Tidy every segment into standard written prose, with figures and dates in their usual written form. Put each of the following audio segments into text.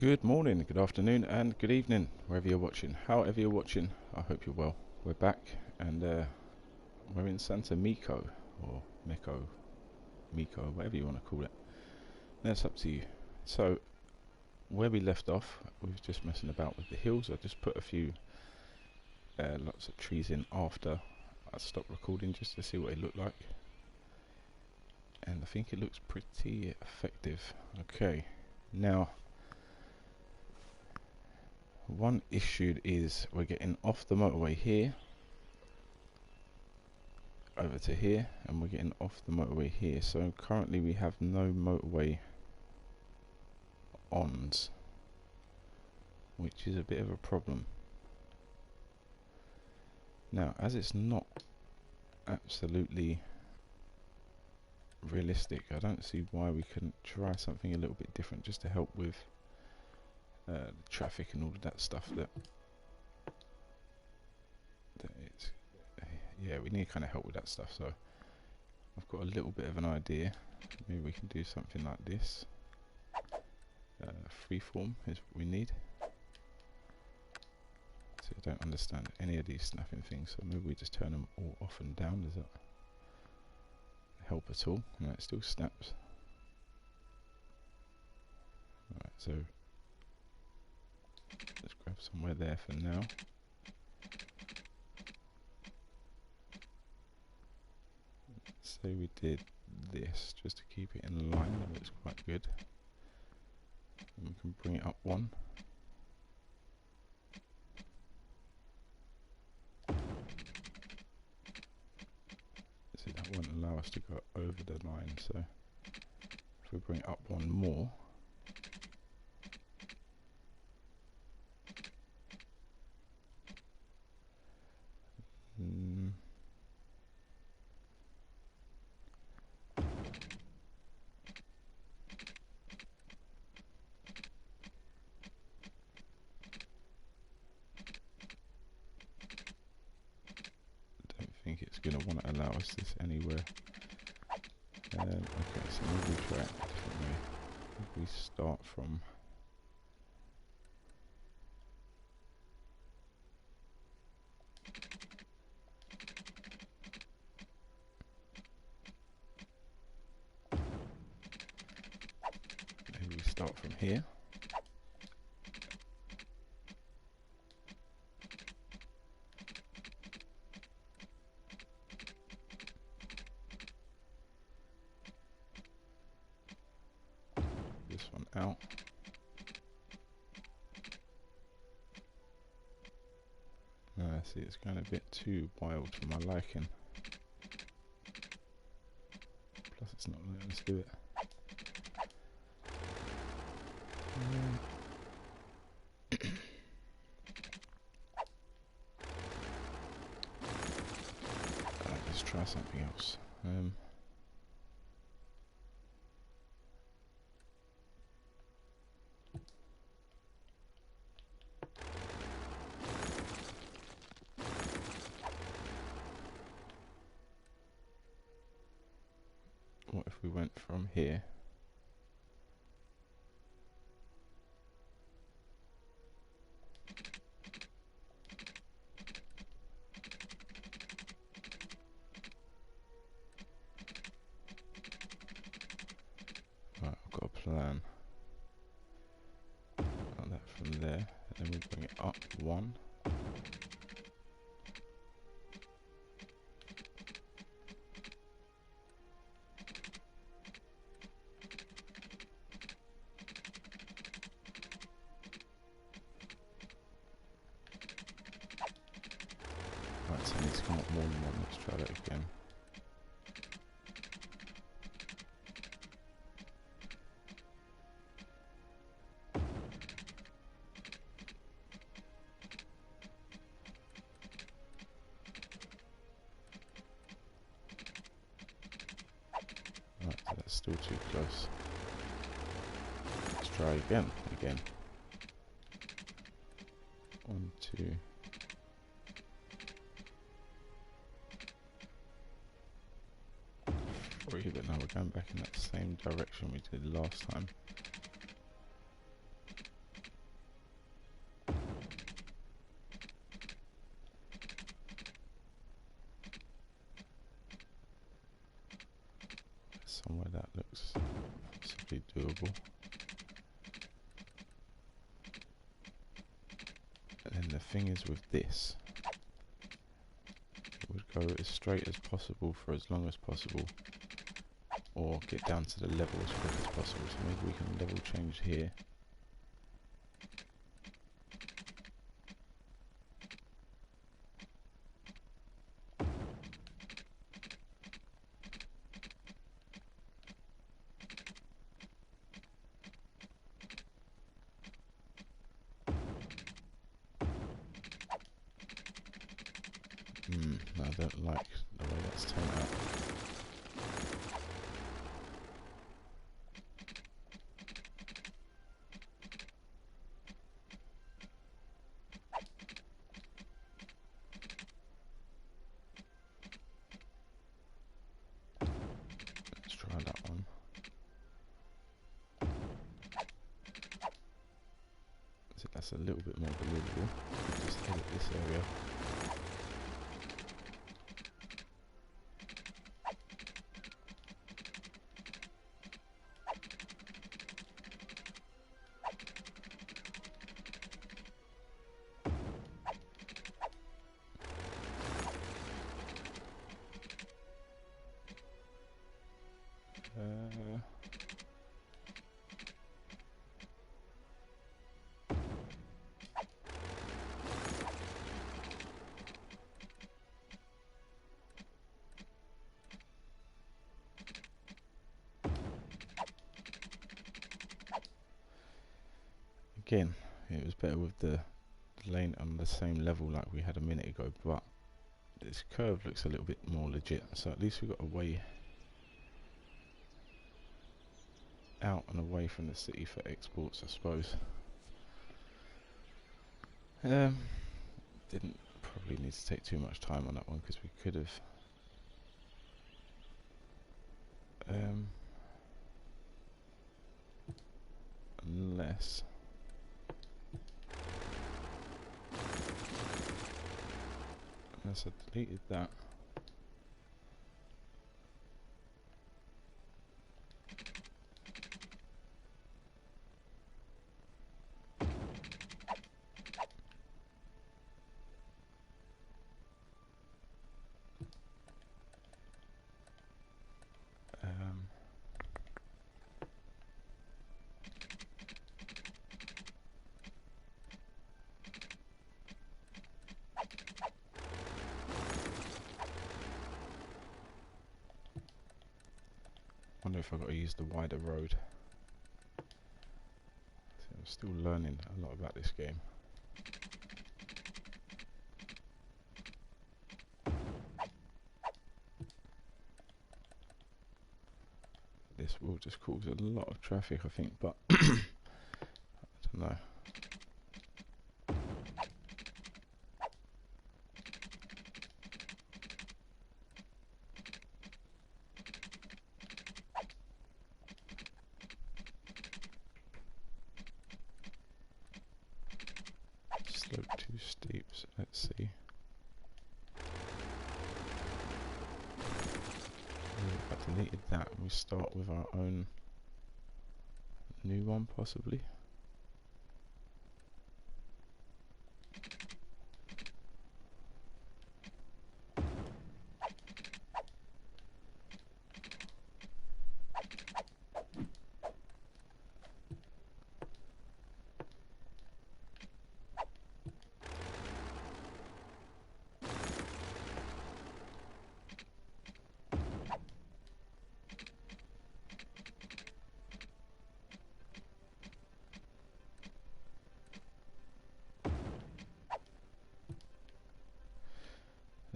Good morning, good afternoon, and good evening, wherever you're watching. However you're watching, I hope you're well. We're back, and we're in Santa Meko, or Meko, whatever you want to call it. That's up to you. So, where we left off, we were just messing about with the hills. I just put a few lots of trees in after I stopped recording, just to see what it looked like. And I think it looks pretty effective. Okay, now, one issue is we're getting off the motorway here over to here, and we're getting off the motorway here. So currently we have no motorway ons, which is a bit of a problem. Now, as it's not absolutely realistic, I don't see why we couldn't try something a little bit different just to help with the traffic and all of that stuff that it's yeah, we need kind of help with that stuff. So I've got a little bit of an idea. Maybe we can do something like this. Freeform is what we need. So I don't understand any of these snapping things, so maybe we just turn them all off and down. Does that help at all? No, it still snaps. Alright, so let's grab somewhere there for now. Say we did this just to keep it in line. That looks quite good. And we can bring it up one. See, that won't allow us to go over the line, so if we bring it up one more, I don't think it's going to want to allow us this anywhere. Okay, so maybe we try it a different way. Maybe we start from here. This one out. See, it's going a bit too wild for my liking. Plus, it's not letting us do it. Let's try something else. What if we went from here? Right, I've got a plan. Like that from there, and then we bring it up one. Right, so it's come up more than one. Let's try that again. Right, so that's still too close. Let's try again. 1, 2. But now we're going back in that same direction we did last time. somewhere that looks possibly doable. And then the thing is with this, it would go as straight as possible for as long as possible, or get down to the level as quick as possible. So maybe we can level change here. No, I don't like the way that's turned out. Let's try that one. So that's a little bit more believable. Just edit this area. Again, it was better with the lane on the same level like we had a minute ago, but this curve looks a little bit more legit, so at least we've got a way out and away from the city for exports, I suppose. Didn't probably need to take too much time on that one, because we could have unless I deleted that. Wonder if I've got to use the wider road. So I'm still learning a lot about this game. This will just cause a lot of traffic, I think, but I don't know. Slope too steep, so let's see. I deleted that, and we start with our own new one possibly.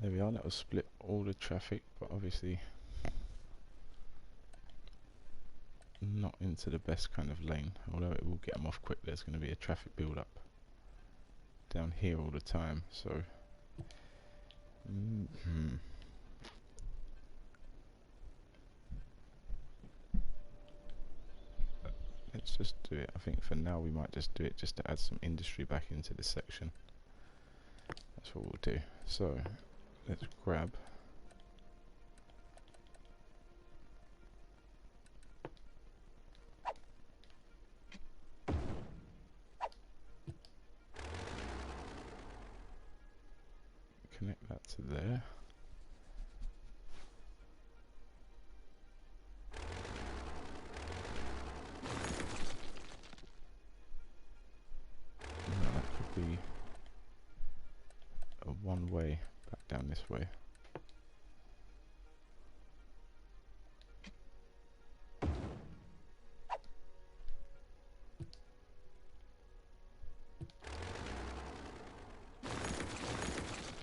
There we are, that will split all the traffic, but obviously not into the best kind of lane, although it will get them off quick. There's going to be a traffic build up down here all the time, so let's just do it. I think for now we might just do it just to add some industry back into this section. That's what we'll do. So let's grab connect that to there. Now that could be a one-way back down this way.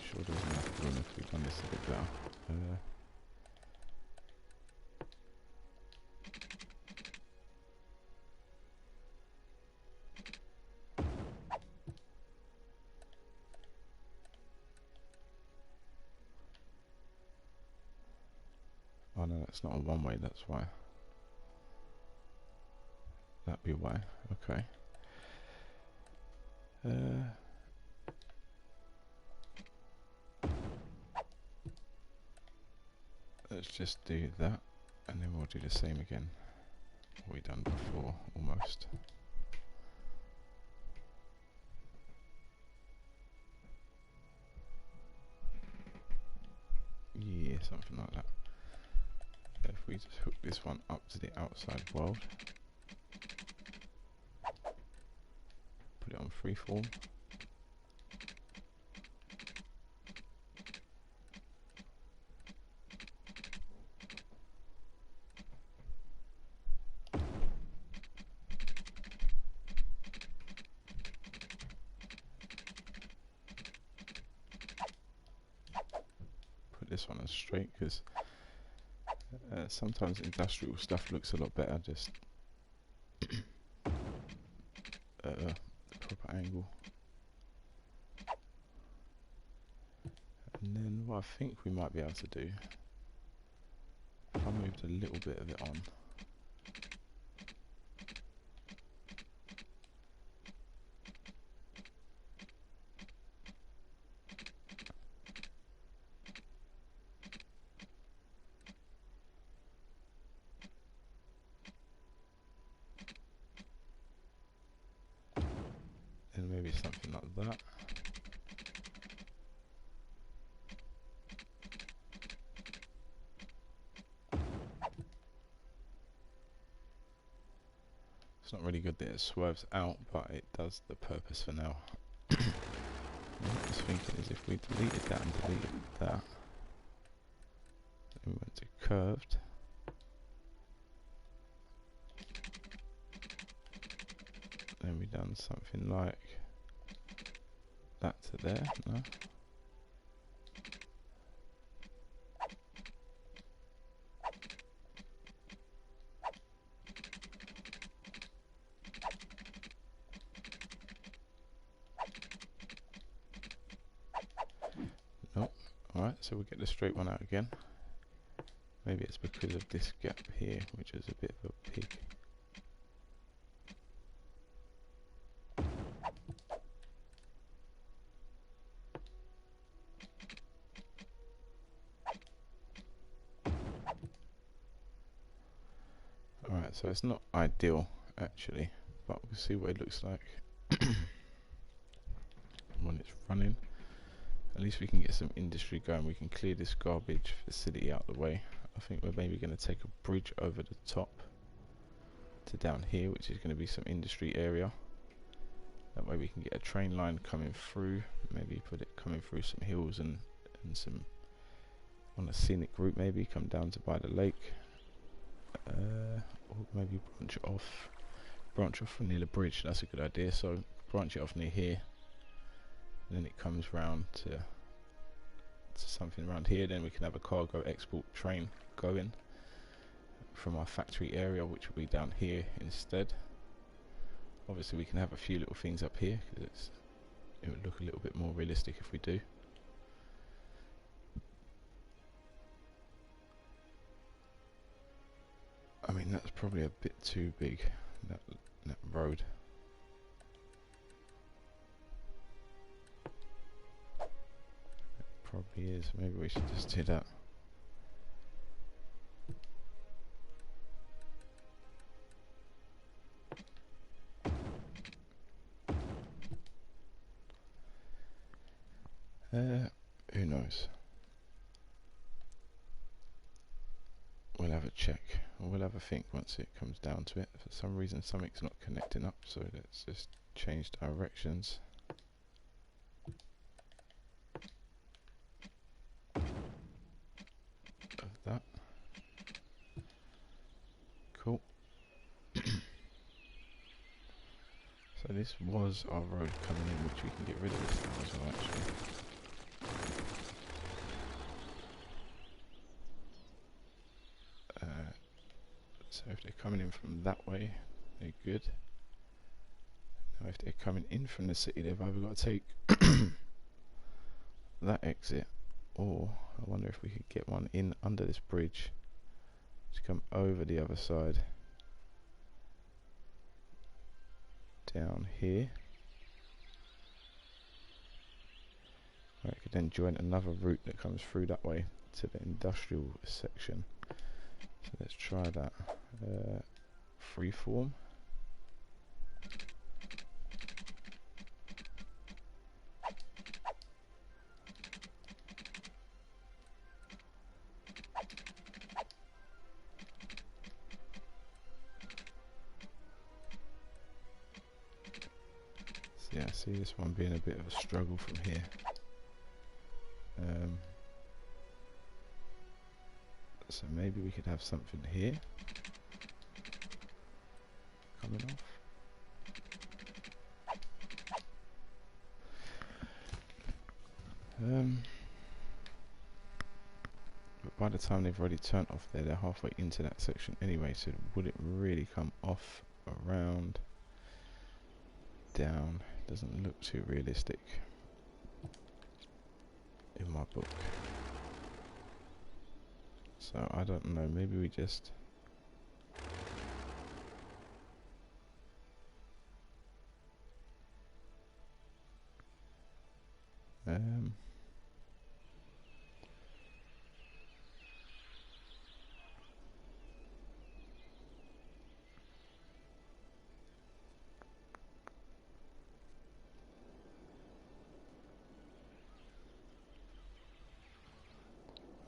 Sure there's enough room if we've done this a bit better. Oh no, that's not a one-way, that's why. That'd be why, okay. Let's just do that, and then we'll do the same again. What we done before, almost. Yeah, something like that. If we just hook this one up to the outside world, put it on freeform. Put this one on straight, because sometimes industrial stuff looks a lot better just at a proper angle. And then what I think we might be able to do, if I moved a little bit of it on, and maybe something like that. It's not really good that it swerves out, but it does the purpose for now. What I was thinking is if we deleted that and deleted that, then we went to curved, then we done something like that to there, no? Nope. Alright, so we'll get the straight one out again. Maybe it's because of this gap here, which is a bit of a pig. Alright, so it's not ideal actually, but we'll see what it looks like when it's running. At least we can get some industry going. We can clear this garbage facility out of the way. I think we're maybe going to take a bridge over the top to down here, which is going to be some industry area. That way we can get a train line coming through, maybe put it coming through some hills and some on a scenic route, maybe come down to by the lake, or maybe branch off from near the bridge. That's a good idea. So branch it off near here, and then it comes round to something around here. Then we can have a cargo export train going from our factory area, which will be down here instead. Obviously we can have a few little things up here because it would look a little bit more realistic if we do. I mean, that's probably a bit too big, that road. It probably is. Maybe we should just do that. Who knows? We'll have a check, or we'll have a think once it comes down to it. For some reason something's not connecting up, so let's just change directions. Of that. Cool. So this was our road coming in, which we can get rid of this now as well, actually. So if they're coming in from that way, they're good. Now if they're coming in from the city, they've either got to take that exit, or I wonder if we could get one in under this bridge to come over the other side down here. Right, could then join another route that comes through that way to the industrial section. So let's try that. Freeform. So yeah, I see this one being a bit of a struggle from here. So maybe we could have something here coming off. But by the time they've already turned off there, they're halfway into that section anyway, so would it really come off, around, down? Doesn't look too realistic in my book. So I don't know, maybe we just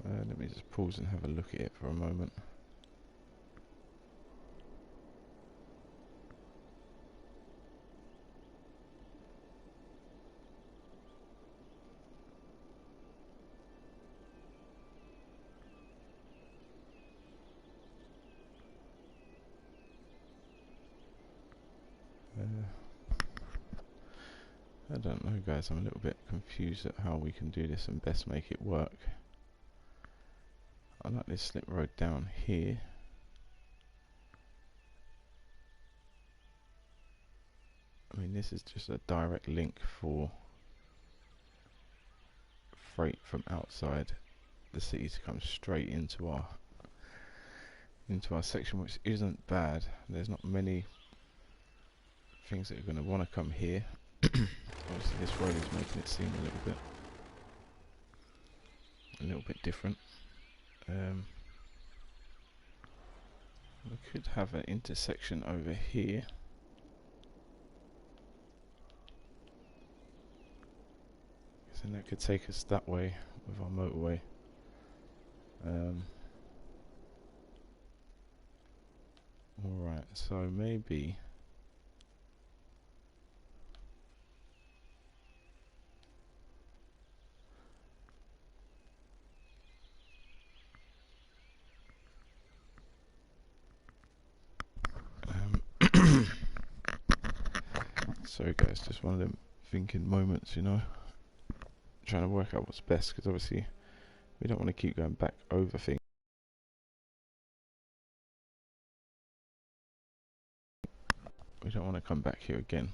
let me just pause and have a look at it for a moment. I don't know, guys, I'm a little bit confused at how we can do this and best make it work. I like this slip road down here. I mean, this is just a direct link for freight from outside the city to come straight into our section, which isn't bad. There's not many things that are going to want to come here. Obviously this road is making it seem a little bit different. We could have an intersection over here. So that could take us that way with our motorway. Alright, so maybe sorry guys, just one of them thinking moments, you know, trying to work out what's best, because obviously we don't want to keep going back over things. We don't want to come back here again.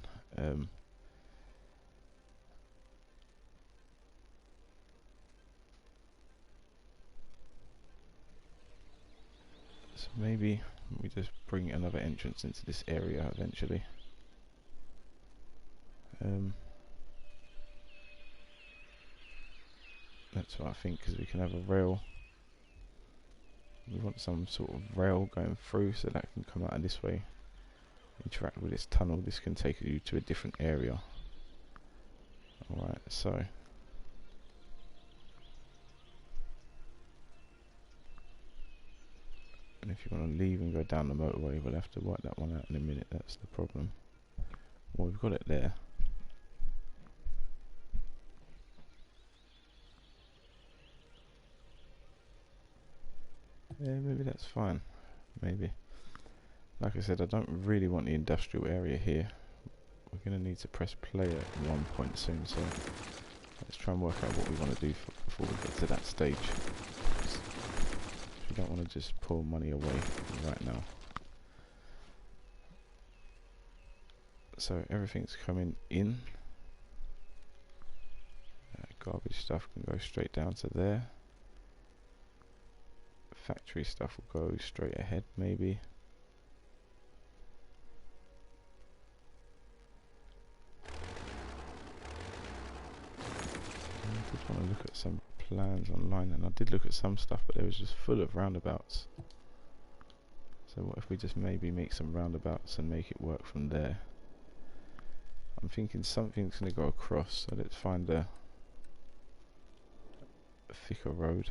So maybe we just bring another entrance into this area eventually. That's what I think, because we can have a rail. We want some sort of rail going through, so that can come out of this way, interact with this tunnel. This can take you to a different area. Alright, so And if you want to leave and go down the motorway, we'll have to work that one out in a minute. That's the problem. Well, we've got it there. Yeah, maybe that's fine. Maybe. Like I said, I don't really want the industrial area here. We're going to need to press play at one point soon, so let's try and work out what we want to do before we get to that stage. We don't want to just pour money away right now. So everything's coming in. Garbage stuff can go straight down to there. Factory stuff will go straight ahead, maybe. I just want to look at some plans online, and I did look at some stuff, but they was just full of roundabouts. So what if we just maybe make some roundabouts and make it work from there? I'm thinking something's going to go across, so let's find a thicker road.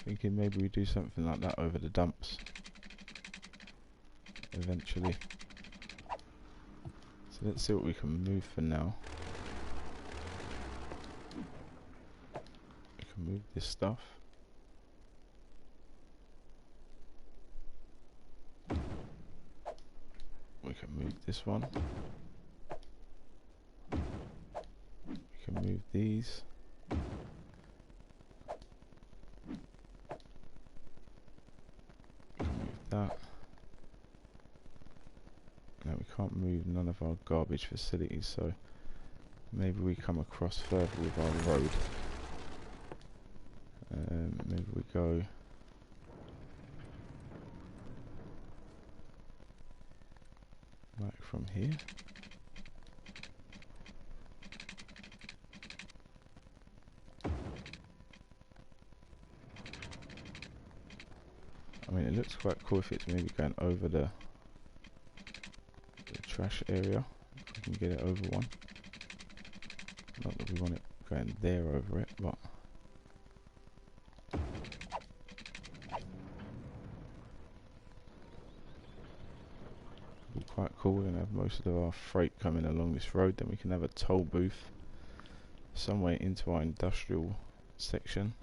Thinking maybe we do something like that over the dumps eventually. So let's see what we can move for now. We can move this stuff. We can move this one. We can move these. That. No, we can't move none of our garbage facilities, so maybe we come across further with our road. Maybe we go like from here. I mean, it looks quite cool if it's maybe going over the trash area. If we can get it over one. Not that we want it going there over it, but it'll be quite cool. We're going to have most of our freight coming along this road, then we can have a toll booth somewhere into our industrial section.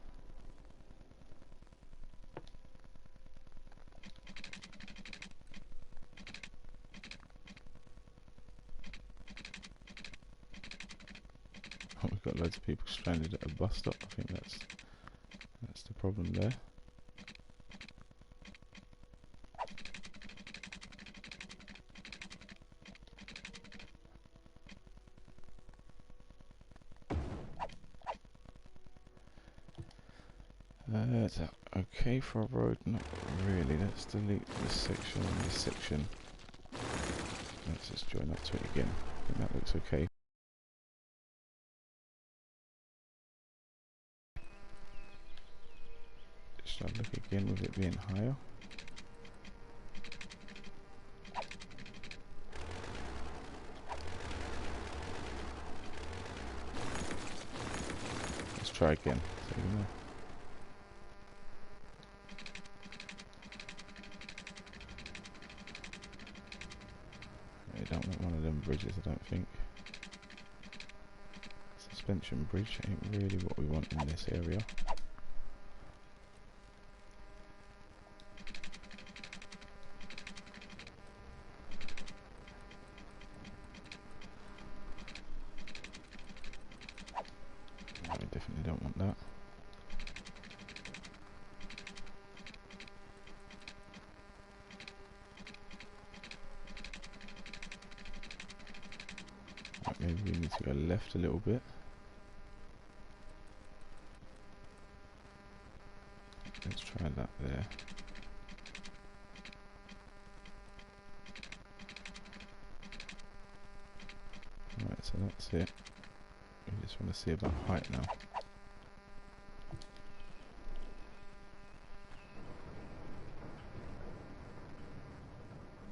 We've got loads of people stranded at a bus stop. I think that's the problem there. Is that okay for a road? Not really. Let's delete this section and this section. Let's just join up to it again. I think that looks okay. Should I look again with it being higher? Let's try again. So, you know. You don't want one of them bridges, I don't think. Suspension bridge ain't really what we want in this area. We definitely don't want that. Right, maybe we need to go left a little bit. there. Right, so that's it. We just want to see about height now.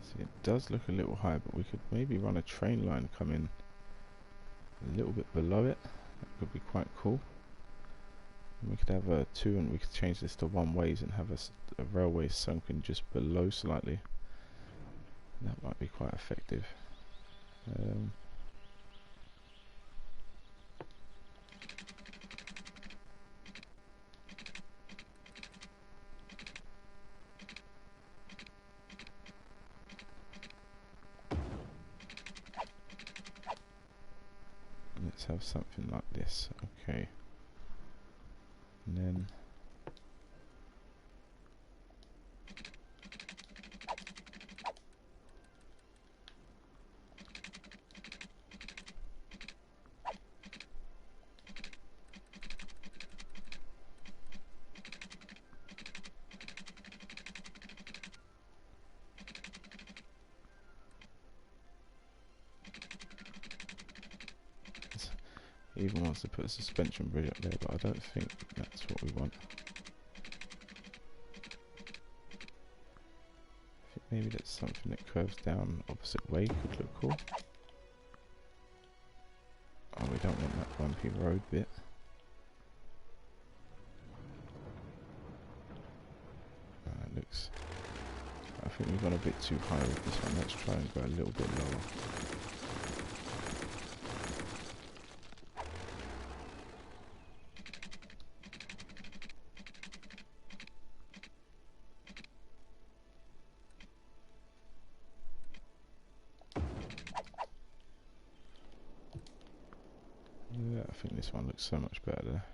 See, it does look a little high, but we could maybe run a train line coming a little bit below it. That could be quite cool. And we could have a 2, and we could change this to 1 ways and have a railway sunken just below slightly. That might be quite effective. Let's have something like this. Okay. And then he even wants to put a suspension bridge up there, but I don't think that's what we want. I think maybe that's something that curves down opposite way could look cool. Oh, we don't want that bumpy road bit. Looks. I think we've gone a bit too high with this one. Let's try and go a little bit lower. Yeah, I think this one looks so much better there.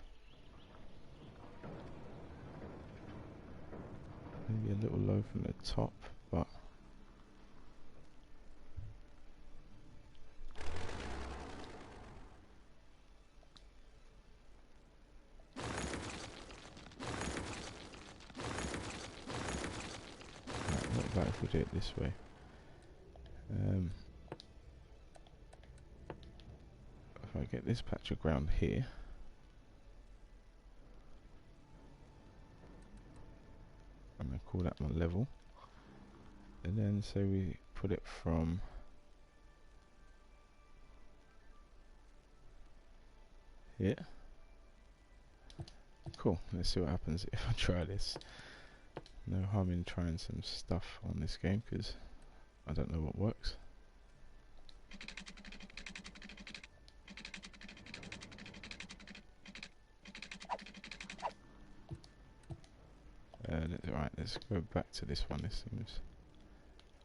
Maybe a little low from the top, but right, what about if we do it this way? If I get this patch of ground here, and I call that my level, and then say we put it from here. Cool, let's see what happens if I try this. No harm in trying some stuff on this game because I don't know what works. Right, let's go back to this one. This seems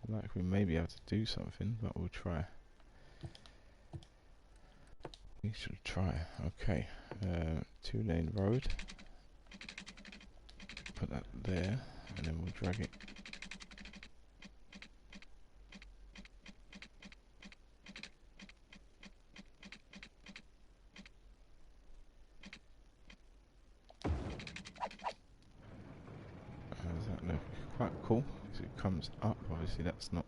like we may be able to do something, but we'll try. We should try. Okay, 2-lane road. Put that there, and then we'll drag it. Does that look quite cool? Because it comes up. Obviously, that's not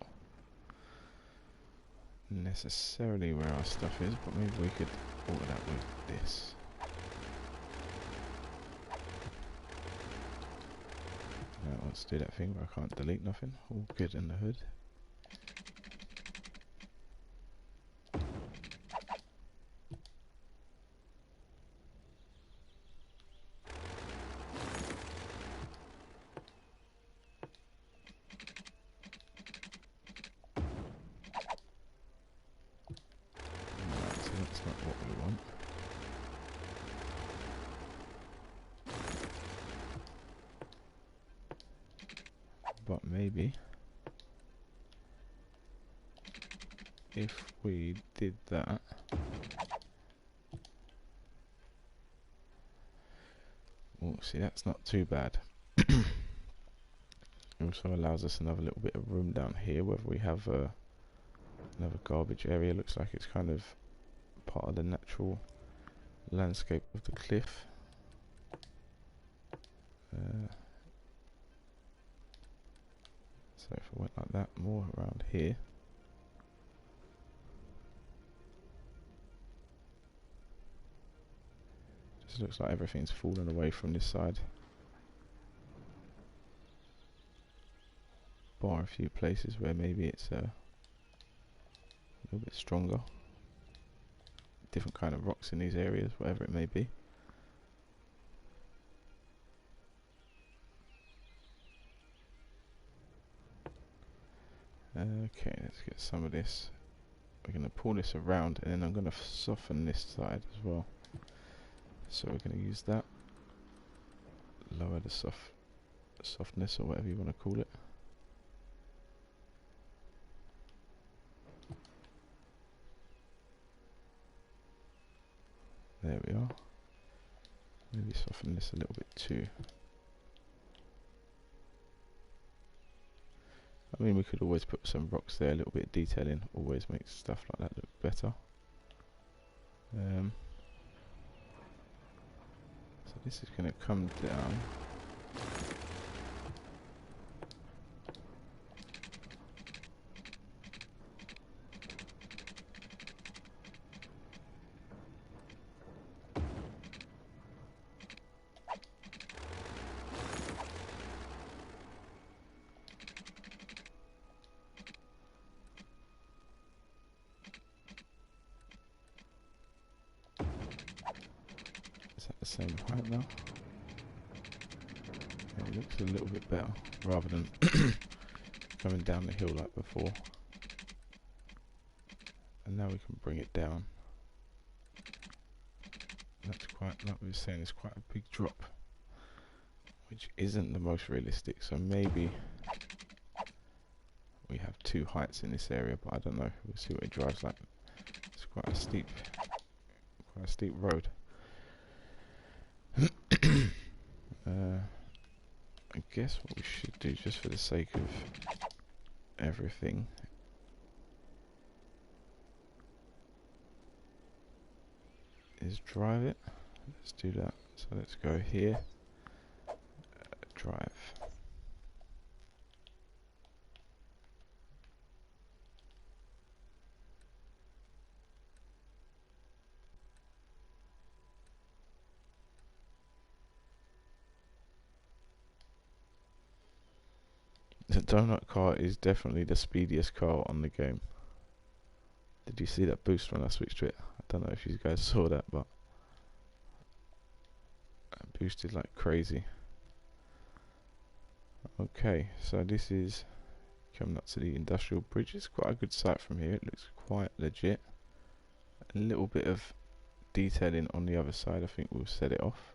necessarily where our stuff is, but maybe we could alter that with this. Now let's do that thing where I can't delete nothing. All good in the hood. So that's not what we want. But maybe if we did that, oh, see, that's not too bad. It also allows us another little bit of room down here, whether we have another garbage area. Looks like it's kind of part of the natural landscape of the cliff. So if I went like that, more around here. Just looks like everything's fallen away from this side. Bar a few places where maybe it's a little bit stronger. Different kind of rocks in these areas, whatever it may be. Okay, let's get some of this. We're going to pull this around and then I'm going to soften this side as well. So we're going to use that. Lower the softness or whatever you want to call it. There we are. Maybe soften this a little bit too. I mean, we could always put some rocks there, a little bit of detail in, always makes stuff like that look better. So this is going to come down. The same height now. It looks a little bit better rather than coming down the hill like before. And now we can bring it down. That's quite, like we were saying, it's quite a big drop, which isn't the most realistic. So maybe we have two heights in this area, but I don't know. We'll see what it drives like. It's quite a steep road. I guess what we should do, just for the sake of everything, is drive it. Let's do that. So let's go here, drive. The donut car is definitely the speediest car on the game. Did you see that boost when I switched to it? I don't know if you guys saw that, but I boosted like crazy. Okay, so this is coming up to the industrial bridge. It's quite a good sight from here. It looks quite legit. A little bit of detailing on the other side, I think we'll set it off.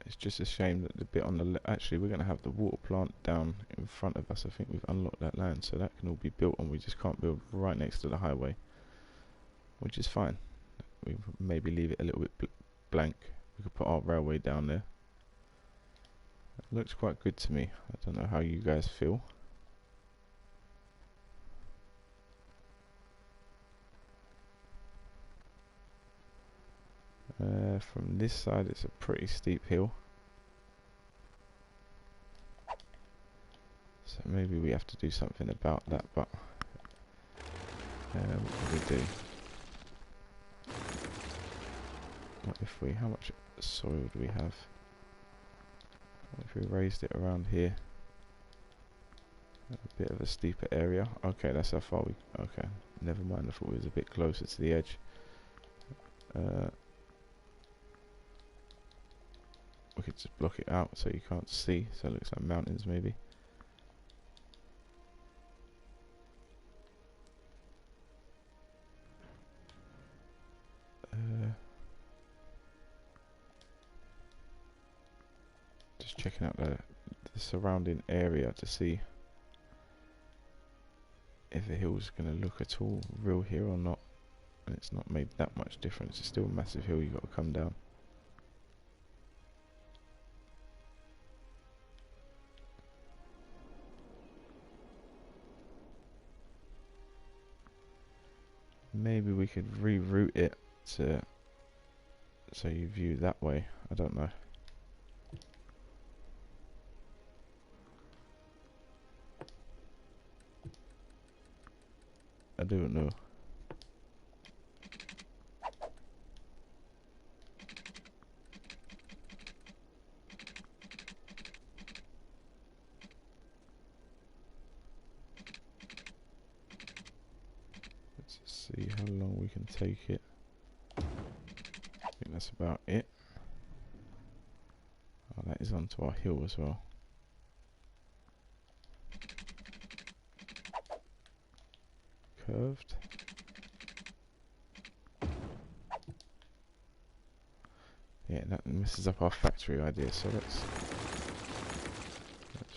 It's just a shame that the bit on the actually we're going to have the water plant down in front of us. I think we've unlocked that land, so that can all be built, and we just can't build right next to the highway, which is fine. We maybe leave it a little bit blank. We could put our railway down there. It looks quite good to me. I don't know how you guys feel. From this side it's a pretty steep hill, so maybe we have to do something about that, but what do we do? What if we, how much soil do we have? What if we raised it around here? A bit of a steeper area. Okay, that's how far we, okay, never mind, I thought we was a bit closer to the edge. We could just block it out so you can't see, so it looks like mountains maybe. Just checking out the surrounding area to see if the hill's going to look at all real here or not. And it's not made that much difference. It's still a massive hill you've got to come down. Maybe we could reroute it to so you view that way. I don't know. I don't know. Let's just see how long we can take it. I think that's about it. Oh, that is onto our hill as well. Curved. Yeah, that messes up our factory idea, so let's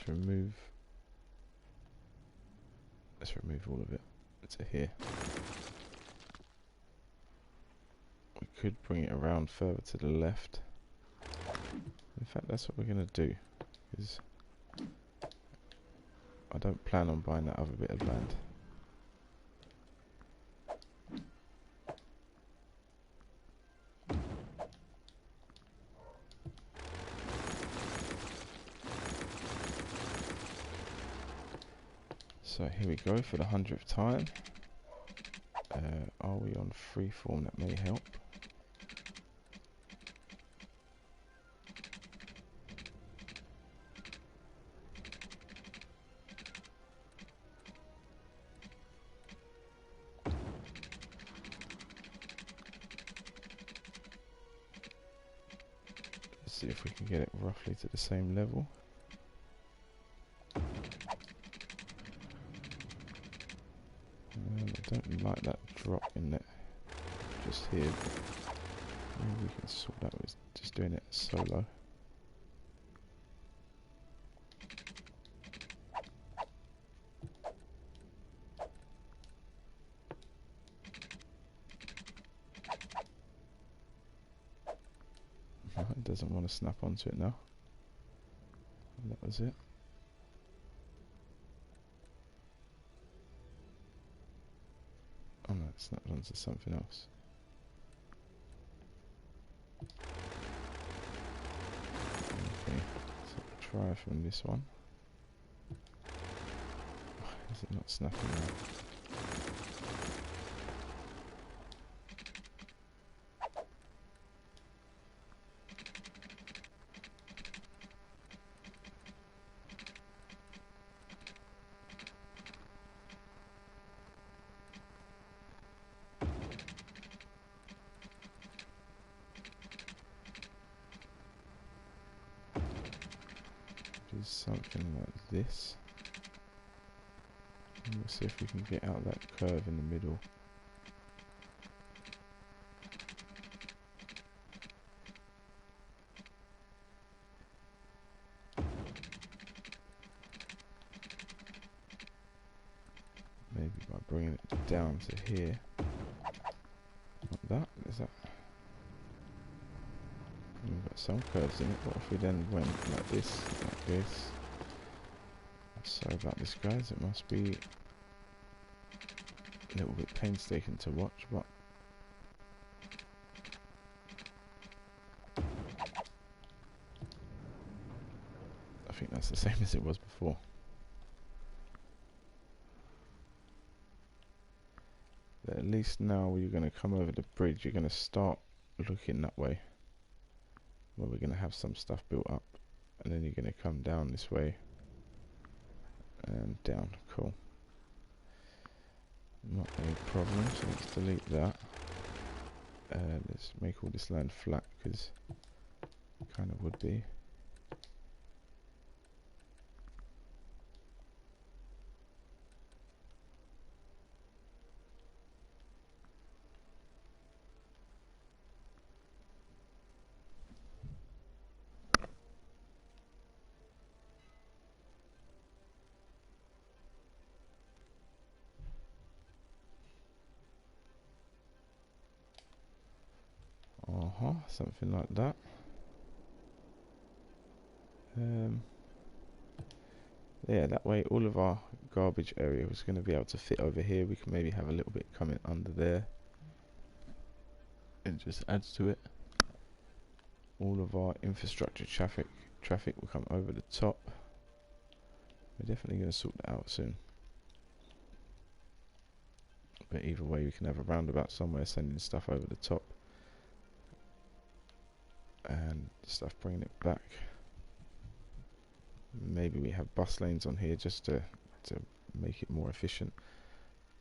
remove all of it to here. We could bring it around further to the left. In fact, that's what we're going to do, because I don't plan on buying that other bit of land. So here we go for the 100th time. Are we on freeform? That may help. Let's see if we can get it roughly to the same level. I don't like that drop in it just here. Maybe we can sort that with just doing it solo. It doesn't want to snap onto it now. And that was it. Oh no, it snapped onto something else. Okay, so try from this one. Oh, is it not snapping now? Something like this, and we'll see if we can get out that curve in the middle. Maybe by bringing it down to here. Like that, is that? We've got some curves in it. What if we then went like this, like this? Sorry about this, guys. It must be a little bit painstaking to watch, but I think that's the same as it was before. But at least now when you're going to come over the bridge, you're going to start looking that way, where we're going to have some stuff built up, and then you're going to come down this way and down. Cool. Not a problem, so let's delete that. Let's make all this land flat, because it kind of would be. Something like that. Yeah, that way all of our garbage area was going to be able to fit over here. We can maybe have a little bit coming under there. It just adds to it. all of our infrastructure traffic will come over the top. We're definitely going to sort that out soon. But either way, we can have a roundabout somewhere sending stuff over the top, and stuff bringing it back. Maybe we have bus lanes on here just to make it more efficient.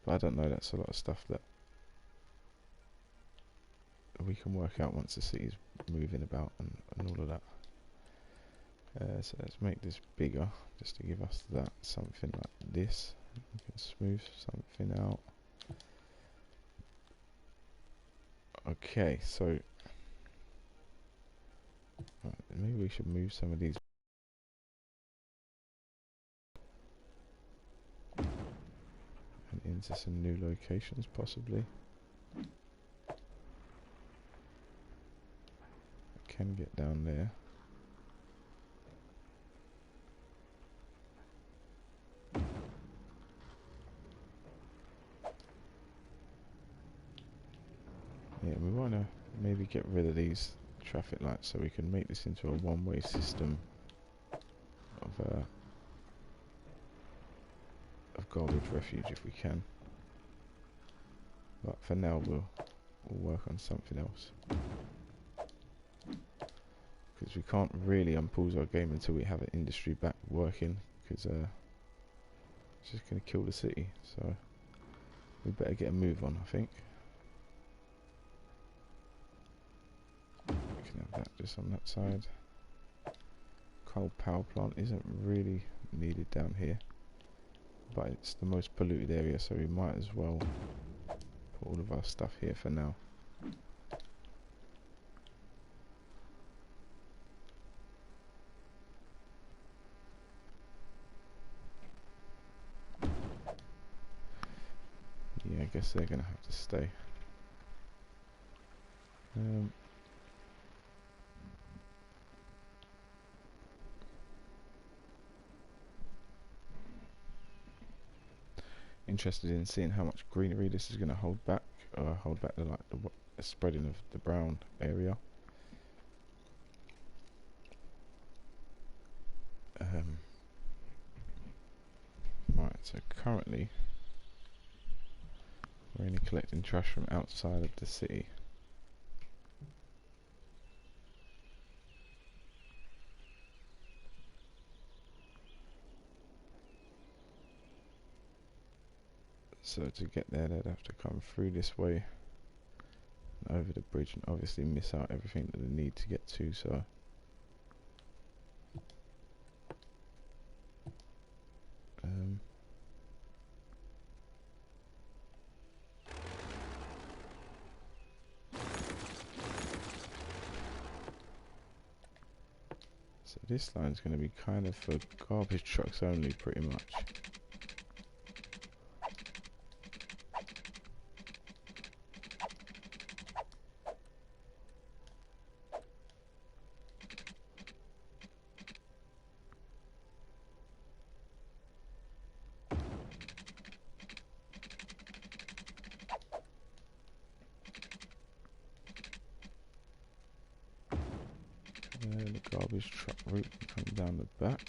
But I don't know, that's a lot of stuff that we can work out once the city's moving about and all of that. So let's make this bigger just to give us that, something like this. We can smooth something out. Okay, so right, maybe we should move some of these and into some new locations possibly. I can get down there. Yeah, we want to maybe get rid of these traffic lights so we can make this into a one-way system of garbage refuge if we can. But for now we'll work on something else, because we can't really unpause our game until we have an industry back working, because it's just going to kill the city. So we better get a move on, I think. We can have that just on that side. Coal power plant isn't really needed down here, but it's the most polluted area, so we might as well put all of our stuff here for now. Yeah, I guess they're gonna have to stay. Interested in seeing how much greenery this is going to hold back the spreading of the brown area. Right, so currently we're only collecting trash from outside of the city. So to get there, they'd have to come through this way and over the bridge, and obviously miss out everything that they need to get to. So so this line's going to be kind of for garbage trucks only, pretty much. The garbage truck route can come down the back.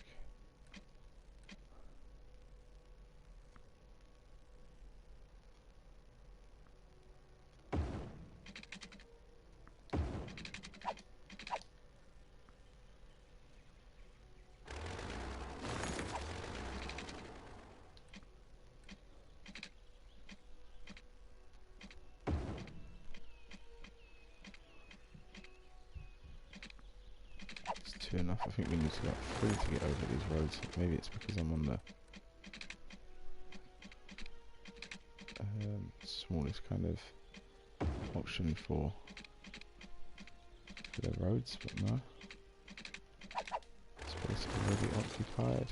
Enough. I think we need to go up through to get over these roads. Maybe it's because I'm on the smallest kind of option for the roads, but no. Space already occupied.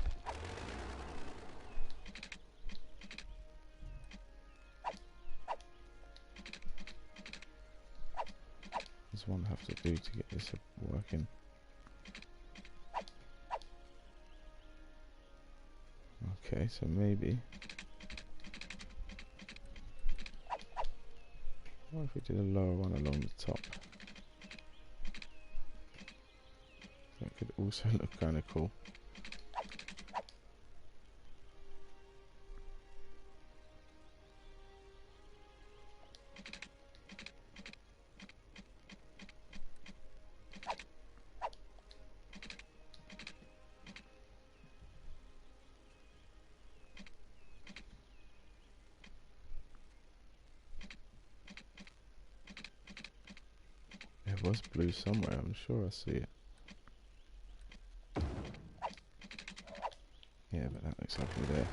There's one I have to do to get this working. Okay, so maybe what if we did a lower one along the top? also look kind of cool. It was blue somewhere, I'm sure I see it. Yeah, but that looks ugly there.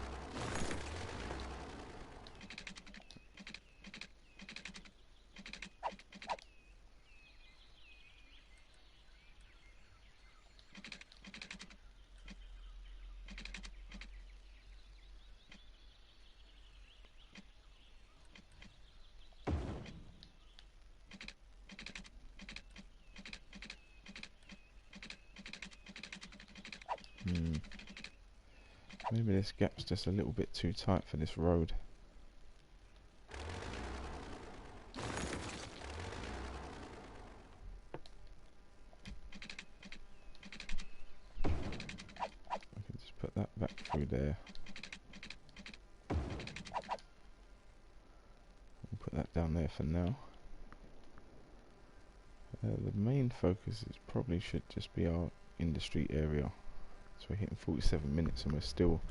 Maybe this gap's just a little bit too tight for this road. I can just put that back through there. I'll put that down there for now. The main focus is probably should just be our industry area. So we're hitting 47 minutes and we're still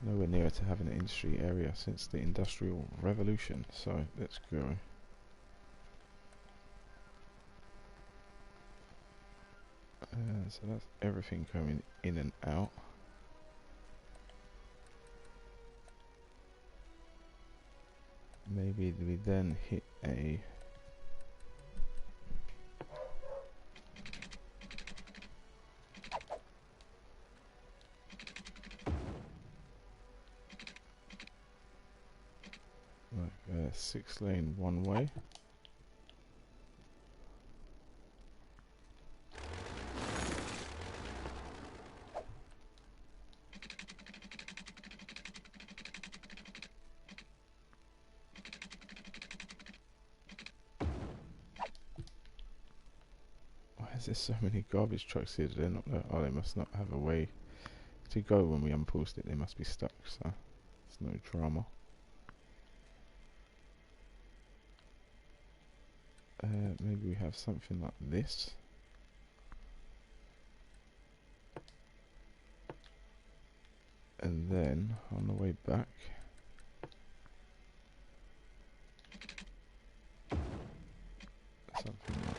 nowhere near to having an industry area since the Industrial Revolution. So let's go. So that's everything coming in and out. Maybe we then hit a like 6-lane one way. Why is there so many garbage trucks here? They're not there. Oh, they must not have a way to go when we unpost it. They must be stuck, so it's no drama. Maybe we have something like this. And then on the way back, something like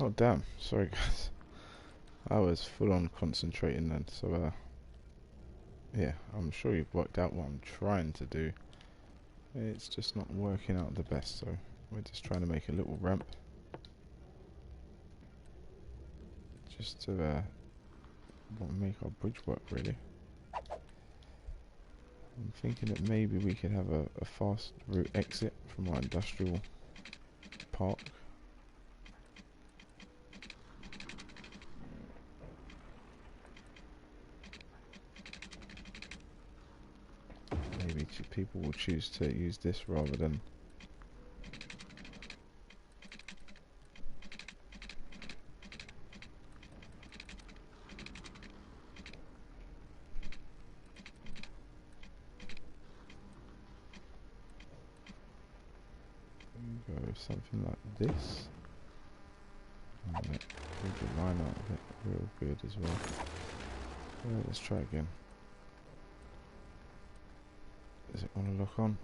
Oh damn, sorry guys. I was full on concentrating then, so yeah, I'm sure you've worked out what I'm trying to do. It's just not working out the best, so we're just trying to make a little ramp. Just to make our bridge work really. I'm thinking that maybe we could have a fast route exit from our industrial park. Maybe people will choose to use this rather than go something like this. And pull the line out of it real good as well. Let's try again. Does it want to lock on?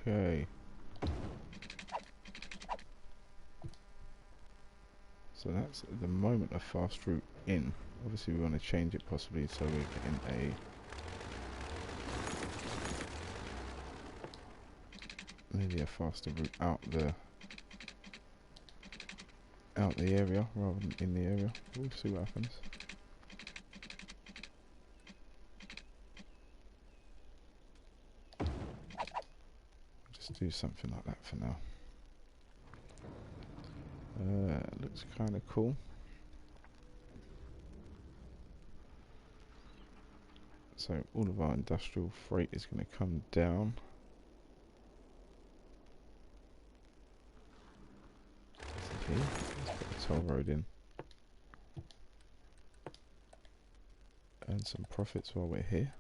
Okay. So that's at the moment a fast route in. Obviously we want to change it possibly so we're getting maybe a faster route out the area rather than in the area. We'll see what happens. Just do something like that for now. Looks kind of cool. So all of our industrial freight is going to come down. Here, let's put the toll road in. Earn some profits while we're here.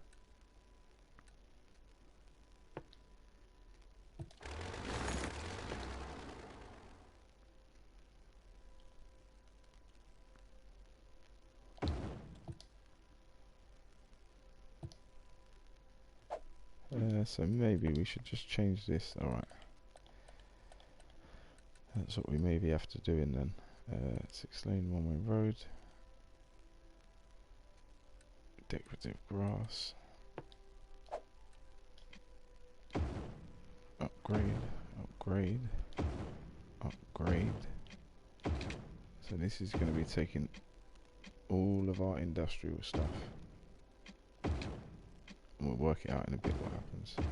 So maybe we should just change this. Alright. That's what we maybe have to do in then. 6-lane one-way road. Decorative grass. Upgrade. Upgrade. Upgrade. So this is going to be taking all of our industrial stuff. And we'll work it out in a bit what happens. So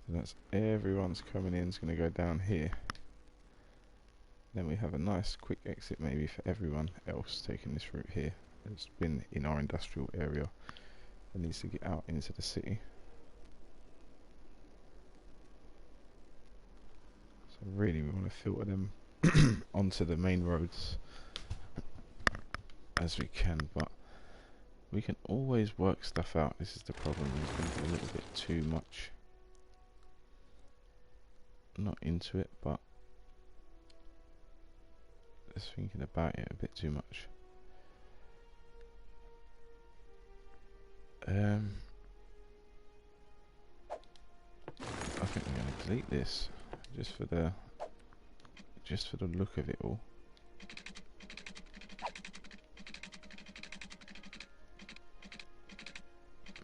that's everyone's coming in is going to go down here. Then we have a nice quick exit maybe for everyone else taking this route here. It's been in our industrial area and needs to get out into the city. So really we want to filter them onto the main roads as we can, but we can always work stuff out. This is the problem, we're going to be a little bit too much not into it, but just thinking about it a bit too much. I think I'm going to delete this just for the look of it all.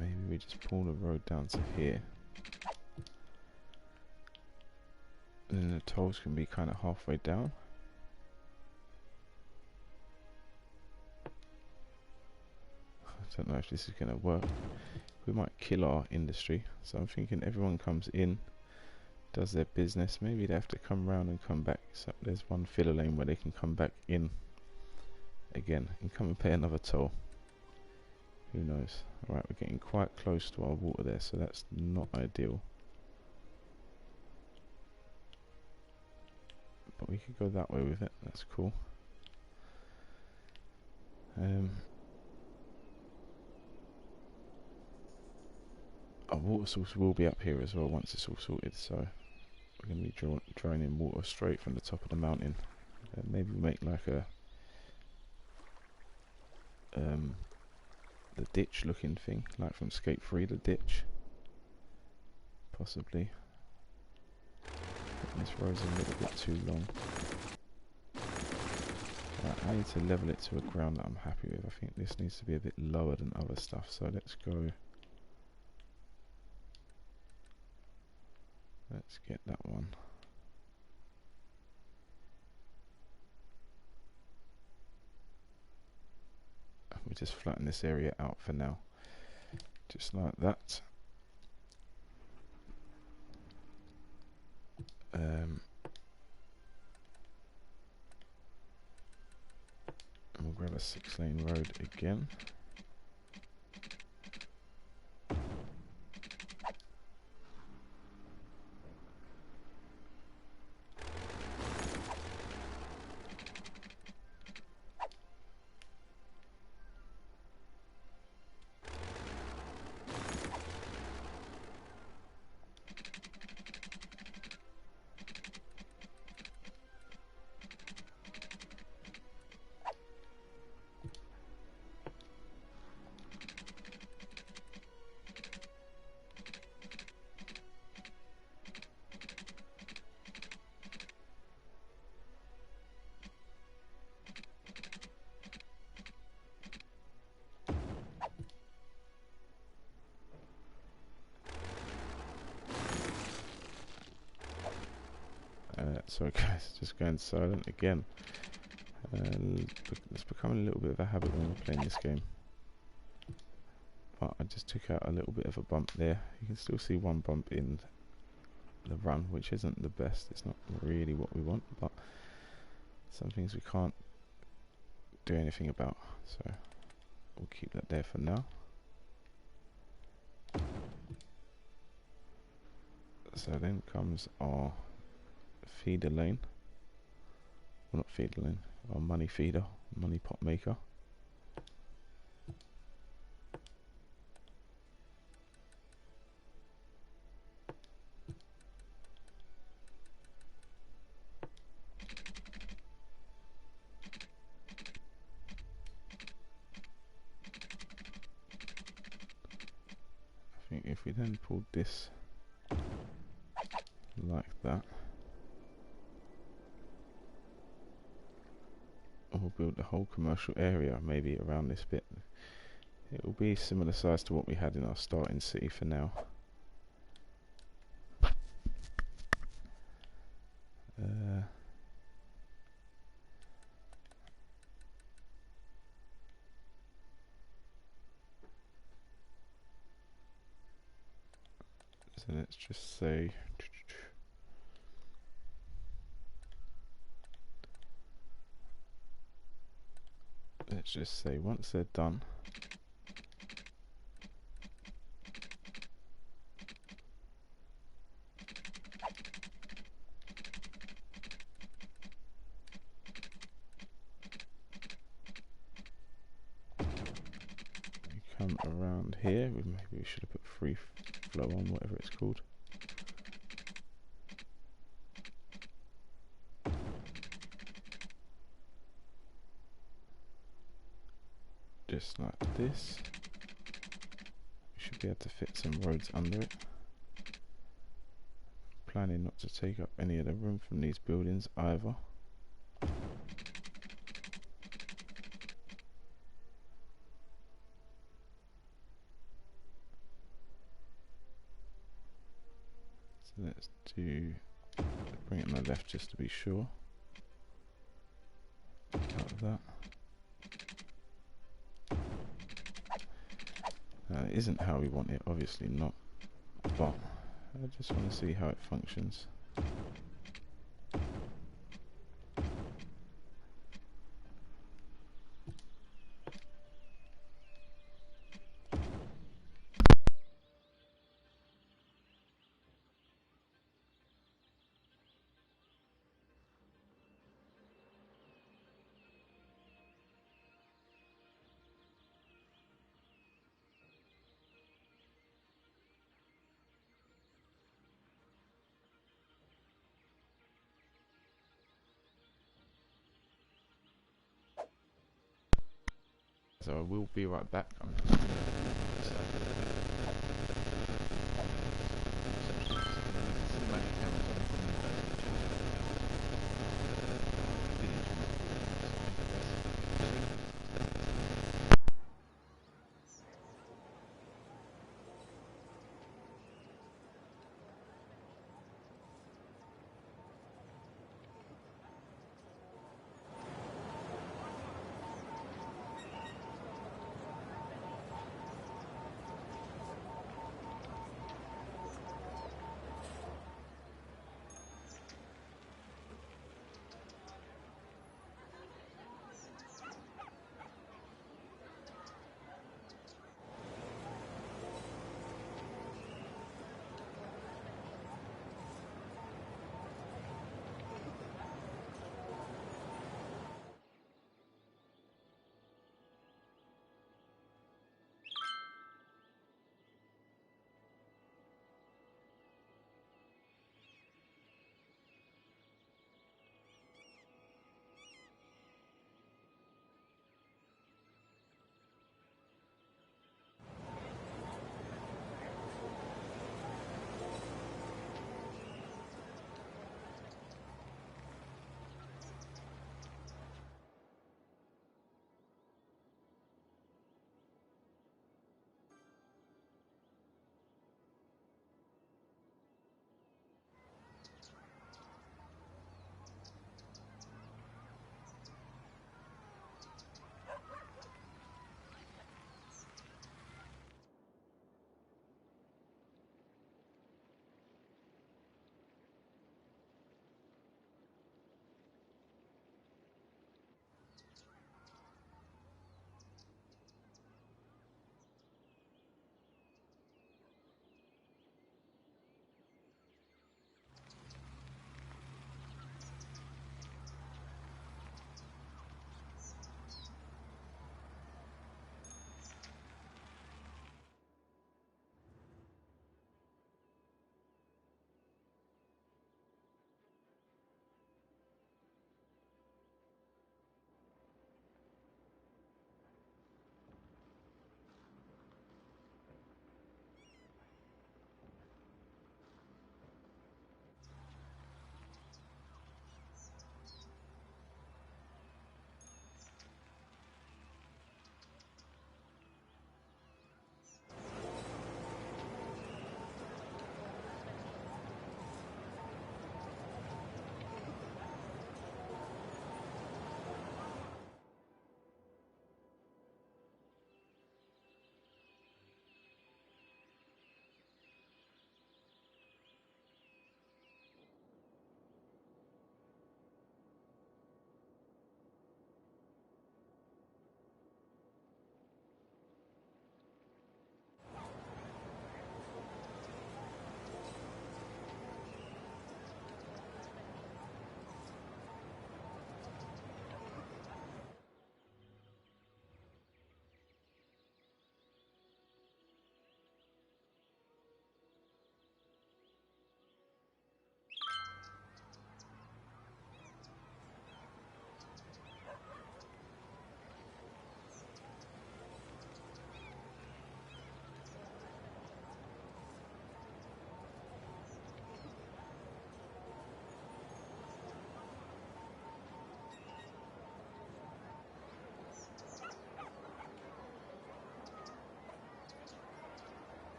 Maybe we just pull the road down to here. And then the tolls can be kind of halfway down. I don't know if this is going to work. We might kill our industry. So I'm thinking everyone comes in, does their business. Maybe they have to come round and come back. So there's one filler lane where they can come back in again and come and pay another toll. Who knows? Alright, we're getting quite close to our water there, so that's not ideal. But we could go that way with it, that's cool. Our water source will be up here as well once it's all sorted, so we're going to be draining water straight from the top of the mountain. Maybe make like a the ditch looking thing, like from Skate 3, the ditch. Possibly. This road's a little bit too long. Right, I need to level it to a ground that I'm happy with. I think this needs to be a bit lower than other stuff, so let's go. Let's get that one. We just flatten this area out for now, just like that. We'll grab a 6-lane road again. Sorry guys, just going silent again. It's becoming a little bit of a habit when we're playing this game. But I just took out a little bit of a bump there. You can still see one bump in the run, which isn't the best. It's not really what we want, but some things we can't do anything about. So we'll keep that there for now. So then comes our feeder lane. Well, not feeder lane, our money feeder, money pot maker. I think if we then pulled this like that, we'll build the whole commercial area maybe around this bit. It will be similar size to what we had in our starting city for now. So let's just say once they're done, you come around here. Maybe we should have put free flow on, whatever it's called. Just like this. We should be able to fit some roads under it. Planning not to take up any of the room from these buildings either. So let's bring it on the left just to be sure. Like that. It isn't how we want it, obviously not, but I just want to see how it functions. So I will be right back.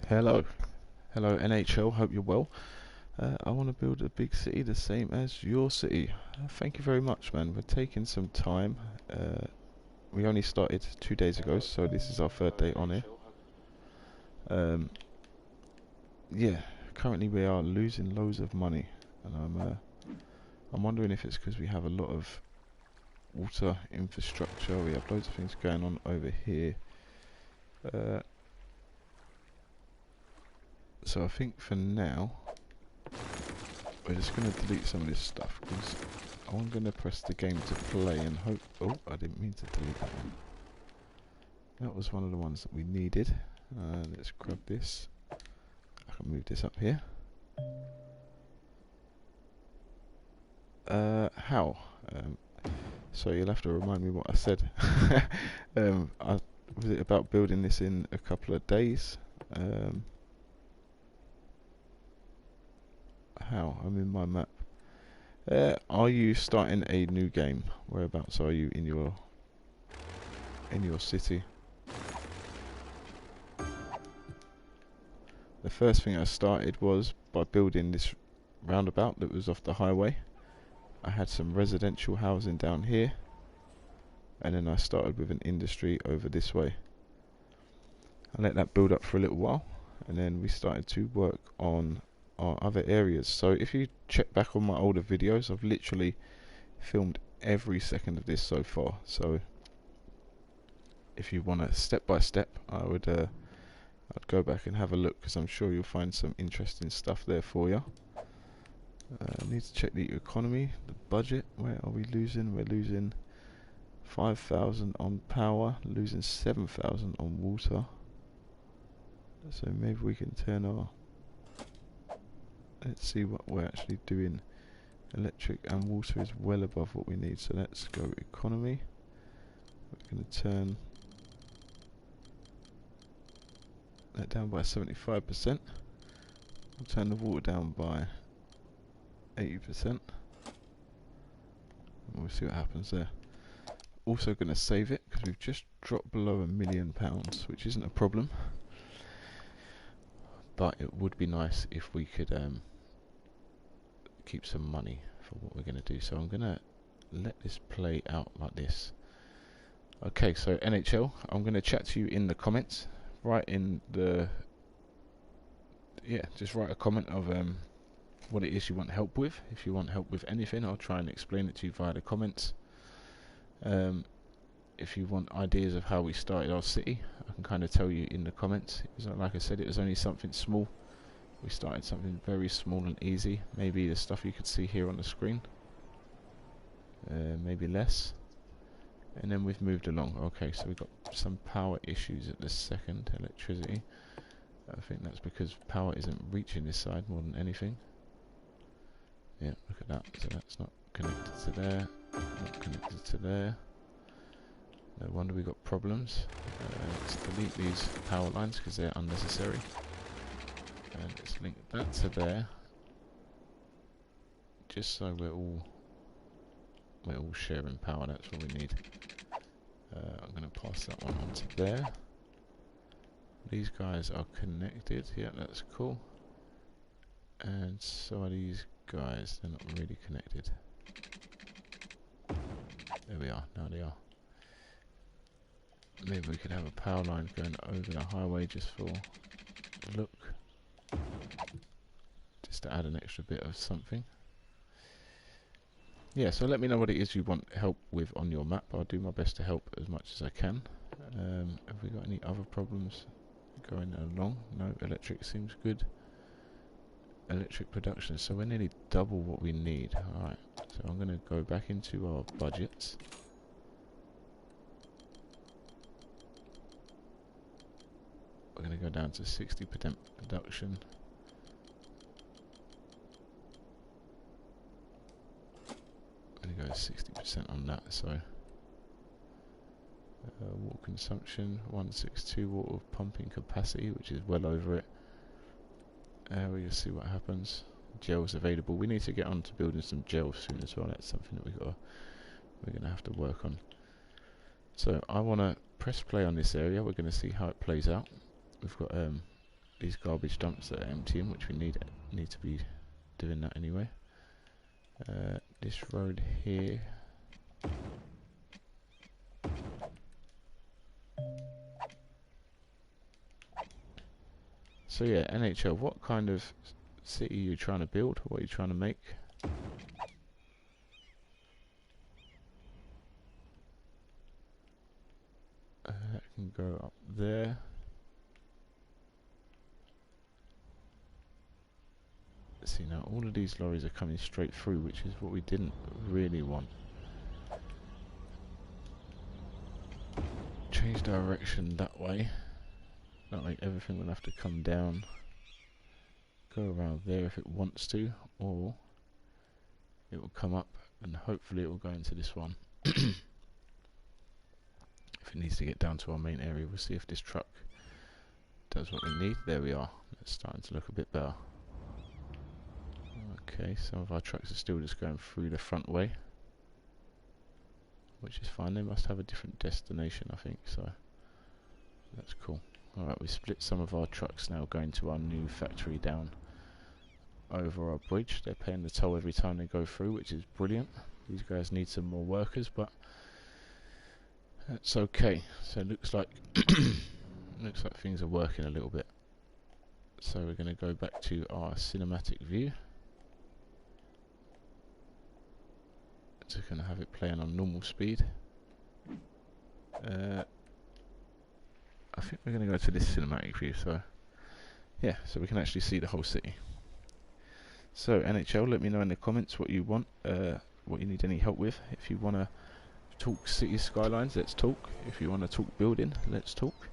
Hello, hello NHL, hope you're well. I want to build a big city the same as your city. Thank you very much, man. We're taking some time. We only started 2 days ago, so this is our third day on here. Yeah, currently we are losing loads of money, and I'm wondering if it's because we have a lot of water infrastructure. We have loads of things going on over here. So I think for now we're just going to delete some of this stuff because I'm going to press the game to play and hope... Oh, I didn't mean to delete that one. That was one of the ones that we needed. Let's grab this. I can move this up here. How? So you'll have to remind me what I said. Was it about building this in a couple of days? How? I'm in my map. Are you starting a new game? Whereabouts are you in your city? The first thing I started was by building this roundabout that was off the highway. I had some residential housing down here, and then I started with an industry over this way. I let that build up for a little while, and then we started to work on our other areas. So if you check back on my older videos, I've literally filmed every second of this so far. So if you want a step by step, I'd go back and have a look, because I'm sure you'll find some interesting stuff there for you. I need to check the economy, the budget. Where are we losing? We're losing 5,000 on power, losing 7,000 on water. So maybe we can turn our... Let's see what we're actually doing. Electric and water is well above what we need, so let's go economy. We're going to turn that down by 75%. We'll turn the water down by 80%. And we'll see what happens there. Also going to save it because we've just dropped below £1 million, which isn't a problem. But it would be nice if we could keep some money for what we're going to do. So I'm going to let this play out like this. Okay, so NHL, I'm going to chat to you in the comments. Write in the... Yeah, just write a comment of what it is you want help with. If you want help with anything, I'll try and explain it to you via the comments. If you want ideas of how we started our city, I can kind of tell you in the comments. It was, like I said, it was only something small. We started something very small and easy. Maybe the stuff you could see here on the screen. Maybe less. And then we've moved along. Okay, so we've got some power issues at this second. Electricity. I think that's because power isn't reaching this side more than anything. Yeah, look at that. So that's not connected to there. Not connected to there. No wonder we got problems. Let's delete these power lines because they're unnecessary. And let's link that to there. Just so we're all sharing power. That's what we need. I'm going to pass that one on to there. These guys are connected. Yeah, that's cool. And so are these guys. They're not really connected. There we are. Now they are. Maybe we could have a power line going over the highway just for look. Just to add an extra bit of something. Yeah, so let me know what it is you want help with on your map. I'll do my best to help as much as I can. Have we got any other problems going along? No, electric seems good. Electric production, so we're nearly double what we need. Alright, so I'm going to go back into our budgets. We're going to go down to 60% production. I'm going to go 60% on that, so water consumption 162, water pumping capacity, which is well over it. We'll just see what happens. Gels available. We need to get on to building some gels soon as well. That's something that we're going to have to work on. So I want to press play on this area. We're going to see how it plays out. We've got these garbage dumps that are emptying, which we need to be doing that anyway. This road here. So yeah, NHL, what kind of city are you trying to build? What are you trying to make? I can go up there. See, now all of these lorries are coming straight through, which is what we didn't really want. Change direction that way. That way everything will have to come down, go around there if it wants to, or it will come up and hopefully it will go into this one. If it needs to get down to our main area, we'll see if this truck does what we need. There we are. It's starting to look a bit better. Okay, some of our trucks are still just going through the front way, which is fine. They must have a different destination, I think, so that's cool. Alright, we split some of our trucks now going to our new factory down over our bridge. They're paying the toll every time they go through, which is brilliant. These guys need some more workers, but that's okay. So it looks like looks like things are working a little bit. So we're going to go back to our cinematic view. So we're going to have it playing on normal speed. I think we're going to go to this cinematic view, so yeah, so we can actually see the whole city. So NHL, let me know in the comments what you want, what you need any help with. If you want to talk city skylines, let's talk. If you want to talk building, let's talk.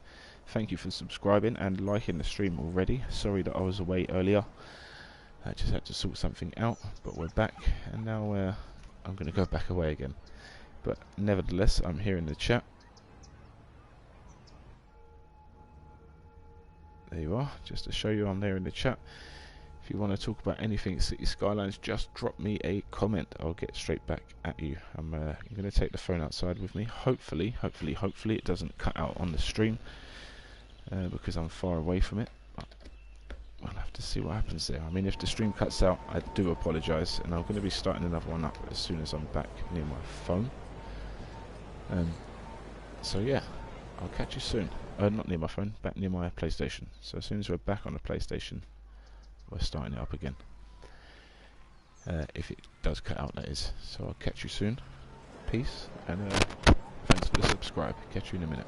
Thank you for subscribing and liking the stream already. Sorry that I was away earlier. I just had to sort something out, but we're back, and now I'm going to go back away again. But nevertheless, I'm here in the chat. There you are, just to show you I'm there in the chat. If you want to talk about anything City Skylines, just drop me a comment. I'll get straight back at you. I'm going to take the phone outside with me. Hopefully it doesn't cut out on the stream because I'm far away from it. But we'll have to see what happens there. I mean, if the stream cuts out, I do apologise, and I'm going to be starting another one up as soon as I'm back near my phone. So yeah, I'll catch you soon. Not near my phone, back near my PlayStation. So as soon as we're back on the PlayStation, we're starting it up again. If it does cut out, that is. So I'll catch you soon. Peace, and thanks for the subscribe. Catch you in a minute.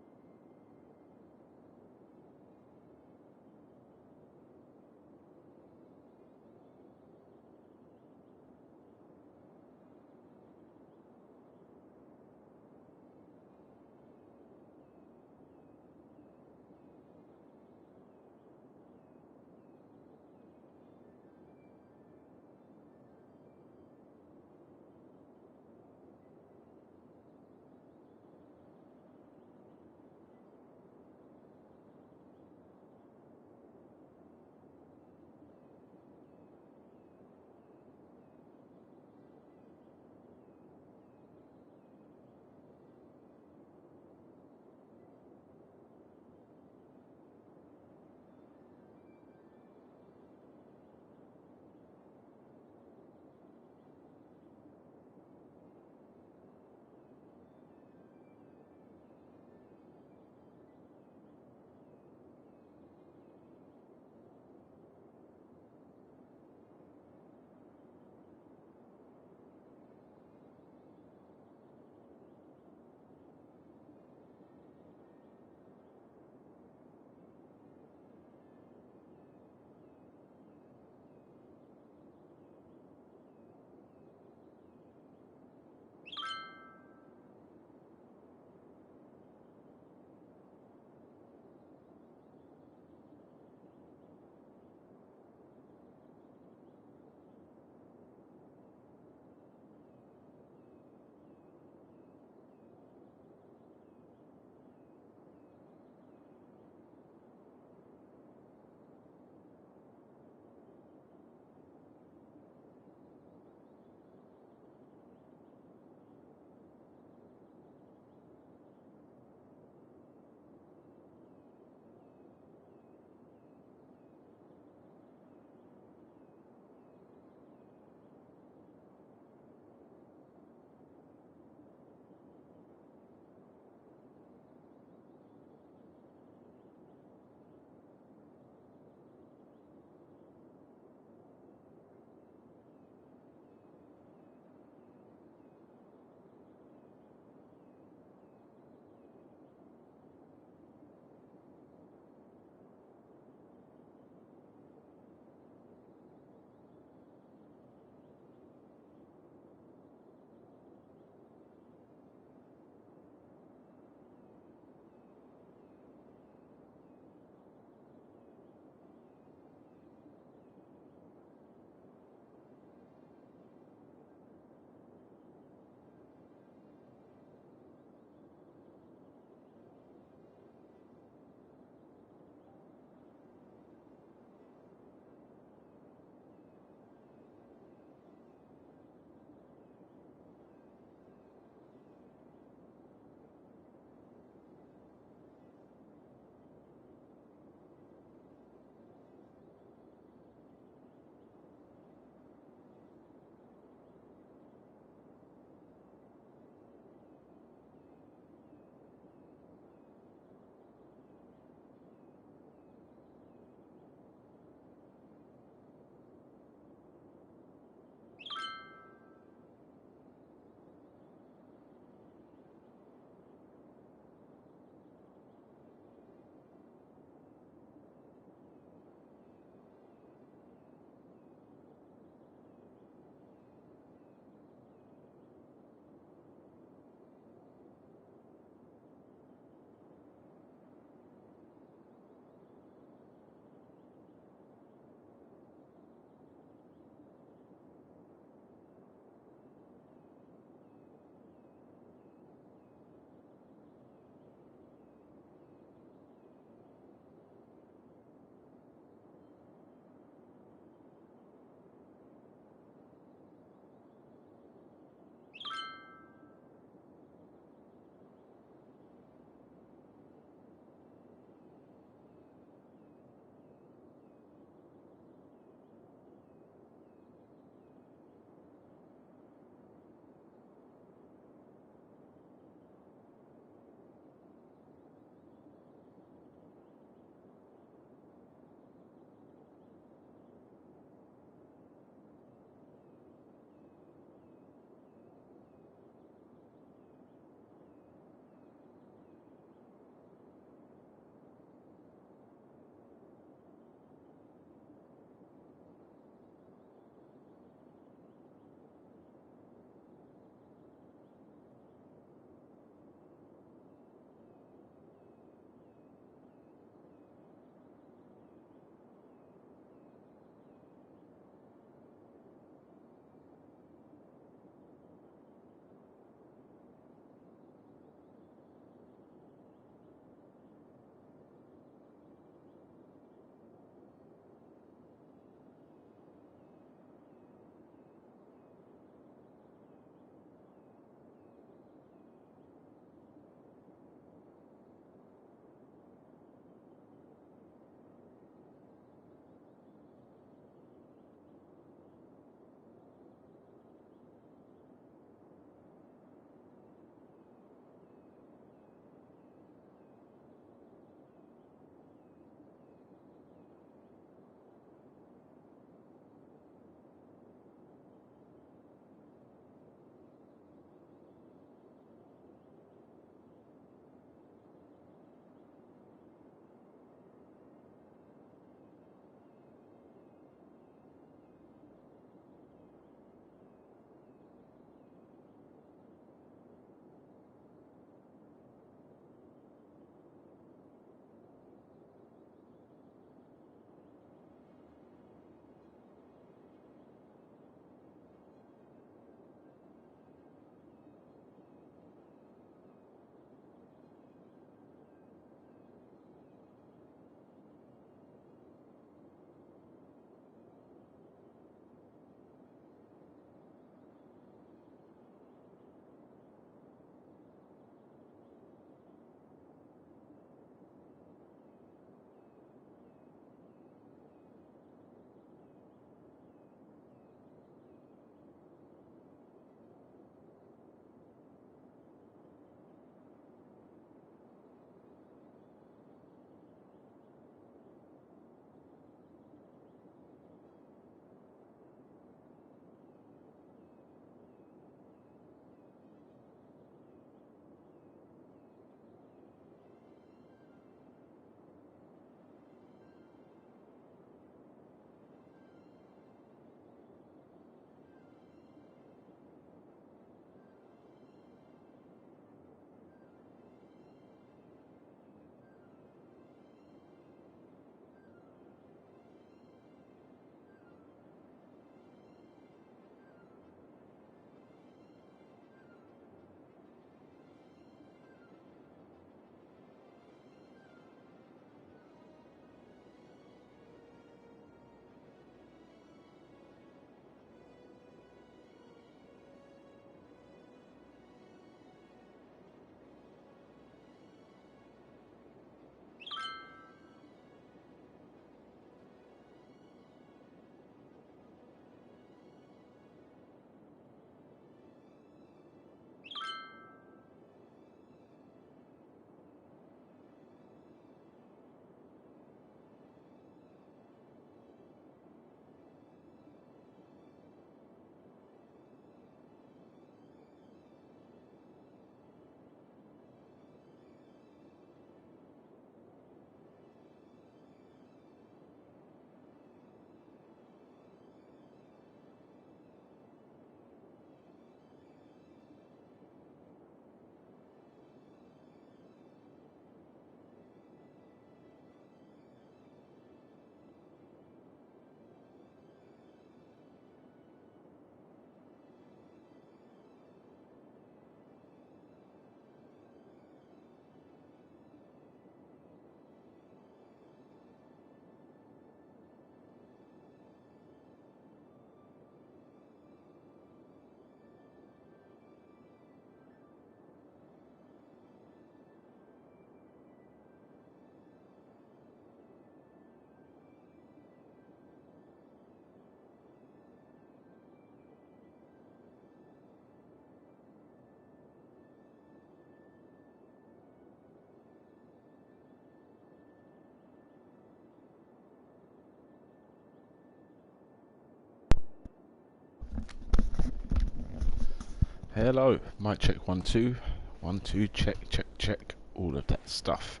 Hello, mic check 1 2 1 2 check check check, all of that stuff.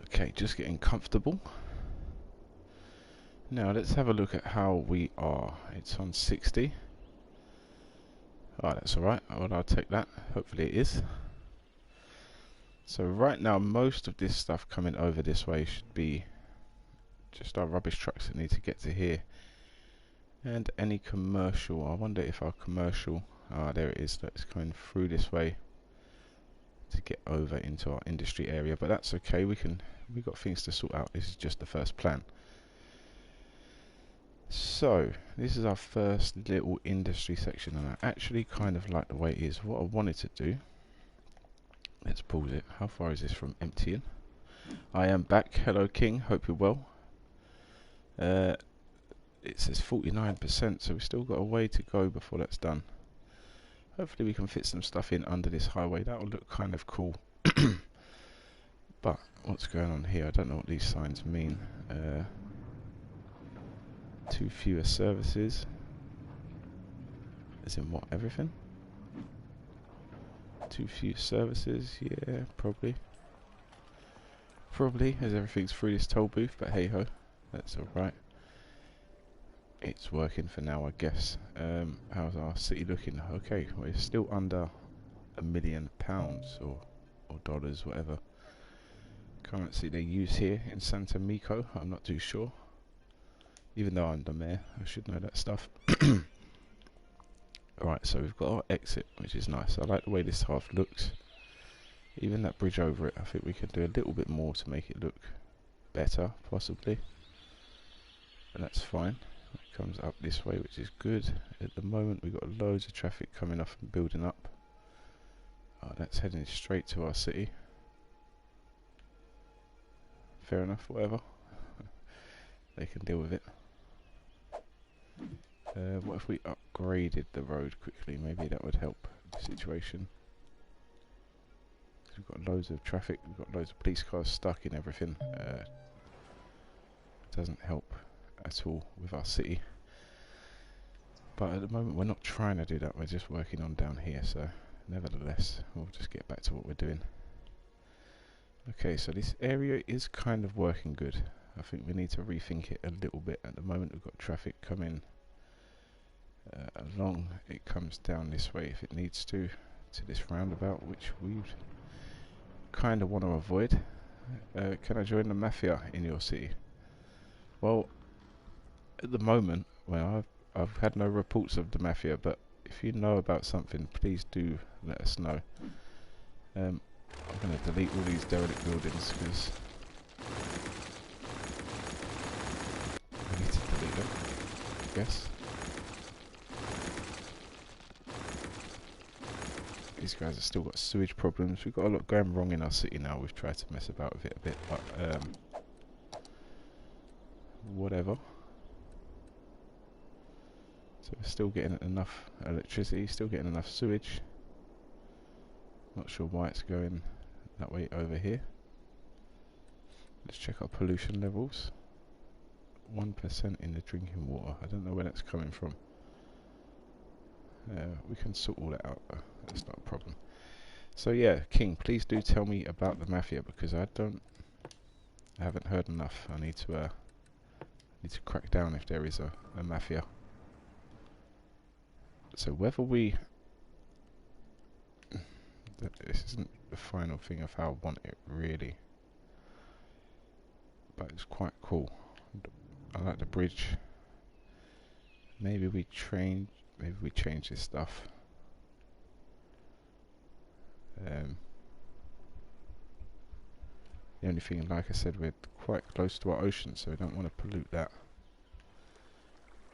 Okay, just getting comfortable. Now let's have a look at how we are. It's on 60. Oh, that's alright. Well, I'll take that. Hopefully it is. So right now most of this stuff coming over this way should be just our rubbish trucks that need to get to here. And any commercial, I wonder if our commercial, there it is, that's coming through this way to get over into our industry area, but that's okay, we've got things to sort out. This is just the first plan. So this is our first little industry section, and I actually kind of like the way it is. What I wanted to do, let's pause it. How far is this from emptying? I am back. Hello King, hope you're well. It says 49%, so we've still got a way to go before that's done. Hopefully we can fit some stuff in under this highway. That will look kind of cool. But what's going on here? I don't know what these signs mean. Too fewer services. As in what? Everything? Too few services? Yeah, probably. Probably, as everything's through this toll booth, but hey ho, that's alright. It's working for now, I guess. How's our city looking? Okay, we're still under £1 million or dollars, whatever currency they use here in Santa Meko. I'm not too sure. Even though I'm the mayor, I should know that stuff. Alright, so we've got our exit, which is nice. I like the way this half looks. Even that bridge over it, I think we can do a little bit more to make it look better, possibly. And that's fine. It comes up this way, which is good. At the moment we've got loads of traffic coming off and building up. Oh, that's heading straight to our city. Fair enough, whatever. They can deal with it. What if we upgraded the road quickly? Maybe that would help the situation. We've got loads of traffic, we've got loads of police cars stuck in everything. Doesn't help at all with our city. But at the moment we're not trying to do that, we're just working on down here, so nevertheless we'll just get back to what we're doing. Okay, so this area is kind of working good. I think we need to rethink it a little bit. At the moment we've got traffic coming along. It comes down this way if it needs to this roundabout, which we kind of want to avoid. Can I join the mafia in your city? Well, at the moment, well, I've had no reports of the mafia, but if you know about something, please do let us know. I'm going to delete all these derelict buildings because I need to delete them, I guess. These guys have still got sewage problems. We've got a lot going wrong in our city now. We've tried to mess about with it a bit, but whatever. So we're still getting enough electricity, still getting enough sewage. Not sure why it's going that way over here. Let's check our pollution levels. 1% in the drinking water. I don't know where that's coming from. We can sort all that out. That's not a problem. So yeah, King, please do tell me about the mafia because I haven't heard enough. I need to crack down if there is a mafia. So whether we this isn't the final thing of how I want it really, but it's quite cool. I like the bridge. Maybe we change this stuff. The only thing, like I said, we're quite close to our ocean, so we don't want to pollute that.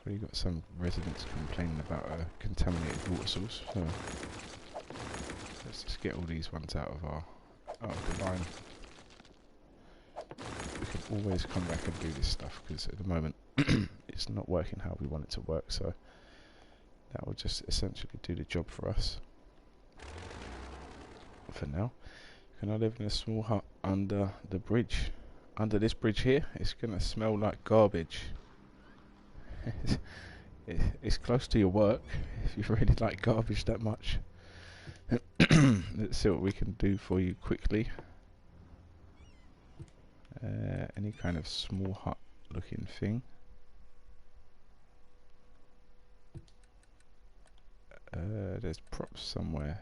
We've got some residents complaining about a contaminated water source, so let's just get all these ones out of the line. We can always come back and do this stuff because at the moment it's not working how we want it to work, so that will just essentially do the job for us for now. Can I live in a small hut under the bridge? Under this bridge here, it's gonna smell like garbage. It's close to your work if you really like garbage that much. Let's see what we can do for you quickly. Any kind of small hut looking thing. There's props somewhere.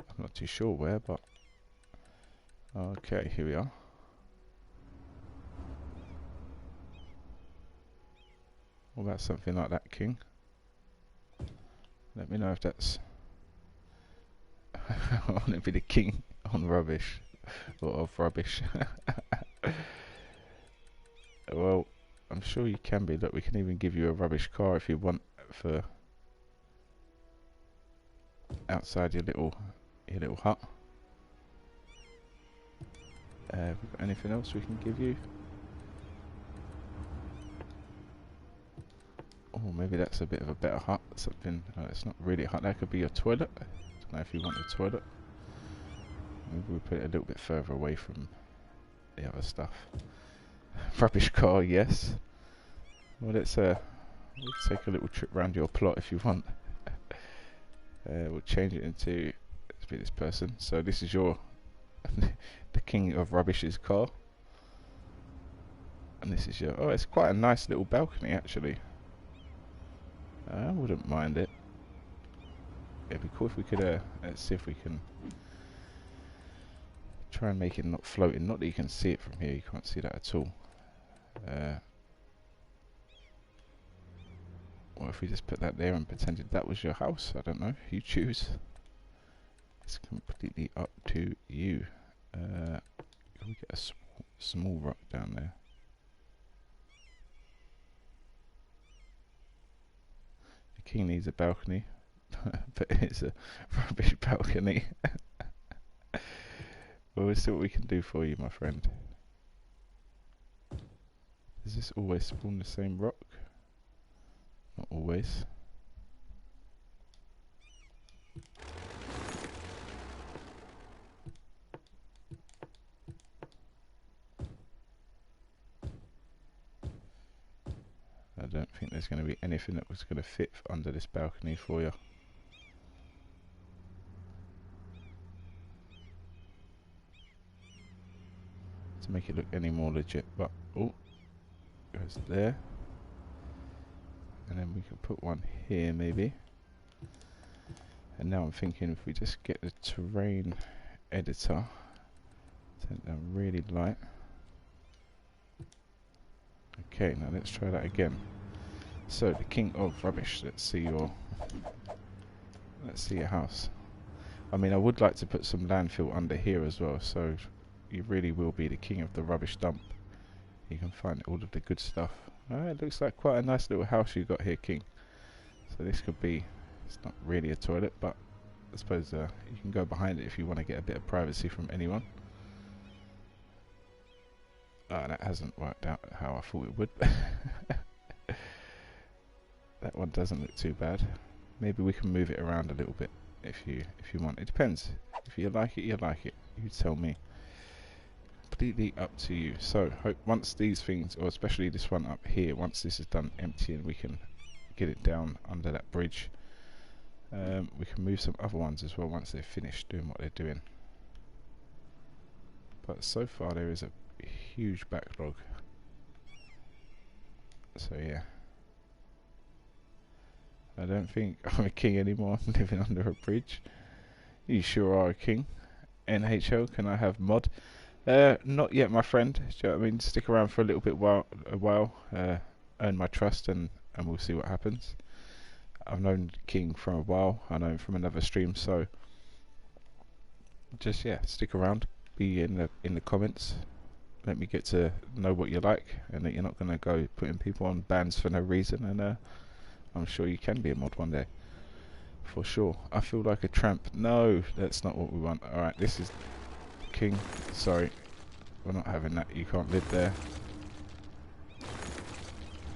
I'm not too sure where, but okay, here we are. What about something like that, King? Let me know if that's I want to be the king on rubbish, or of rubbish. Well, I'm sure you can be. Look, we can even give you a rubbish car if you want for outside your little hut. Have we got anything else we can give you? Oh, maybe that's a bit of a better hut. Something. It's not really a hut. That could be your toilet. I don't know if you want a toilet. Maybe we'll put it a little bit further away from the other stuff. Rubbish car, yes. Well, let's take a little trip around your plot if you want. We'll change it into, let's be this person. So this is your the king of rubbish's car, and this is your. Oh, it's quite a nice little balcony actually. I wouldn't mind it. It'd be cool if we could. Let's see if we can try and make it not floating. Not that you can see it from here. You can't see that at all. Or if we just put that there and pretended that was your house, I don't know. You choose. It's completely up to you. Can we get a small rock down there? The king needs a balcony, but it's a rubbish balcony. Well, we'll see what we can do for you, my friend. Does this always spawn the same rock? Not always. I don't think there's going to be anything that was going to fit under this balcony for you. To make it look any more legit, but oh, goes there. And then we can put one here maybe. And now I'm thinking if we just get the terrain editor, turn it down really light. Okay, now let's try that again. So the king of rubbish. Let's see your house. I mean, I would like to put some landfill under here as well, so you really will be the king of the rubbish dump. You can find all of the good stuff. It looks like quite a nice little house you got here, King. So this could be, it's not really a toilet, but I suppose you can go behind it if you want to get a bit of privacy from anyone. That hasn't worked out how I thought it would. That one doesn't look too bad. Maybe we can move it around a little bit if you want. It depends. If you like it, you like it. You tell me. Completely up to you. So once these things, or especially this one up here, once this is done emptying, we can get it down under that bridge. We can move some other ones as well once they've finished doing what they're doing. But so far there is a huge backlog. So yeah, I don't think I'm a king anymore. I'm living under a bridge. You sure are a king. NHL, can I have mod? Not yet, my friend. Do you know what I mean? Stick around for a little bit a while, earn my trust, and we'll see what happens. I've known King for a while. I know him from another stream, so just stick around. Be in the comments. Let me get to know what you like, and that you're not going to go putting people on bans for no reason. And I'm sure you can be a mod one day, for sure. I feel like a tramp. No, that's not what we want. All right, this is. King, sorry, we're not having that. You can't live there.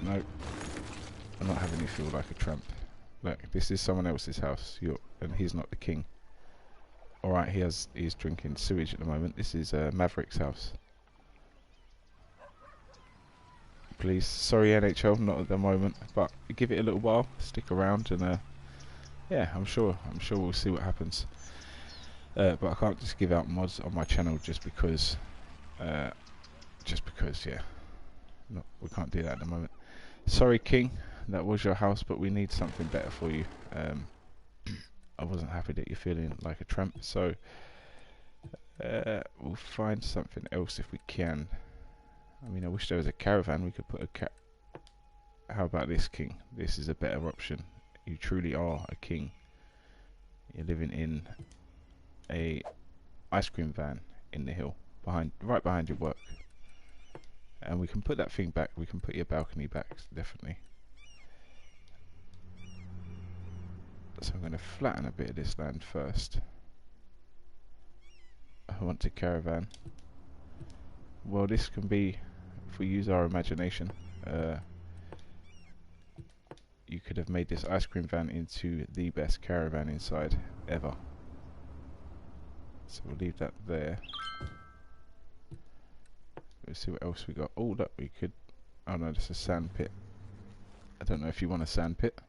No, I'm not having you feel like a tramp. Look, this is someone else's house. And he's not the king. All right, he's drinking sewage at the moment. This is Maverick's house. please. Sorry NHL, not at the moment, but give it a little while, stick around, and yeah, I'm sure we'll see what happens. But I can't just give out mods on my channel just because yeah, we can't do that at the moment. Sorry King, that was your house, but we need something better for you. I wasn't happy that you're feeling like a tramp, so we'll find something else if we can. I mean, I wish there was a caravan. We could put a how about this, King? This is a better option. You truly are a king. You're living in a ice cream van in the hill, right behind your work. And we can put that thing back. We can put your balcony back, definitely. So I'm going to flatten a bit of this land first. I want a caravan. Well, this can be, if we use our imagination, you could have made this ice cream van into the best caravan inside ever. So we'll leave that there. Let's see what else we got. Oh look, we could, oh no, this is a sand pit. I don't know if you want a sand pit.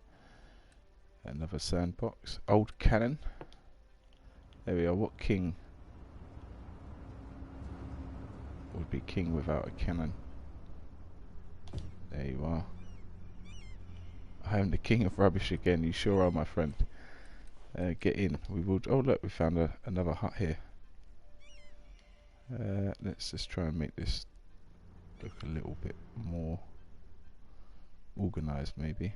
Another sandbox. Old cannon. There we are. What king would be king without a cannon? There you are. I am the king of rubbish again. You sure are, my friend. Get in. We will. Oh look, we found another hut here. Let's just try and make this look a little bit more organised, maybe.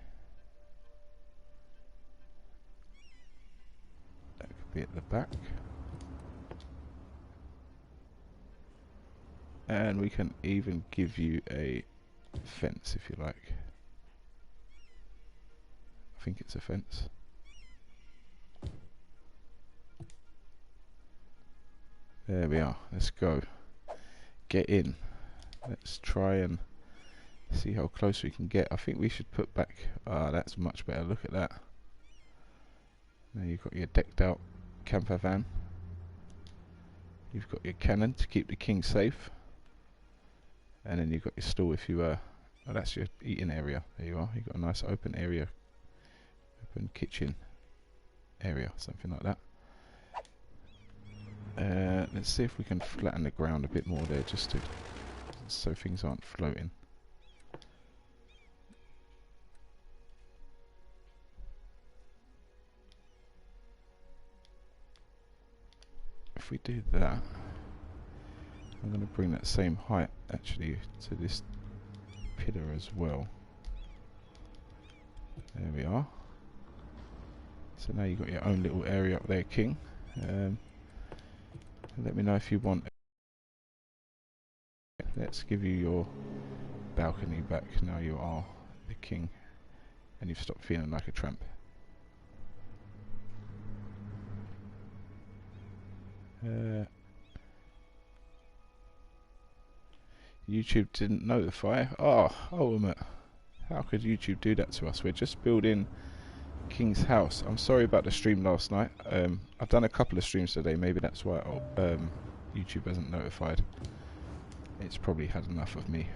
That could be at the back. And we can even give you a fence if you like. I think it's a fence. There we are. Let's go. Get in. Let's try and see how close we can get. I think we should put back. Ah, that's much better. Look at that. Now you've got your decked out camper van. You've got your cannon to keep the king safe. And then you've got your stall if you oh, that's your eating area. There you are. You've got a nice open area. Open kitchen area. Something like that. Let's see if we can flatten the ground a bit more there, just to so things aren't floating. If we do that, I'm going to bring that same height actually to this pillar as well. There we are. So now you've got your own little area up there, King. Let me know if you want. Let's give you your balcony back. Now you are the king and you've stopped feeling like a tramp. YouTube didn't notify. Oh, ultimate. How could YouTube do that to us? We're just building King's house. I'm sorry about the stream last night. I've done a couple of streams today. Maybe that's why YouTube hasn't notified. It's probably had enough of me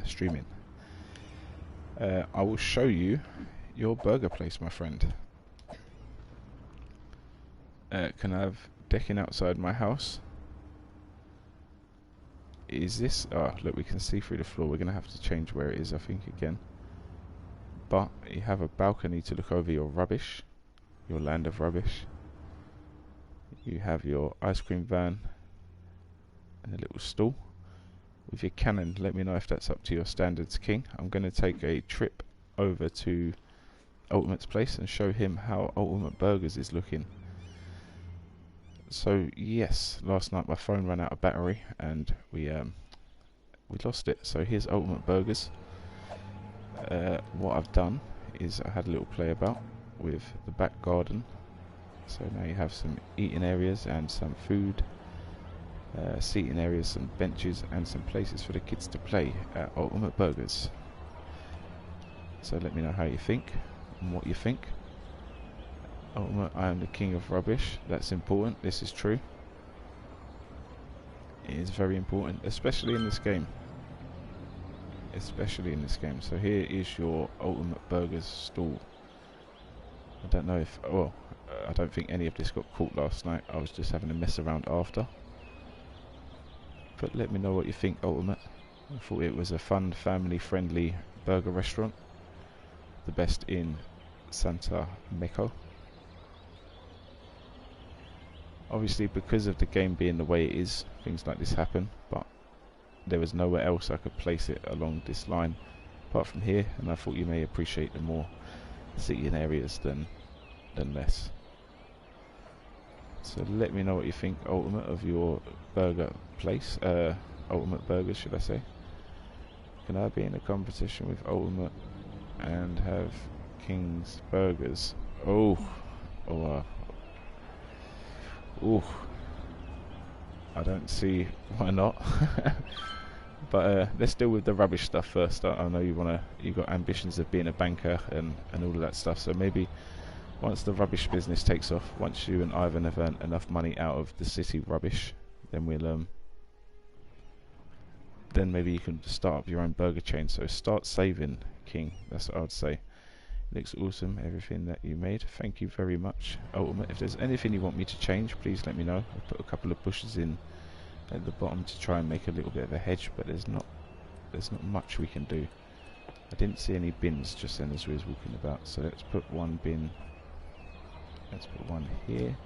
streaming. I will show you your burger place, my friend. Can I have decking outside my house? Is this? Oh, look, we can see through the floor. We're going to have to change where it is, I think, again. But you have a balcony to look over your rubbish, your land of rubbish. You have your ice cream van and a little stall. With your cannon, let me know if that's up to your standards, King. I'm going to take a trip over to Ultimate's place and show him how Ultimate Burgers is looking. So yes, last night my phone ran out of battery and we lost it. So here's Ultimate Burgers. What I've done is I had a little play about with the back garden. So now you have some eating areas and some food, seating areas, some benches and some places for the kids to play at Ultimate Burgers. So let me know how you think and what you think. Ultimate, I am the king of rubbish. That's important. This is true. It is very important, especially in this game. especially in this game. So here is your Ultimate Burgers stall. I don't know if, well, I don't think any of this got caught last night. I was just having a mess around after. But let me know what you think, Ultimate. I thought it was a fun, family-friendly burger restaurant. The best in Santa Meko. Obviously, because of the game being the way it is, things like this happen, but there was nowhere else I could place it along this line apart from here, and I thought you may appreciate the more city and areas than less. So let me know what you think, Ultimate, of your burger place. Ultimate Burgers, should I say. Can I be in a competition with Ultimate and have King's Burgers? Oh, I don't see why not. But let's deal with the rubbish stuff first. I know you got ambitions of being a banker and all of that stuff. So maybe once the rubbish business takes off, once you and Ivan have earned enough money out of the city rubbish, then we'll then maybe you can start up your own burger chain. So start saving, King. That's what I would say. Looks awesome, everything that you made. Thank you very much, Ultimate. If there's anything you want me to change, please let me know. I'll put a couple of bushes in at the bottom to try and make a little bit of a hedge, but there's not much we can do. I didn't see any bins just then as we was walking about, so let's put one bin. Let's put one here.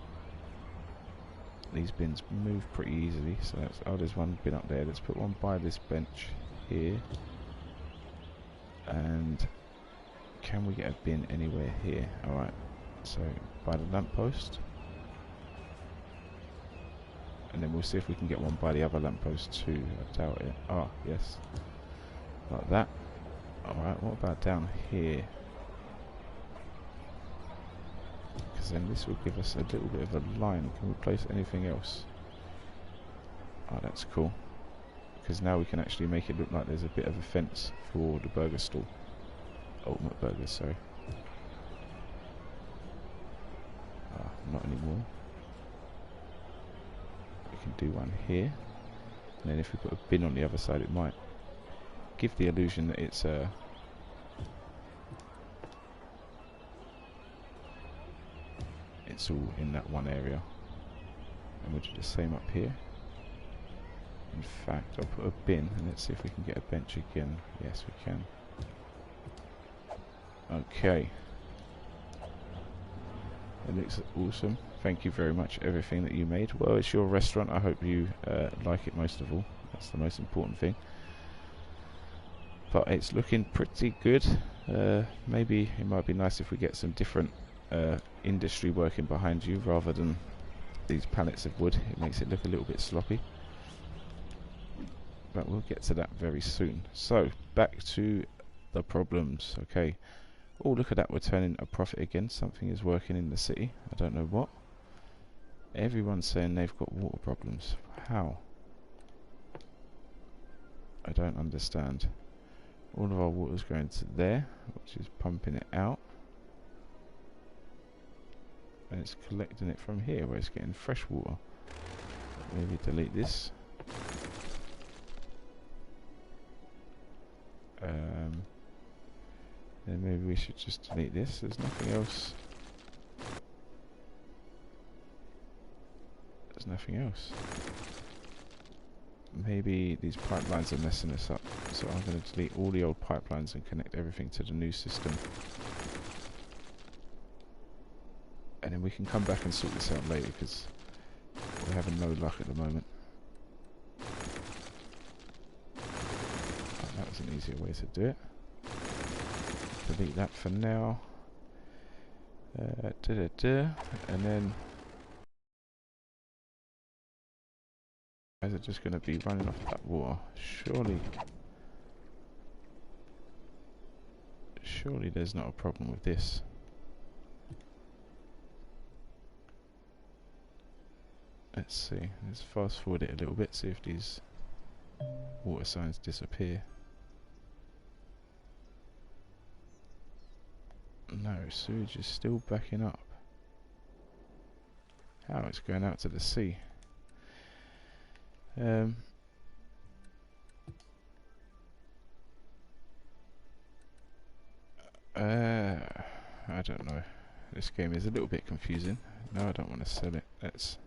These bins move pretty easily, so that's, oh, there's one bin up there. Let's put one by this bench here. And can we get a bin anywhere here? Alright, so by the lamppost. And then we'll see if we can get one by the other lamppost too. I doubt it. Ah, yes. Like that. Alright, what about down here? Because then this will give us a little bit of a line. Can we place anything else? Oh, that's cool. Because now we can actually make it look like there's a bit of a fence for the burger stall. Ultimate Burgers, sorry. Ah, not anymore. We can do one here. And then if we put a bin on the other side, it might give the illusion that it's all in that one area. And we'll do the same up here. In fact, I'll put a bin and let's see if we can get a bench again. Yes, we can. Okay. It looks awesome. Thank you very much, everything that you made. Well, it's your restaurant. I hope you like it most of all. That's the most important thing. But it's looking pretty good. Maybe it might be nice if we get some different industry working behind you rather than these pallets of wood. It makes it look a little bit sloppy. But we'll get to that very soon. So, back to the problems. Okay. Oh, look at that. We're turning a profit again. Something is working in the city. I don't know what. Everyone's saying they've got water problems. How? I don't understand. All of our water's going to there, which is pumping it out. And it's collecting it from here, where it's getting fresh water. Maybe delete this. Then maybe we should just delete this. There's nothing else. There's nothing else. Maybe these pipelines are messing us up. So I'm going to delete all the old pipelines and connect everything to the new system. And then we can come back and sort this out later because we're having no luck at the moment. Oh, that was an easier way to do it. Delete that for now. And then is it just going to be running off that water? Surely there's not a problem with this. Let's see. Let's fast forward it a little bit, see if these water signs disappear. No, sewage is still backing up. How? It's going out to the sea. don't know. This game is a little bit confusing. No, I don't want to sell it. Let's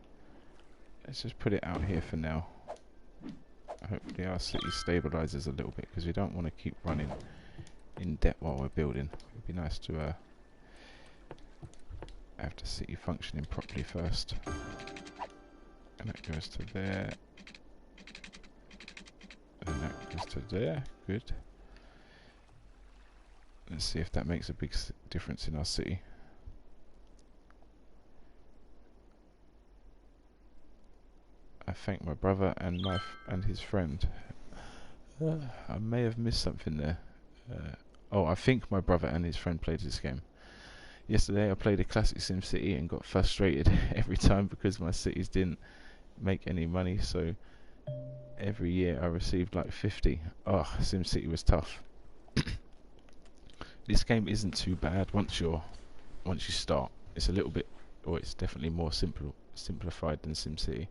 just put it out here for now. Hopefully our city stabilizes a little bit, because we don't want to keep running in debt while we're building. It'd be nice to have the city functioning properly first. And that goes to there. And that goes to there. Good. Let's see if that makes a big difference in our city. I thank my brother and his friend. I may have missed something there. Oh, I think my brother and his friend played this game. Yesterday I played a classic SimCity and got frustrated every time because my cities didn't make any money, so every year I received like 50. Oh, SimCity was tough. This game isn't too bad once you start. It's a little bit, or it's definitely more simplified than SimCity.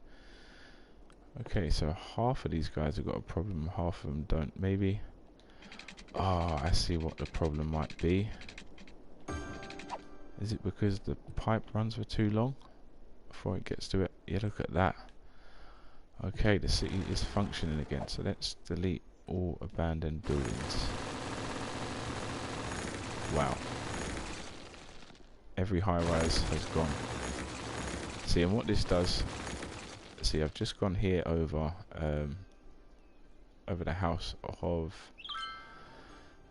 Okay, so half of these guys have got a problem, half of them don't. Maybe. Ah, I see what the problem might be. Is it because the pipe runs for too long before it gets to it? Yeah, look at that. Okay, the city is functioning again, so let's delete all abandoned buildings. Wow. Every high-rise has gone. See, and what this does... See, I've just gone here over the house of...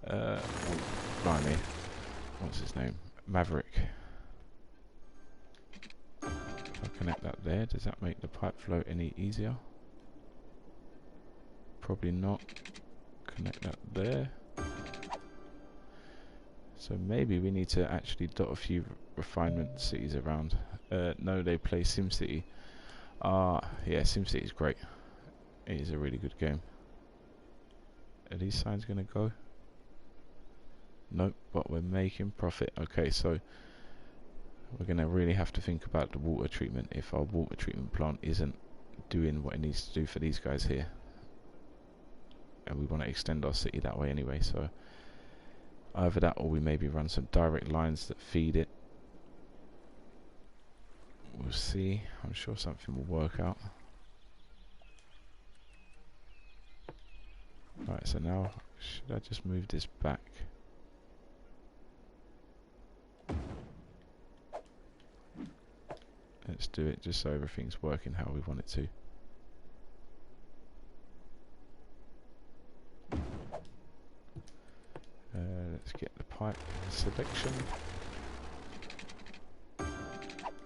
blimey. What's his name? Maverick. If I connect that there, does that make the pipe flow any easier? Probably not. Connect that there. So maybe we need to actually dot a few refinement cities around. No, they play SimCity. Yeah, SimCity is great. It is a really good game. Are these signs going to go? Nope, but we're making profit. Okay, so we're going to really have to think about the water treatment if our water treatment plant isn't doing what it needs to do for these guys here. And we want to extend our city that way anyway, so either that or we maybe run some direct lines that feed it. We'll see. I'm sure something will work out. Right, so now should I just move this back? Let's do it just so everything's working how we want it to. Let's get the pipe selection.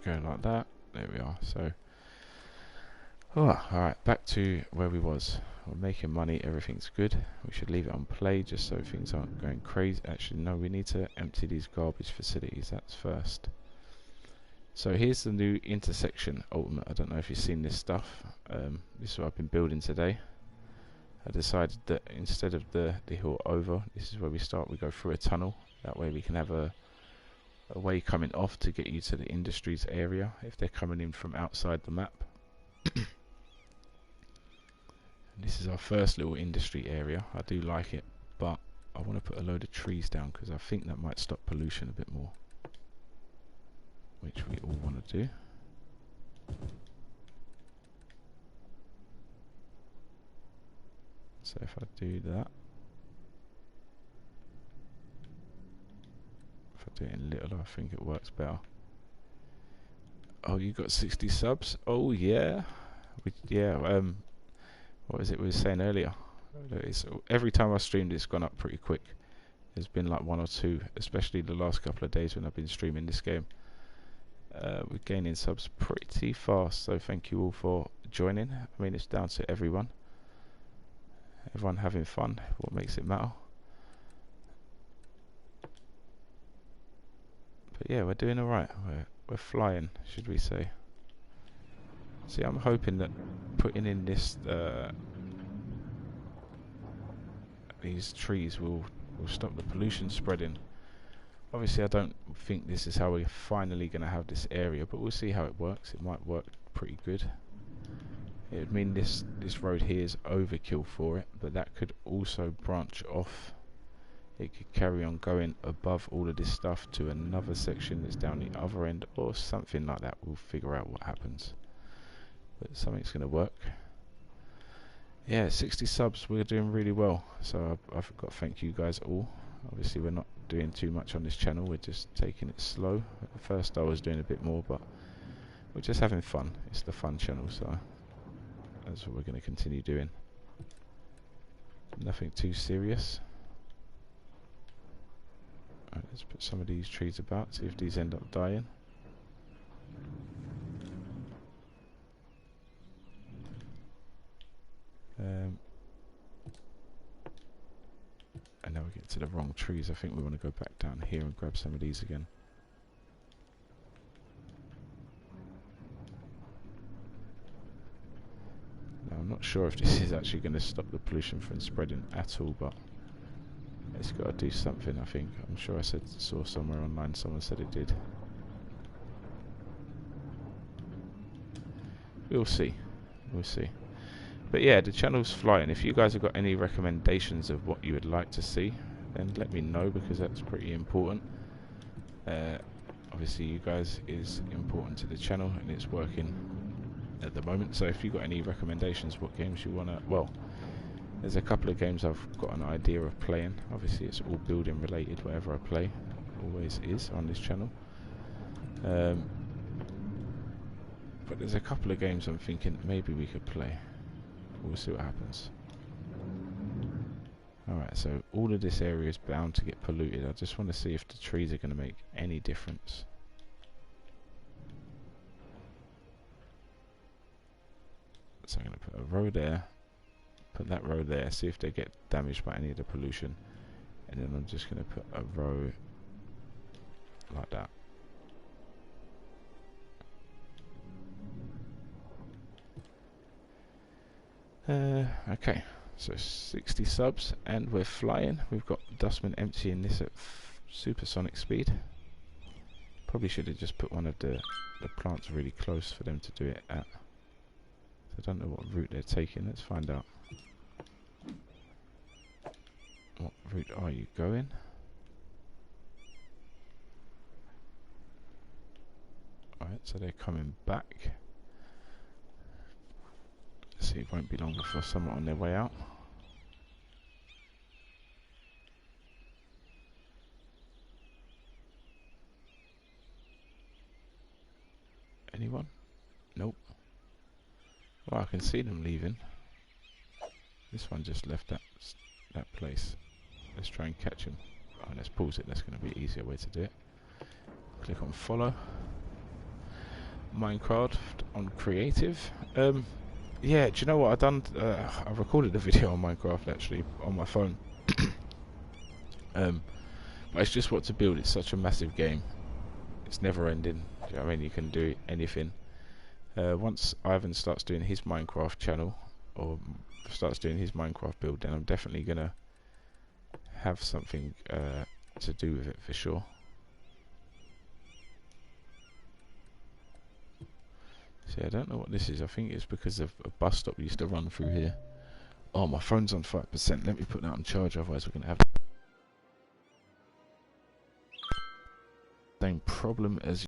Go like that. There we are. So, alright, back to where we was. We're making money, everything's good. We should leave it on play just so things aren't going crazy. Actually, no, we need to empty these garbage facilities. That's first. So here's the new intersection ultimate. I don't know if you've seen this stuff. This is what I've been building today. I decided that instead of the hill over, this is where we start. We go through a tunnel. That way we can have a way coming off to get you to the industries area if they're coming in from outside the map. This is our first little industry area. I do like it, but I want to put a load of trees down because I think that might stop pollution a bit more, which we all want to do. So if I do that, if I do it in little, I think it works better. Oh, you got 60 subs? Oh yeah, what was it we were saying earlier? Every time I streamed, it's gone up pretty quick. There's been like one or two, especially the last couple of days when I've been streaming this game. We're gaining subs pretty fast, so thank you all for joining. I mean, it's down to everyone. Everyone having fun, what makes it matter. But yeah, we're doing alright. We're flying, should we say. See, I'm hoping that putting in this these trees will stop the pollution spreading. Obviously I don't think this is how we're finally going to have this area, but we'll see how it works. It might work pretty good. It would mean this road here is overkill for it, but that could also branch off it could carry on going above all of this stuff to another section that's down the other end, or something like that. We'll figure out what happens, but something's going to work. Yeah, 60 subs, we're doing really well, so I've got to thank you guys all. Obviously we're not doing too much on this channel, we're just taking it slow. At first I was doing a bit more, but we're just having fun. It's the fun channel, so that's what we're going to continue doing. Nothing too serious. Right, let's put some of these trees about, see if these end up dying. And now we get to the wrong trees. I think we want to go back down here and grab some of these again. Now I'm not sure if this is actually going to stop the pollution from spreading at all, but it's got to do something, I think. I'm sure I saw somewhere online, someone said it did. We'll see. We'll see. But yeah, the channel's flying. If you guys have got any recommendations of what you would like to see, then let me know, because that's pretty important. Obviously you guys is important to the channel and it's working at the moment, so if you've got any recommendations what games you want to, well, there's a couple of games I've got an idea of playing. Obviously it's all building related, whatever I play always is on this channel, but there's a couple of games I'm thinking maybe we could play. We'll see what happens. Alright, so all of this area is bound to get polluted. I just want to see if the trees are going to make any difference. So I'm going to put a row there, put that row there, see if they get damaged by any of the pollution, and then I'm just going to put a row like that. Okay, so 60 subs and we're flying. We've got Dustman emptying this at supersonic speed. Probably should have just put one of the plants really close for them to do it at. I don't know what route they're taking. Let's find out. What route are you going? Alright, so they're coming back. Let's see, it won't be long before someone on their way out. Anyone? Nope. Well, I can see them leaving. This one just left that place. Let's try and catch him. Oh, let's pause it. That's going to be an easier way to do it. Click on follow. Minecraft on creative. Yeah, do you know what I've done? I recorded a video on Minecraft actually on my phone. But it's just what to build. It's such a massive game. It's never ending. Do you know what I mean? You can do anything. Once Ivan starts doing his Minecraft channel, or starts doing his Minecraft build, then I'm definitely gonna have something to do with it for sure. See, I don't know what this is. I think it's because of a bus stop used to run through here. Oh, my phone's on 5%. Let me put that on charge, otherwise we're going to have the same problem as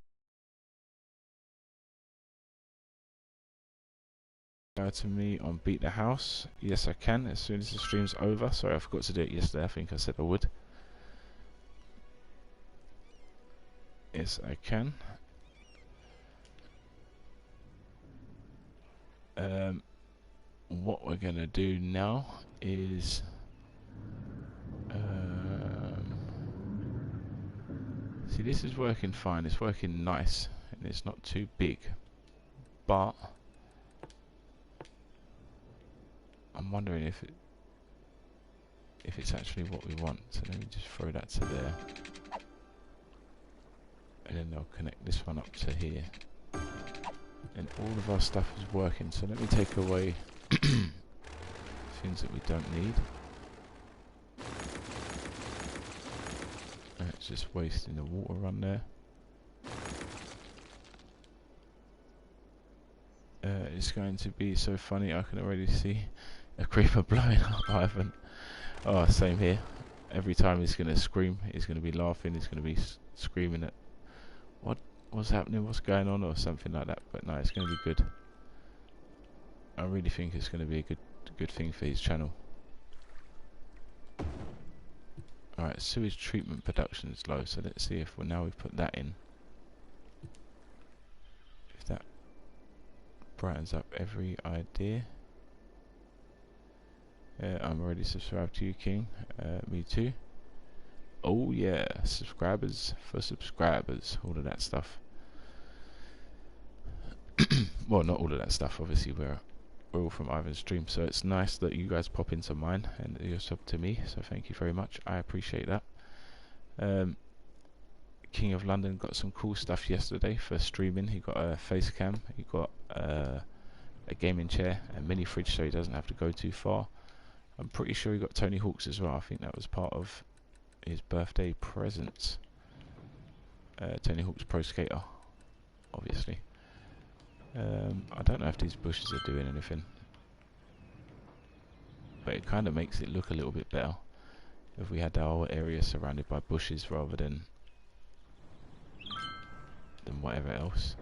go to me on Beat the House. Yes, I can, as soon as the stream's over. Sorry, I forgot to do it yesterday. I think I said I would. Yes, I can. What we're gonna do now is see, this is working fine, it's working nice and it's not too big, but I'm wondering if it's actually what we want. So let me just throw that to there, and then they'll connect this one up to here, and all of our stuff is working. So let me take away things that we don't need. It's just wasting the water run there. It's going to be so funny. I can already see a creeper blowing up. I haven't. Oh, same here. every time he's going to scream, he's going to be laughing, he's going to be screaming at what's happening, what's going on, or something like that. But no, it's going to be good. I really think it's going to be a good thing for his channel. Alright, sewage treatment production is low, so let's see if now we've put that in, if that brightens up every idea. I'm already subscribed to you, King. Me too. Oh yeah, subscribers for subscribers, all of that stuff. Well, not all of that stuff, obviously we're all from Ivan's stream, so it's nice that you guys pop into mine and you're sub to me, so thank you very much, I appreciate that. King of London got some cool stuff yesterday for streaming. He got a face cam, he got a gaming chair, a mini fridge so he doesn't have to go too far. I'm pretty sure he got Tony Hawk's as well. I think that was part of his birthday presents. Tony Hawk's Pro Skater, obviously. I don't know if these bushes are doing anything, but it kind of makes it look a little bit better if we had our whole area surrounded by bushes rather than whatever else.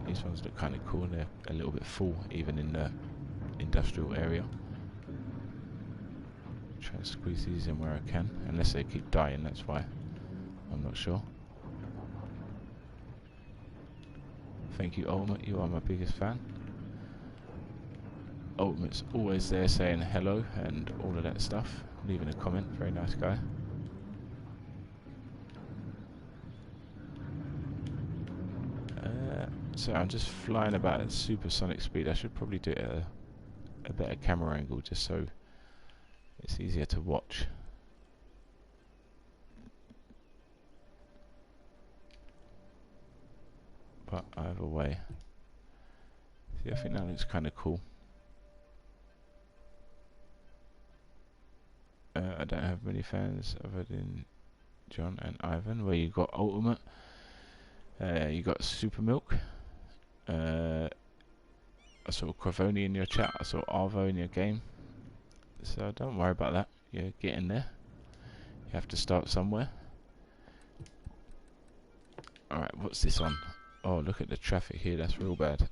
These ones look kind of cool, they're a little bit full even in the industrial area. Try and squeeze these in where I can, unless they keep dying, that's why. I'm not sure. Thank you, Ultimate, you are my biggest fan. Ultimate's always there saying hello and all of that stuff, leaving a comment, very nice guy. So I'm just flying about at supersonic speed. I should probably do it at a better camera angle just so it's easier to watch. But either way, see, I think that looks kind of cool. I don't have many fans other than John and Ivan. Where you got Ultimate, you got Super Milk. I saw Quavoni in your chat. I saw Arvo in your game. So don't worry about that. You're getting there. You have to start somewhere. Alright, what's this on? Oh, look at the traffic here. That's real bad.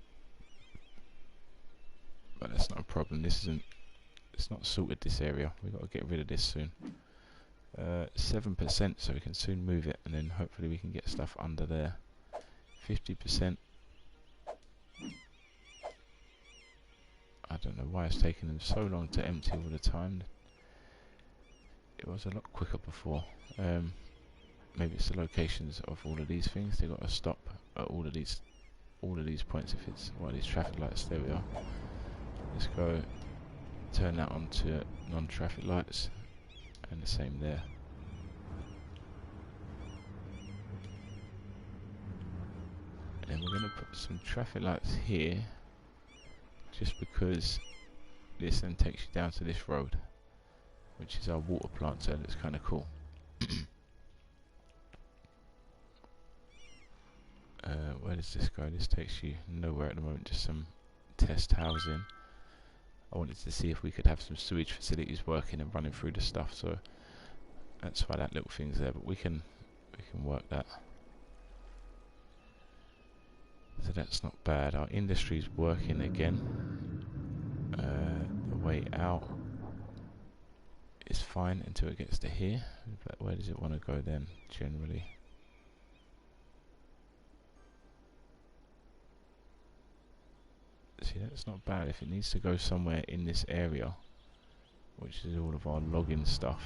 But that's not a problem. This isn't. It's not sorted, this area. We've got to get rid of this soon. 7%, so we can soon move it, and then hopefully we can get stuff under there. 50%. I don't know why it's taking them so long to empty all the time. It was a lot quicker before. Maybe it's the locations of all of these things. They got to stop at all of these points. If it's one of these traffic lights, there we are. Let's go turn that on to non-traffic lights, and the same there. And we're going to put some traffic lights here, just because this then takes you down to this road, which is our water plant, so that's kind of cool. Where does this go? This takes you nowhere at the moment, just some test housing. I wanted to see if we could have some sewage facilities working and running through the stuff, so that's why that little thing's there, but we can work that. So that's not bad. Our industry's working again. The way out is fine until it gets to here, but where does it want to go then, generally? See, that's not bad. If it needs to go somewhere in this area, which is all of our login stuff,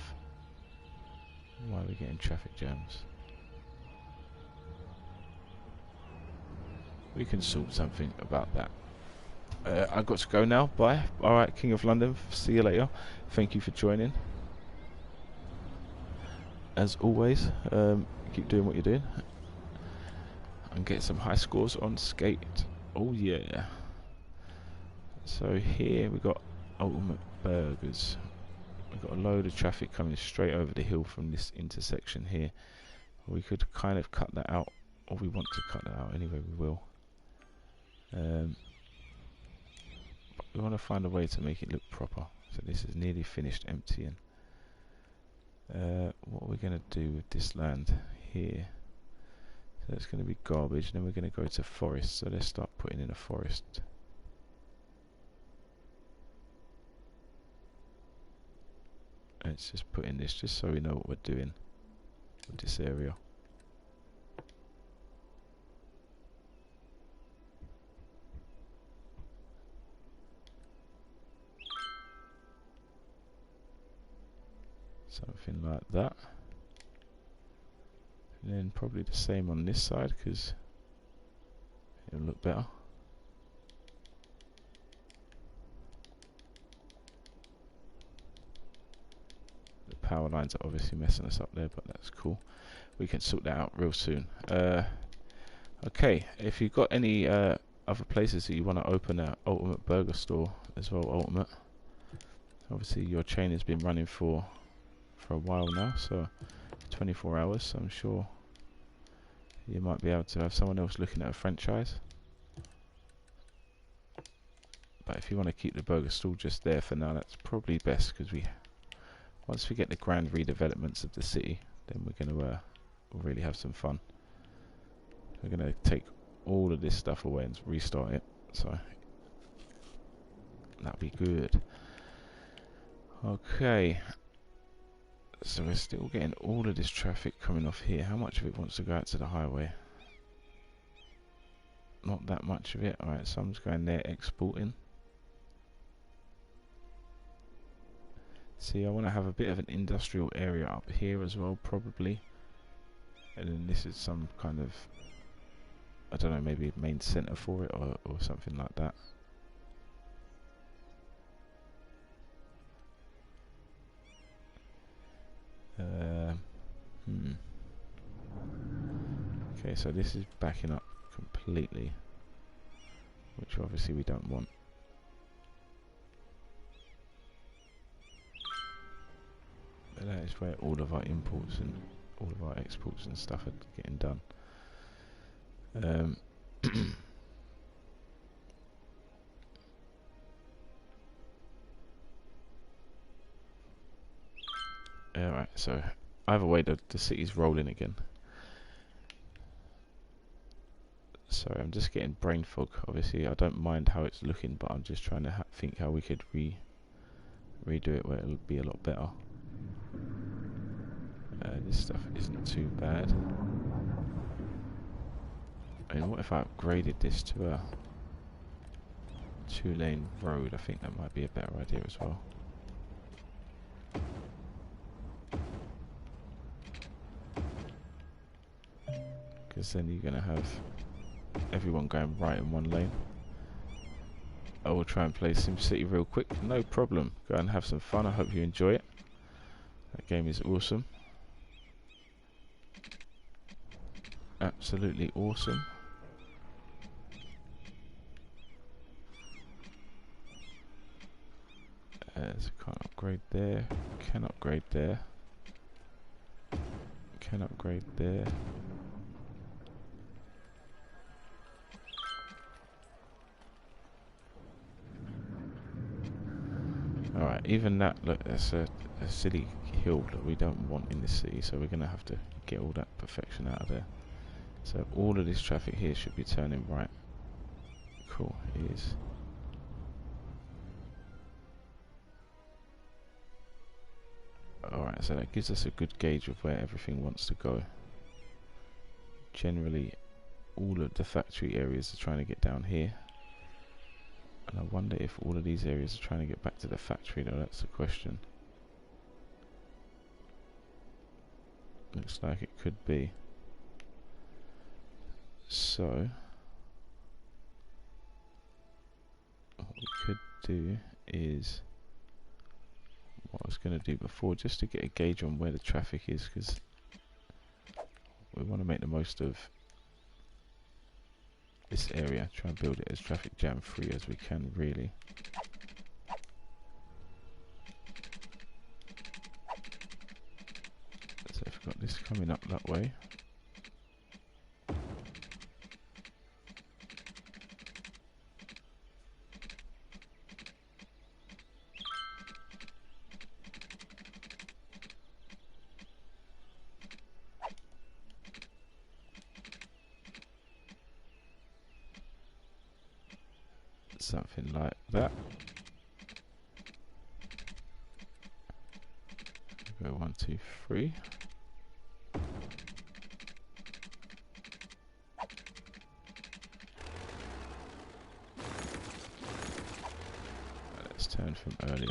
why are we getting traffic jams? We can sort something about that. I've got to go now. Bye. Alright, King of London, see you later. Thank you for joining. As always, keep doing what you're doing and get some high scores on skate. Oh yeah. So here we got Ultimate Burgers. We've got a load of traffic coming straight over the hill from this intersection here. We could kind of cut that out, or we want to cut that out anyway, we will. But we want to find a way to make it look proper. So this is nearly finished emptying. What are we going to do with this land here? So it's going to be garbage, and then we're going to go to forest. So let's start putting in a forest. Let's just put in this just so we know what we're doing with this area. Something like that. And then probably the same on this side because it'll look better. The power lines are obviously messing us up there, but that's cool. We can sort that out real soon. Okay, if you've got any other places that you want to open an Ultimate Burger store as well, Ultimate. Obviously your chain has been running for a while now, so 24 hours, so I'm sure you might be able to have someone else looking at a franchise. But if you want to keep the burger stall just there for now, that's probably best, because once we get the grand redevelopments of the city, then we're going to we'll really have some fun. We're going to take all of this stuff away and restart it, so that'll be good. Okay. So we're still getting all of this traffic coming off here. How much of it wants to go out to the highway? Not that much of it. Alright, some's going there exporting. See, I want to have a bit of an industrial area up here as well, probably. And then this is some kind of, I don't know, maybe main centre for it or something like that. Okay, so this is backing up completely, which obviously we don't want. But that is where all of our imports and all of our exports and stuff are getting done. Alright, so either way the city's rolling again. Sorry, I'm just getting brain fog. Obviously I don't mind how it's looking, but I'm just trying to think how we could redo it where it'll be a lot better. This stuff isn't too bad. I mean, what if I upgraded this to a 2-lane road? I think that might be a better idea as well. Because then you're going to have everyone going right in one lane. I will try and play SimCity real quick, no problem. Go and have some fun, I hope you enjoy it. That game is awesome. Absolutely awesome. So can't upgrade there, can upgrade there, can upgrade there. Alright, even that, look, that's a silly hill that we don't want in this city, so we're going to have to get all that perfection out of there. So all of this traffic here should be turning right. Cool, it is. Alright, so that gives us a good gauge of where everything wants to go. Generally, all of the factory areas are trying to get down here. And I wonder if all of these areas are trying to get back to the factory, though, that's the question. Looks like it could be. So, what we could do is what I was going to do before, just to get a gauge on where the traffic is, because we want to make the most of this area, try and build it as traffic jam free as we can, really. So if we've got this coming up that way, something like that. Go 1, 2, 3. Let's turn from earlier.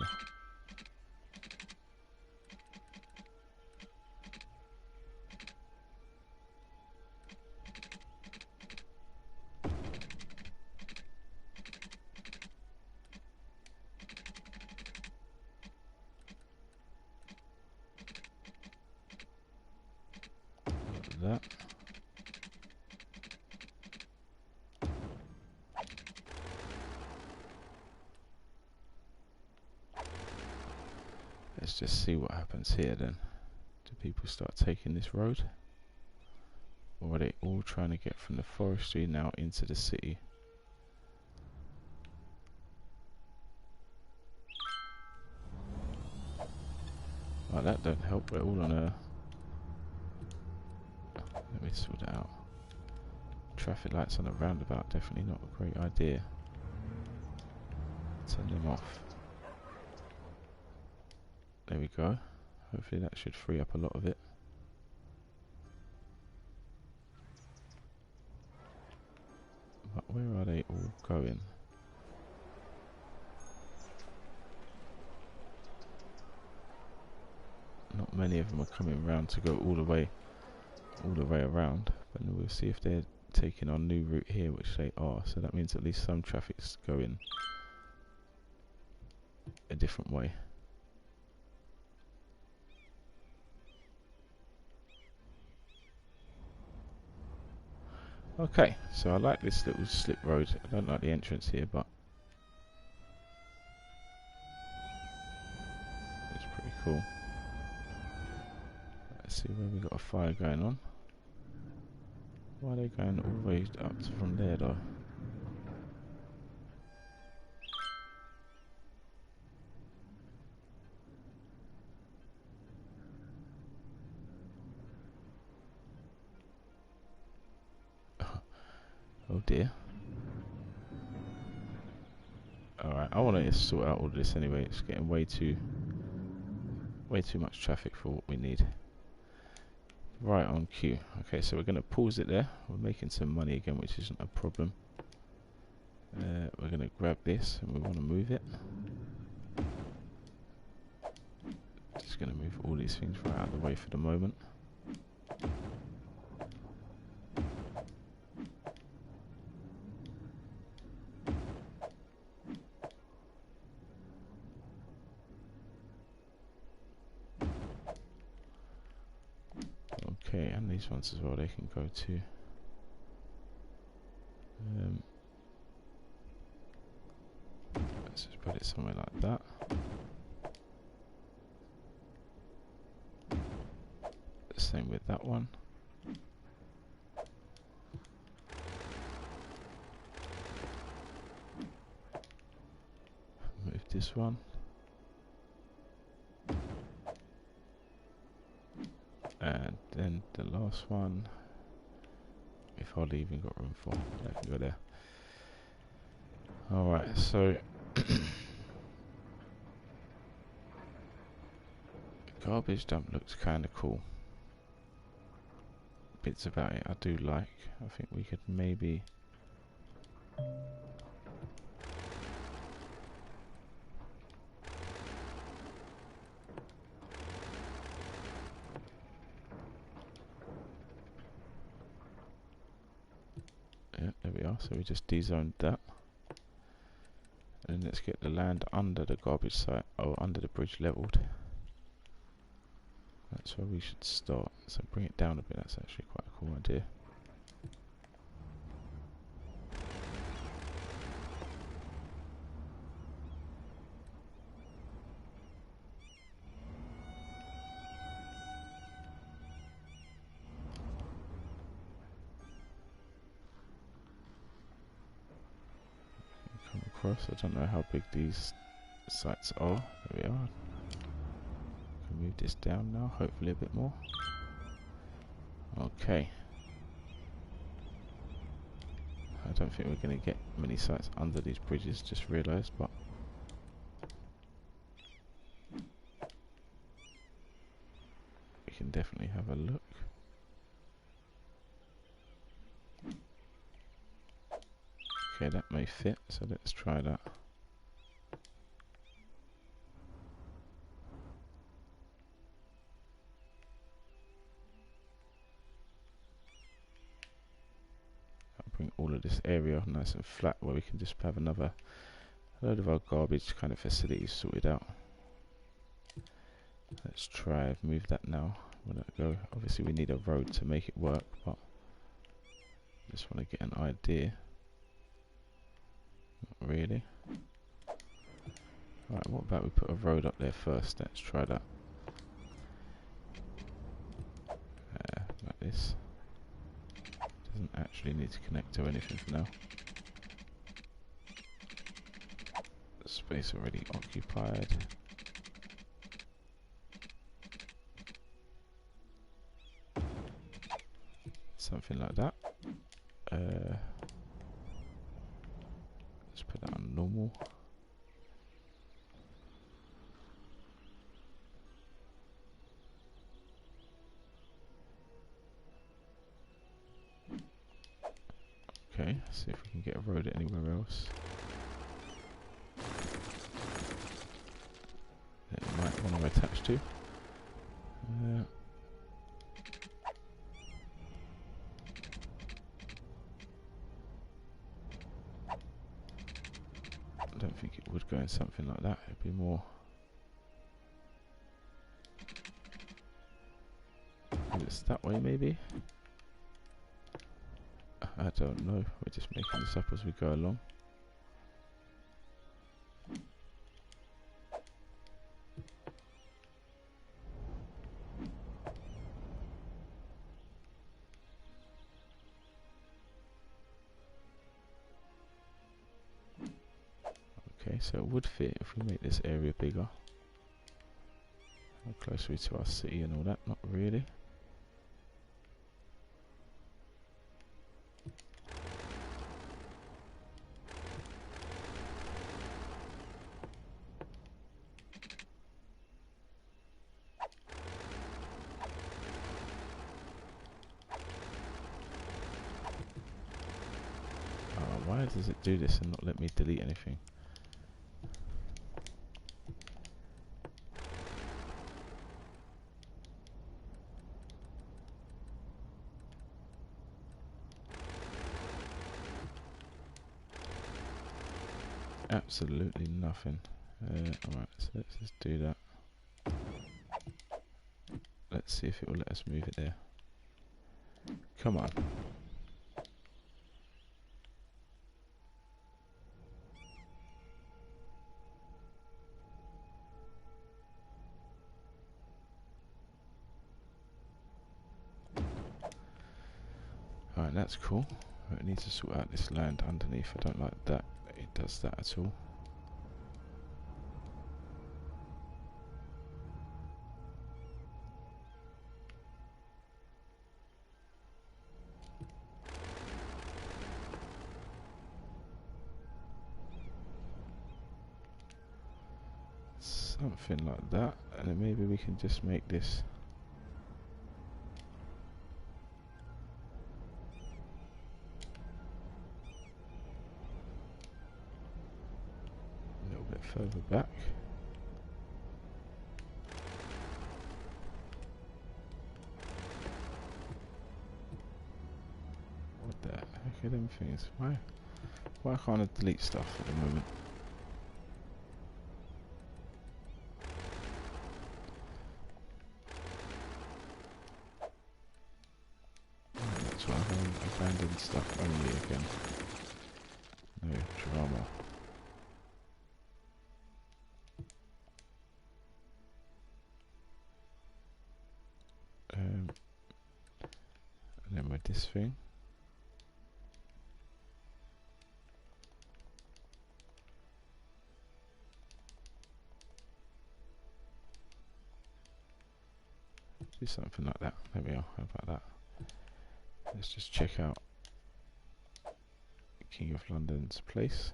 That. Let's just see what happens here then. Do people start taking this road? Or are they all trying to get from the forestry now into the city? Well, that don't help. We're all on a... Let me sort it out. Traffic lights on a roundabout, definitely not a great idea. Turn them off. There we go. Hopefully that should free up a lot of it. But where are they all going? Not many of them are coming round to go all the way around, but we'll see if they're taking our new route here, which they are. So that means at least some traffic's going a different way. Okay, so I like this little slip road. I don't like the entrance here, but it's pretty cool. Let's see where we got a fire going on. Why are they going all the way up to from there though? Oh dear. Alright, I want to sort out all this anyway. It's getting way too much traffic for what we need. Right on cue. Okay, so we're going to pause it there. We're making some money again, which isn't a problem. We're going to grab this and we want to move it. Just going to move all these things right out of the way for the moment. Okay, and these ones as well, they can go to. Let's just put it somewhere like that. Same with that one. Move this one. And then the last one, if hardly even got room for, that can go there. Alright, so garbage dump looks kinda cool. Bits about it I do like. I think we could maybe yeah, there we are. So we just dezoned that. And let's get the land under the garbage site, or under the bridge leveled. That's where we should start. So bring it down a bit, that's actually quite a cool idea. Come across, I don't know how big these sites are. There we are. Can move this down now, hopefully a bit more. Okay. I don't think we're going to get many sites under these bridges, just realised, but we can definitely have a look. Okay, that may fit, so let's try that. Bring all of this area nice and flat where we can just have another load of our garbage kind of facilities sorted out. Let's try move that now. Where that go? Obviously we need a road to make it work, but just want to get an idea. Not really. Alright, what about we put a road up there first? Let's try that. Like this. Doesn't actually need to connect to anything for now. The space already occupied. Something like that. Let's put that on normal. Okay, see if we can get a road anywhere else. That it might want to attach to. I don't think it would go in something like that. It'd be more. It's that way maybe. I don't know. We're just making this up as we go along. Okay, so it would fit if we make this area bigger. How close are we to our city and all that? Not really. Why does it do this and not let me delete anything? Absolutely nothing. Alright, so let's just do that. Let's see if it will let us move it there. Come on. Alright, that's cool. It needs to sort out this land underneath. I don't like that it does that at all. Something like that, and then maybe we can just make this a little bit further back. What the heck are them things? Why can't I delete stuff at the moment? That's why I've abandoned stuff only again. No drama. And then with this thing. Do something like that. There we are. How about that? Let's just check out King of London's place.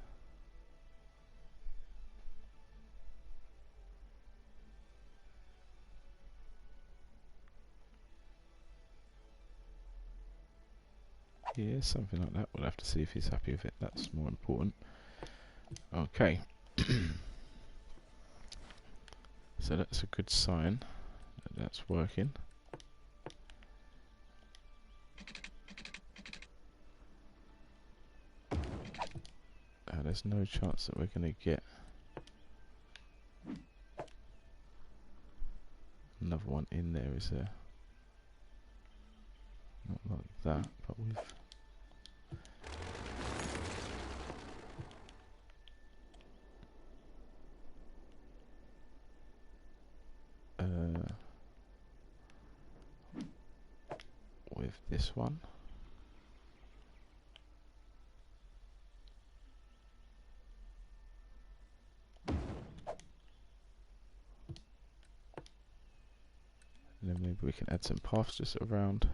Yeah, something like that. We'll have to see if he's happy with it. That's more important. Okay. So that's a good sign that that's working. There's no chance that we're going to get another one in there, is there? Not like that, but with... with this one. And then maybe we can add some paths just around.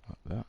Like that.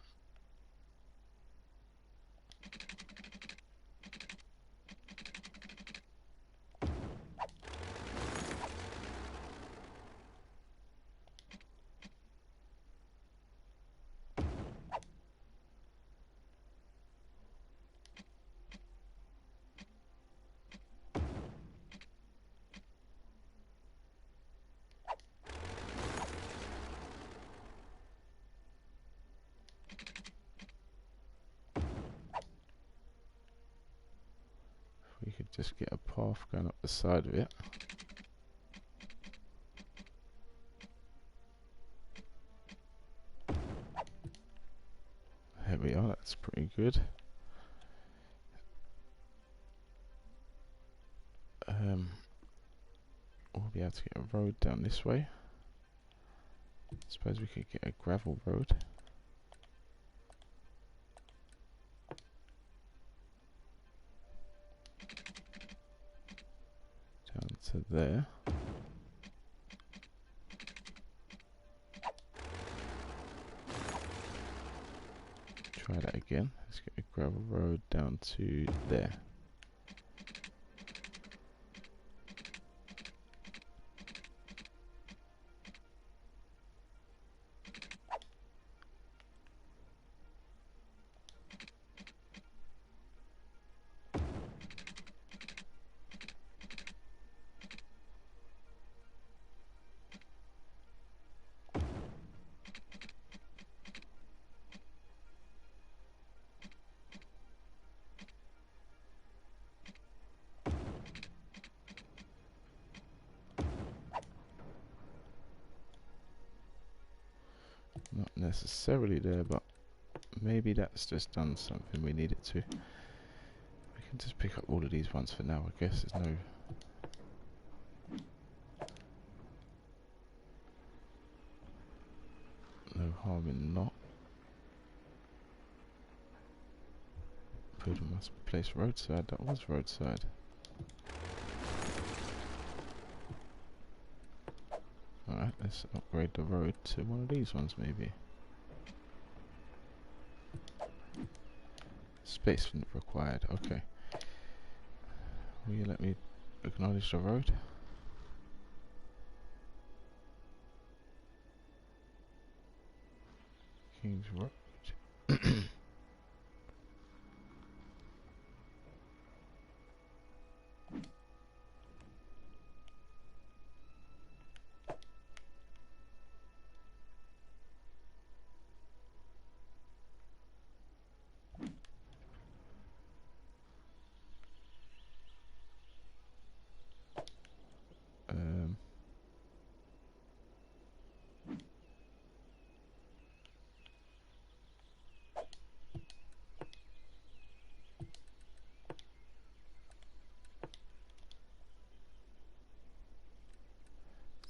We could just get a path going up the side of it. There we are, that's pretty good. We'll be able to get a road down this way. Suppose we could get a gravel road. Down to there. Try that again. Let's get a gravel road down to there. Not necessarily there, but maybe that's just done something we need it to. We can just pick up all of these ones for now, I guess. There's no harm in not. Builder must place roadside. That was roadside. Alright, let's upgrade the road to one of these ones maybe. Space required, okay. Will you let me acknowledge the road? King's Road.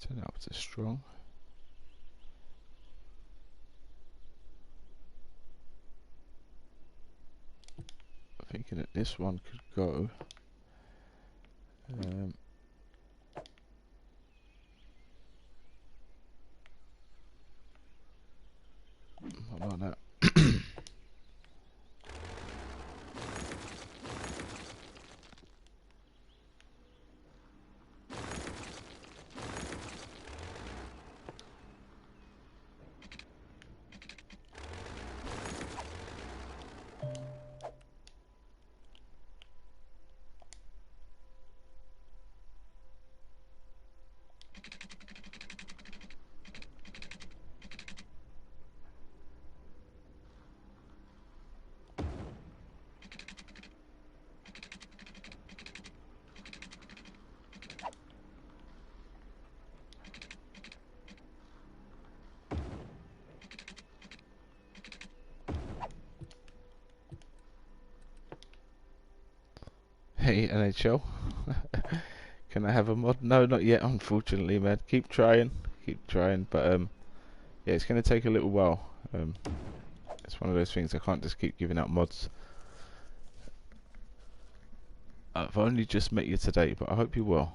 Turn it up to strong. I'm thinking that this one could go. Not like that. Hey NHL, can I have a mod? No, not yet, unfortunately, man. Keep trying, but yeah, it's going to take a little while. It's one of those things, I can't just keep giving out mods. I've only just met you today, but I hope you're well.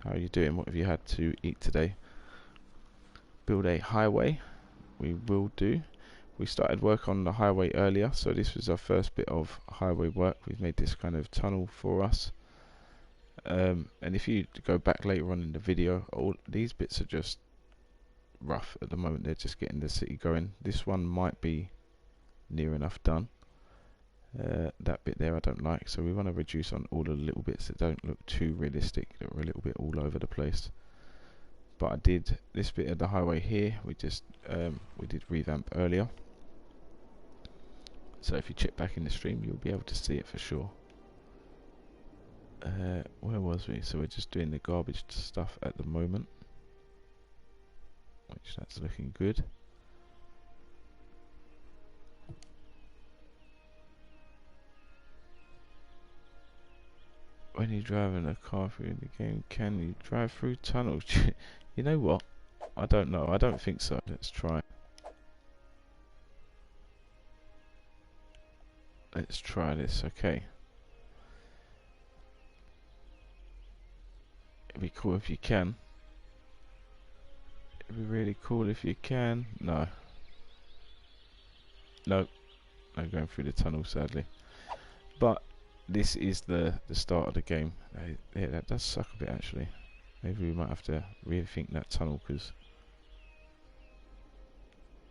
How are you doing? What have you had to eat today? Build a highway. We will do. We started work on the highway earlier, so this was our first bit of highway work. We've made this kind of tunnel for us. And if you go back later on in the video, all these bits are just rough at the moment. They're just getting the city going. This one might be near enough done. That bit there I don't like, so we want to reduce on all the little bits that don't look too realistic, that are a little bit all over the place. But I did this bit of the highway here, we did revamp earlier, so if you check back in the stream you'll be able to see it for sure. Where was we? So we're just doing the garbage stuff at the moment, which that's looking good. When you're driving a car through the game, can you drive through tunnels? You know what? I don't know. I don't think so. Let's try. Let's try this. Okay. It'd be cool if you can. It'd be really cool if you can. No. Nope. I'm going through the tunnel, sadly. But this is the start of the game. Yeah, that does suck a bit actually. Maybe we might have to rethink that tunnel, because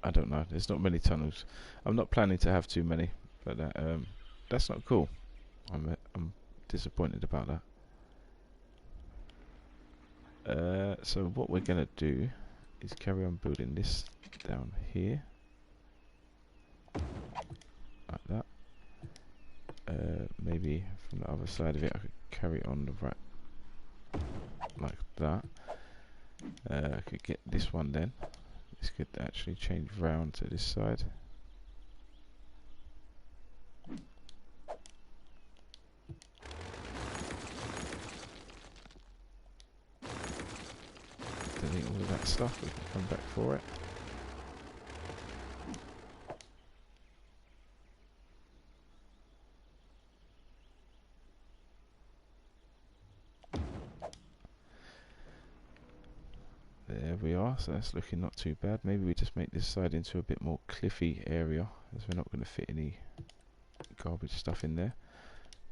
I don't know. There's not many tunnels. I'm not planning to have too many, but that's not cool. I'm disappointed about that. So what we're gonna do is carry on building this down here, like that. Maybe from the other side of it I could carry on the right, like that. I could get this one then. This could actually change round to this side. Delete all of that stuff, we can come back for it. There we are, so that's looking not too bad. Maybe we just make this side into a bit more cliffy area, as we're not going to fit any garbage stuff in there.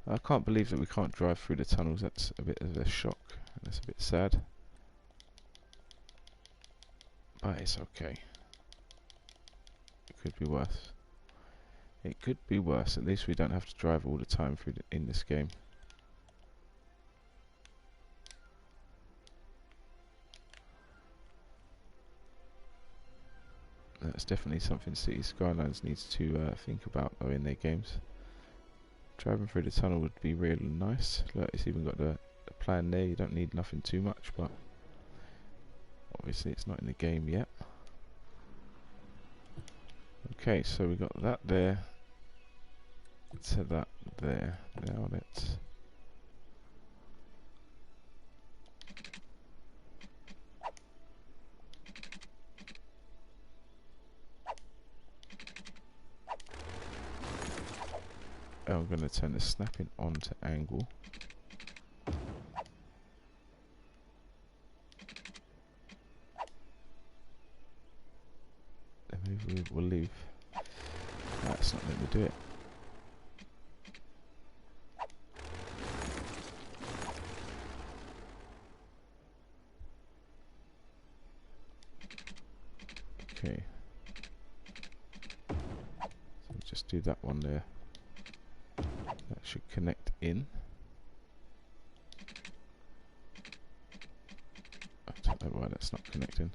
I can't believe that we can't drive through the tunnels. That's a bit of a shock. That's a bit sad. But it's okay. It could be worse. It could be worse. At least we don't have to drive all the time through in this game. That's definitely something City Skylines needs to think about though in their games. Driving through the tunnel would be really nice. Look, it's even got the plan there. You don't need nothing too much, but obviously it's not in the game yet. Okay, so we got that there to that there. Now let's I'm going to turn the snapping on to angle. Then maybe we'll leave it's not letting me do it. Okay. So we'll just do that one there. That should connect in. I don't know why that's not connecting.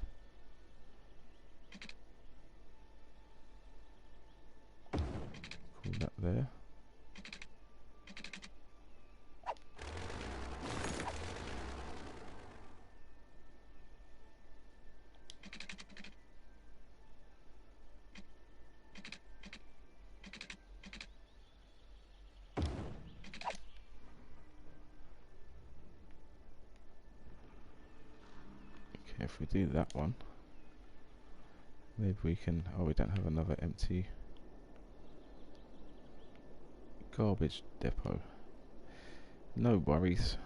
Call that there. Okay, if we do that one, maybe we can... Oh, we don't have another empty garbage depot. No worries.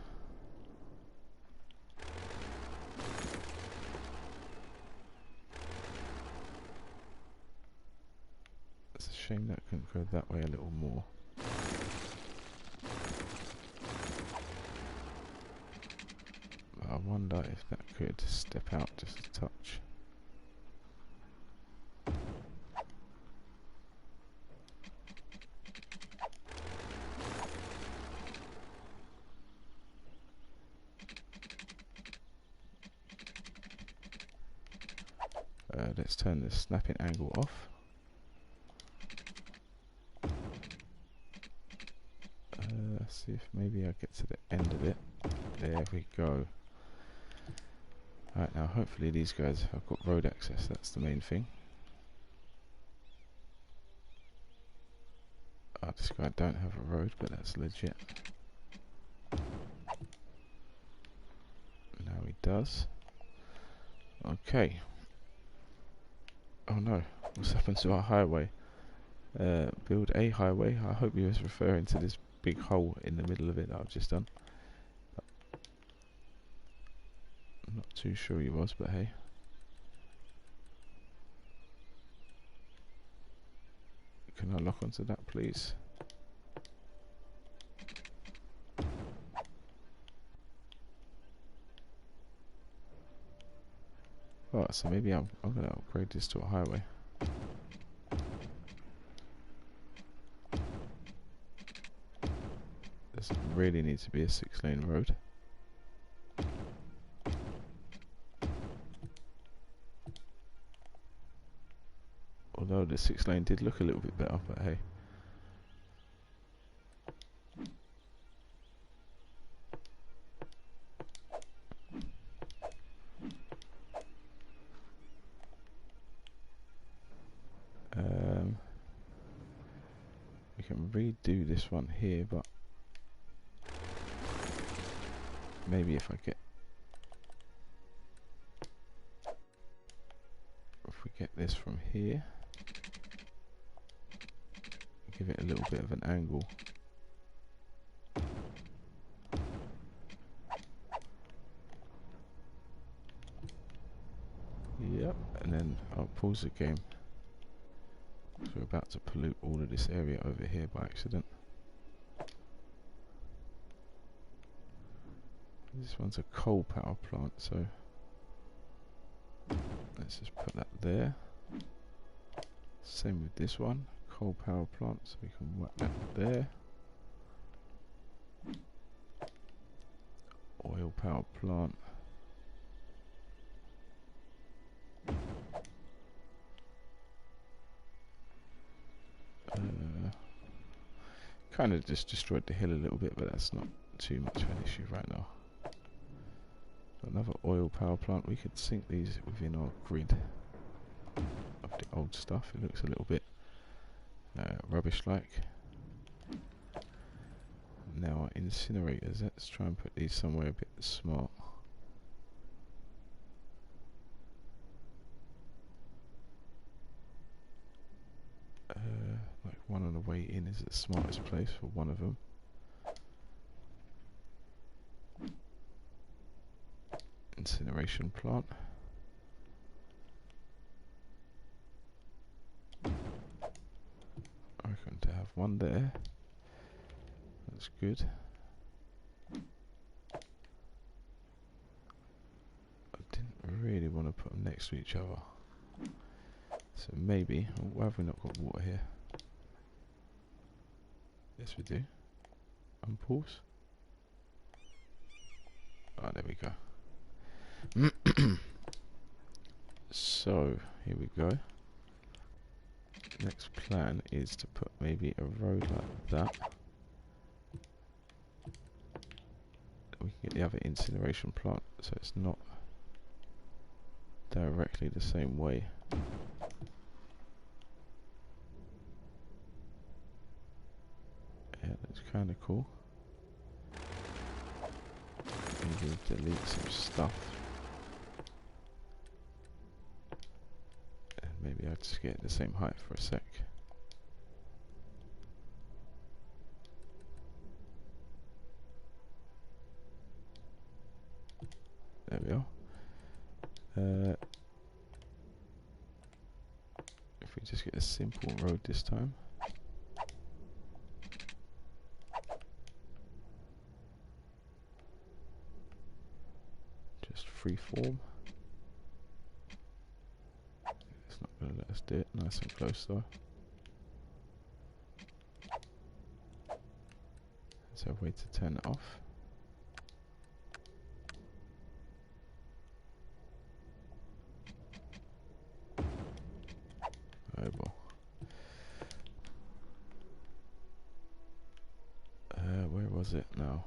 It's a shame that couldn't go that way a little more. But I wonder if that could step out just a touch. Let's turn the snapping angle off. See if maybe I get to the end of it. There we go. Alright, now hopefully these guys have got road access, that's the main thing. Oh, this guy don't have a road, but that's legit. Now he does. Okay. Oh no, what's happened to our highway? Build a highway. I hope he was referring to this big hole in the middle of it that I've just done. I'm not too sure he was, but hey. Can I lock onto that, please? Oh, so maybe I'm going to upgrade this to a highway. Doesn't really need to be a 6-lane road. Although the 6-lane did look a little bit better, but hey. We can redo this one here, but maybe if we get this from here, give it a little bit of an angle. Yep, and then I'll pause the game. We're about to pollute all of this area over here by accident. This one's a coal power plant, so let's just put that there. Same with this one, coal power plant, so we can whack that there. Oil power plant. Kind of just destroyed the hill a little bit, but that's not too much of an issue right now. Another oil power plant. We could sync these within our grid of the old stuff. It looks a little bit rubbish-like. Now our incinerators. Let's try and put these somewhere a bit smart. Like one on the way in is the smartest place for one of them. Incineration plant. one there. That's good. I didn't really want to put them next to each other. So maybe, why have we not got water here? Yes we do. Unpause. Oh, there we go. So, here we go. Next plan is to put maybe a road like that. We can get the other incineration plant so it's not directly the same way. Yeah, that's kind of cool. Maybe delete some stuff. And maybe I'll just get the same height for a sec. There we are. If we just get a simple road this time. Just free form. It's not going to let us do it nice and close though. Is there a way to turn it off? Oh well. Where was it now?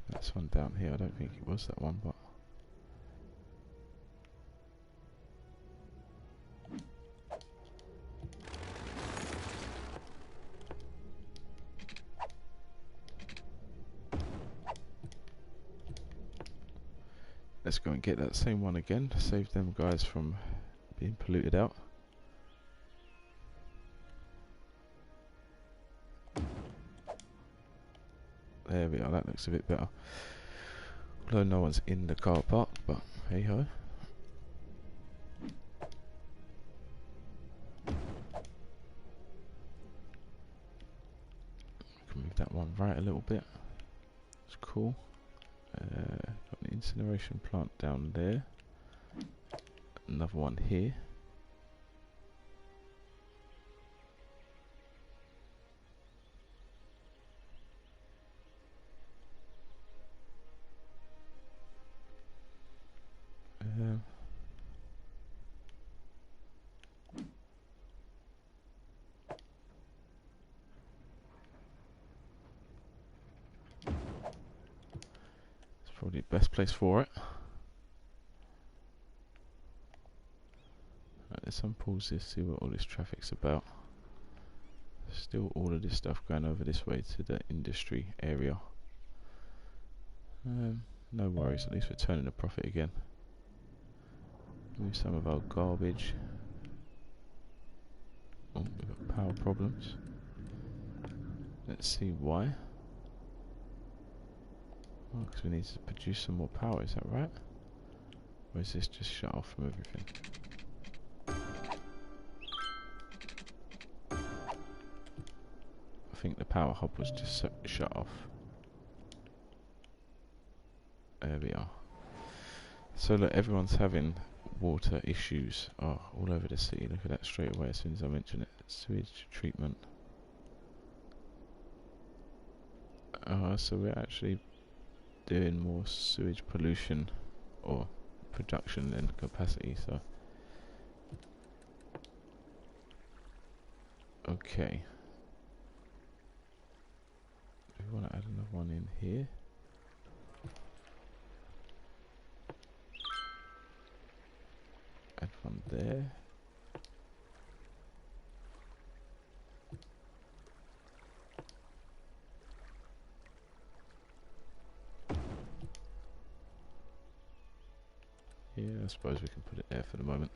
That's one down here. I don't think it was that one, but let's go and get that same one again. Save them guys from being polluted out. There we are, that looks a bit better. Although no one's in the car park, but hey ho. Can move that one right a little bit. It's cool. Got an incineration plant down there. Another one here. It's probably the best place for it. Right, let's unpause this, see what all this traffic's about. Still all of this stuff going over this way to the industry area. No worries, at least we're turning a profit again. Move some of our garbage. Oh, we've got power problems. Let's see why. Oh, because we need to produce some more power, is that right? Or is this just shut off from everything? I think the power hub was just shut off. There we are. So look, everyone's having water issues all over the city. Look at that straight away as soon as I mention it. Sewage treatment. So we're actually doing more sewage pollution or production than capacity, so okay. Do we want to add another one in here? Add one there. Yeah, I suppose we can put it there for the moment.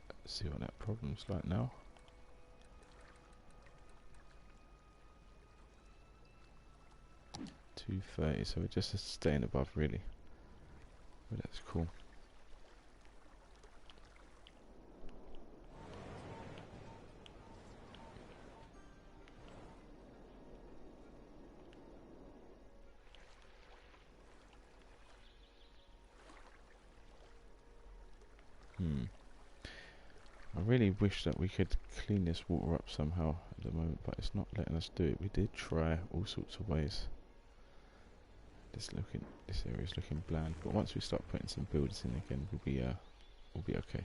Let's see what that problem's like now. 230, so we're just staying above really. But that's cool. I really wish that we could clean this water up somehow at the moment, but it's not letting us do it. We did try all sorts of ways. This area is looking bland, but once we start putting some builders in again, we'll be okay.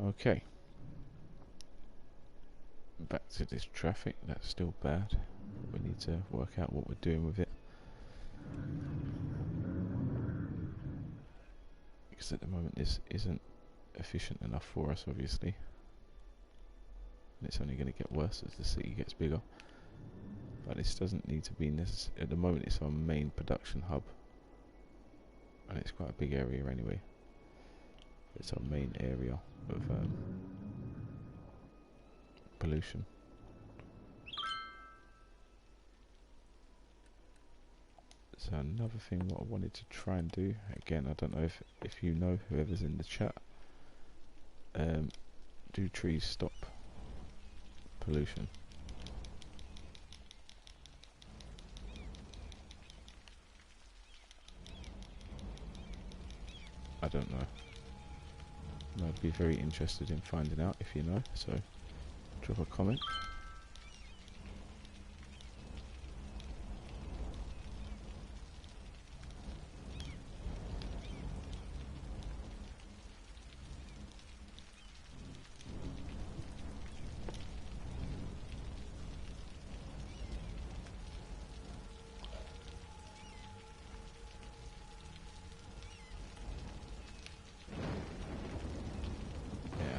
Okay. Back to this traffic. That's still bad. We need to work out what we're doing with it. Because at the moment this isn't efficient enough for us, obviously. And it's only going to get worse as the city gets bigger. But this doesn't need to be necessary. At the moment it's our main production hub. And it's quite a big area anyway. It's our main area of pollution. So another thing what I wanted to try and do, again I don't know if you know, whoever's in the chat, do trees stop pollution? I don't know. I'd be very interested in finding out if you know, so drop a comment.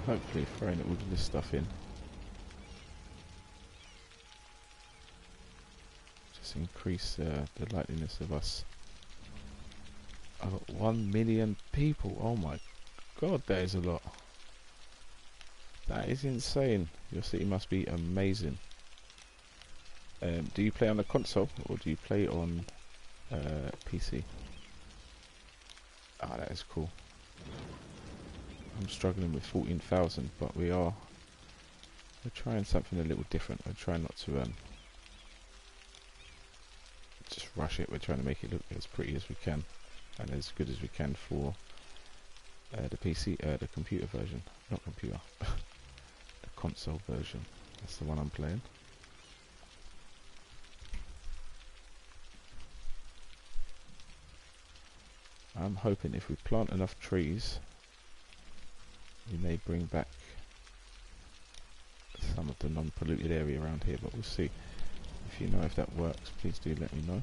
Hopefully throwing all of this stuff in just increase the likeliness of us. I've got 1 million people. Oh my god, that is a lot. That is insane. Your city must be amazing. Do you play on a console or do you play on PC? Ah, that is cool. I'm struggling with 14,000, but we're trying something a little different. We're trying not to just rush it. We're trying to make it look as pretty as we can and as good as we can for the PC, the computer version, not computer, the console version. That's the one I'm playing. I'm hoping if we plant enough trees, we may bring back some of the non-polluted area around here, but we'll see. If you know if that works, please do let me know.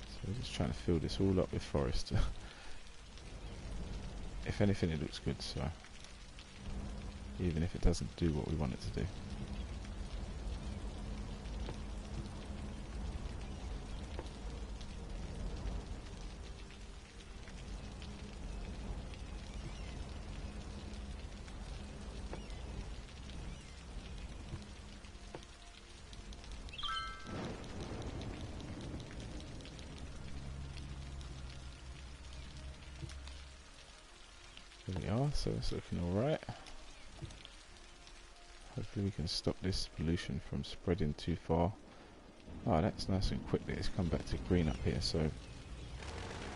So we're just trying to fill this all up with forest. If anything, it looks good, so even if it doesn't do what we want it to do. There we are, so it's looking alright. Hopefully we can stop this pollution from spreading too far. Oh, that's nice and quick that it's come back to green up here, so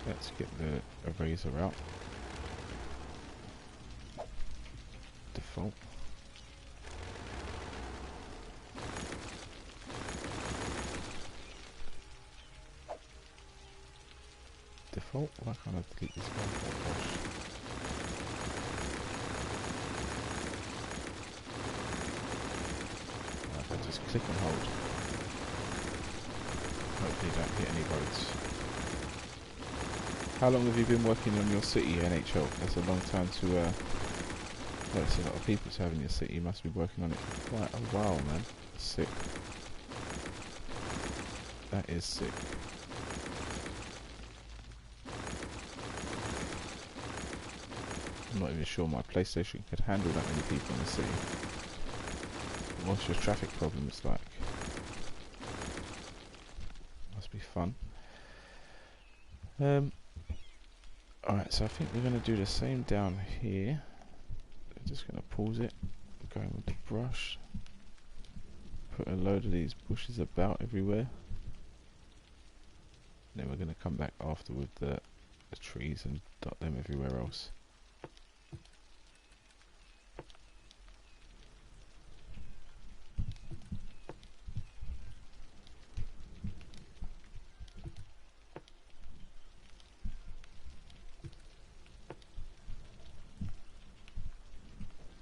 let's get the eraser out. Default. Default? Why can't I delete this one? Oh gosh. If I just click and hold, hopefully don't hit any roads. How long have you been working on your city, NHL? That's a long time to, well, it's a lot of people to have in your city. You must be working on it for quite a while, man. Sick. That is sick. I'm not even sure my PlayStation could handle that many people in the city. What's your traffic problems like? Must be fun. Alright, so I think we're going to do the same down here. I'm just going to pause it, going with the brush, put a load of these bushes about everywhere. Then we're going to come back after with the trees and dot them everywhere else.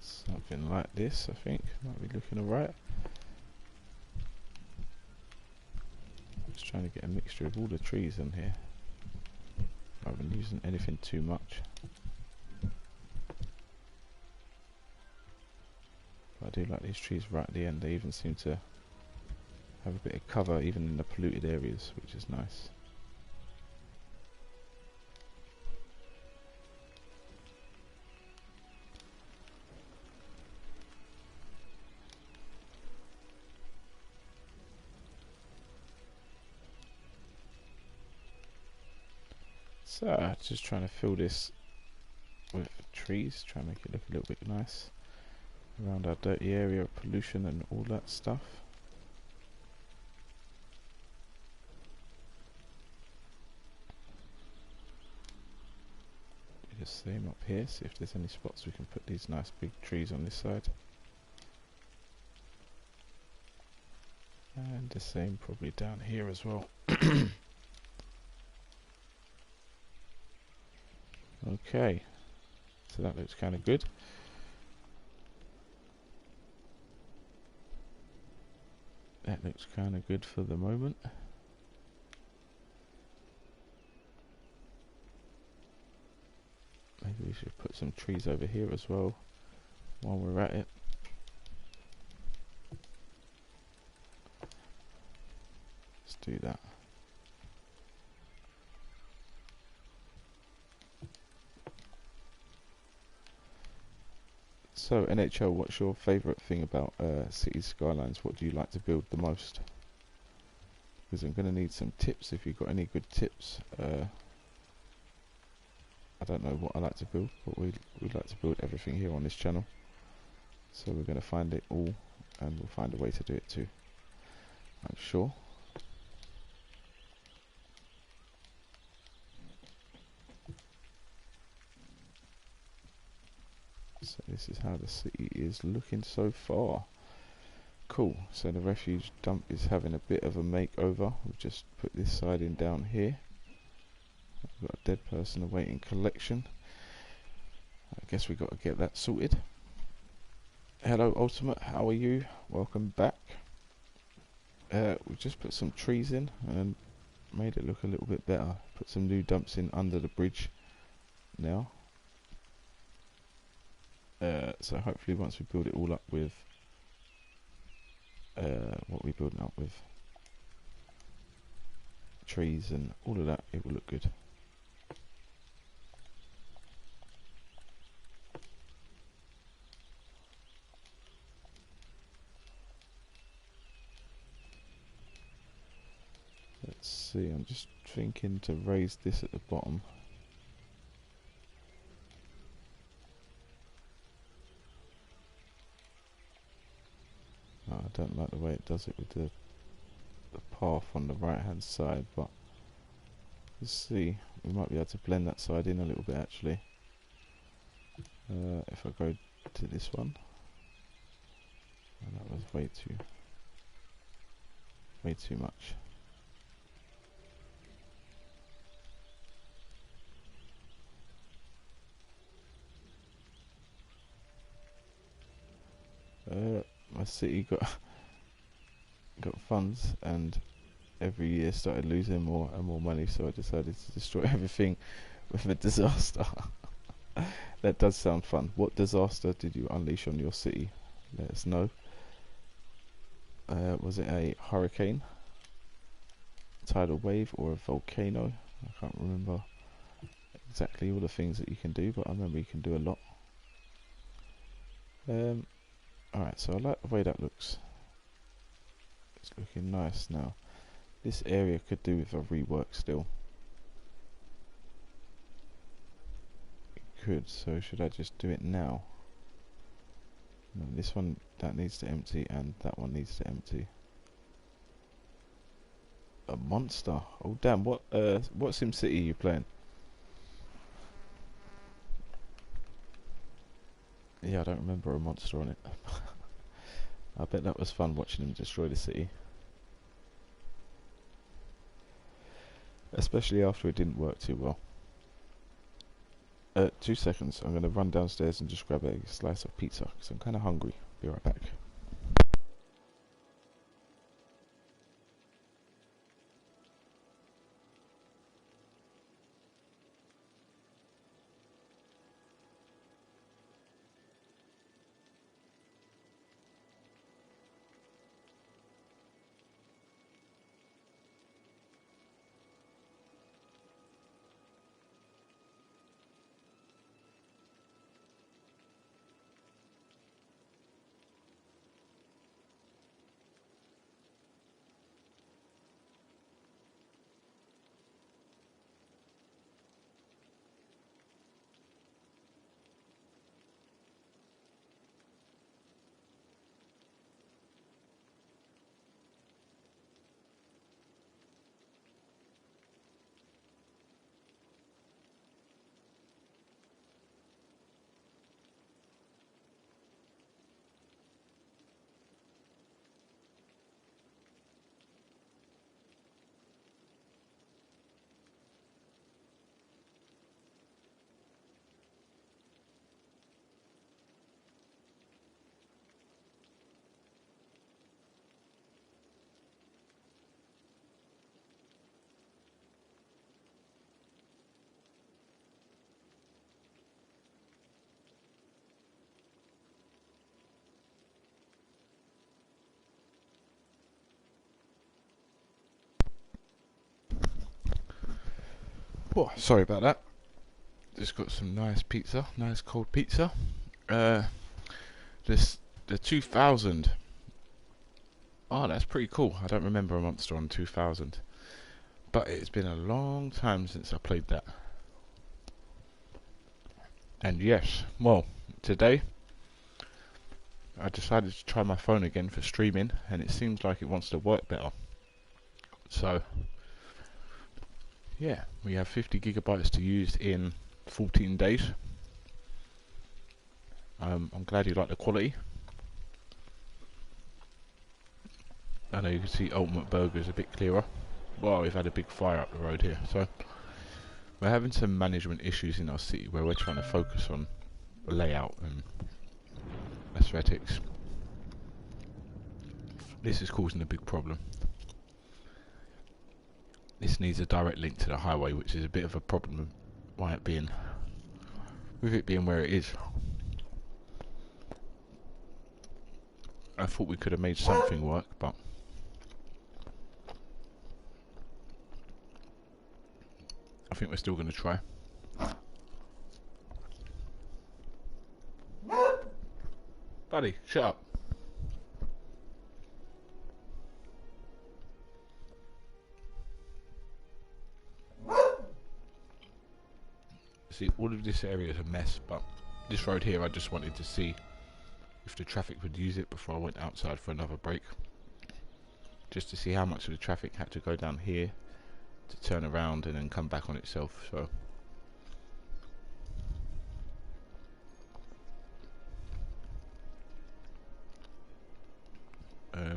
Something like this, I think, might be looking alright. Just trying to get a mixture of all the trees in here, rather than using anything too much. But I do like these trees right at the end. They even seem to have a bit of cover even in the polluted areas, which is nice. So, just trying to fill this with trees, try and make it look a little bit nice around our dirty area of pollution and all that stuff. Do the same up here, see if there's any spots we can put these nice big trees on this side. And the same probably down here as well. Okay, so that looks kind of good. That looks kind of good for the moment. Maybe we should put some trees over here as well while we're at it. Let's do that. So NHL, what's your favourite thing about City Skylines? What do you like to build the most? Because I'm going to need some tips if you've got any good tips. I don't know what I like to build, but we'd like to build everything here on this channel. So we're going to find it all, and we'll find a way to do it too, I'm sure. So this is how the city is looking so far. Cool, so the refuge dump is having a bit of a makeover. We've just put this siding down here. We've got a dead person awaiting collection. I guess we've got to get that sorted. Hello Ultimate, how are you? Welcome back. We've just put some trees in and made it look a little bit better. Put some new dumps in under the bridge now. So hopefully once we build it all up with what we're building up with, trees and all of that, it will look good. Let's see, I'm just thinking to raise this at the bottom. I don't like the way it does it with the path on the right hand side, but let's see, we might be able to blend that side in a little bit actually. If I go to this one, and that was way too much. My city got funds and every year started losing more and more money, so I decided to destroy everything with a disaster. That does sound fun. What disaster did you unleash on your city? Let us know. Was it a hurricane? tidal wave or a volcano. I can't remember exactly all the things that you can do, but I remember you can do a lot. Alright, so I like the way that looks. It's looking nice now. This area could do with a rework still. It could, so should I just do it now? No, this one, that needs to empty, and that one needs to empty. A monster? Oh damn, what SimCity are you playing? Yeah, I don't remember a monster on it. I bet that was fun watching him destroy the city. Especially after it didn't work too well. 2 seconds, I'm going to run downstairs and just grab a slice of pizza because I'm kind of hungry. Be right back. Oh, sorry about that. Just got some nice pizza, nice cold pizza. The 2000. Oh, that's pretty cool. I don't remember a monster on 2000, but it's been a long time since I played that. And yes, well, today I decided to try my phone again for streaming, and it seems like it wants to work better. So yeah, we have 50 gigabytes to use in 14 days. I'm glad you like the quality. I know you can see Ultimate Burger's a bit clearer. Well, we've had a big fire up the road here, so we're having some management issues in our city where we're trying to focus on layout and aesthetics. This is causing a big problem. This needs a direct link to the highway, which is a bit of a problem with it being where it is. I thought we could have made something work, but I think we're still going to try. Buddy, shut up. See, all of this area is a mess, but this road here I just wanted to see if the traffic would use it before I went outside for another break. Just to see how much of the traffic had to go down here to turn around and then come back on itself. So a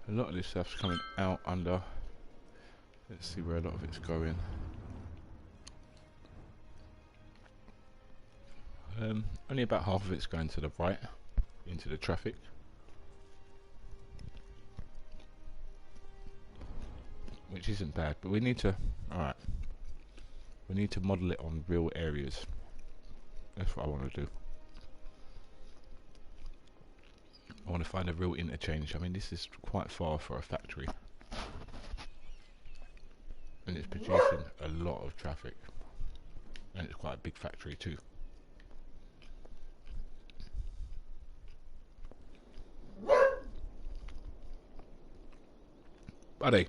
lot of this stuff's coming out under. Let's see where a lot of it's going. Only about half of it's going to the right into the traffic. Which isn't bad, but we need to we need to model it on real areas. That's what I want to do. I want to find a real interchange. I mean, this is quite far for a factory. producing a lot of traffic, and it's quite a big factory too. Buddy.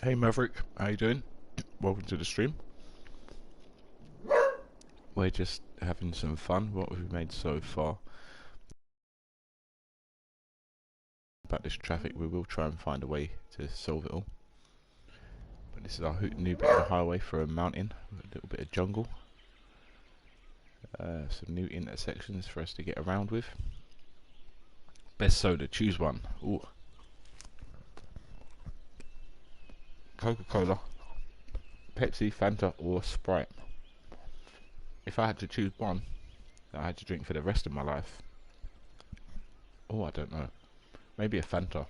Hey Maverick, how you doing? Welcome to the stream. We're just having some fun. What have we made so far? About this traffic, we will try and find a way to solve it all. But this is our new bit of the highway for a mountain, a little bit of jungle. Some new intersections for us to get around with. Best soda, choose one. Ooh. Coca-Cola, Pepsi, Fanta or Sprite. If I had to choose one that I had to drink for the rest of my life, oh, I don't know, maybe a Fanta,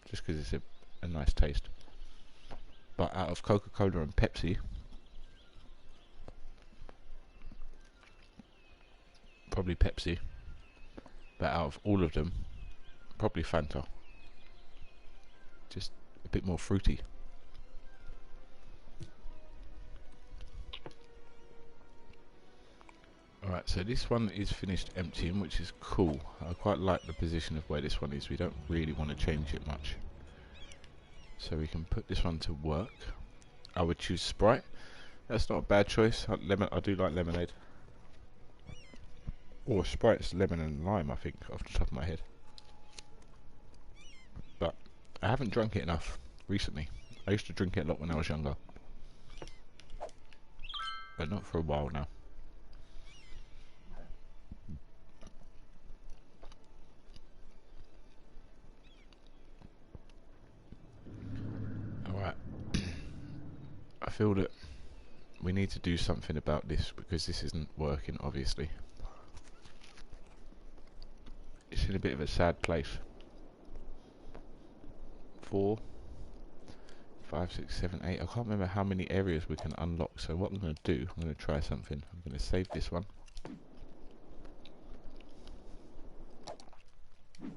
just because it's a nice taste. But out of Coca-Cola and Pepsi, probably Pepsi. But out of all of them, probably Fanta. Just a bit more fruity. Alright, so this one is finished emptying, which is cool. I quite like the position of where this one is. We don't really want to change it much. So we can put this one to work. I would choose Sprite. That's not a bad choice. I do like lemonade. Or Sprite's lemon and lime, I think, off the top of my head. But I haven't drunk it enough recently. I used to drink it a lot when I was younger. But not for a while now. Alright. I feel that we need to do something about this because this isn't working, obviously. It's in a bit of a sad place. 4, 5, 6, 7, 8. I can't remember how many areas we can unlock. So what I'm going to do, I'm going to try something. I'm going to save this one. And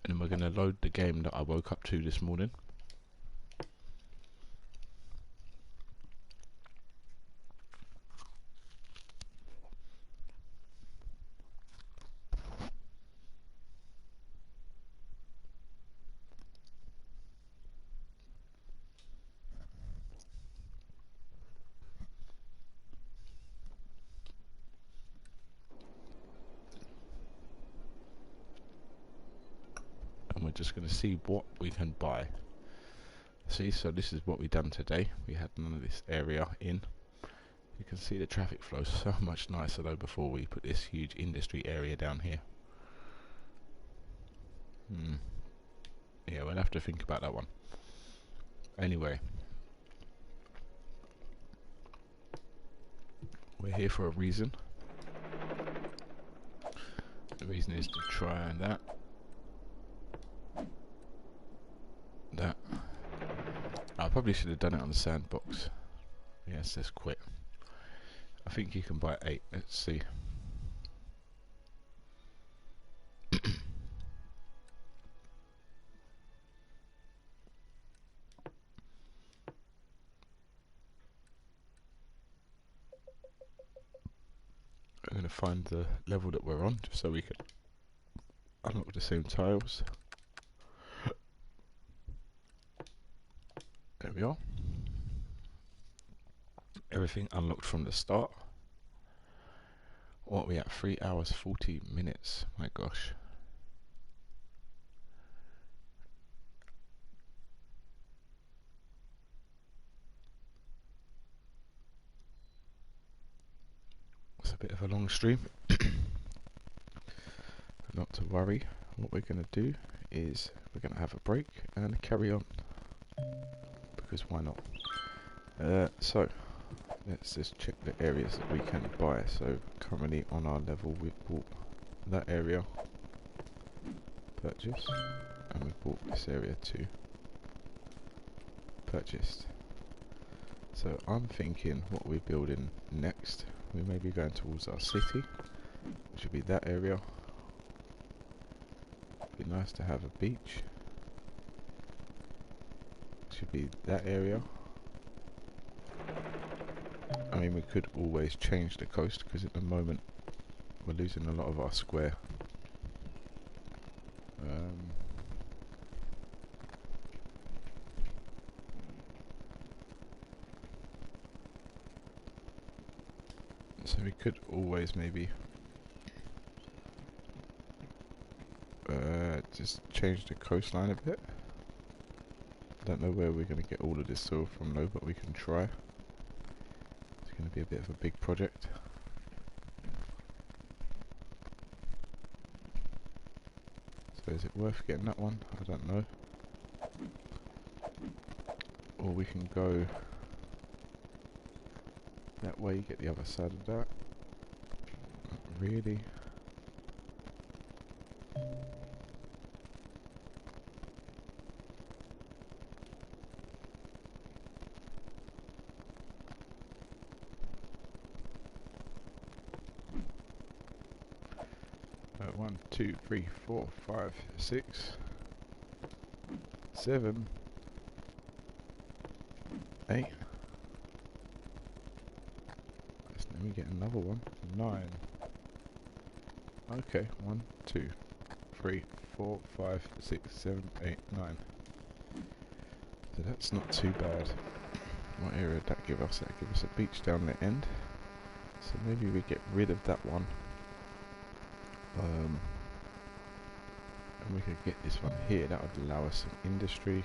then we're going to load the game that I woke up to this morning. We're just going to see what we can buy. See, so this is what we done today. We had none of this area in. You can see the traffic flow so much nicer though before we put this huge industry area down here. Yeah, we'll have to think about that one. Anyway, we're here for a reason. The reason is to try that. I probably should have done it on the sandbox. Yes, let's quit. I think you can buy 8. Let's see. I'm going to find the level that we're on just so we can unlock the same tiles. There we are. Everything unlocked from the start. What are we at? 3 hours 40 minutes. My gosh. It's a bit of a long stream. Not to worry. What we're going to do is we're going to have a break and carry on. Because why not? So let's just check the areas that we can buy. So currently on our level we've bought that area, purchase, and we've bought this area too, purchased. So I'm thinking what we're building next, we may be going towards our city, which would be that area, Be nice to have a beach. Should be that area. I mean, we could always change the coast because at the moment we're losing a lot of our square. So we could always maybe just change the coastline a bit. Don't know where we're going to get all of this soil from though, but we can try. It's going to be a bit of a big project. So is it worth getting that one? I don't know. Or we can go that way, get the other side of that. Not really. One, two, three, 4, 5, 6, 7, 8. Let me get another one. 9. Okay, 1, 2, 3, 4, 5, 6, 7, 8, 9. So that's not too bad. What area did that give us? That give us a beach down the end. So maybe we get rid of that one. And we could get this one here. That would allow us some industry.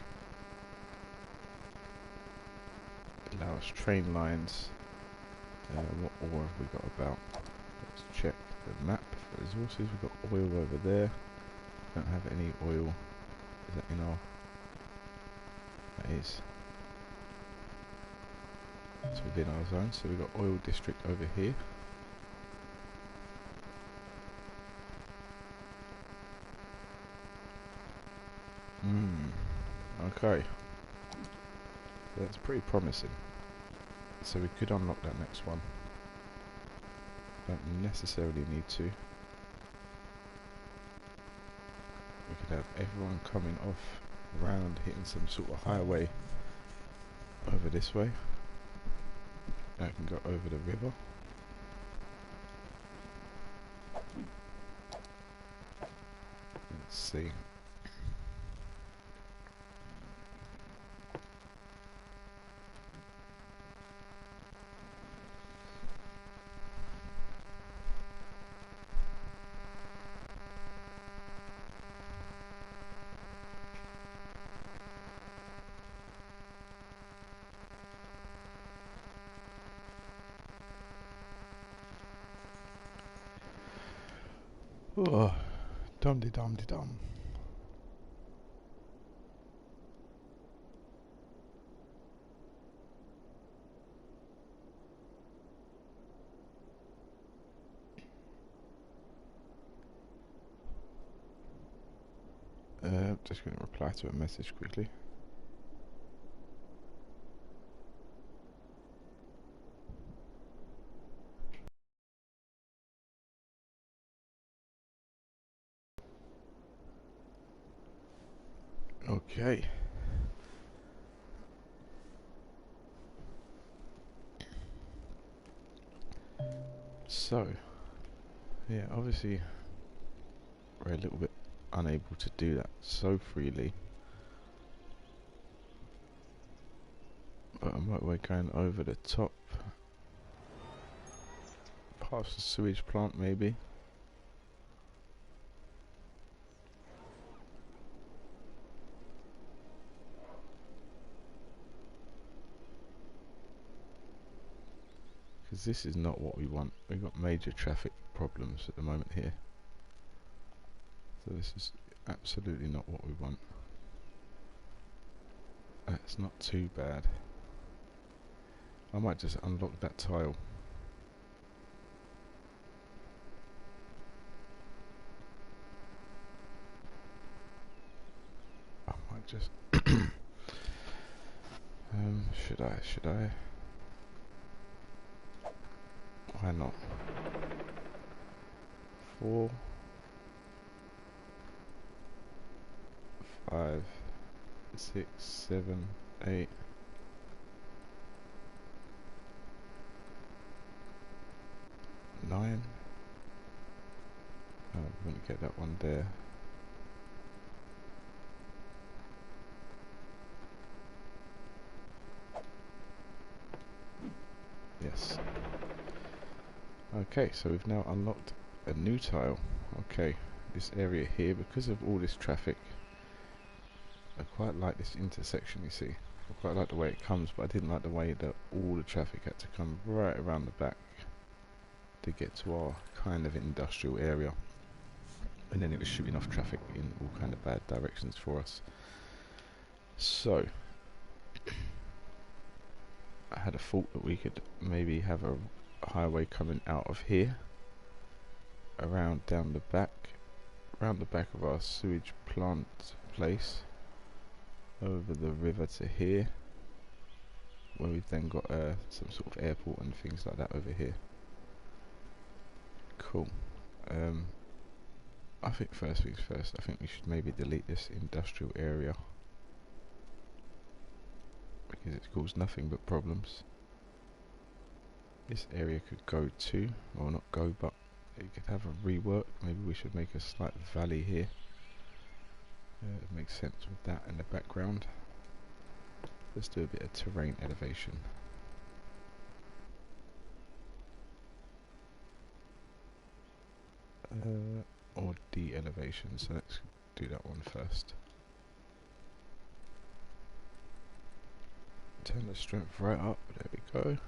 Allow us train lines. What ore have we got about? Let's check the map for resources. We've got oil over there. Don't have any oil. Is that in our... That is. It's within our zone. So we've got oil district over here. Okay. That's pretty promising. So we could unlock that next one. Don't necessarily need to. We could have everyone coming off around, hitting some sort of highway over this way. I can go over the river. Let's see. Oh, dum-de-dum-de-dum. Just going to reply to a message quickly. Okay. So, yeah, obviously we're a little bit unable to do that so freely. But we're going over the top. Past the sewage plant maybe. Because this is not what we want. We've got major traffic problems at the moment here. So this is absolutely not what we want. That's not too bad. I might just unlock that tile. I might just... should I? Why not? 4. 5, 6, 7, 8. 9. Oh, we're going to get that one there. Yes. Okay, so we've now unlocked a new tile. Okay, this area here, because of all this traffic, I quite like this intersection, you see. I quite like the way it comes, but I didn't like the way that all the traffic had to come right around the back to get to our kind of industrial area. And then it was shooting off traffic in all kind of bad directions for us. So, I had a thought that we could maybe have a highway coming out of here, around down the back, around the back of our sewage plant place, over the river to here, where we've then got some sort of airport and things like that over here. Cool. I think first things first, I think we should maybe delete this industrial area, because it's caused nothing but problems. This area could go to, or not go, but it could have a rework. Maybe we should make a slight valley here. It makes sense with that in the background. Let's do a bit of terrain elevation. Or de-elevation, so let's do that one first. Turn the strength right up, there we go.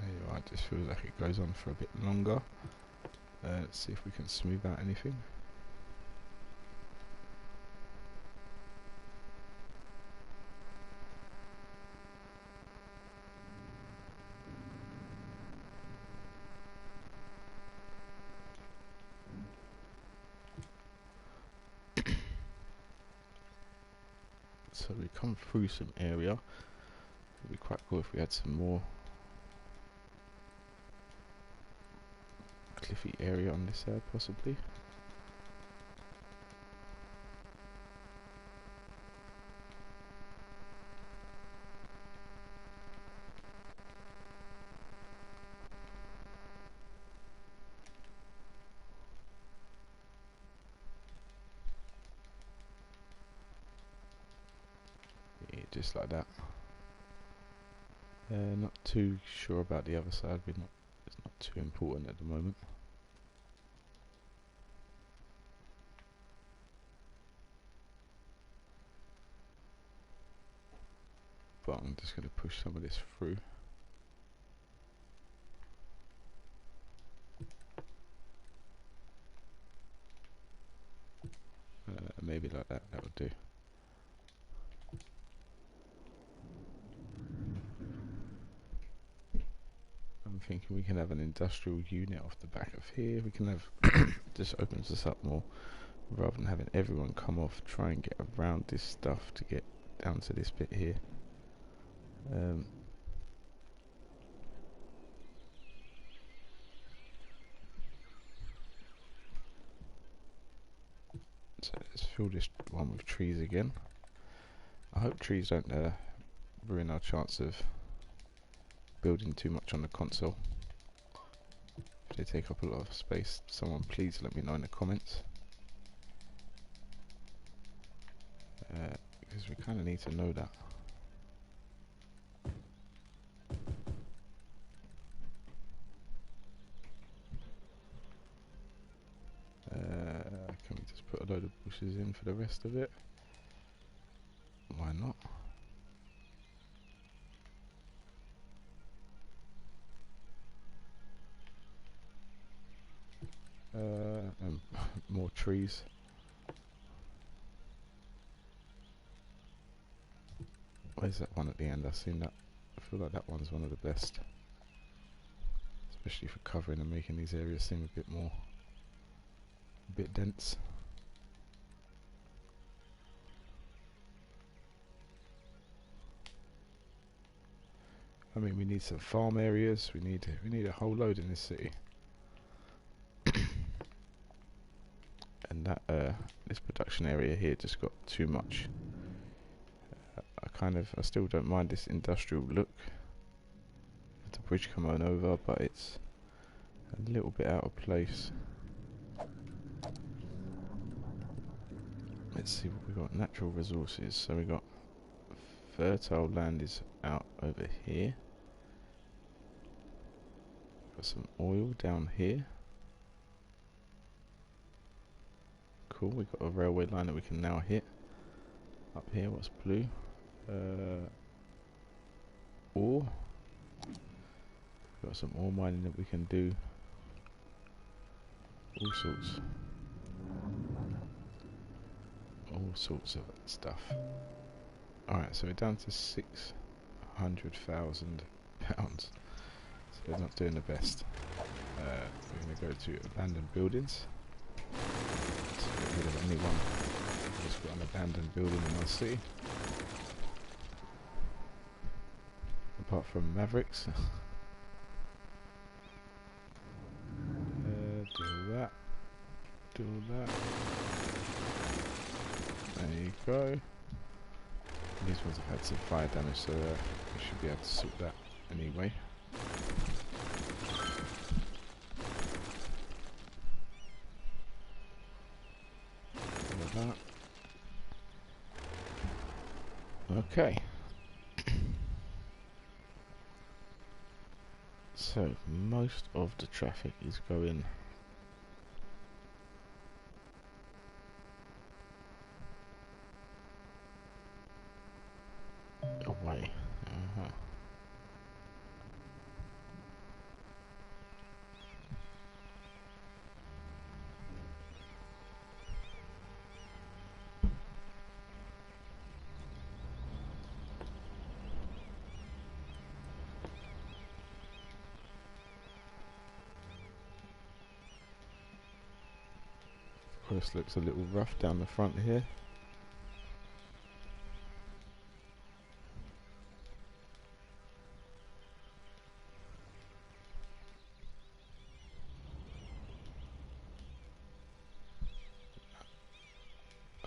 There you are, it just feels like it goes on for a bit longer. Let's see if we can smooth out anything. So we come through some area. It'd be quite cool if we had some more cliffy area on this side, possibly. Yeah, just like that. Not too sure about the other side. It's not too important at the moment. But I'm just going to push some of this through. Maybe like that, that would do. I'm thinking we can have an industrial unit off the back of here. We can have, just opens us up more, rather than having everyone come off, try and get around this stuff to get down to this bit here. So let's fill this one with trees again. I hope trees don't ruin our chance of building too much on the console. If they take up a lot of space, someone please let me know in the comments. Because we kind of need to know that. Can we just put a load of bushes in for the rest of it? Why not? And more trees. Where's that one at the end? I've seen that. I feel like that one's one of the best, especially for covering and making these areas seem a bit dense. I mean, we need some farm areas. We need a whole load in this city. And that this production area here just got too much. I still don't mind this industrial look. The bridge come on over, but it's a little bit out of place. Let's see what we got. Natural resources. So we got fertile land is out over here. Got some oil down here. Cool. We got a railway line that we can now hit. Up here, what's blue? Ore. Got some ore mining that we can do. All sorts of stuff. Alright, so we're down to £600,000. So we're not doing the best. We're going to go to abandoned buildings. So get rid of anyone who's got an abandoned building in our city. Apart from Mavericks. Do that. Do that. There you go. These ones have had some fire damage, so we should be able to sort that anyway. Like that. Okay. So most of the traffic is going away. Of course, looks a little rough down the front here.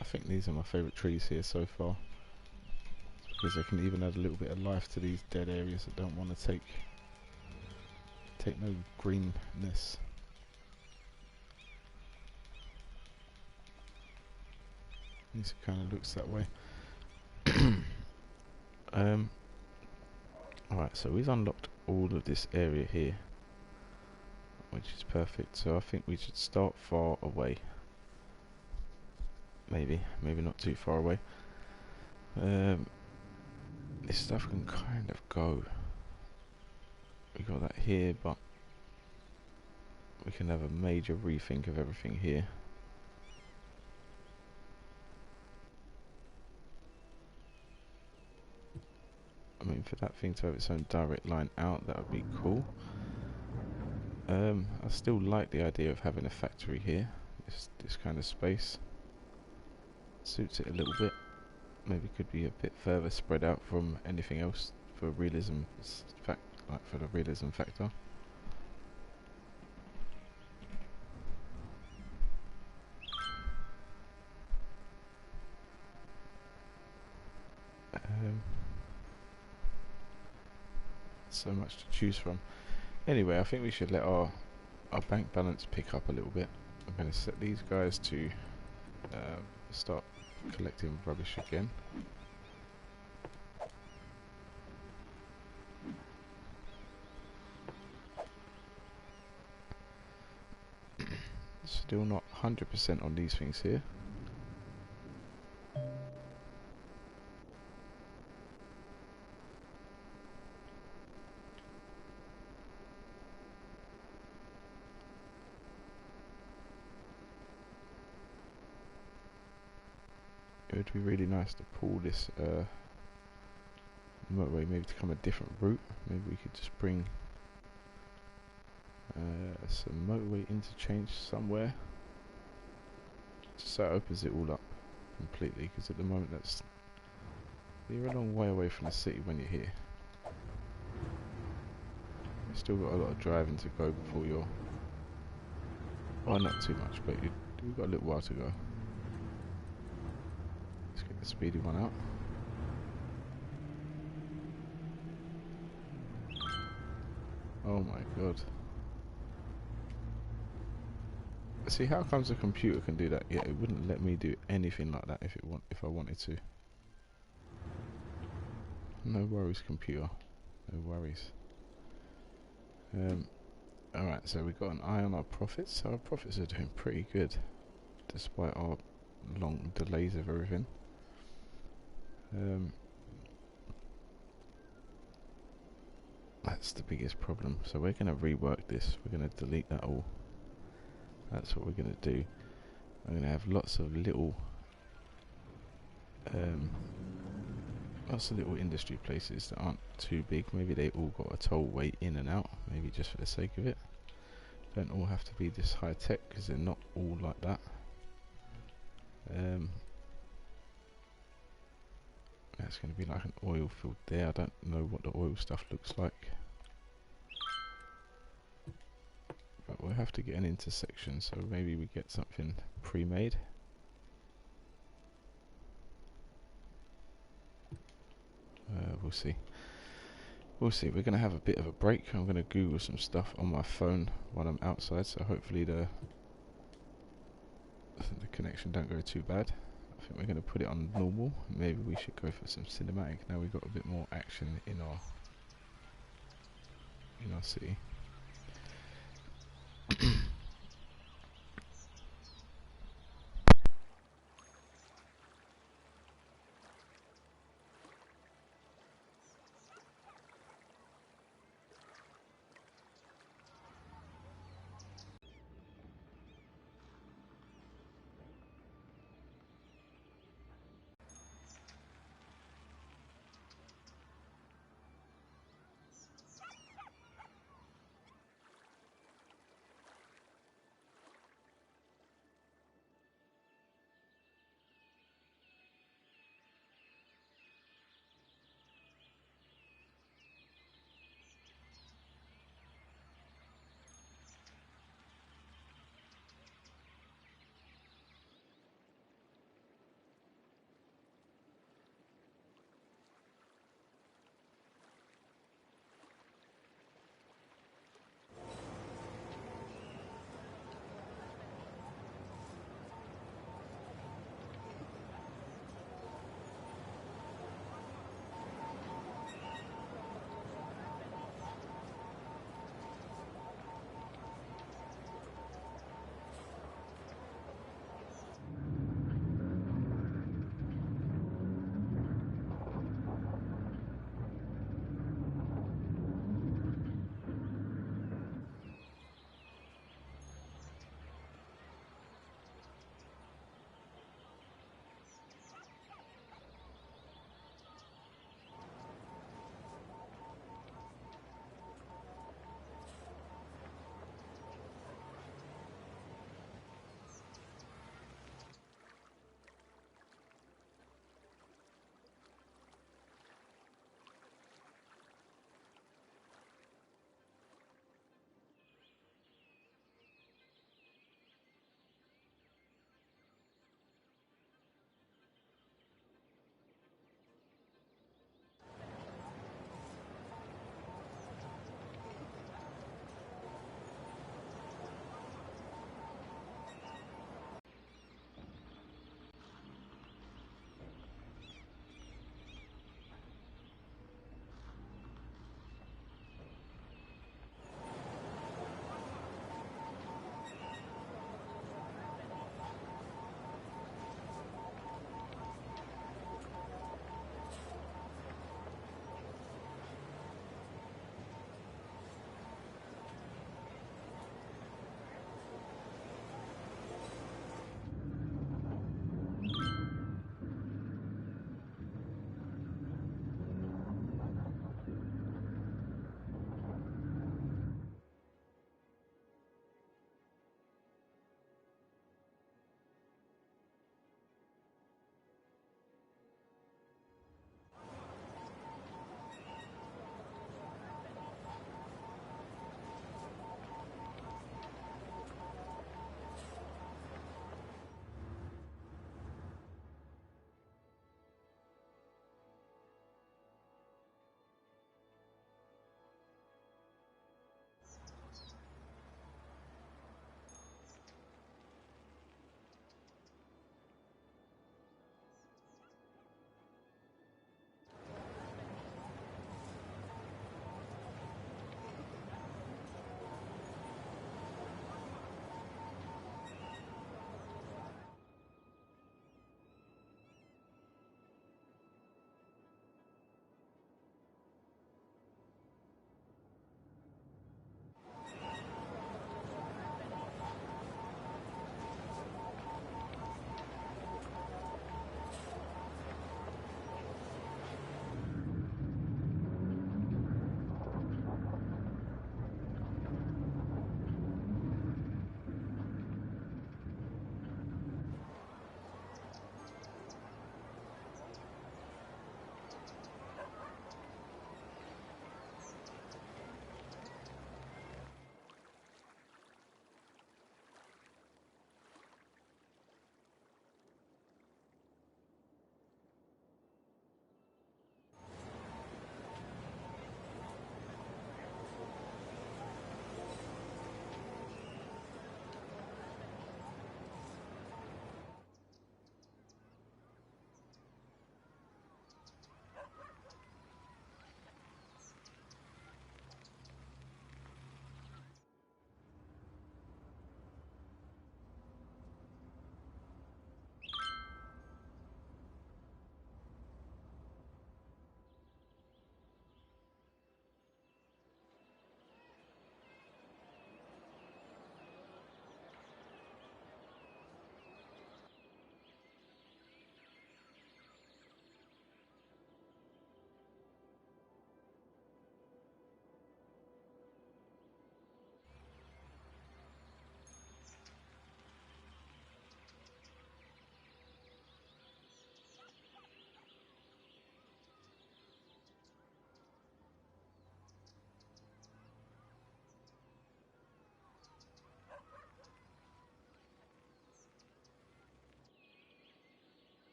I think these are my favourite trees here so far, because they can even add a little bit of life to these dead areas that don't want to take no greenness. At least it kind of looks that way. Alright, so we've unlocked all of this area here, which is perfect. So I think we should start far away. Maybe not too far away. This stuff can kind of go. We got that here, but we can have a major rethink of everything here. I mean, for that thing to have its own direct line out, that would be cool. I still like the idea of having a factory here. This kind of space suits it a little bit. Maybe could be a bit further spread out from anything else for realism for the realism factor. So much to choose from. Anyway, I think we should let our bank balance pick up a little bit. I'm going to set these guys to start collecting rubbish again. Still not 100% on these things here. It would be really nice to pull this motorway maybe to come a different route. Maybe we could just bring some motorway interchange somewhere, just so it opens it all up completely, because at the moment you're a long way away from the city when you're here. Still got a lot of driving to go before you're... Well, not too much, but you've got a little while to go. Let's get the speedy one out. Oh my god. See, how comes the computer can do that? Yeah, it wouldn't let me do anything like that if I wanted to. No worries, computer. No worries. Alright, so we've got an eye on our profits. So our profits are doing pretty good, despite our long delays of everything. That's the biggest problem. So we're going to rework this. We're going to delete that all. That's what we're going to do. I'm going to have lots of little industry places that aren't too big. Maybe they all got a tollway in and out, maybe just for the sake of it. Don't all have to be this high tech, because they're not all like that. That's going to be like an oil field there. I don't know what the oil stuff looks like, but we'll have to get an intersection, so maybe we get something pre-made. We'll see. We'll see. We're going to have a bit of a break. I'm going to Google some stuff on my phone while I'm outside, so hopefully the connection don't go too bad. I think we're going to put it on normal. Maybe we should go for some cinematic. Now we've got a bit more action in our city.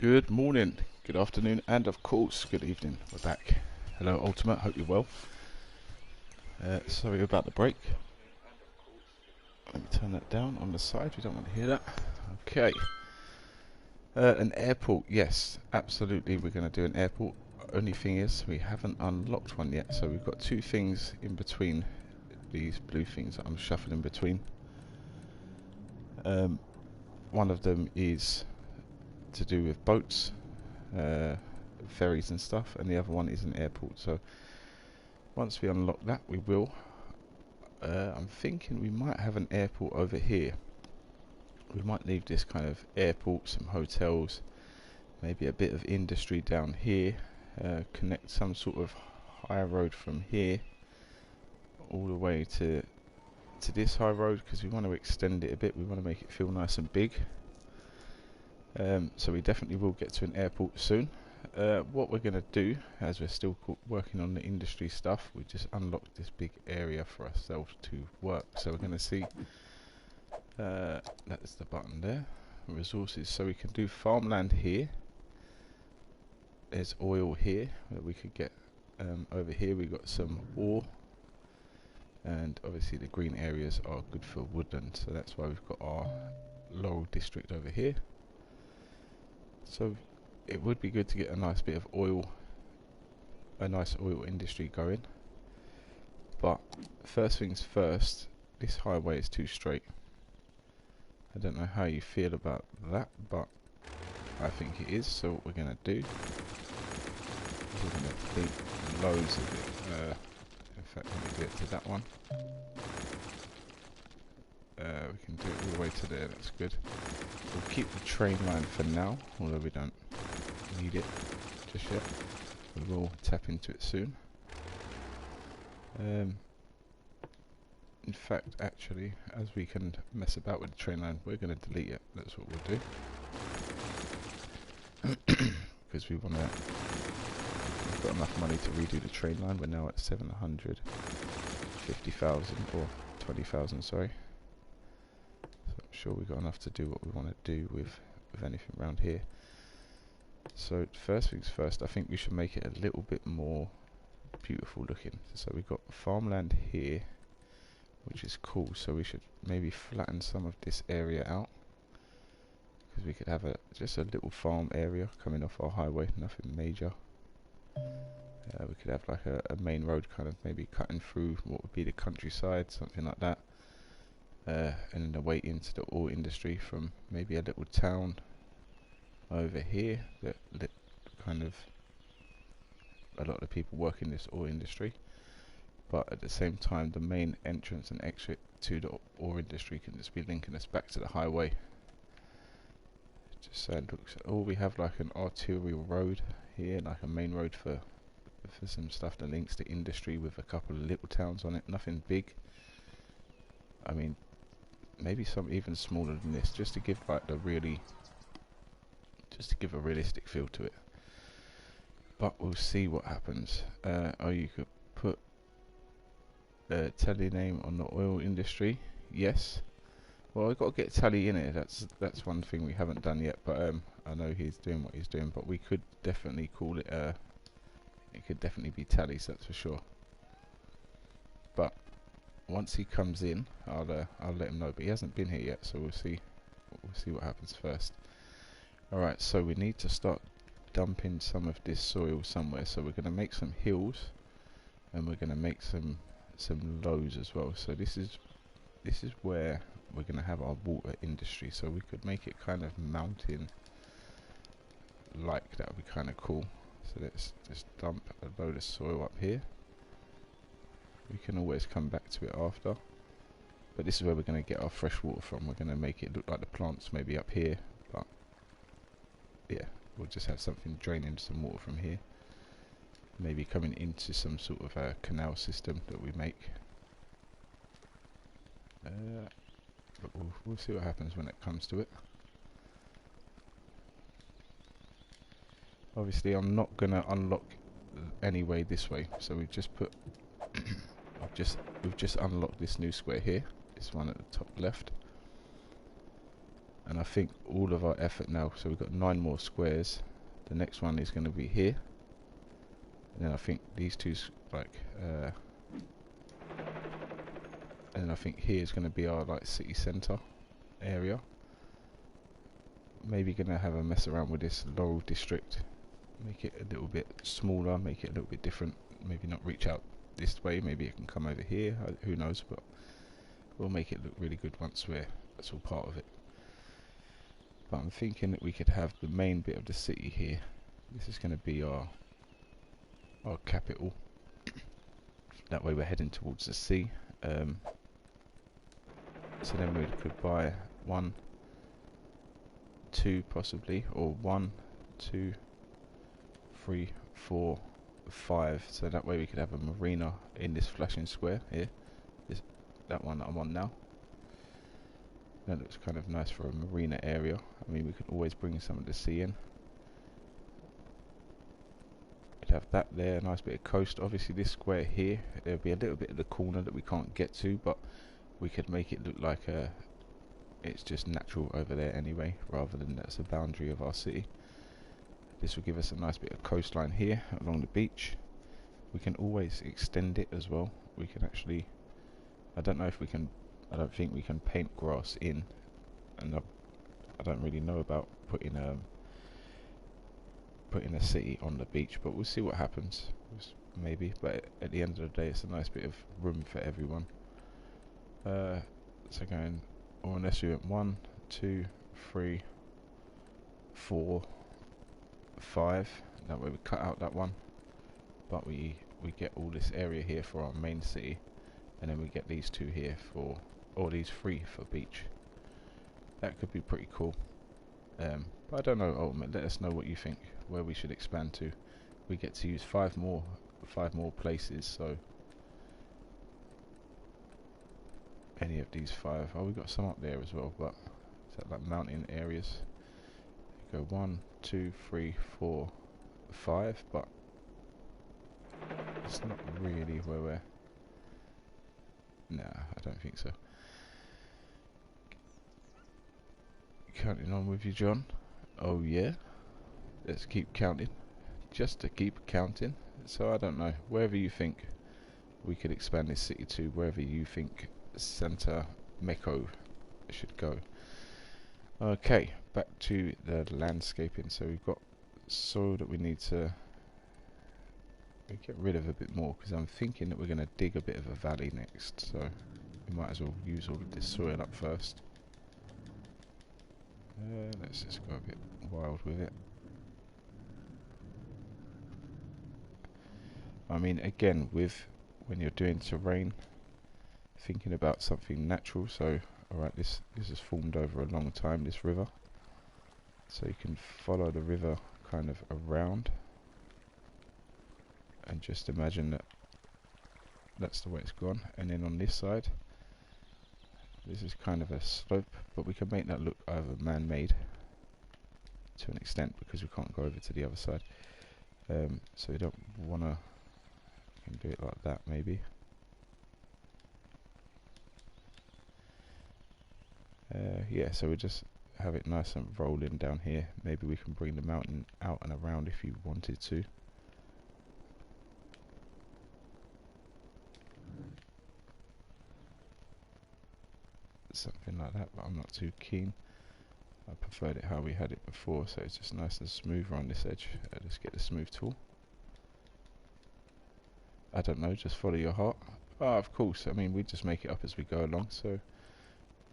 Good morning, good afternoon, and of course, good evening. We're back. Hello, Ultimate. Hope you're well. Sorry about the break. Let me turn that down on the side. We don't want to hear that. Okay. An airport. Yes, absolutely. We're going to do an airport. Only thing is, we haven't unlocked one yet. So we've got two things in between these blue things that I'm shuffling between. One of them is to do with boats, ferries and stuff, and the other one is an airport. So once we unlock that, we will. I'm thinking we might have an airport over here. We might leave this kind of airport, some hotels, maybe a bit of industry down here, connect some sort of high road from here all the way to this high road, because we want to extend it a bit. We want to make it feel nice and big. So we definitely will get to an airport soon. What we're going to do, as we're still working on the industry stuff, we just unlocked this big area for ourselves to work. So we're going to see, that's the button there, resources. So we can do farmland here. There's oil here that we could get. Over here we got some ore, and obviously the green areas are good for woodland, so that's why we've got our Laurel district over here. So it would be good to get a nice bit of oil, a nice oil industry going. But first things first, this highway is too straight. I don't know how you feel about that, but I think it is. So what we're going to do, we're going to feed loads of it. In fact, let me do it to that one. We can do it all the way to there, that's good. We'll keep the train line for now, although we don't need it just yet. We will tap into it soon. In fact, actually, as we can mess about with the train line, we're going to delete it. That's what we'll do. Because we want to, we've got enough money to redo the train line. We're now at 750,000 or 20,000, sorry. Sure, we've got enough to do what we want to do with anything around here. So first things first, I think we should make it a little bit more beautiful looking. So we've got farmland here, which is cool. So we should maybe flatten some of this area out, because we could have just a little farm area coming off our highway, nothing major. We could have like a main road kind of maybe cutting through what would be the countryside, something like that. And then the way into the oil industry from maybe a little town over here that kind of a lot of the people work in this oil industry, but at the same time the main entrance and exit to the oil industry can just be linking us back to the highway. Just so it looks, or we have like an arterial road here, like a main road for some stuff that links to industry with a couple of little towns on it, nothing big. I mean, maybe some even smaller than this, just to give like a realistic feel to it. But we'll see what happens. Oh, you could put a tally name on the oil industry. Yes. Well, I've got to get tally in it. That's one thing we haven't done yet. But I know he's doing what he's doing. But we could definitely call it. It could definitely be tallies. That's for sure. But once he comes in, I'll let him know. But he hasn't been here yet, so we'll see what happens first. All right. So we need to start dumping some of this soil somewhere. So we're going to make some hills, and we're going to make some lows as well. So this is where we're going to have our water industry. So we could make it kind of mountain like. That would be kind of cool. So let's just dump a load of soil up here. We can always come back to it after, but this is where we're going to get our fresh water from. We're going to make it look like the plants maybe up here, but yeah, we'll just have something draining some water from here, maybe coming into some sort of a canal system that we make. But we'll see what happens when it comes to it. Obviously I'm not going to unlock anyway this way, so we've just put we've just unlocked this new square here, this one at the top left. And I think all of our effort now, so we've got 9 more squares. The next one is going to be here, and then I think these two and I think here is going to be our like city centre area. Maybe going to have a mess around with this Laurel district, make it a little bit smaller, make it a little bit different. Maybe not reach out this way, maybe it can come over here, who knows, but we'll make it look really good once that's all part of it. But I'm thinking that we could have the main bit of the city here. This is going to be our capital. That way we're heading towards the sea. So then we could buy 1, 2 possibly, or 1, 2, 3, 4, 5. So that way we could have a marina in this flashing square here. That one that I'm on now. That looks kind of nice for a marina area. I mean, we could always bring some of the sea in. We'd have that there, a nice bit of coast. Obviously this square here, there'll be a little bit of the corner that we can't get to, but we could make it look like it's just natural over there anyway, rather than that's a boundary of our city. This will give us a nice bit of coastline here along the beach. We can always extend it as well. We can actually, I don't think we can paint grass in, and I don't really know about putting a city on the beach, but we'll see what happens. Maybe, but at the end of the day, it's a nice bit of room for everyone. So going, or unless we went 1, 2, 3, 4, 5. That way we cut out that one, but we get all this area here for our main city, and then we get these 2 here for, or these 3 for beach. That could be pretty cool. But I don't know. Ultimate, let us know what you think, where we should expand to. We get to use 5 more places, so any of these 5. Oh, we got some up there as well, but is that like mountain areas? Go 1, 2, 3, 4, 5, but it's not really where we're. Nah, I don't think so. Counting on with you, John. Oh yeah, let's keep counting, just to keep counting. So I don't know, wherever you think we could expand this city to, wherever you think Santa Meko should go. Okay, back to the landscaping. So we've got soil that we need to get rid of a bit more, because I'm thinking that we're going to dig a bit of a valley next, so we might as well use all of this soil up first. Let's just go a bit wild with it. I mean, again, when you're doing terrain, thinking about something natural. So alright, this has formed over a long time, this river, so you can follow the river kind of around and just imagine that that's the way it's gone. And then on this side, this is kind of a slope, but we can make that look either man-made to an extent, because we can't go over to the other side. So we don't want to do it like that, maybe. Yeah, so we just have it nice and rolling down here. Maybe we can bring the mountain out and around if you wanted to. Something like that, but I'm not too keen. I preferred it how we had it before, so it's just nice and smooth around this edge. Let's get the smooth tool. I don't know, just follow your heart. Oh, of course, I mean, we just make it up as we go along, so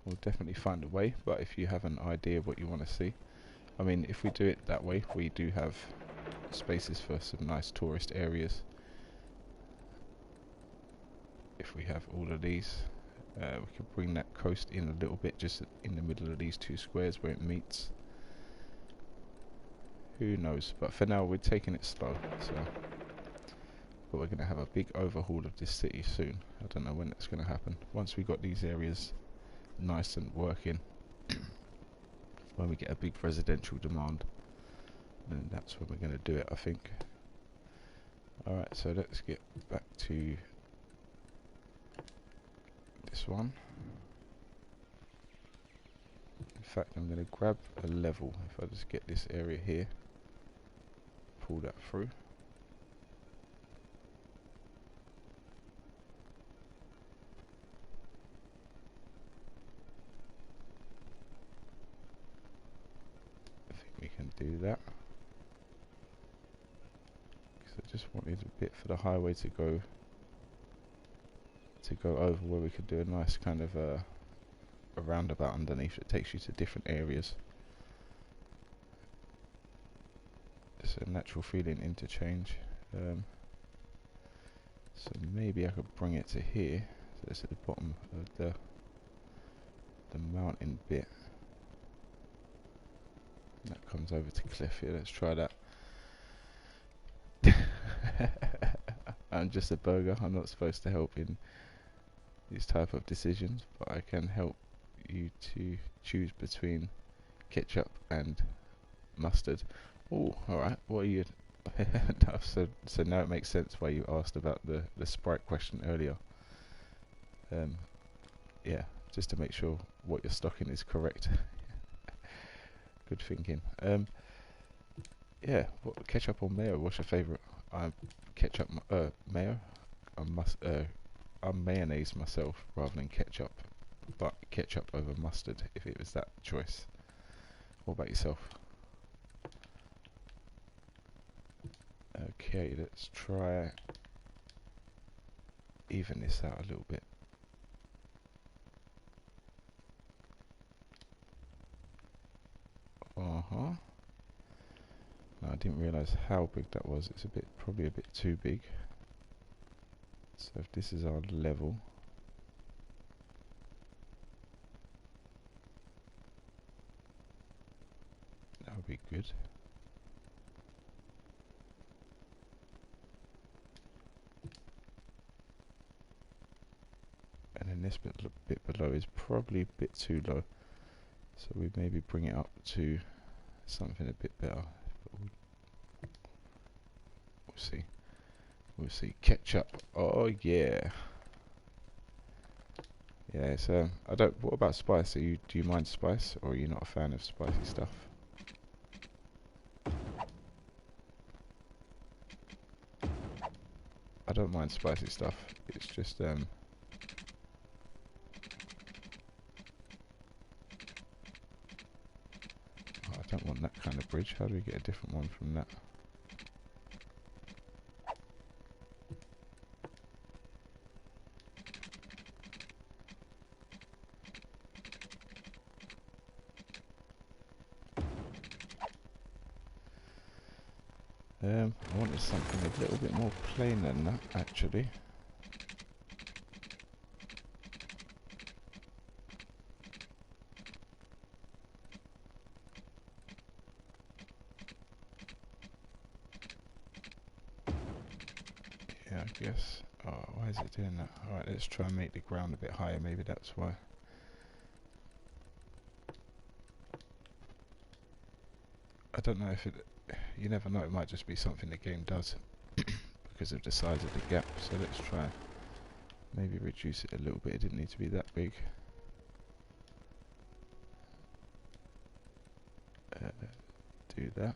we'll definitely find a way. But if you have an idea of what you want to see, I mean, if we do it that way, we do have spaces for some nice tourist areas. If we have all of these, we can bring that coast in a little bit, just in the middle of these 2 squares where it meets. Who knows, but for now we're taking it slow. So, but we're going to have a big overhaul of this city soon. I don't know when that's going to happen. Once we got these areas nice and working, when we get a big residential demand, then that's when we're going to do it, I think. Alright, so let's get back to this one. In fact, I'm going to grab a level. If I just get this area here, pull that through. I think we can do that. Because I just wanted a bit for the highway to go over, where we could do a nice kind of a roundabout underneath that takes you to different areas. It's a natural feeling interchange. So maybe I could bring it to here. So it's at the bottom of the mountain bit. That comes over to cliff here. Let's try that. I'm just a burger. I'm not supposed to help in these type of decisions, but I can help you to choose between ketchup and mustard. Oh, alright. What are you... so now it makes sense why you asked about the Sprite question earlier. Yeah, just to make sure what you're stocking is correct. Good thinking. Yeah, what, ketchup or mayo? What's your favourite? Ketchup, mayo. I'm mayonnaise myself rather than ketchup, but ketchup over mustard if it was that choice. What about yourself? Okay, let's try even this out a little bit. No, I didn't realise how big that was. It's probably a bit too big. So if this is our level, that would be good. And then this bit below is probably a bit too low. So we maybe bring it up to something a bit better. We'll see. We'll see. Ketchup. Oh yeah. Yeah. So I don't. What about spice? Do you mind spice, or are you not a fan of spicy stuff? I don't mind spicy stuff. It's just oh, I don't want that kind of bridge. How do we get a different one from that? I wanted something a little bit more plain than that, actually. Yeah, I guess. Oh, why is it doing that? Alright, let's try and make the ground a bit higher. Maybe that's why. I don't know if it... You never know, it might just be something the game does because of the size of the gap. So let's try maybe reduce it a little bit. It didn't need to be that big. Do that.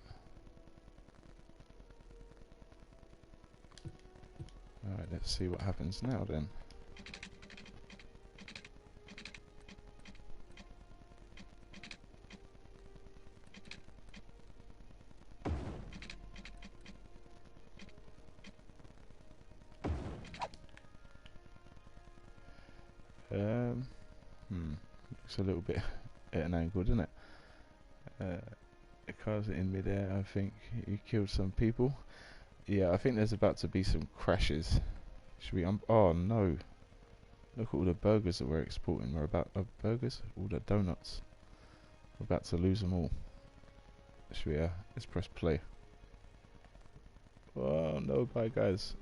Alright, let's see what happens now then. Looks a little bit at an angle, doesn't it? The cars are in midair. I think you killed some people. Yeah, I think there's about to be some crashes. Should we? Oh no! Look at all the burgers that we're exporting. We're about burgers, all the donuts. We're about to lose them all. Should we? Let's press play. Oh no, bye guys.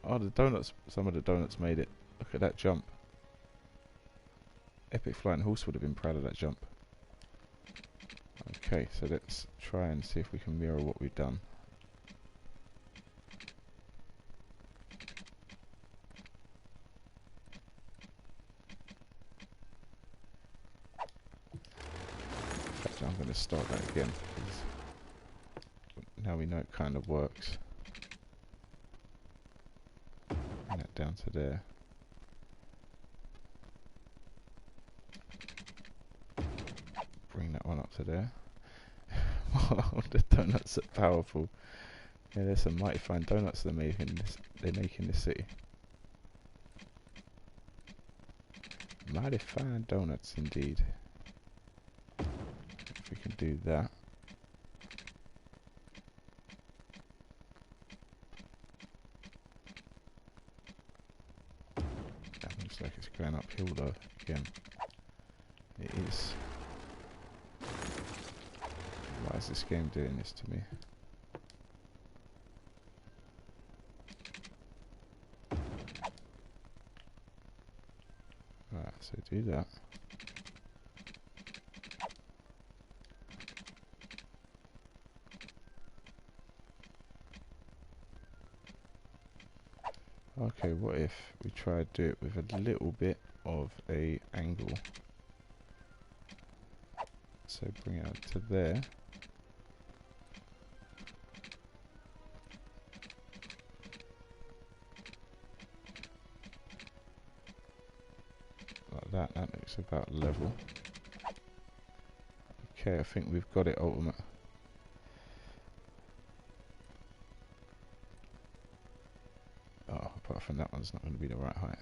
Oh, the donuts. Some of the donuts made it. Look at that jump. Epic Flying Horse would have been proud of that jump. Okay, so let's try and see if we can mirror what we've done. to start that again, 'cause now we know it kind of works. Bring that down to there. Bring that one up to there. Wow, the donuts are powerful. Yeah, there's some mighty fine donuts they make in this city. Mighty fine donuts indeed. If we can do that. That looks like it's going uphill though, again. It is. Why is this game doing this to me? Right, so do that. Okay, what if we try to do it with a little bit of a angle? So bring it up to there. Like that, that looks about level. Okay, I think we've got it ultimate. Oh, apart from that one's not going to be the right height.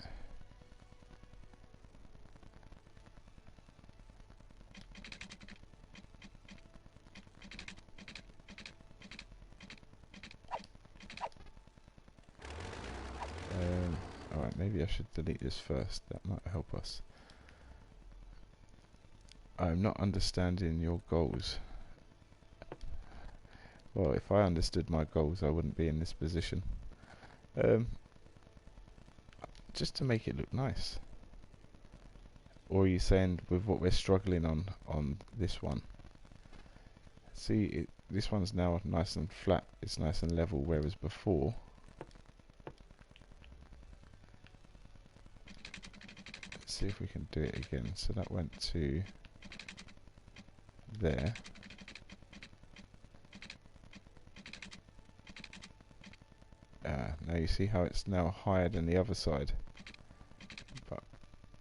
Alright, maybe I should delete this first, that might help us. I'm not understanding your goals. Well, if I understood my goals, I wouldn't be in this position. Just to make it look nice. Or are you saying with what we're struggling on this one? See, this one's now nice and flat, it's nice and level, whereas before... Let's see if we can do it again. So that went to there. Now you see how it's now higher than the other side. But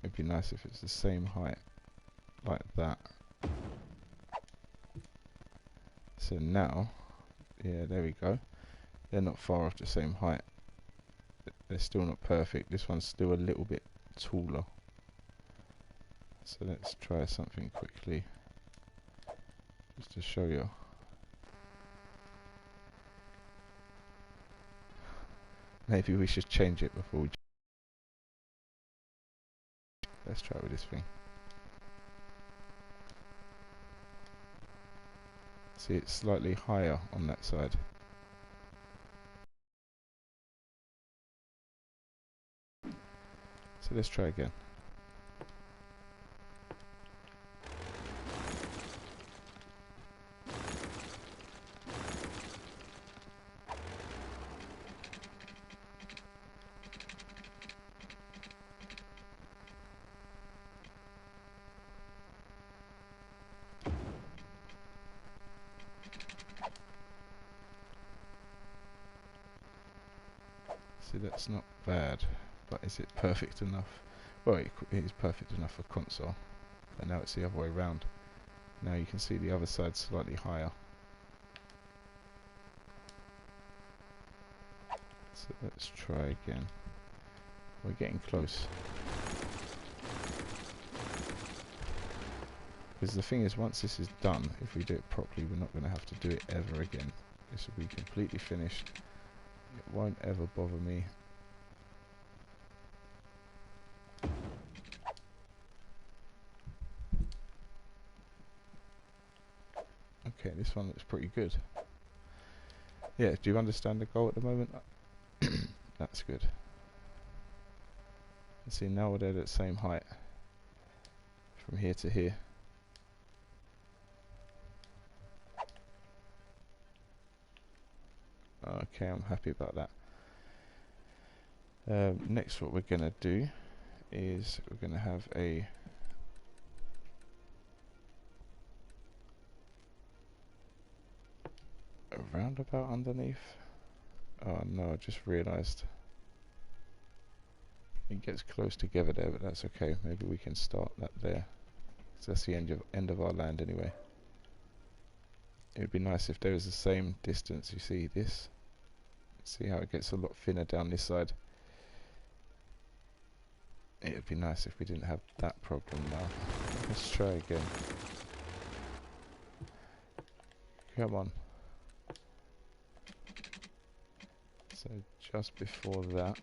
it'd be nice if it's the same height, like that. So now, yeah, there we go. They're not far off the same height. They're still not perfect. This one's still a little bit taller. So let's try something quickly, just to show you. Maybe we should change it before we... Let's try it with this thing. See, it's slightly higher on that side. So let's try again. See, that's not bad, but is it perfect enough? Well, it is perfect enough for console, but now it's the other way around. Now you can see the other side slightly higher. So let's try again. We're getting close. Because the thing is, once this is done, if we do it properly, we're not going to have to do it ever again. This will be completely finished. It won't ever bother me. Okay, this one looks pretty good. Yeah, do you understand the goal at the moment? That's good. See, now they're at the same height. From here to here. Okay, I'm happy about that. Next, what we're going to do is we're going to have a A roundabout underneath? Oh no, I just realised. It gets close together there, but that's okay. Maybe we can start that there. 'Cause that's the end of our land anyway. It would be nice if there was the same distance. You see this? See how it gets a lot thinner down this side? It would be nice if we didn't have that problem now. Let's try again. Come on. So just before that.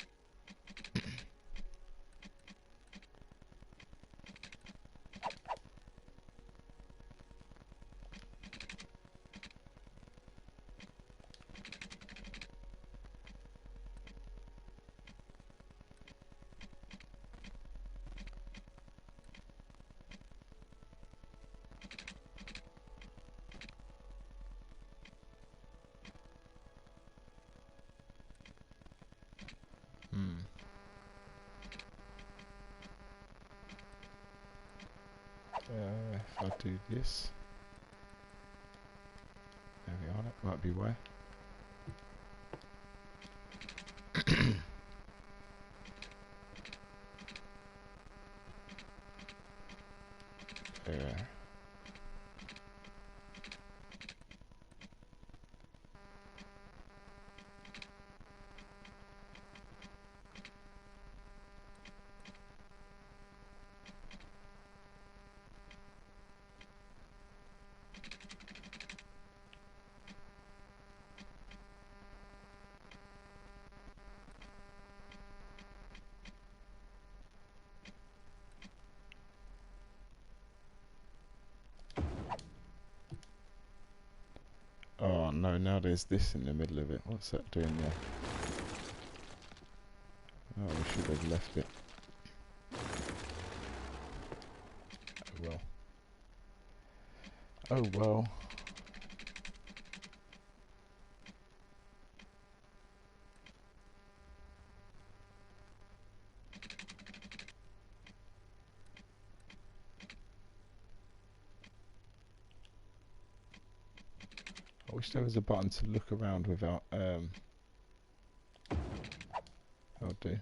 If I do this, there we are, that might be why. There. Oh no, now there's this in the middle of it. What's that doing there? Oh, we should have left it. Oh well. Oh well. I wish there was a button to look around without I'll do.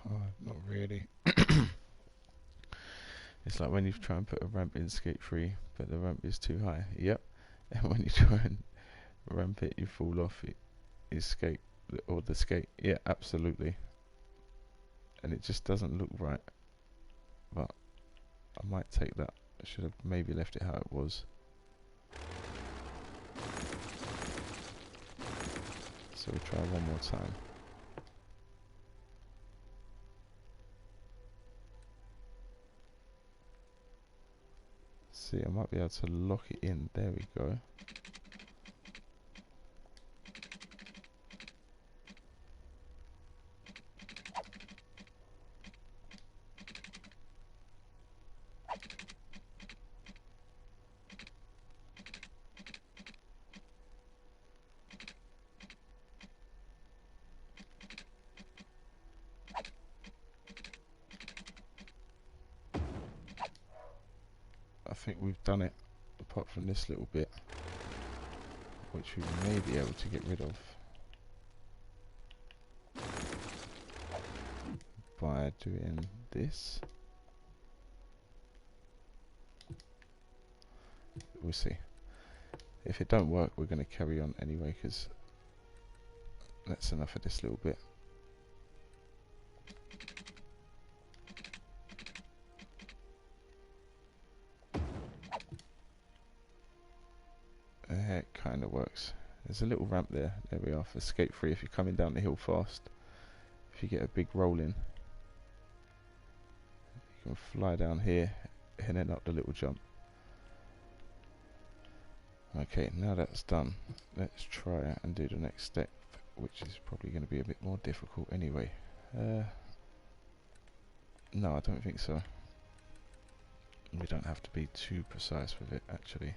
Oh, not really. It's like when you try and put a ramp in Skate 3, but the ramp is too high. Yep. And when you try and ramp it, you fall off. It is skate or the skate. Yeah, absolutely. And it just doesn't look right. But I might take that. I should have maybe left it how it was. So we'll try one more time. See, I might be able to lock it in. There we go. I think we've done it, apart from this little bit, which we may be able to get rid of by doing this. We'll see. If it don't work, we're going to carry on anyway, because that's enough of this little bit. It kind of works. There's a little ramp there. There we are for Skate 3 if you're coming down the hill fast. If you get a big roll in, you can fly down here and then up the little jump. Okay, now that's done, let's try and do the next step, which is probably going to be a bit more difficult anyway. No, I don't think so. We don't have to be too precise with it, actually.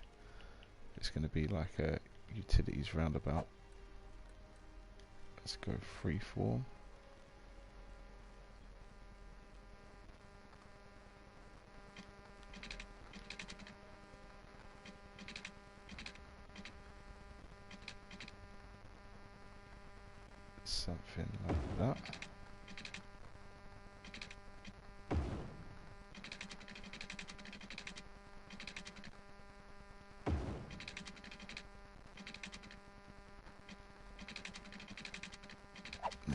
It's going to be like a utilities roundabout. Let's go freeform. something like that.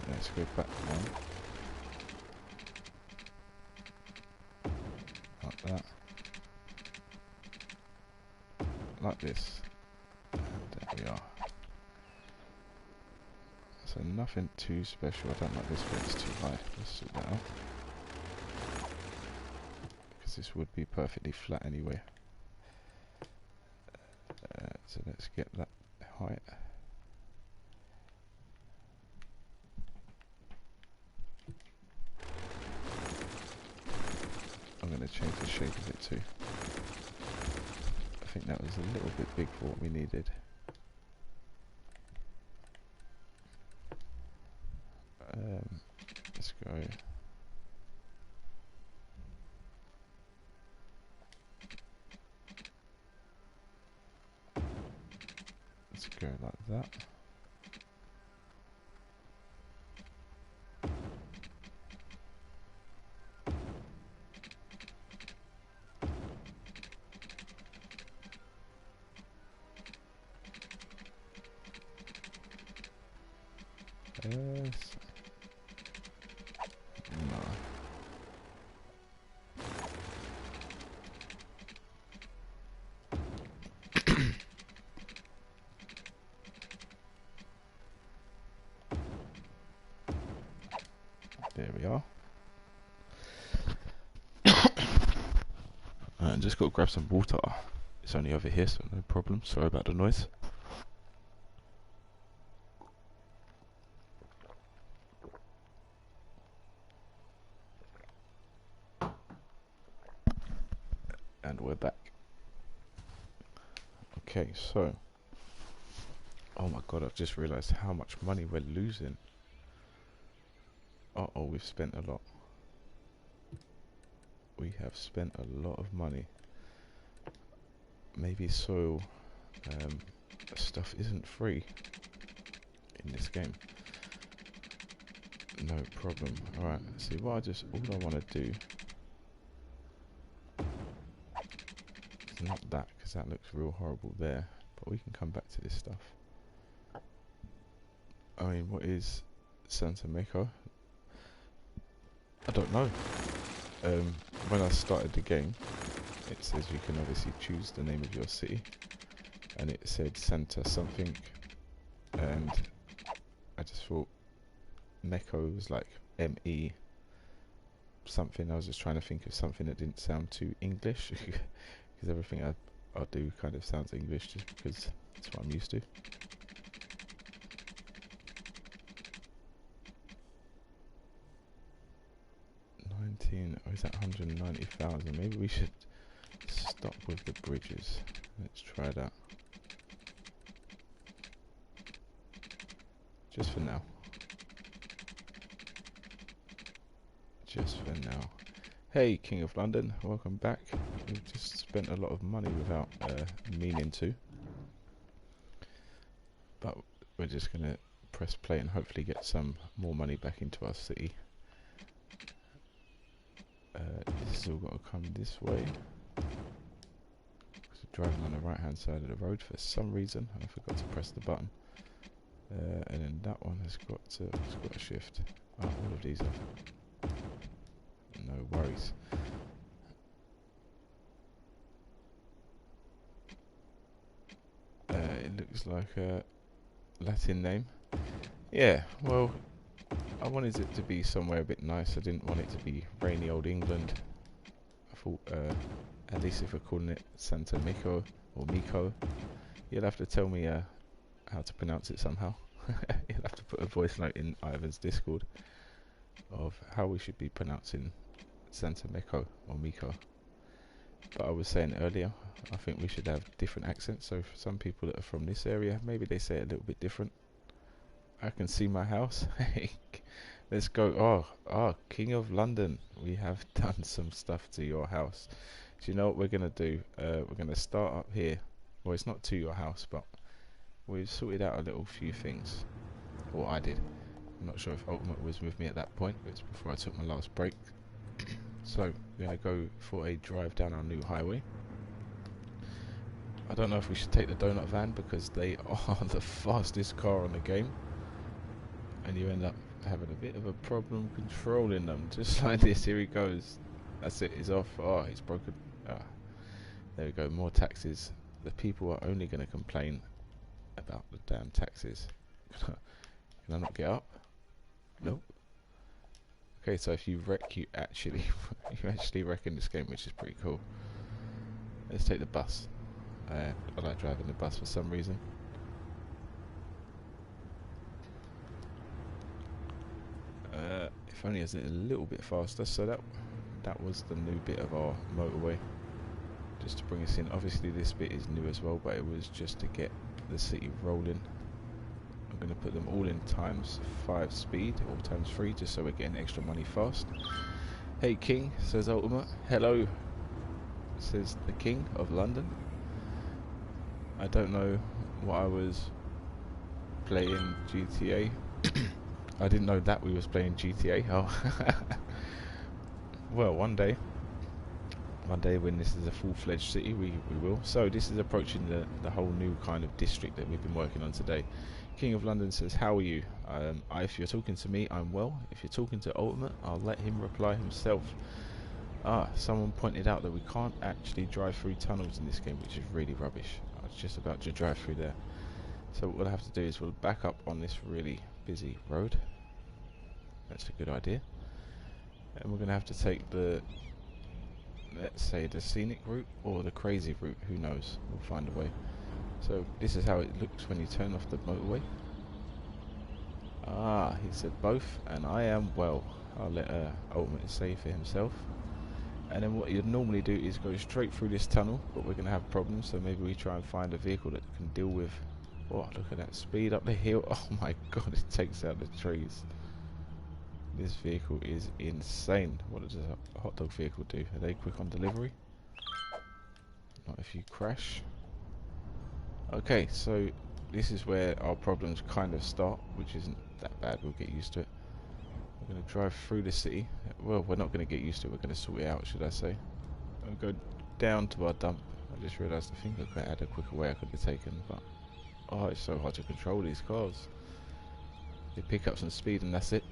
Let's go back one. Like that. Like this. And there we are. So nothing too special. I don't like this fence too high. Let's sort that out. Because this would be perfectly flat anyway. So let's get that height. I'm going to change the shape of it too. I think that was a little bit big for what we needed. Let's go. Let's go like that. Yes. No. There we are. I just got to grab some water. It's only over here, so no problem. Sorry about the noise. And we're back. Okay, so. Oh my god, I've just realised how much money we're losing. Uh oh, we've spent a lot. We have spent a lot of money. Maybe soil stuff isn't free in this game. No problem. Alright, see what all I want to do is not that, because that looks real horrible there, but we can come back to this stuff. I mean, what is Santa Meko? I don't know. When I started the game, it says you can obviously choose the name of your city, and it said Santa something, and I just thought Meko was like M-E something. I was just trying to think of something that didn't sound too English, because everything I do kind of sounds English just because that's what I'm used to. Or is that 190,000? Maybe we should stop with the bridges. Let's try that. Just for now. Just for now. Hey, King of London, welcome back. We've just spent a lot of money without meaning to. But we're just going to press play and hopefully get some more money back into our city. This has all got to come this way. Because we're driving on the right hand side of the road for some reason. I forgot to press the button. And then that one has got to shift. Oh, all of these have. No worries. It looks like a Latin name. Yeah, well, I wanted it to be somewhere a bit nice. I didn't want it to be rainy old England. I thought, at least if we're calling it Santa Meko or Meko, you'll have to tell me how to pronounce it somehow. You'll have to put a voice note in Ivan's Discord of how we should be pronouncing Santa Meko or Meko. But I was saying earlier, I think we should have different accents. So for some people that are from this area, maybe they say it a little bit different. I can see my house. Let's go. Oh, King of London. We have done some stuff to your house. Do you know what we're going to do? We're going to start up here. Well, it's not to your house, but we've sorted out a little few things. Or I did. I'm not sure if Ultimate was with me at that point. It's before I took my last break. So we're going to go for a drive down our new highway. I don't know if we should take the donut van because they are the fastest car on the game, and you end up having a bit of a problem controlling them. Just like this, here he goes. That's it, he's off. Oh, he's broken. Ah, there we go, more taxes. The people are only going to complain about the damn taxes. Can I not get up? Nope. Okay, so if you wreck, you actually wreck in this game, which is pretty cool. Let's take the bus. I like driving the bus for some reason. If only it's a little bit faster. So that was the new bit of our motorway, just to bring us in. Obviously this bit is new as well, but it was just to get the city rolling. I'm going to put them all in ×5 speed, or ×3, just so we're getting extra money fast. Hey King, says Ultimate. Hello, says the King of London. I don't know what I was playing GTA. I didn't know that we was playing GTA. Oh, well, one day when this is a full-fledged city, we will. So this is approaching the whole new kind of district that we've been working on today. King of London says, how are you? If you're talking to me, I'm well. If you're talking to Ultimate, I'll let him reply himself. Someone pointed out that we can't actually drive through tunnels in this game, which is really rubbish. I was just about to drive through there. So what we'll have to do is we'll back up on this really busy road. That's a good idea. And we're going to have to take the, let's say, the scenic route or the crazy route. Who knows? We'll find a way. So this is how it looks when you turn off the motorway. He said both, and I am well. I'll let Ultimate say for himself. And then what you'd normally do is go straight through this tunnel, but we're going to have problems, so maybe we try and find a vehicle that can deal with... Oh, look at that speed up the hill. Oh my god, it takes out the trees. This vehicle is insane. What does a hot dog vehicle do? Are they quick on delivery? Not if you crash. Okay, so this is where our problems kind of start, which isn't that bad. We'll get used to it. We're going to drive through the city. Well, we're not going to get used to it. We're going to sort it out, should I say. We'll go down to our dump. I just realised I think I had a quicker way I could have taken, but oh, it's so hard to control these cars. They pick up some speed and that's it.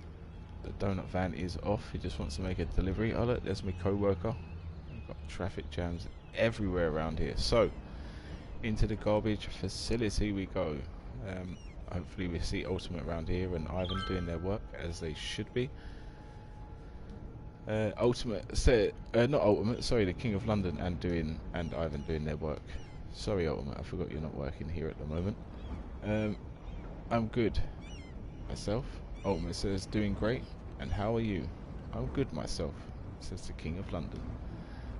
The donut van is off. He just wants to make a delivery. Oh look, there's my co-worker. We've got traffic jams everywhere around here. So, into the garbage facility we go. Hopefully we see Ultimate around here and Ivan doing their work as they should be. Ultimate said, not Ultimate, sorry, the King of London and Ivan doing their work. Sorry Ultimate, I forgot you're not working here at the moment. I'm good myself. Ultimate says, doing great. And how are you? I'm good myself, says the King of London.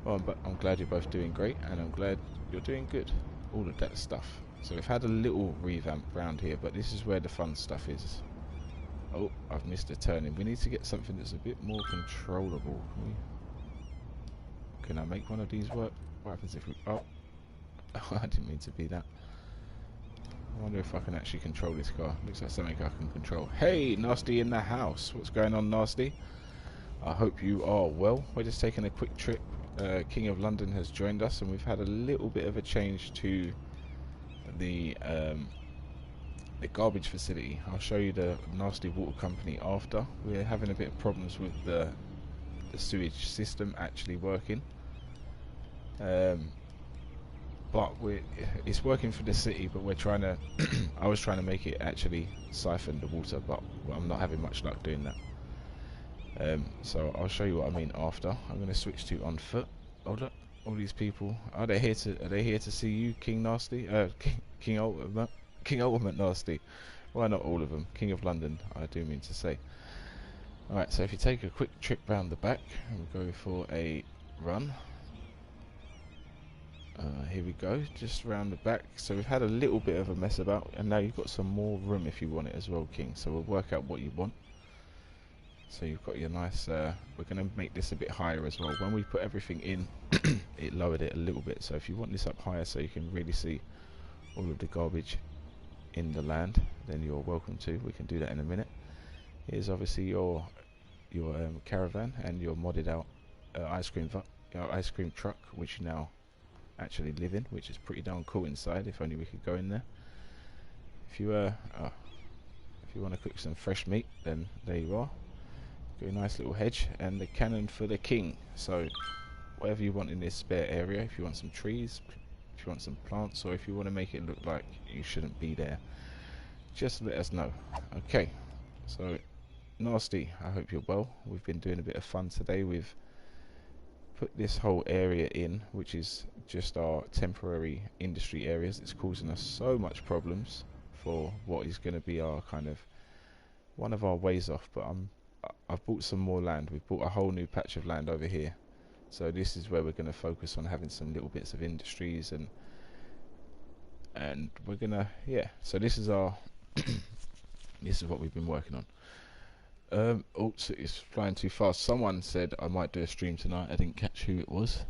Well, I'm glad you're both doing great, and I'm glad you're doing good. All of that stuff. So we've had a little revamp around here, but this is where the fun stuff is. Oh, I've missed a turning. We need to get something that's a bit more controllable. Can I make one of these work? What happens if we... Oh, I didn't mean to be that. I wonder if I can actually control this car. Looks like something I can control. Hey, Nasty in the house. What's going on, Nasty? I hope you are well. We're just taking a quick trip. King of London has joined us, and we've had a little bit of a change to the garbage facility. I'll show you the Nasty Water Company after. We're having a bit of problems with the sewage system actually working. But it's working for the city, but we're trying to I was trying to make it actually siphon the water, but I'm not having much luck doing that. So I'll show you what I mean after. I'm going to switch to on foot. Oh look, all these people. Are they here to see you, King Nasty? King Ultimate Nasty. Why not all of them? King of London, I do mean to say. Alright, so if you take a quick trip round the back and we go for a run. Here we go, just round the back. So we've had a little bit of a mess about, and now you've got some more room if you want it as well, King. So we'll work out what you want. So you've got your nice, we're going to make this a bit higher as well. When we put everything in, it lowered it a little bit. So if you want this up higher so you can really see all of the garbage in the land, then you're welcome to. We can do that in a minute. Here's obviously your caravan and your modded out ice cream truck, which you now actually live in, which is pretty darn cool inside. If only we could go in there. If you want to cook some fresh meat, then there you are. Got a nice little hedge and the cannon for the king. So whatever you want in this spare area, if you want some trees, if you want some plants, or if you want to make it look like you shouldn't be there, just let us know. Okay, so Nasty, I hope you're well. We've been doing a bit of fun today. We've put this whole area in, which is just our temporary industry areas. It's causing us so much problems for what is going to be our kind of one of our ways off. But I've bought some more land. We've bought a whole new patch of land over here, so this is where we're going to focus on having some little bits of industries, and we're gonna, yeah, so this is our this is what we've been working on. Oh, so it's flying too fast. Someone said I might do a stream tonight. I didn't catch who it was.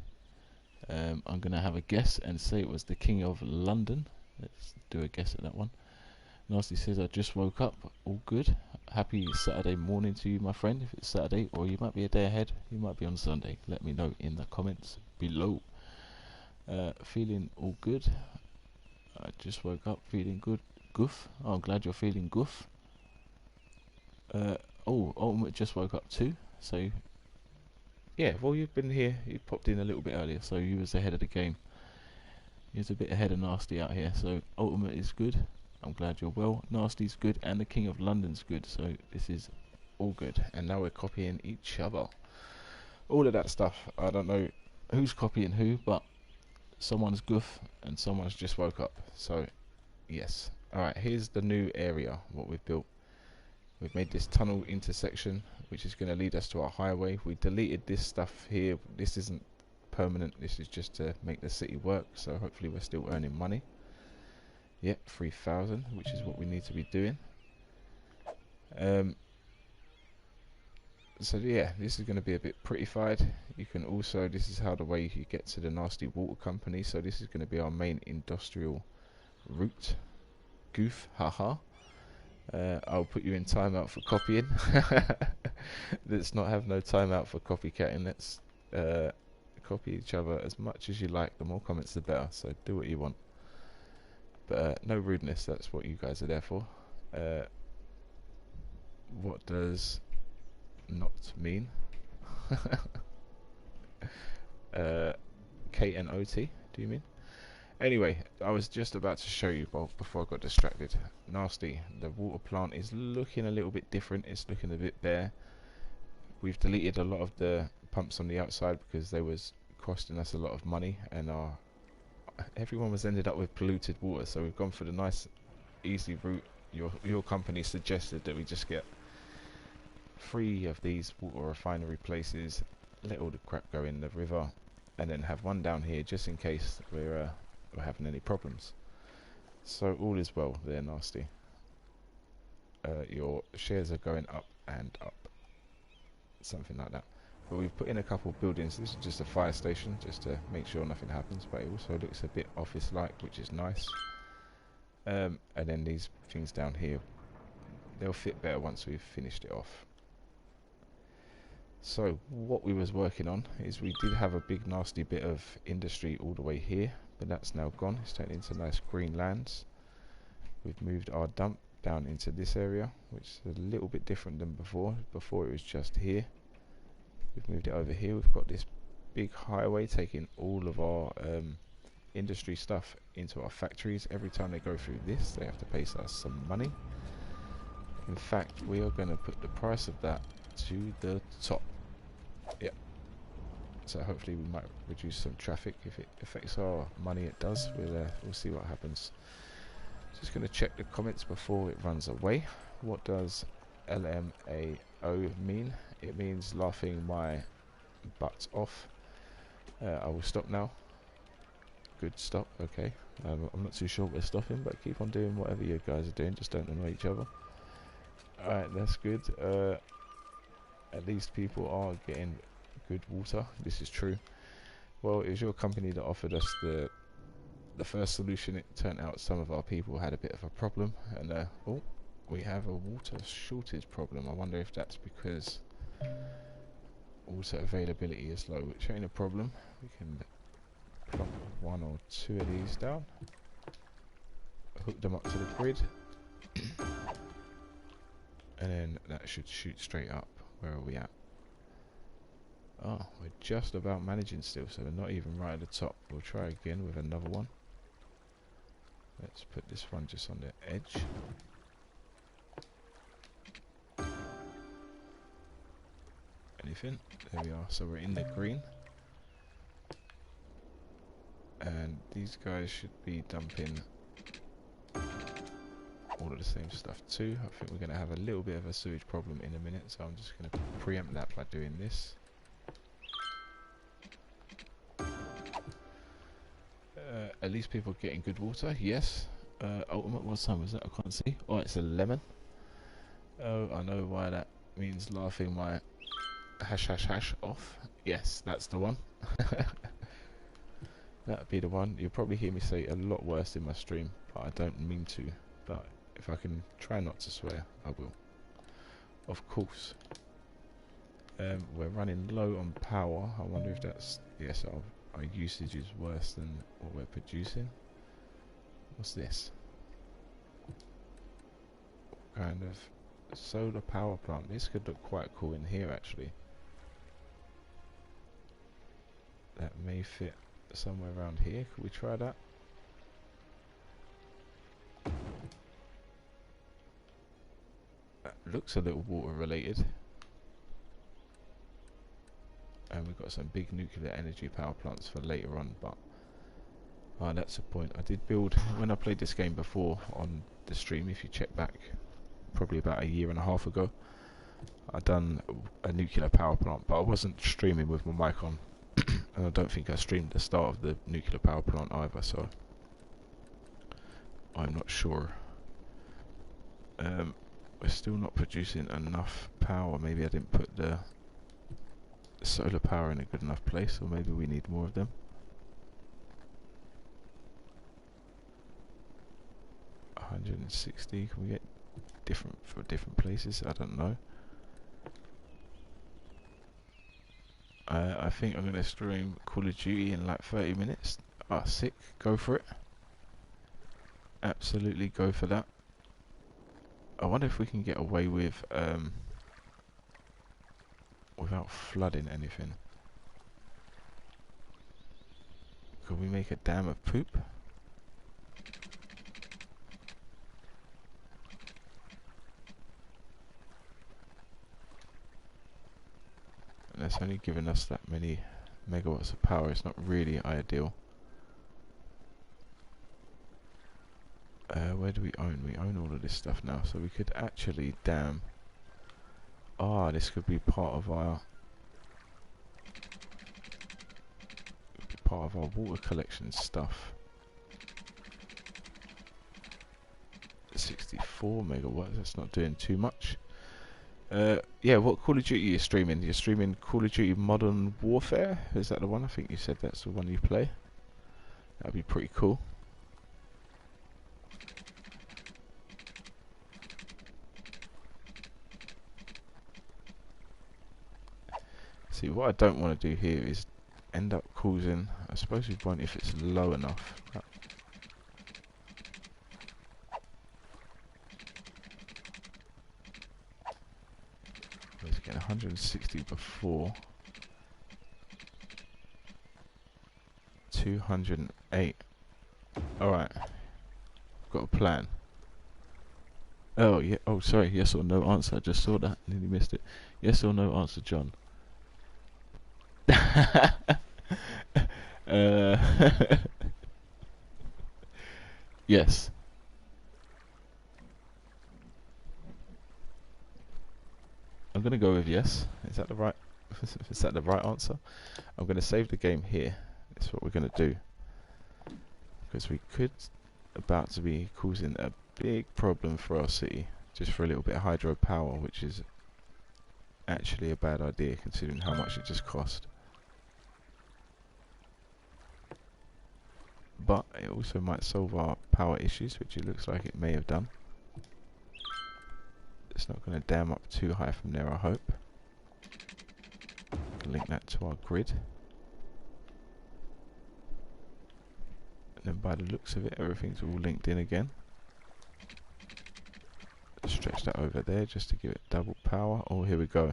I'm gonna have a guess and say it was the King of London. Let's do a guess at that one. Nasty says I just woke up. All good. Happy Saturday morning to you, my friend. If it's Saturday, or you might be a day ahead, you might be on Sunday. Let me know in the comments below. Feeling all good. I just woke up feeling good. Goof. Oh, I'm glad you're feeling goof. Oh, Ultimate just woke up too. So yeah, well, you've been here. You popped in a little bit earlier, so you was ahead of the game. He was a bit ahead of Nasty out here. So Ultimate is good. I'm glad you're well. Nasty's good, and the King of London's good. So this is all good. And now we're copying each other. All of that stuff. I don't know who's copying who, but someone's goof and someone's just woke up. So yes. All right. Here's the new area. What we've built. We've made this tunnel intersection, which is going to lead us to our highway. We deleted this stuff here. This isn't permanent. This is just to make the city work. So hopefully we're still earning money. Yep, 3,000, which is what we need to be doing. So yeah, this is going to be a bit prettified. You can also, this is how the way you get to the Nasty Water Company. So this is going to be our main industrial route. Goof, haha. I'll put you in timeout for copying. Let's not have no timeout for copycatting. Let's copy each other as much as you like. The more comments the better, so do what you want, but no rudeness. That's what you guys are there for. What does not mean? KNOT, do you mean? Anyway, I was just about to show you, well, before I got distracted. Nasty, the water plant is looking a little bit different. It's looking a bit bare. We've deleted a lot of the pumps on the outside because they was costing us a lot of money, and everyone was ended up with polluted water. So we've gone for the nice, easy route. Your company suggested that we just get 3 of these water refinery places, let all the crap go in the river, and then have one down here just in case we're having any problems. So all is well there, Nasty. Your shares are going up and up, something like that. But we've put in a couple of buildings. This is just a fire station, just to make sure nothing happens, but it also looks a bit office-like, which is nice. And then these things down here, they'll fit better once we've finished it off. So what we was working on is we did have a big nasty bit of industry all the way here, but that's now gone. It's turned into nice green lands. We've moved our dump down into this area, which is a little bit different than before. Before it was just here. We've moved it over here. We've got this big highway taking all of our industry stuff into our factories. Every time they go through this, they have to pay us some money. In fact, we are going to put the price of that to the top. Yeah. So hopefully we might reduce some traffic. If it affects our money, it does. We'll see what happens. Just going to check the comments before it runs away. What does LMAO mean? It means laughing my butt off. I will stop now. Good, stop. Okay. I'm not too sure we're stopping, but keep on doing whatever you guys are doing. Just don't annoy each other. Alright, that's good. At least people are getting good water. This is true. Well, it was your company that offered us the first solution. It turned out some of our people had a bit of a problem, and oh, we have a water shortage problem. I wonder if that's because water availability is low, which ain't a problem. We can plop 1 or 2 of these down, hook them up to the grid, and then that should shoot straight up. Where are we at? Oh, we're just about managing still, so we're not even right at the top. We'll try again with another one. Let's put this one just on the edge. Anything? There we are. So we're in the green. And these guys should be dumping all of the same stuff too. I think we're going to have a little bit of a sewage problem in a minute, so I'm just going to preempt that by doing this. At least people are getting good water, yes. Ultimate, what time was that? I can't see. Oh, it's a lemon. Oh, I know why that means laughing my hash off. Yes, that's the one. That'd be the one. You'll probably hear me say a lot worse in my stream, but I don't mean to. But if I can try not to swear, I will. Of course. We're running low on power. I wonder if that's... Yes, our usage is worse than what we're producing. What's this? What kind of solar power plant? This could look quite cool in here, actually. That may fit somewhere around here. Could we try that? That looks a little water related. And we've got some big nuclear energy power plants for later on, but that's the point. I did build, when I played this game before on the stream, if you check back probably about a year and a half ago, I done a nuclear power plant, but I wasn't streaming with my mic on. And I don't think I streamed the start of the nuclear power plant either, so I'm not sure. We're still not producing enough power. Maybe I didn't put the solar power in a good enough place, or maybe we need more of them. 160, can we get different for different places? I don't know. I think I'm going to stream Call of Duty in like 30 minutes. Ah, sick. Go for it. Absolutely go for that. I wonder if we can get away with without flooding anything. Could we make a dam of poop? And that's only giving us that many megawatts of power. It's not really ideal. Where do we own? We own all of this stuff now, so we could actually dam. Ah, this could be part of our water collection stuff. 64 megawatts. That's not doing too much. Yeah, what Call of Duty are you streaming? You're streaming Call of Duty Modern Warfare? Is that the one? I think you said that's the one you play. That'd be pretty cool. See, what I don't want to do here is end up causing... I suppose we won't if it's low enough. Let's get 160 before. 208. Alright. Got a plan. Oh, yeah. Oh, sorry. Yes or no answer. I just saw that. Nearly missed it. Yes or no answer, John. Yes. I'm gonna go with yes. Is that the right? Is that the right answer? I'm gonna save the game here. That's what we're gonna do, because we could about to be causing a big problem for our city just for a little bit of hydropower, which is actually a bad idea considering how much it just cost. But it also might solve our power issues, which it looks like it may have done. It's not going to dam up too high from there, I hope. Link that to our grid. And then by the looks of it, everything's all linked in again. Stretch that over there just to give it double power. Oh, here we go.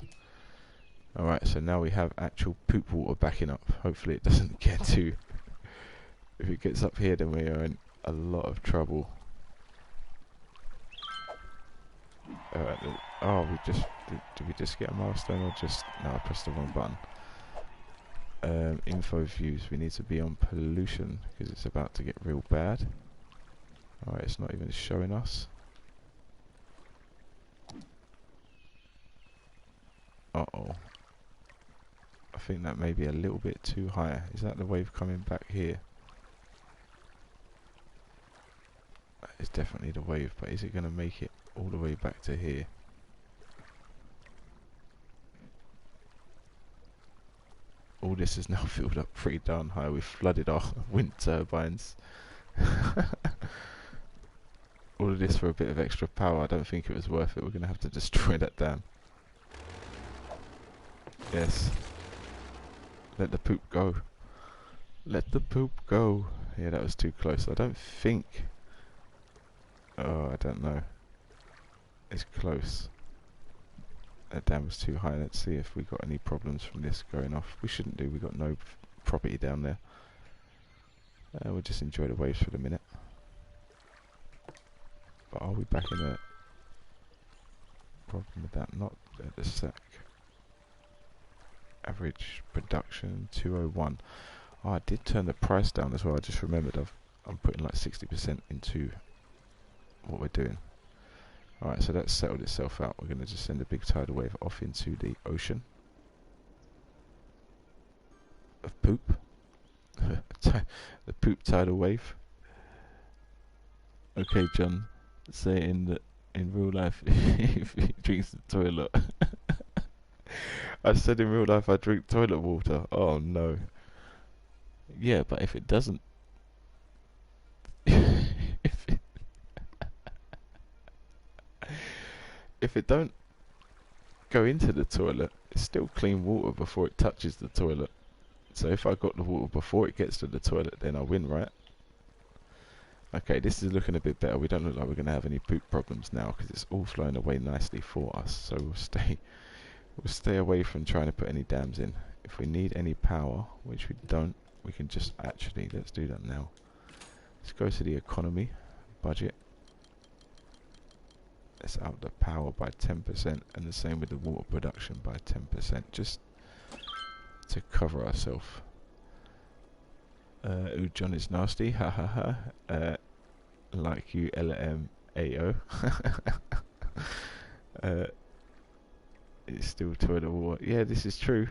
Alright, so now we have actual poop water backing up. Hopefully it doesn't get too... If it gets up here, then we are in a lot of trouble. Oh, we just... Did we just get a milestone or just... No, I pressed the wrong button. Info views. We need to be on pollution because it's about to get real bad. Alright, it's not even showing us. Uh-oh. I think that may be a little bit too high. Is that the wave coming back here? That is definitely the wave, but is it going to make it all the way back to here? All this is now filled up pretty darn high. We've flooded our wind turbines. All of this for a bit of extra power. I don't think it was worth it. We're going to have to destroy that dam. Yes. Let the poop go. Let the poop go. Yeah, that was too close. I don't think... Oh, I don't know. It's close. That dam was too high. Let's see if we got any problems from this going off. We shouldn't do. We got no property down there. We'll just enjoy the waves for the minute. But are we back in a problem with that? Not at the sec. Average production 201. Oh, I did turn the price down as well. I just remembered I'm putting like 60% into what we're doing. Alright, so that's settled itself out. We're going to just send a big tidal wave off into the ocean of poop. The poop tidal wave. Okay, John, saying that in real life if he drinks the toilet. I said in real life I drink toilet water. Oh no. Yeah, but if it doesn't... if it don't go into the toilet, it's still clean water before it touches the toilet. So if I got the water before it gets to the toilet, then I win, right? Okay, this is looking a bit better. We don't look like we're going to have any poop problems now because it's all flowing away nicely for us. So we'll stay away from trying to put any dams in. If we need any power, which we don't, we can just actually, let's do that now. Let's go to the economy, budget. Let's up the power by 10% and the same with the water production by 10%, just to cover ourselves. Ooh, John is nasty, ha ha ha. Like you, LMAO. It's still toilet water. Yeah, this is true.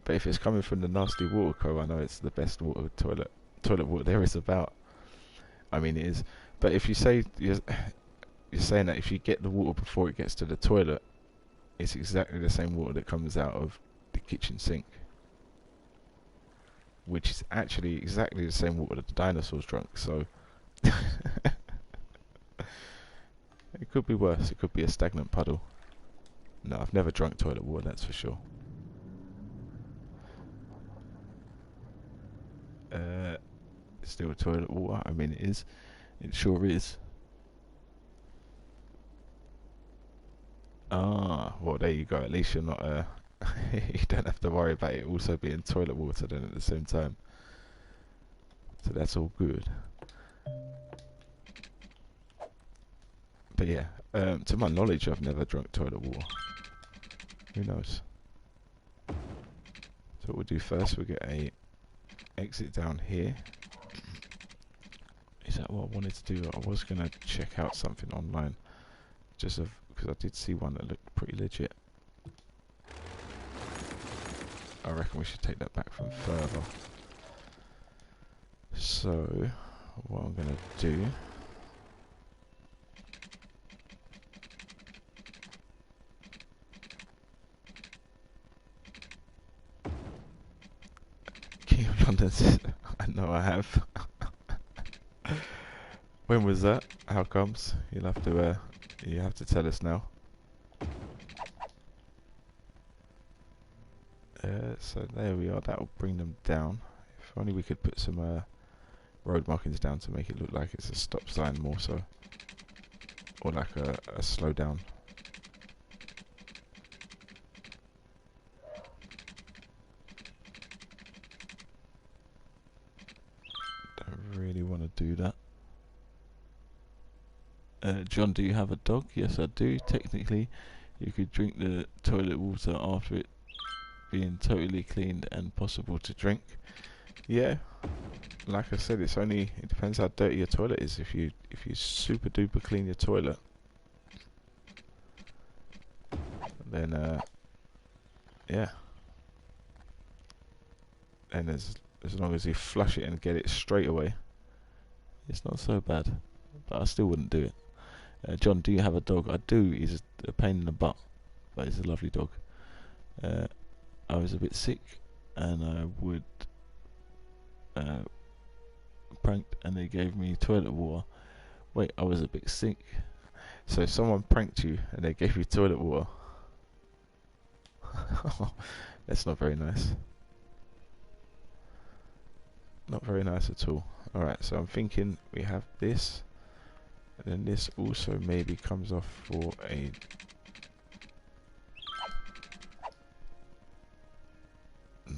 But if it's coming from the nasty water co, I know it's the best toilet water there is about. I mean, it is. But if you say you're saying that if you get the water before it gets to the toilet, it's exactly the same water that comes out of the kitchen sink, which is actually exactly the same water that the dinosaurs drank. So it could be worse. It could be a stagnant puddle. No, I've never drunk toilet water, that's for sure. Still toilet water. I mean, it is. It sure is. Ah, well, there you go. At least you're not. You don't have to worry about it also being toilet water then at the same time. So that's all good. But yeah, to my knowledge, I've never drunk toilet water. Who knows? So what we'll do first, we'll get a exit down here. Is that what I wanted to do? I was going to check out something online, just because I did see one that looked pretty legit. I reckon we should take that back from further. So, what I'm going to do... King of London says, I know I have. When was that? How comes? You have to tell us now. So there we are, that will bring them down. If only we could put some road markings down to make it look like it's a stop sign more so, or like a slow down. Don't really want to do that. John, do you have a dog? Yes, I do. Technically, you could drink the toilet water after it being totally cleaned and possible to drink. Yeah, like I said, it depends how dirty your toilet is. If you super duper clean your toilet, then yeah, and as long as you flush it and get it straight away, it's not so bad. But I still wouldn't do it. John, do you have a dog? I do. He's a pain in the butt, but he's a lovely dog. I was a bit sick, and I would pranked, and they gave me toilet water. Wait, I was a bit sick, so someone pranked you, and they gave you toilet water. That's not very nice. Not very nice at all. Alright, so I'm thinking we have this, and then this also maybe comes off for a...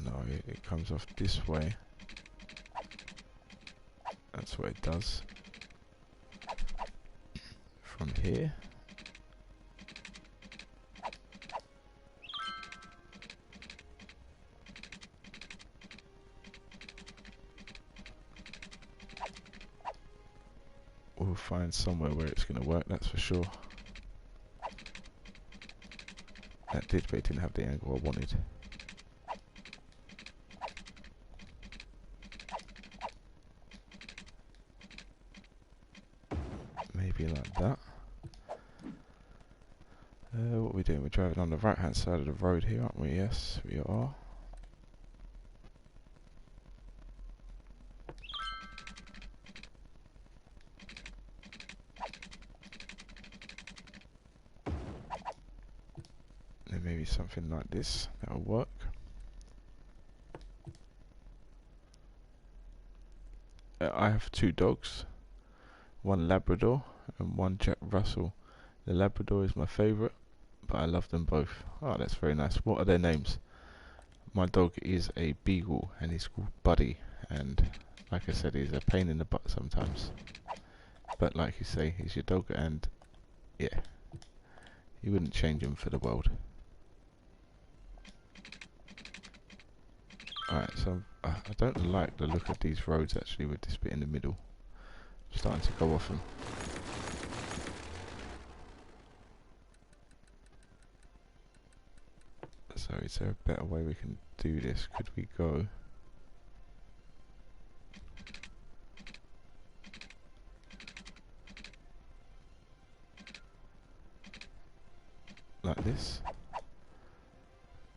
No, it comes off this way. That's what it does. From here. We'll find somewhere where it's going to work, that's for sure. That did, but it didn't have the angle I wanted. Maybe like that. What are we doing? We're driving on the right hand side of the road here, aren't we? Yes, we are. Then maybe something like this, that'll work. I have two dogs, one Labrador and one Jack Russell. The Labrador is my favourite, but I love them both. Oh, that's very nice. What are their names? My dog is a Beagle, and he's called Buddy, and like I said, he's a pain in the butt sometimes. But like you say, he's your dog, and yeah, you wouldn't change him for the world. Alright, so I don't like the look of these roads actually with this bit in the middle. I'm starting to go off them. So is there a better way we can do this? Could we go... like this?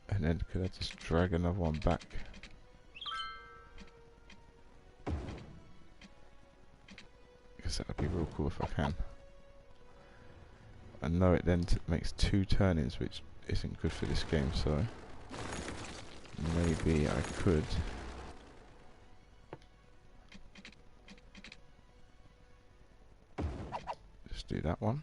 And then could I just drag another one back? Because that would be real cool if I can. I know it then makes two turn-ins, which isn't good for this game, so maybe I could just do that one.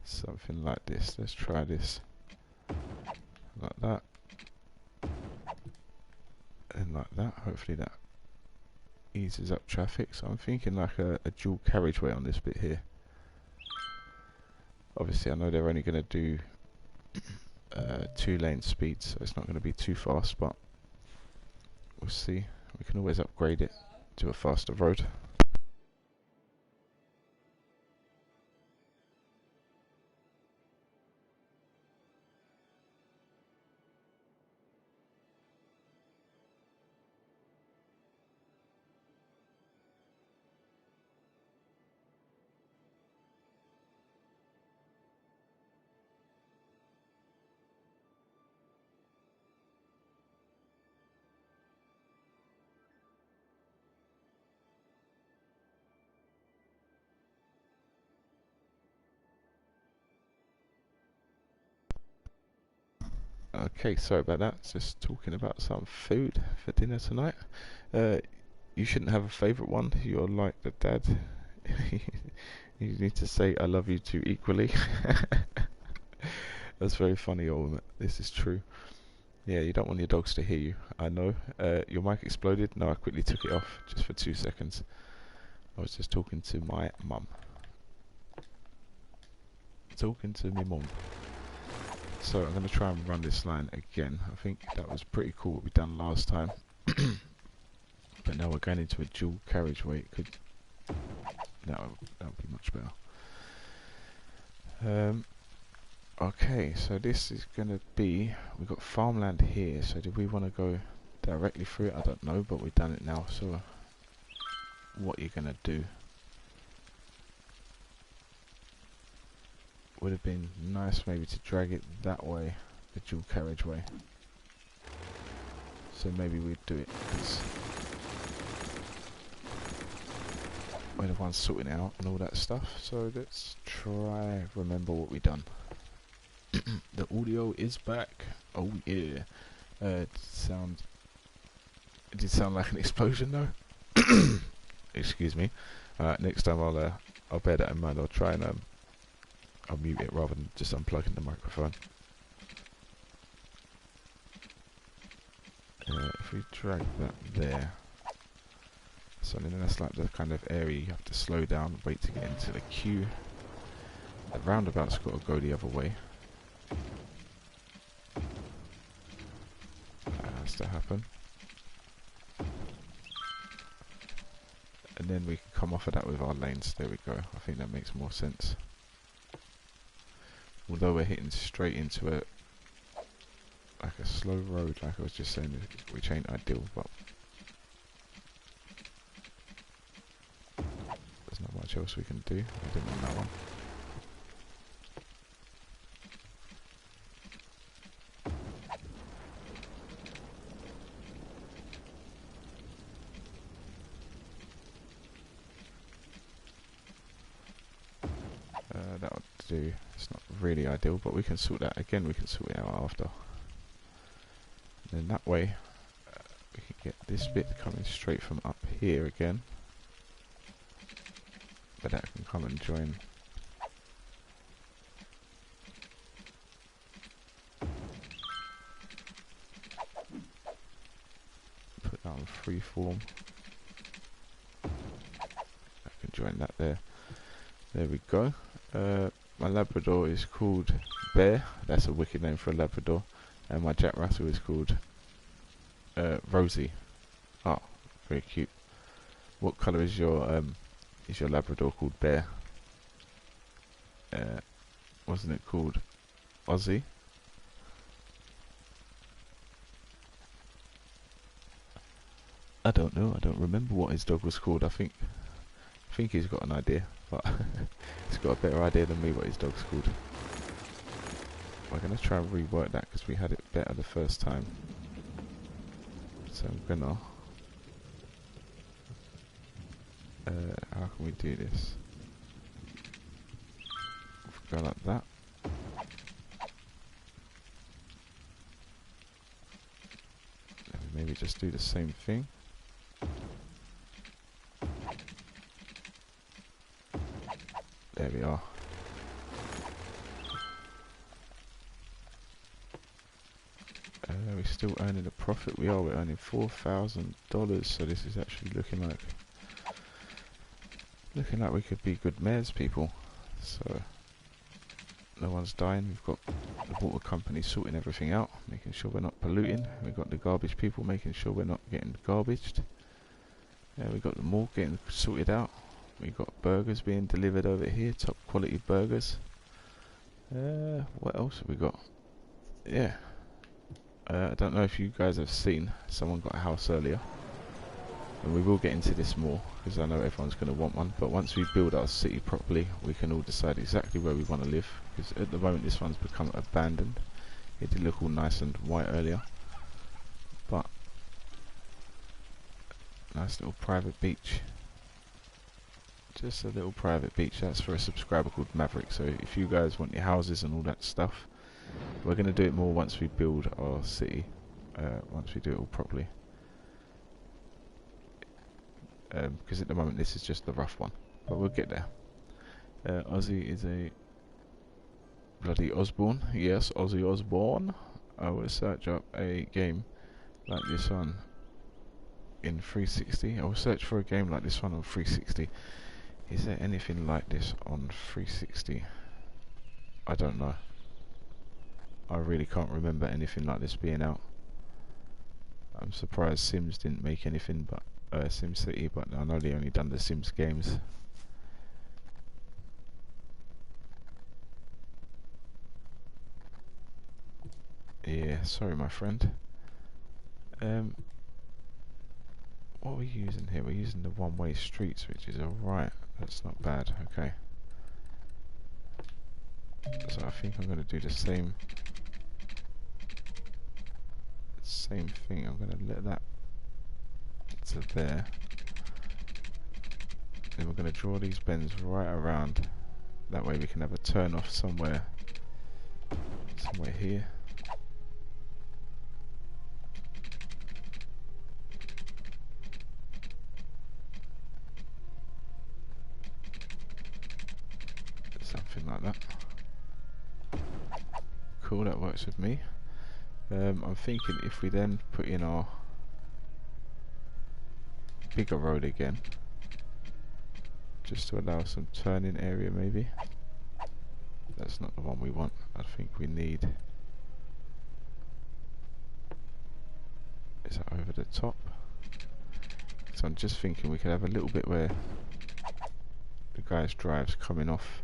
Something like this. Let's try this. Like that. And like that. Hopefully that eases up traffic. So I'm thinking like a dual carriageway on this bit here. Obviously I know they're only going to do 2-lane speed, so it's not going to be too fast, but we'll see. We can always upgrade it to a faster road. Okay, sorry about that. Just talking about some food for dinner tonight. Uh, you shouldn't have a favourite one. You're like the dad. You need to say I love you two equally. That's very funny, old. This is true. Yeah, you don't want your dogs to hear you. I know. Your mic exploded. No, I quickly took it off just for 2 seconds. I was just talking to my mum. Talking to my mum. So I'm going to try and run this line again. I think that was pretty cool what we done last time. But now we're going into a dual carriageway. It could... that would be much better. Okay, so this is going to be... we've got farmland here, so do we want to go directly through it? I don't know, but we've done it now, so... what you're going to do... would have been nice maybe to drag it that way, the dual carriageway. So maybe we'd do it because we're the ones sorting it out and all that stuff. So let's try remember what we done. The audio is back. Oh yeah. It did sound like an explosion though. Excuse me. Next time I'll bear that in mind. I'll try and I'll mute it rather than just unplugging the microphone. If we drag that there, so then that's like the kind of area you have to slow down, wait to get into the queue. The roundabout's got to go the other way. That has to happen. And then we can come off of that with our lanes. There we go. I think that makes more sense. Although we're hitting straight into a like a slow road, like I was just saying, which ain't ideal, but there's not much else we can do. I didn't want that one. That would do. It's not really ideal, but we can sort that again. We can sort it out after. And then that way, we can get this bit coming straight from up here again. But that can come and join. Put that on freeform. I can join that there. There we go. My Labrador is called Bear. That's a wicked name for a Labrador. And my Jack Russell is called Rosie. Oh, very cute. What colour is your Labrador called Bear? Wasn't it called Ozzy? I don't know. I don't remember what his dog was called. I think he's got an idea, but he's got a better idea than me what his dog's called. We're going to try and rework that because we had it better the first time. So I'm gonna... how can we do this? Go like that. Maybe just do the same thing. There we are. We're still earning a profit. We're earning $4,000. So this is actually looking like we could be good mares, people. So no one's dying. We've got the water company sorting everything out, making sure we're not polluting. We've got the garbage people making sure we're not getting garbaged. We've got the morgue getting sorted out. We've got burgers being delivered over here, top quality burgers. What else have we got? Yeah. I don't know if you guys have seen, someone got a house earlier. And we will get into this more, because I know everyone's going to want one. But once we build our city properly, we can all decide exactly where we want to live. Because at the moment this one's become abandoned. It did look all nice and white earlier. But, nice little private beach. Just a little private beach. That's for a subscriber called Maverick. So if you guys want your houses and all that stuff, We're going to do it more once we build our city, once we do it all properly. Because at the moment this is just the rough one, but we'll get there. Ozzy is a bloody Osborne. Yes, Ozzy Osbourne. I will search up a game like this one in 360. I will search for a game like this one on 360. Is there anything like this on 360? I don't know. I really can't remember anything like this being out. I'm surprised Sims didn't make anything but SimCity, but I know they only done the Sims games. Yeah, sorry my friend. What are we using here? We're using the one-way streets, which is alright. That's not bad, okay. So I think I'm going to do the same thing. I'm going to let that to there. Then we're going to draw these bends right around. That way we can have a turn off somewhere here. Something like that. Cool, that works with me. I'm thinking if we then put in our bigger road again, just to allow some turning area maybe. That's not the one we want. I think we need... Is that over the top? So I'm just thinking we could have a little bit where the guy's drive's coming off.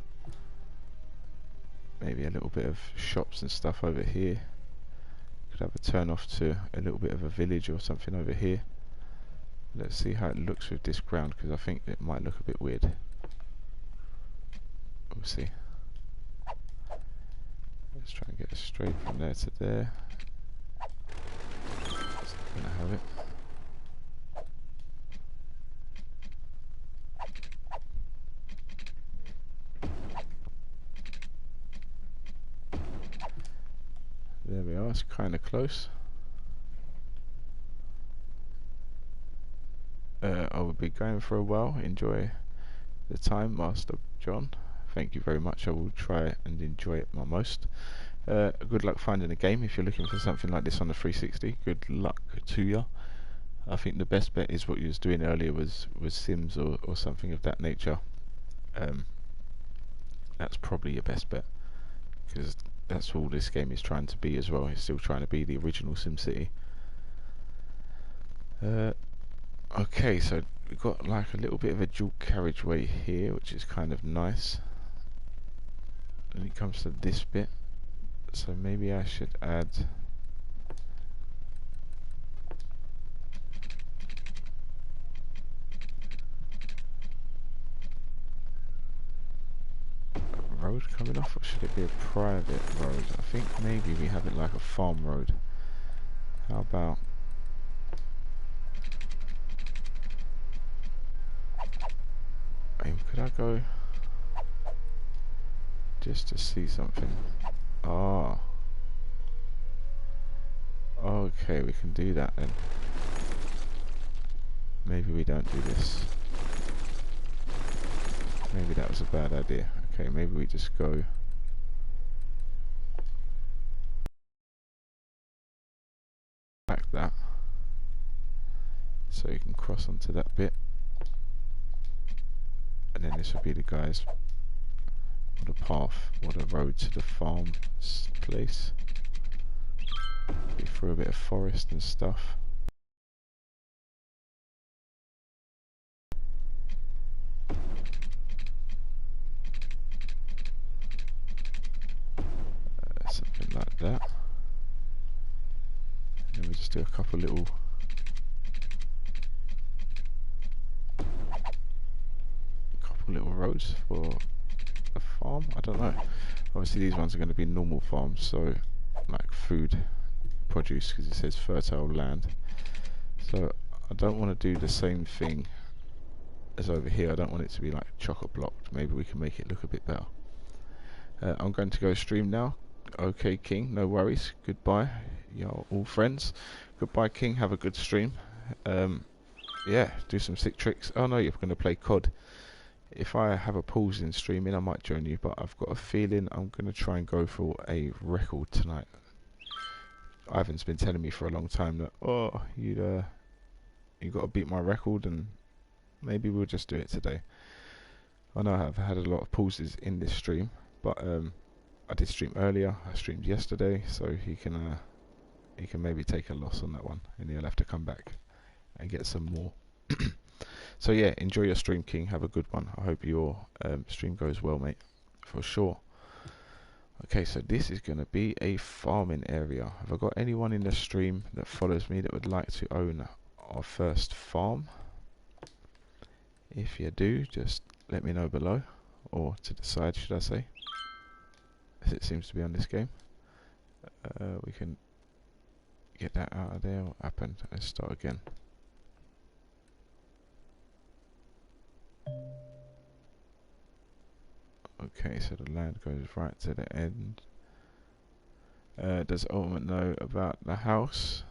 Maybe a little bit of shops and stuff over here. Could have a turn off to a little bit of a village or something over here. Let's see how it looks with this ground, because I think it might look a bit weird. We'll see. Let's try and get it straight from there to there. That's not gonna have it. There we are, it's kind of close. I will be going for a while. Enjoy the time, Master John. Thank you very much. I will try and enjoy it my most. Good luck finding a game if you're looking for something like this on the 360. Good luck to you. I think the best bet is what you was doing earlier was Sims or something of that nature. That's probably your best bet, because that's all this game is trying to be as well. It's still trying to be the original SimCity. Okay, so we've got like a little bit of a dual carriageway here, which is kind of nice. When it comes to this bit, so maybe I should add a road coming off, or should it be a private road? I think maybe we have it like a farm road. How about could I go just to see something? Ah, okay, we can do that then. Maybe we don't do this. Maybe that was a bad idea. Okay, maybe we just go like that, so you can cross onto that bit. And then this would be the guys, or the path, or the road to the farm place. Be through a bit of forest and stuff. Something like that. And then we just do a couple little roads for a farm. I don't know. Obviously these ones are going to be normal farms, so like food produce, because it says fertile land. So I don't want to do the same thing as over here. I don't want it to be like chock-a-blocked. Maybe we can make it look a bit better. I'm going to go stream now. Okay, King, no worries. Goodbye. You're all friends. Goodbye, King. Have a good stream. Yeah, do some sick tricks. Oh no, you're going to play COD. If I have a pause in streaming, I might join you, but I've got a feeling I'm going to try and go for a record tonight. Ivan's been telling me for a long time that, oh, you got to beat my record, and maybe we'll just do it today. I know I've had a lot of pauses in this stream, but I did stream earlier. I streamed yesterday, so he can maybe take a loss on that one, and he'll have to come back and get some more. So yeah, enjoy your stream, King. Have a good one. I hope your stream goes well, mate, for sure. Okay, so this is going to be a farming area. Have I got anyone in the stream that follows me that would like to own our first farm? If you do, just let me know below, or to the side, should I say, as it seems to be on this game. We can get that out of there. What happened? Let's start again. Okay, so the land goes right to the end. Does Ultimate know about the house?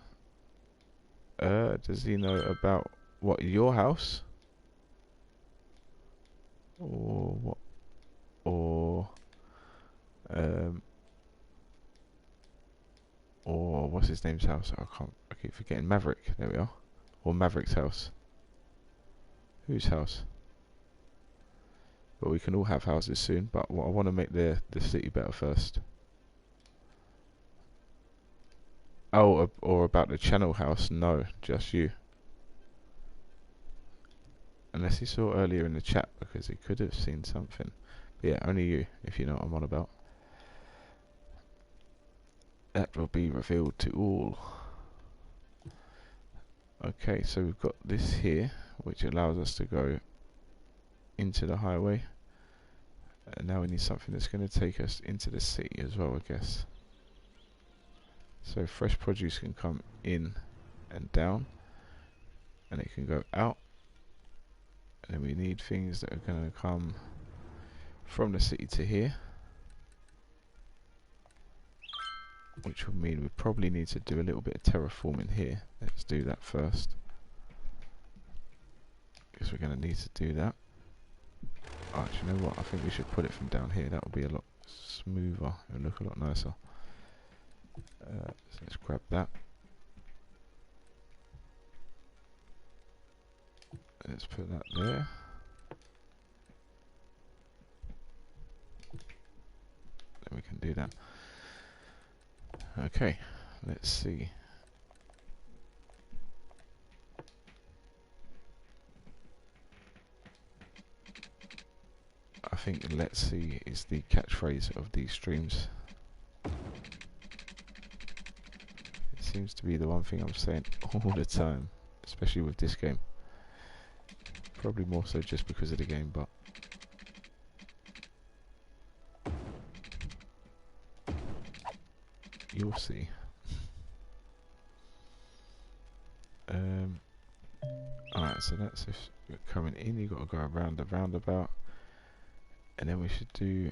Does he know about what, your house? Or what? Or what's his name's house? I keep forgetting. Maverick. There we are. Or Maverick's house. Whose house? But we can all have houses soon. But I want to make the city better first. Oh, or about the channel house? No, just you. Unless he saw earlier in the chat, because he could have seen something. But yeah, only you, if you know what I'm on about. That will be revealed to all. Okay, so we've got this here, which allows us to go into the highway. And now we need something that's going to take us into the city as well, I guess. So fresh produce can come in and down, and it can go out. And then we need things that are going to come from the city to here, which will mean we probably need to do a little bit of terraforming here. Let's do that first, because we're going to need to do that. Oh, actually, you know what? I think we should put it from down here. That will be a lot smoother. It'll look a lot nicer. So let's grab that. Let's put that there. Then we can do that. Okay, let's see. I think "let's see" is the catchphrase of these streams. It seems to be the one thing I'm saying all the time, especially with this game. Probably more so just because of the game, but you'll see. Alright, so that's if you're coming in, you've got to go around the roundabout. And then we should do...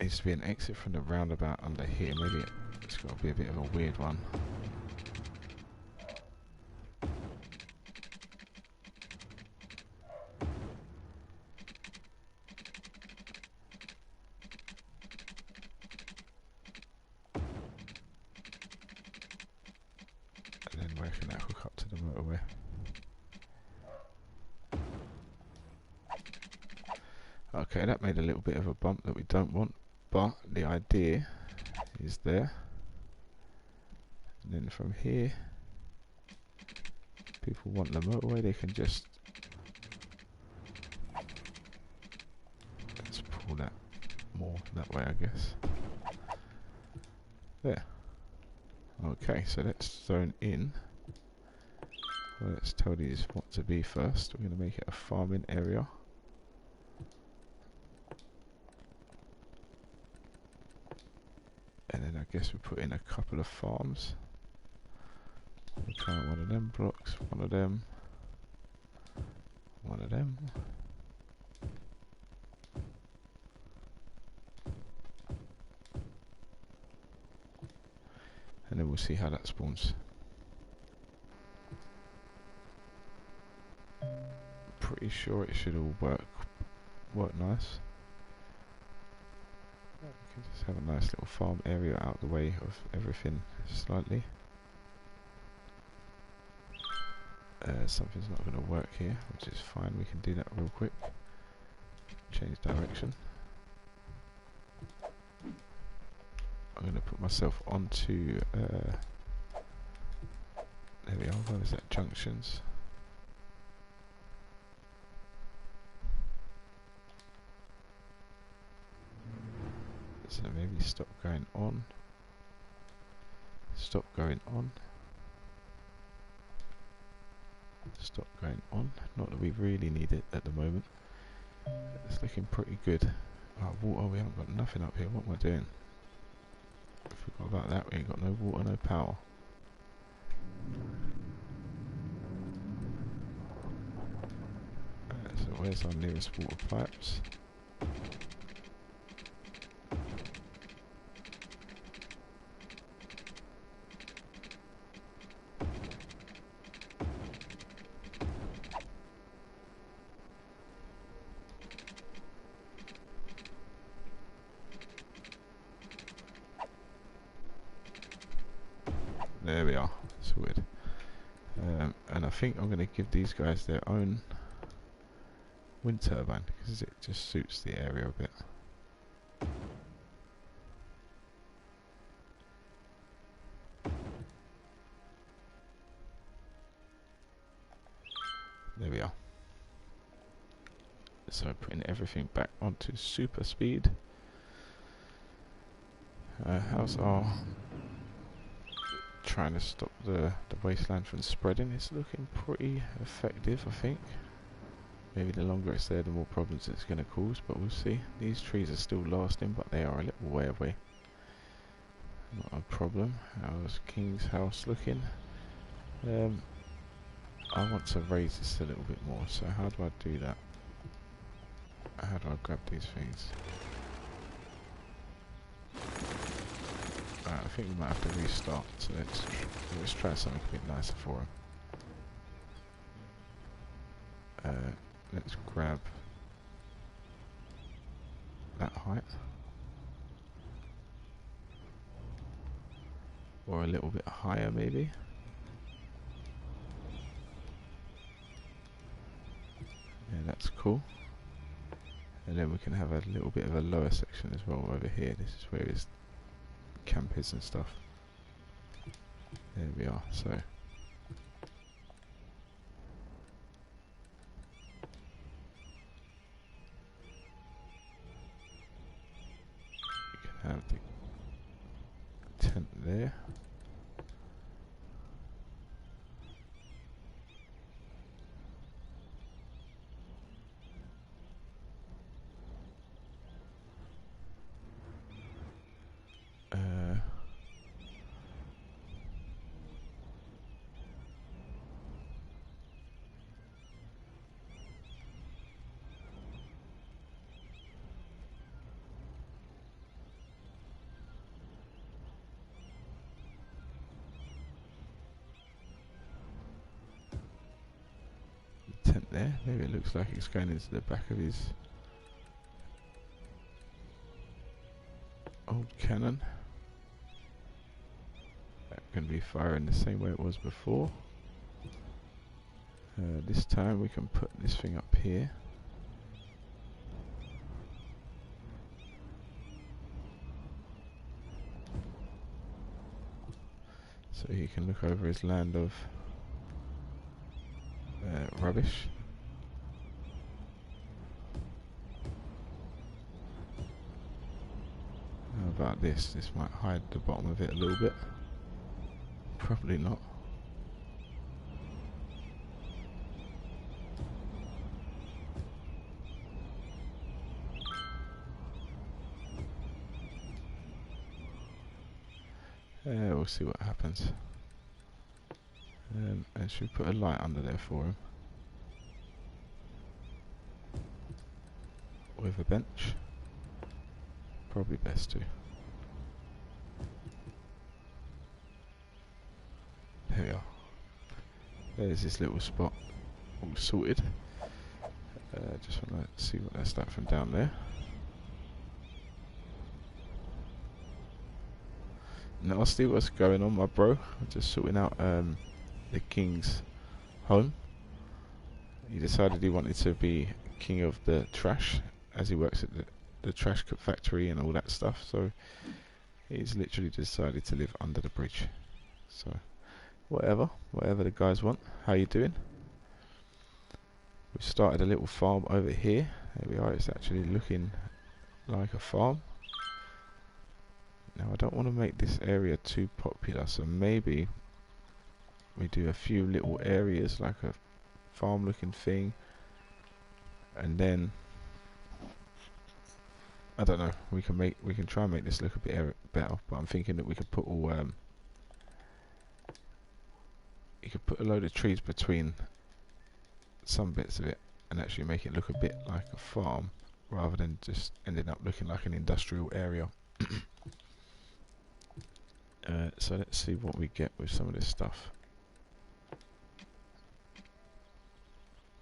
needs to be an exit from the roundabout under here. Maybe it's got to be a bit of a weird one. And then where can that hook up to the motorway? Okay, that made a little bit of a bump that we don't want, but the idea is there. And then from here, people want the motorway, they can just... let's pull that more that way, I guess. There. Okay, so let's zone in. Well, let's tell these what to be first. We're going to make it a farming area. And then I guess we put in a couple of farms. We'll try one of them blocks, one of them, one of them. we'll see how that spawns. Pretty sure it should all work nice. We can just have a nice little farm area out the way of everything slightly. Something's not going to work here, which is fine. We can do that real quick. Change direction. I'm going to put myself onto there we are. Where is that? Junctions. So maybe stop going on. Stop going on. Stop going on. Not that we really need it at the moment. It's looking pretty good. Oh, water, we haven't got nothing up here. What am I doing? I forgot about that. We ain't got no water, no power. So where's our nearest water pipes? There we are, sorted. And I think I'm going to give these guys their own wind turbine because it just suits the area a bit. There we are. So putting everything back onto super speed. How's our trying to stop the wasteland from spreading? It's looking pretty effective, I think. Maybe the longer it's there, the more problems it's going to cause, but we'll see. These trees are still lasting, but they are a little way away. Not a problem. How's King's house looking? I want to raise this a little bit more, so how do I do that? How do I grab these things? I think we might have to restart, so let's try something a bit nicer for him. Let's grab that height, or a little bit higher maybe. Yeah, that's cool. And then we can have a little bit of a lower section as well over here. This is where his camp is and stuff. There we are. So you can have the tent there. Tent there. Maybe it looks like it's going into the back of his old cannon. That can be firing the same way it was before. This time we can put this thing up here. So he can look over his land of rubbish. How about this? This might hide the bottom of it a little bit. Probably not. We'll see what happens. And should we put a light under there for him? With a bench? Probably best to. there's this little spot all sorted. Just want to see what that's like from down there. Now I'll see what's going on, my bro. I'm just sorting out the king's home. He decided he wanted to be king of the trash, as he works at the trash factory and all that stuff. So he's literally decided to live under the bridge. So whatever the guys want. How you doing? We've started a little farm over here. There we are. It's actually looking like a farm. Now I don't want to make this area too popular, so maybe we do a few little areas like a farm looking thing, and then I don't know, we can try and make this look a bit better, but I'm thinking that we could put all you could put a load of trees between some bits of it and actually make it look a bit like a farm rather than just ending up looking like an industrial area. So let's see what we get with some of this stuff.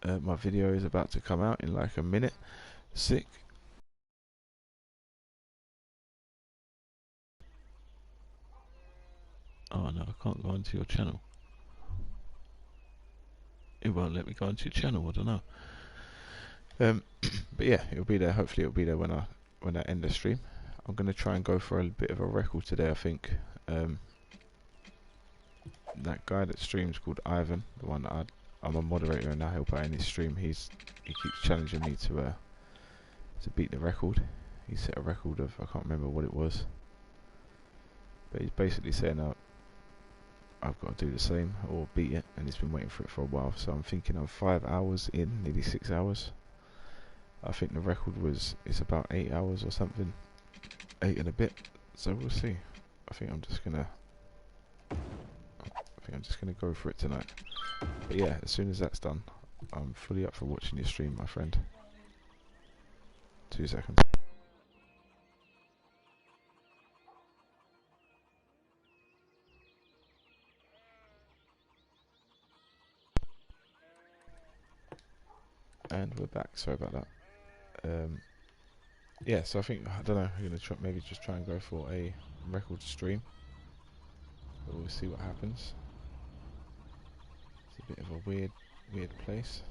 My video is about to come out in like a minute. Sick. Oh no, I can't go onto your channel. It won't let me go onto your channel, I don't know. But yeah, it'll be there. Hopefully it'll be there when I end the stream. I'm gonna try and go for a bit of a record today, I think. That guy that streams called Ivan, the one that I'm a moderator and I help out in his stream. He keeps challenging me to beat the record. He set a record of, I can't remember what it was, but he's basically saying I've got to do the same or beat it, and he's been waiting for it for a while. So I'm thinking I'm 5 hours in, nearly 6 hours. I think the record is about 8 hours or something, 8 and a bit. So we'll see. I think I'm just gonna go for it tonight. But yeah, as soon as that's done, I'm fully up for watching your stream, my friend. 2 seconds. And we're back. Sorry about that. Yeah, so I think, I don't know, I'm gonna maybe just try and go for a record stream. But we'll see what happens. It's a bit of a weird place.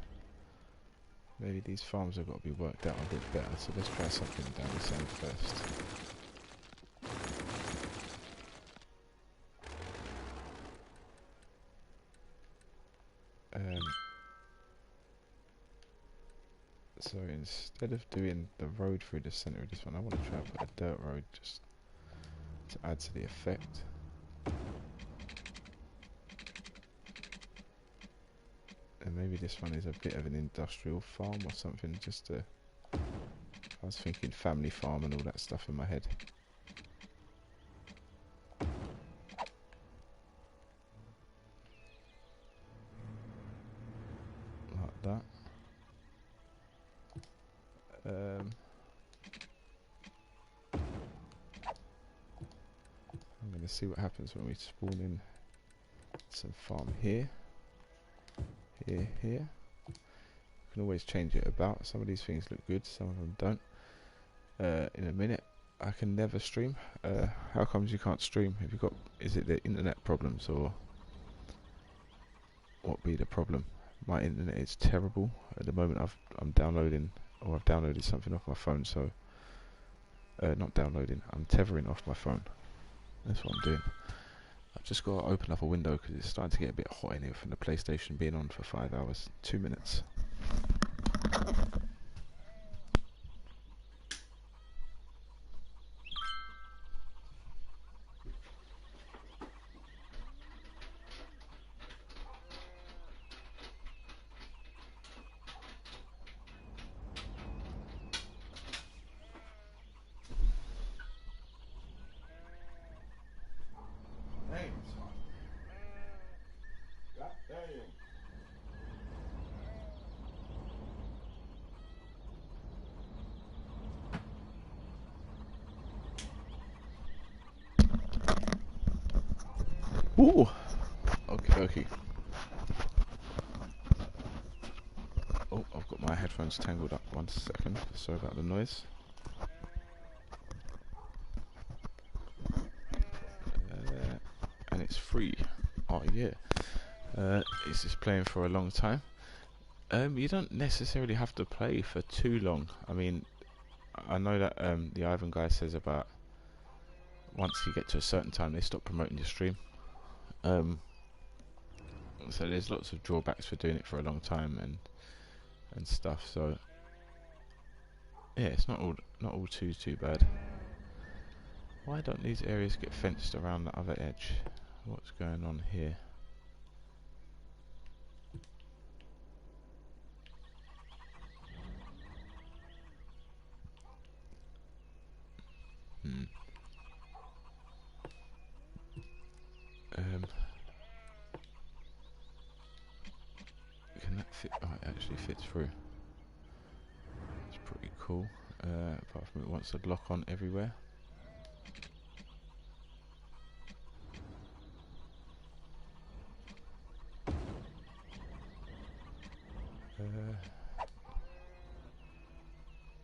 Maybe these farms have got to be worked out a bit better. So let's try something down this end first. So instead of doing the road through the centre of this one, I want to try and put a dirt road just to add to the effect. And maybe this one is a bit of an industrial farm or something, just to... I was thinking family farm and all that stuff in my head. Like that. I'm going to see what happens when we spawn in some farm here. Here. You can always change it about. Some of these things look good, some of them don't. In a minute. I can never stream. How comes you can't stream? Have you got... Is it the internet problems, or what be the problem? My internet is terrible at the moment. I'm downloading, or I've downloaded something off my phone. So not downloading. I'm tethering off my phone. That's what I'm doing. I've just got to open up a window because it's starting to get a bit hot in here from the PlayStation being on for 5 hours. 2 minutes. Ooh. Okay. microphone's tangled up. 1 second. Sorry about the noise. And it's free. Oh yeah. It's just playing for a long time. You don't necessarily have to play for too long. I mean, I know that the Ivan guy says about once you get to a certain time they stop promoting your stream. So there's lots of drawbacks for doing it for a long time and stuff. So yeah, it's not all too bad. Why don't these areas get fenced around the other edge? What's going on here? Can that fit? Oh, it actually fits through. It's pretty cool. Apart from it wants to lock on everywhere.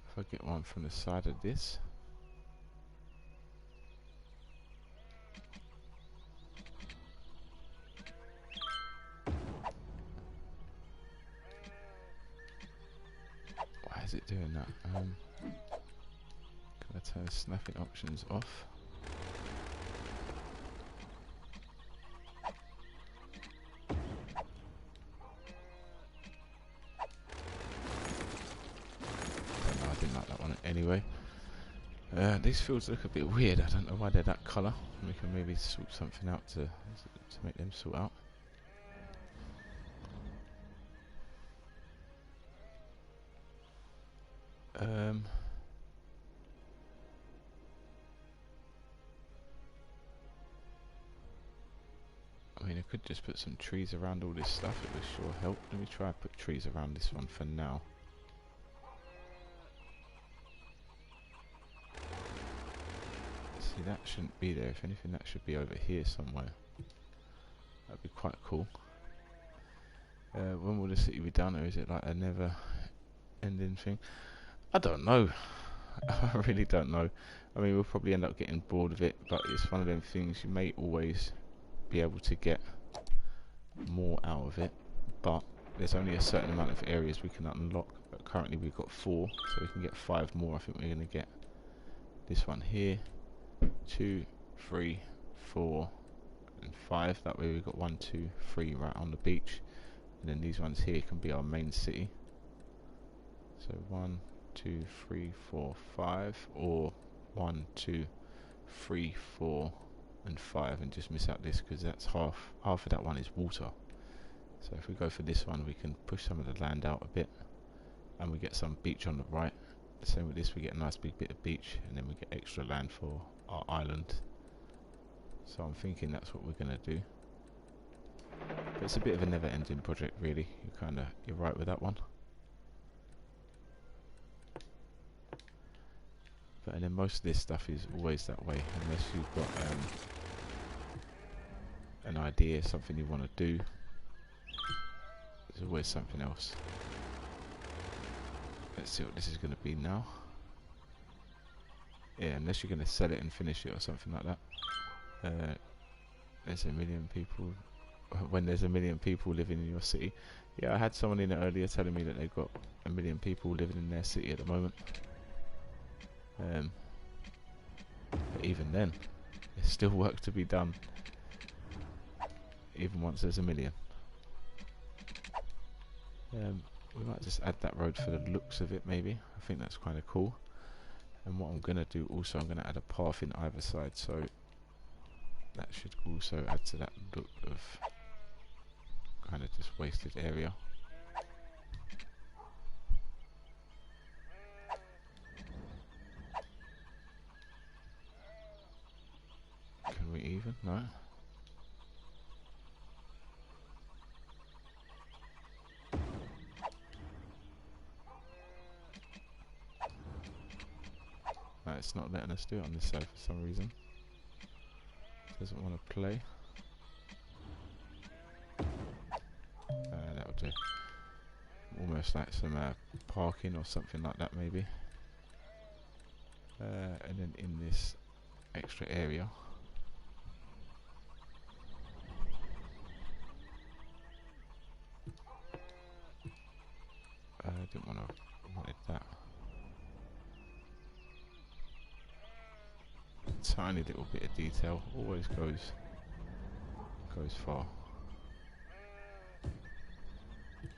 If I get one from the side of this. Why is it doing that? Can I turn snapping options off? I didn't like that one anyway. These fields look a bit weird. I don't know why they're that colour. We can maybe sort something out to make them sort out. I mean, I could just put some trees around all this stuff. It would sure help. Let me try and put trees around this one for now. See, that shouldn't be there. If anything, that should be over here somewhere. That'd be quite cool. When will the city be done, or is it like a never-ending thing? I don't know. I really don't know. I mean, we'll probably end up getting bored of it, but it's one of them things you may always be able to get more out of it, but there's only a certain amount of areas we can unlock. But currently we've got 4, so we can get 5 more. I think we're going to get this one here, 2, 3, 4 and 5. That way we've got 1, 2, 3 right on the beach, and then these ones here can be our main city. So 1, 2, 3, 4, 5, or 1, 2, 3, 4 and 5, and just miss out this because that's half of that one is water. So if we go for this one, we can push some of the land out a bit, and we get some beach on the right. Same with this, we get a nice big bit of beach, and then we get extra land for our island. So I'm thinking that's what we're going to do. But it's a bit of a never-ending project, really. You're right with that one. But and then most of this stuff is always that way, unless you've got an idea, something you want to do. There's always something else. Let's see what this is going to be now. Yeah, unless you're going to sell it and finish it or something like that. There's a million people. When there's a million people living in your city. Yeah, I had someone in earlier telling me that they've got a million people living in their city at the moment. But even then, there's still work to be done. Even once there's a million. We might just add that road for the looks of it, maybe. I think that's kind of cool. And what I'm going to do also, I'm going to add a path in either side, so that should also add to that look of kind of just wasted area. Can we even? No. No, it's not letting us do it on this side for some reason. Doesn't want to play. That'll do. almost like some parking or something like that maybe. And then in this extra area, I didn't wanted that. Tiny little bit of detail always goes far.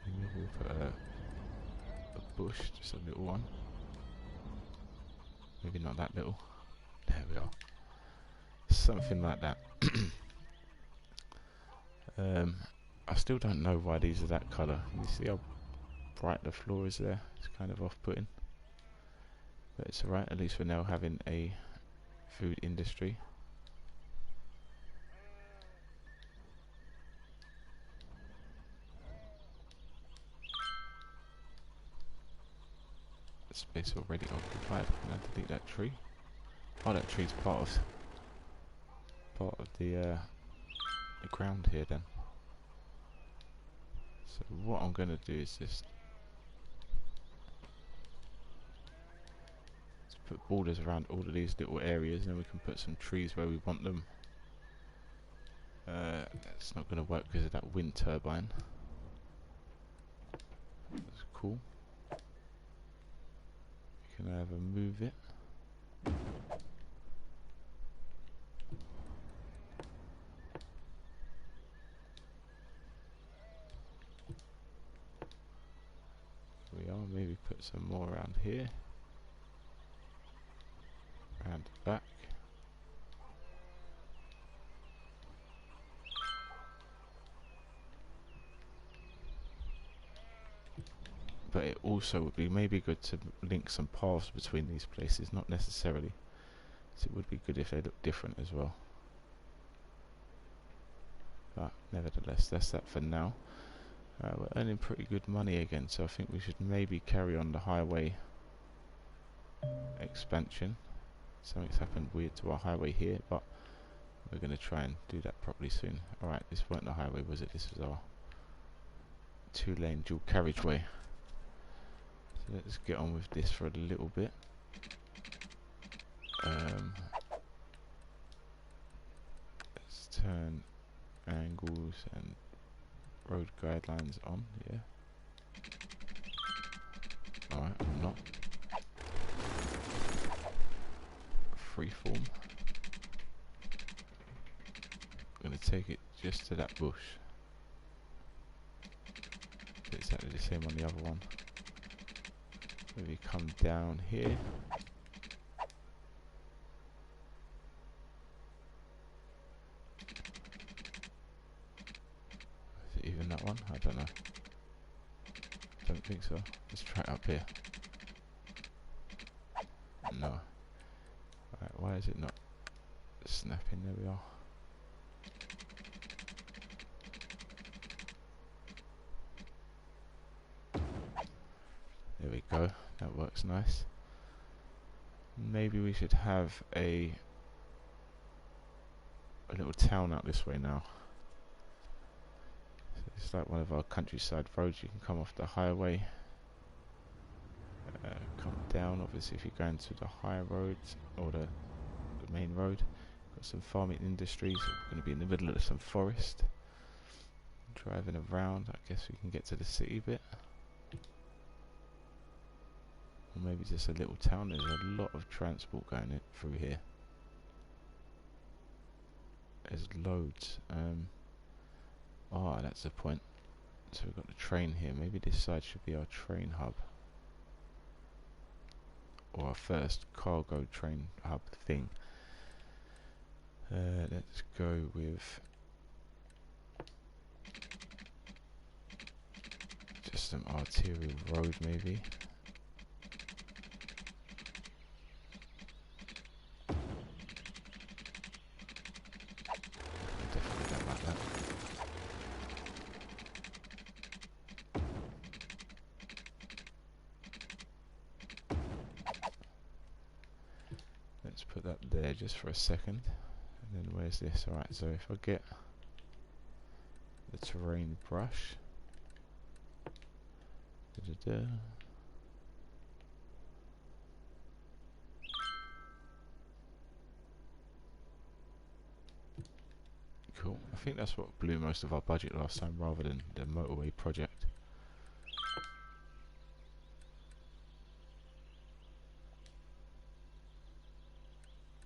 Maybe we'll put a bush, just a little one. Maybe not that little. There we are. Something like that. I still don't know why these are that colour. You see how bright the floor is there? It's kind of off-putting. But it's alright, at least we're now having a food industry. Space already occupied. I'm going to delete that tree. Oh, that tree's part of the ground here then. So what I'm going to do is just put borders around all of these little areas, and then we can put some trees where we want them. That's not going to work because of that wind turbine. That's cool. You can either move it. We are, maybe put some more around here. Around the back. But it also would be maybe good to link some paths between these places, not necessarily. So it would be good if they look different as well. But nevertheless, that's that for now. We're earning pretty good money again, so I think we should maybe carry on the highway expansion. Something's happened weird to our highway here, but we're going to try and do that properly soon. Alright, this weren't the highway, was it? This was our 2-lane dual carriageway. So let's get on with this for a little bit. Let's turn angles and road guidelines on, yeah. Alright, I'm not. Freeform. I'm going to take it just to that bush. Exactly the same on the other one. Maybe come down here. Is it even that one? I don't know. Don't think so. Let's try it up here. No. Right, why is it not snapping? There we are. There we go. That works nice. Maybe we should have a little town out this way now. So it's like one of our countryside roads. You can come off the highway, come down. Obviously, if you're going to the high road or the main road, got some farming industries. We're going to be in the middle of some forest. Driving around, I guess we can get to the city bit. Or maybe just a little town. There's a lot of transport going through here. There's loads. That's the point. So we've got the train here. Maybe this side should be our train hub. Or our first cargo train hub thing. Let's go with just some arterial road maybe. Definitely don't like that. Let's put that there just for a second. And then where's this? Alright, so if I get the terrain brush, Da-da-da. Cool. I think that's what blew most of our budget last time, rather than the motorway project.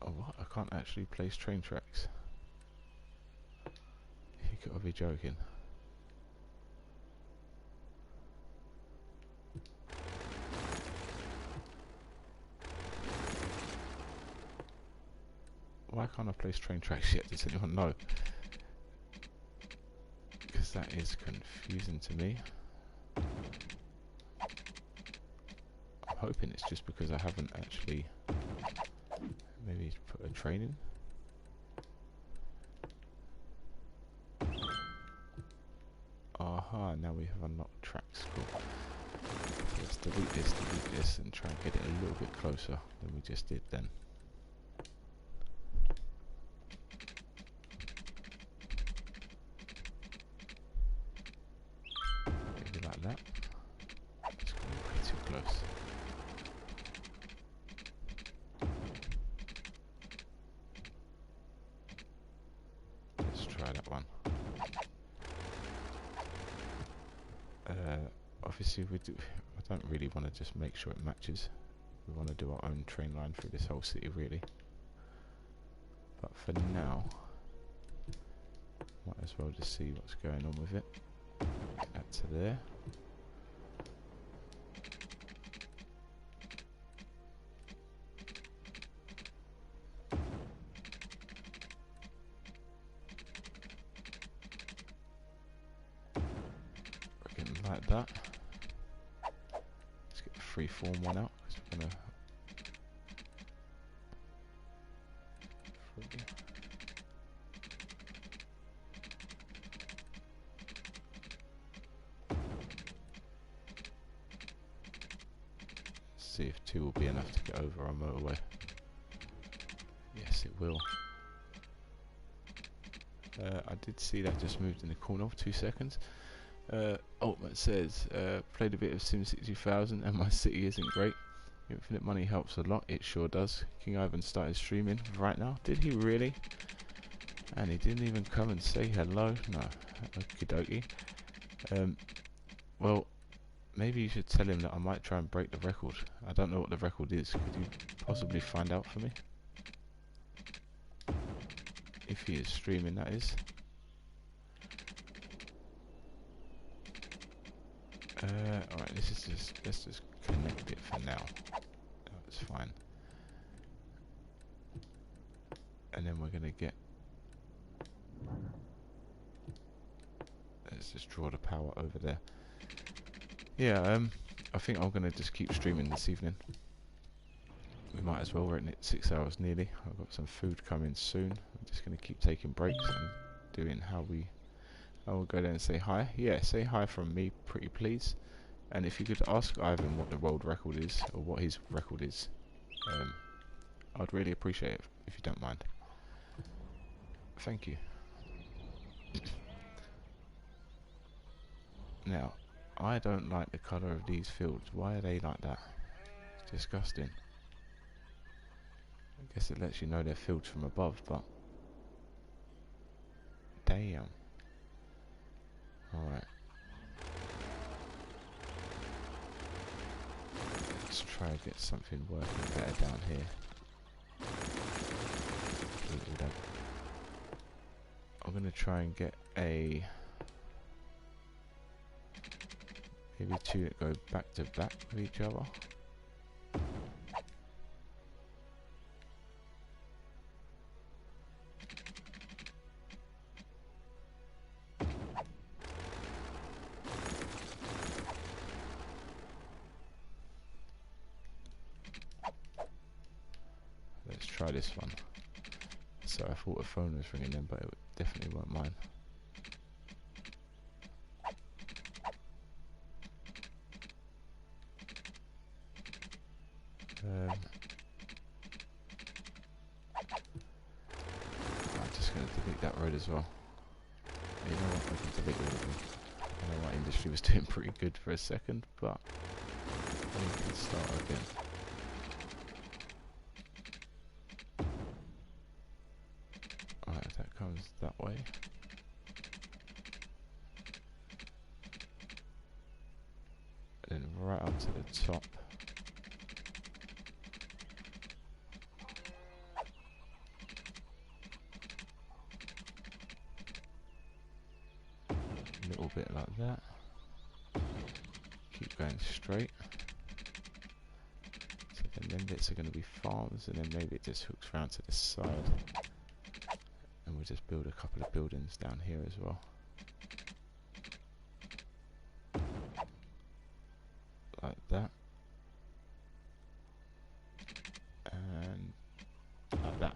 Oh, what? I can't actually place train tracks. You gotta be joking. Why can't I place train tracks yet? Does anyone know? Because that is confusing to me. I'm hoping it's just because I haven't actually maybe put a train in. Aha, now we have unlocked tracks. Cool. So let's delete this, and try and get it a little bit closer than we just did then. Maybe like that. It's going to be way too close. Let's try that one. Obviously I don't really want to just make sure it matches. We want to do our own train line through this whole city really. But for now, might as well just see what's going on with it. Get that to there. Again, like that. Let's get the freeform one out, because we're going to see if 2 will be enough to get over our motorway. Yes, it will. I did see that just moved in the corner for 2 seconds. Ultimate says, played a bit of Sim 60,000 and my city isn't great. Infinite money helps a lot, it sure does. King Ivan started streaming right now. Did he really? And he didn't even come and say hello? No. Okie dokie. Well, maybe you should tell him that I might try and break the record. I don't know what the record is. Could you possibly find out for me? If he is streaming, that is. Alright, let's just connect it for now. That's fine. And then we're gonna get... Let's just draw the power over there. Yeah, I think I'm gonna just keep streaming this evening. We might as well, we're at 6 hours nearly. I've got some food coming soon. I'm just gonna keep taking breaks and doing how I will go there and say hi. Yeah, say hi from me, pretty please. And if you could ask Ivan what the world record is, or what his record is, I'd really appreciate it, if you don't mind. Thank you. Now, I don't like the colour of these fields. Why are they like that? It's disgusting. I guess it lets you know they're fields from above, but... Damn. Alright. Let's try and get something working better down here. I'm going to try and get a... maybe 2 that go back to back with each other. Let's try this one. So I thought a phone was ringing then, but it definitely weren't mine. I'm just going to delete that road as well. You know what, I can delete all of them. I don't know what industry was doing pretty good for a second, but we can start again. Alright, that comes that way. And then right up to the top. A little bit like that. Keep going straight. So then them bits are going to be farms, and then maybe it just hooks round to the side. And we'll just build a couple of buildings down here as well. Like that. And like that.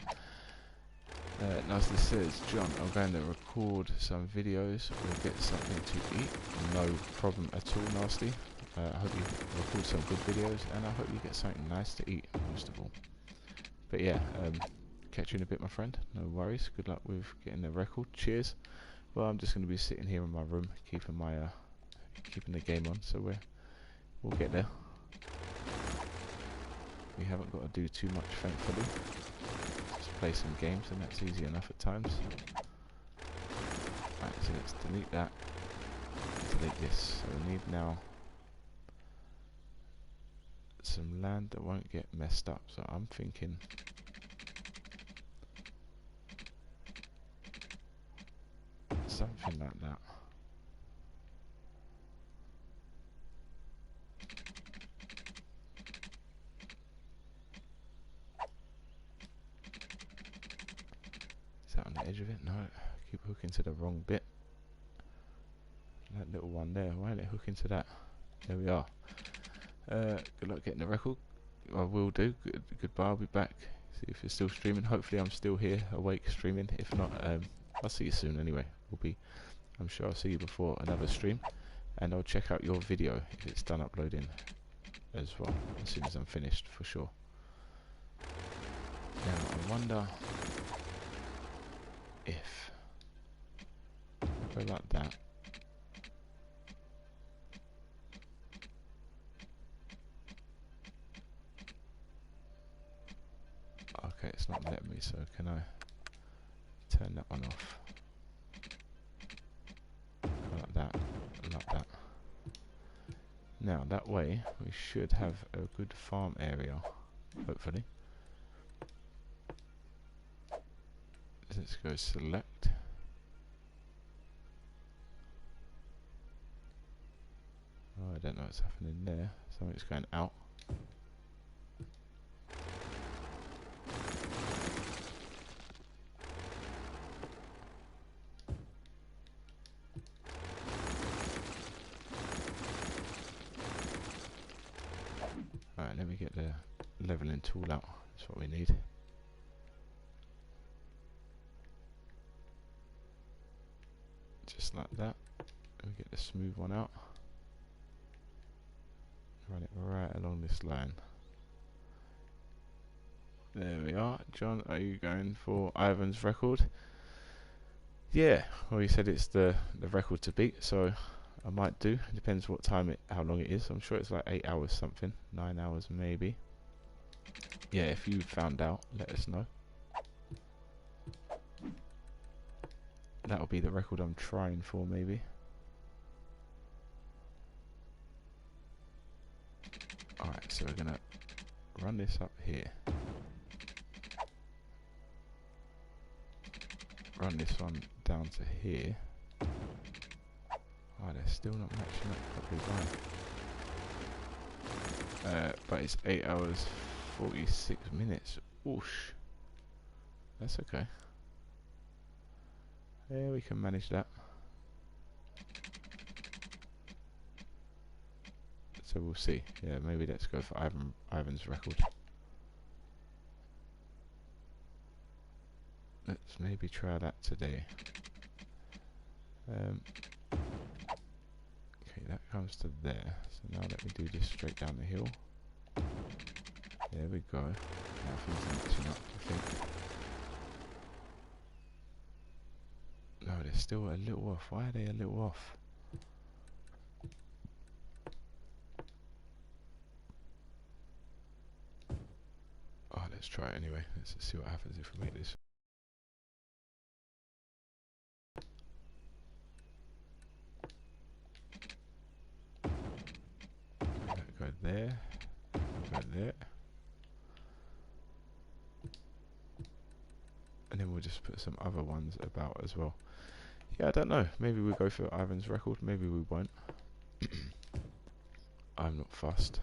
Nasty says, John, I'm going to record some videos. We'll get something to eat. No problem at all, Nasty. I hope you record some good videos, and I hope you get something nice to eat, most of all. But yeah, catch you in a bit, my friend. No worries. Good luck with getting the record. Cheers. Well, I'm just going to be sitting here in my room, keeping my keeping the game on. So we'll get there. We haven't got to do too much, thankfully. Just play some games, and that's easy enough at times. Right, so let's delete that. Delete this. So we need now some land that won't get messed up. So I'm thinking something like that. Is that on the edge of it? No, keep hooking to the wrong bit. That little one there, why ain't it hooking to that? There we are. Good luck getting the record. I will do. Goodbye, I'll be back. See if you're still streaming. Hopefully I'm still here, awake, streaming. If not, I'll see you soon anyway. I'm sure I'll see you before another stream. And I'll check out your video if it's done uploading as well, as soon as I'm finished, for sure. Now, I wonder if I go like that. Okay, it's not letting me, so can I turn that one off? Like that, like that. Now, that way, we should have a good farm area, hopefully. Let's go select. Oh, I don't know what's happening there. Something's going out. Alright, let me get the leveling tool out. That's what we need. Just like that. Let me get the smooth one out. Run it right along this line. There we are. John, are you going for Ivan's record? Yeah, well, he said it's the record to beat, so I might do. It depends what time how long it is. I'm sure it's like 8 hours something, 9 hours maybe. Yeah, if you found out, let us know. That'll be the record I'm trying for, maybe. Alright, so we're gonna run this up here. Run this one down to here. Oh, they're still not matching up properly. Why? But it's 8 hours 46 minutes. Oosh. That's okay. Yeah, we can manage that. So we'll see. Yeah, maybe let's go for Ivan's record. Let's maybe try that today. Okay, that comes to there. So now let me do this straight down the hill. There we go. Now things are matching up, I think. No, they're still a little off. Why are they a little off? Let's try it anyway. Let's see what happens if we make this. Go there. Go there. And then we'll just put some other ones about as well. Yeah, I don't know. Maybe we'll go for Ivan's record. Maybe we won't. I'm not fussed.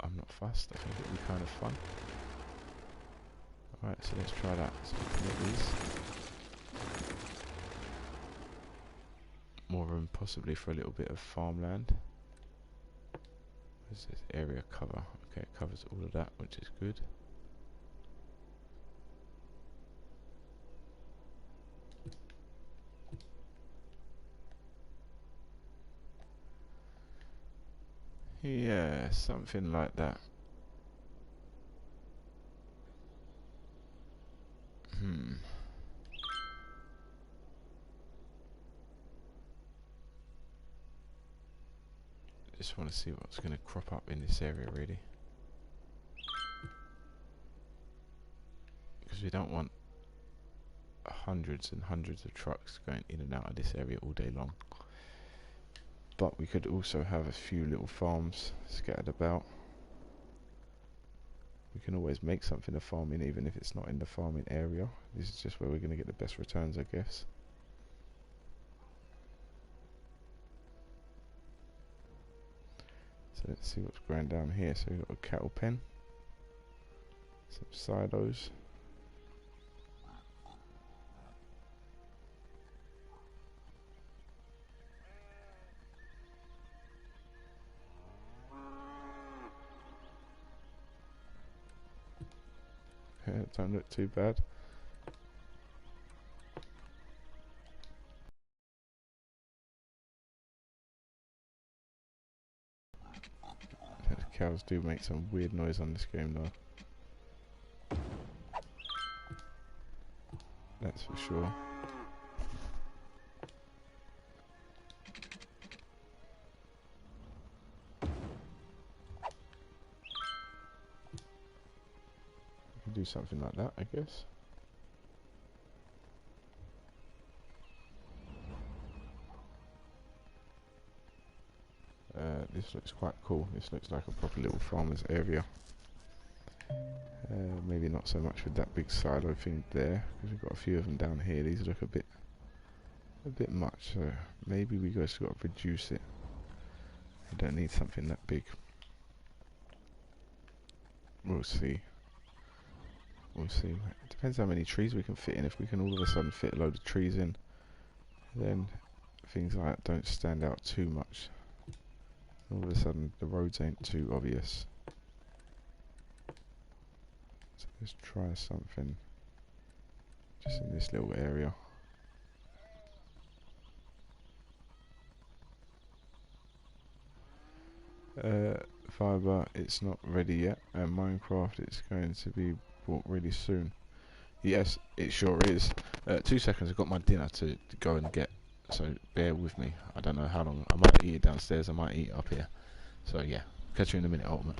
I'm not fussed. I think it'll be kind of fun. Alright, so let's try that. So make these. More room possibly for a little bit of farmland. Where's this area cover? Okay, it covers all of that, which is good. Yeah, something like that. Just want to see what's going to crop up in this area, really. Because we don't want hundreds and hundreds of trucks going in and out of this area all day long. But we could also have a few little farms scattered about. We can always make something to farm in, even if it's not in the farming area. This is just where we're going to get the best returns, I guess. So let's see what's growing down here. So we've got a cattle pen, some silos. Don't look too bad. The cows do make some weird noise on this game though. That's for sure. We can do something like that, I guess. This looks quite cool. This looks like a proper little farmer's area. Maybe not so much with that big silo thing there, because we've got a few of them down here. These look a bit much, so maybe we just got to reduce it. We don't need something that big. We'll see. We'll see. It depends how many trees we can fit in. If we can all of a sudden fit a load of trees in, then things like that don't stand out too much. All of a sudden the roads ain't too obvious. So let's try something just in this little area. Fiber, it's not ready yet, and Minecraft, it's going to be bought really soon. Yes, it sure is. 2 seconds, I've got my dinner to go and get, so bear with me. I don't know how long. I might eat it downstairs, I might eat it up here. So yeah, catch you in a minute, Ultimate.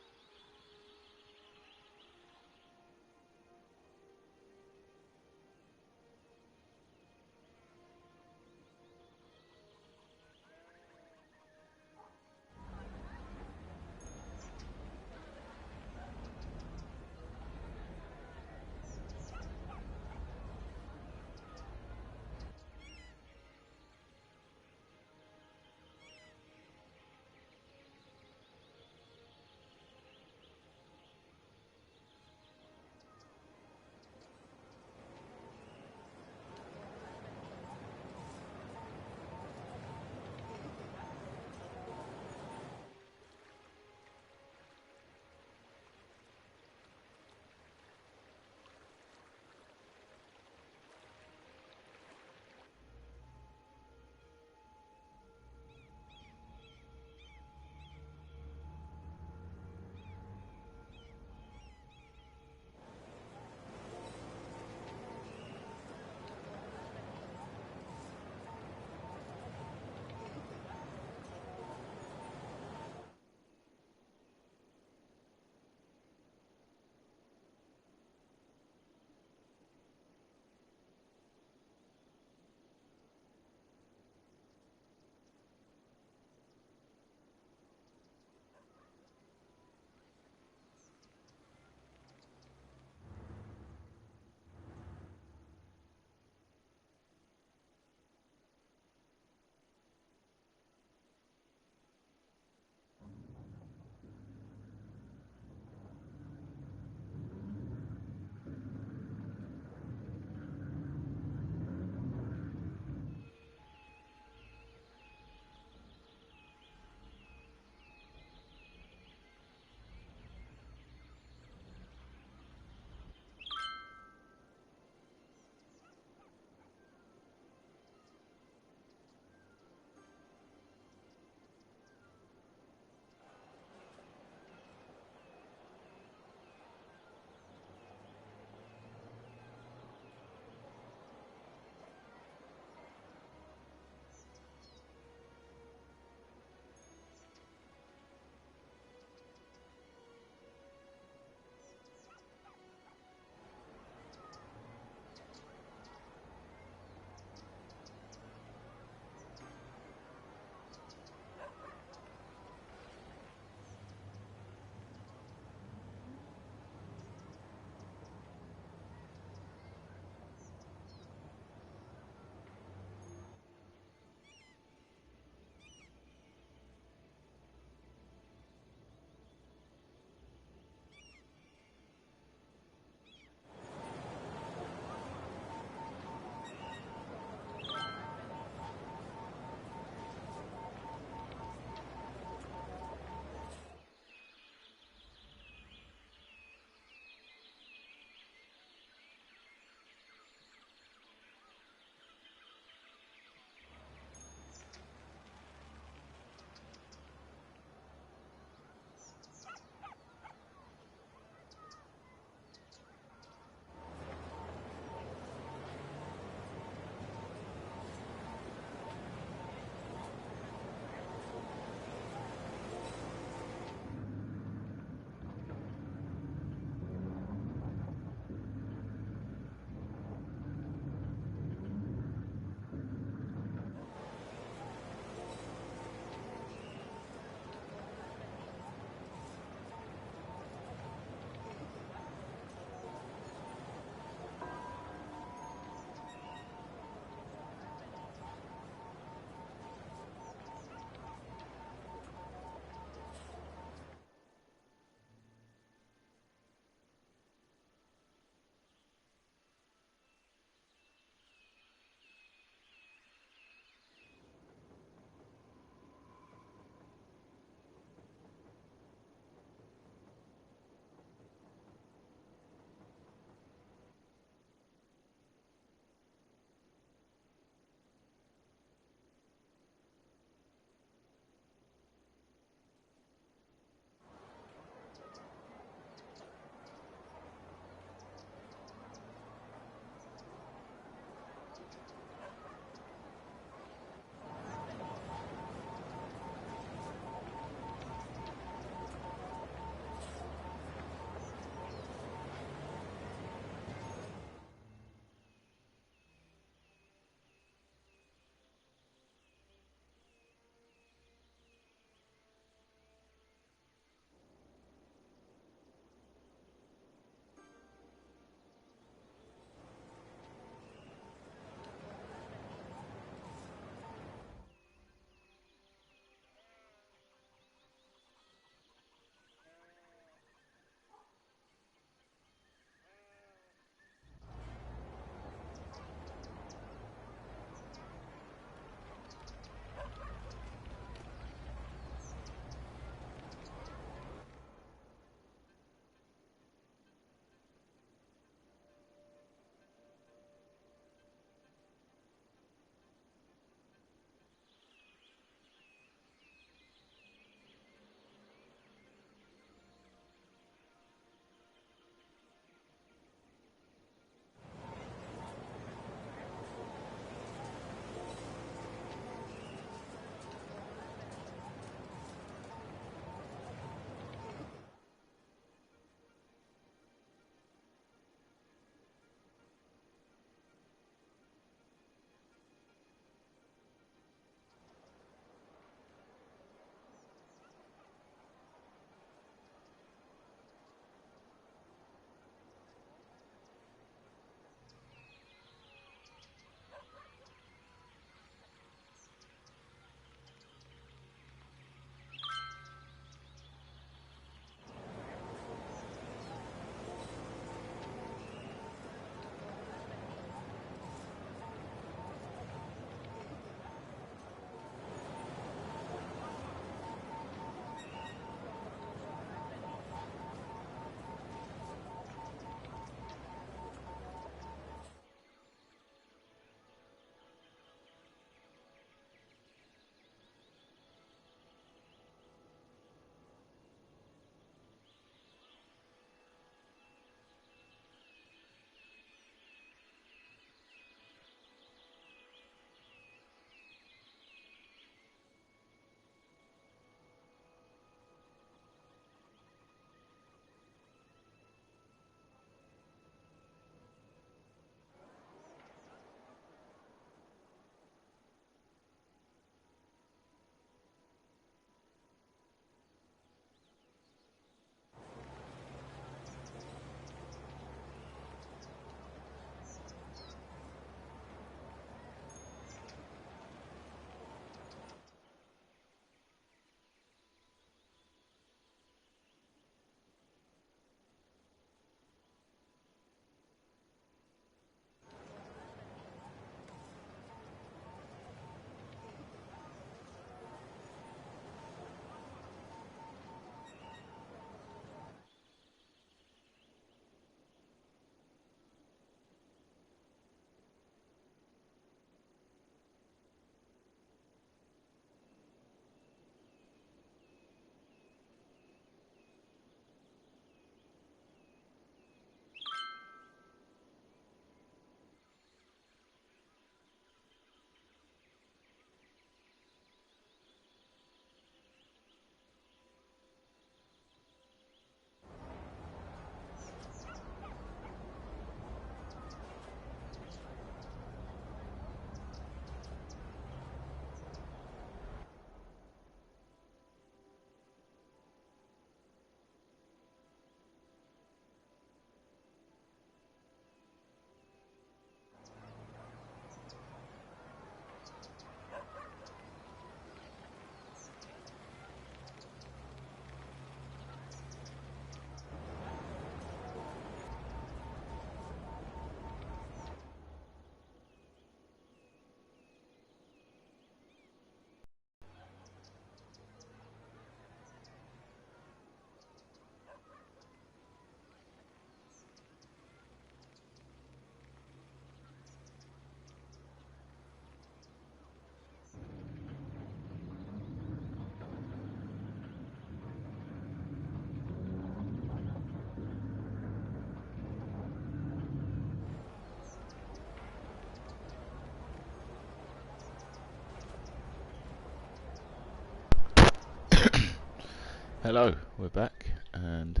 Hello, we're back, and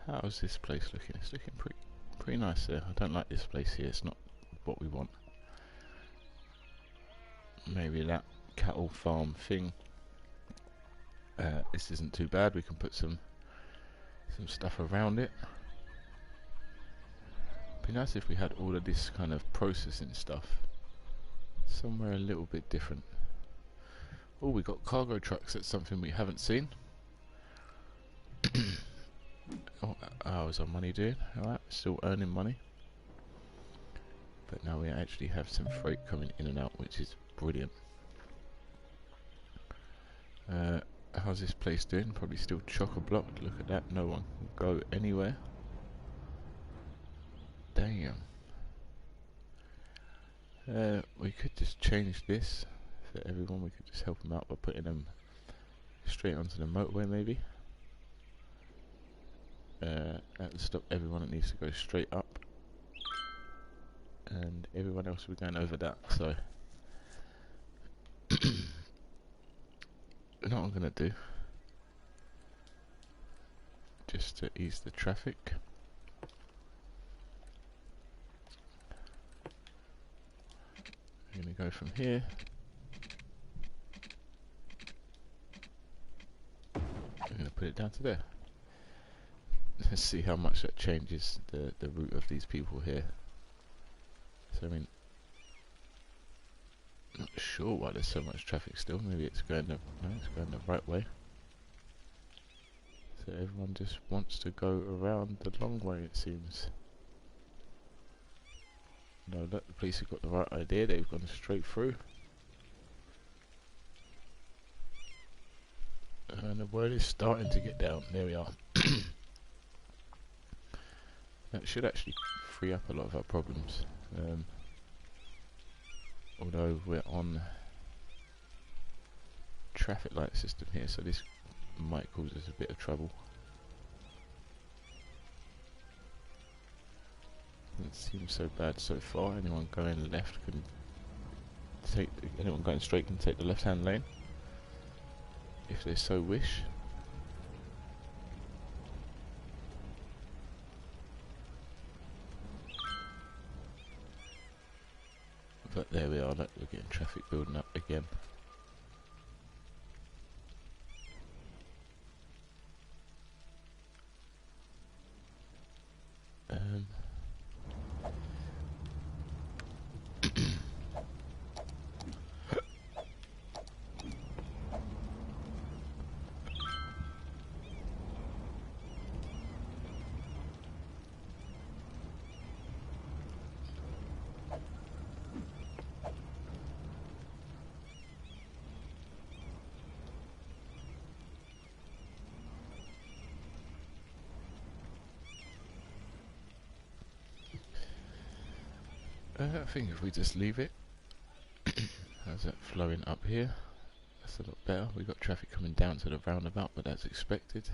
how's this place looking? It's looking pretty nice there. I don't like this place here, it's not what we want. Maybe that cattle farm thing. This isn't too bad, we can put some stuff around it. Be nice if we had all of this kind of processing stuff somewhere a little bit different. Oh, we got cargo trucks, that's something we haven't seen. Oh, how's our money doing? Alright, still earning money. But now we actually have some freight coming in and out, which is brilliant. How's this place doing? Probably still chock-a-block. Look at that, no one can go anywhere. Damn. We could just change this for everyone. We could just help them out by putting them straight onto the motorway, maybe. That would stop everyone that needs to go straight up, and everyone else will be going over that. So, you know what I'm gonna do? Just to ease the traffic. I'm gonna go from here. I'm gonna put it down to there. Let's see how much that changes the route of these people here. So I mean, not sure why there's so much traffic still. Maybe it's going the right way. So everyone just wants to go around the long way, it seems. No, look, the police have got the right idea. They've gone straight through. And the word is starting to get down. There we are. That should actually free up a lot of our problems. Although we're on traffic light system here, so this might cause us a bit of trouble. Doesn't seem so bad so far. Anyone going left can take anyone going straight can take the left-hand lane if they so wish. But there we are, look, we're getting traffic building up again. I think if we just leave it, how's that flowing up here? That's a lot better. We've got traffic coming down to the roundabout, but that's expected.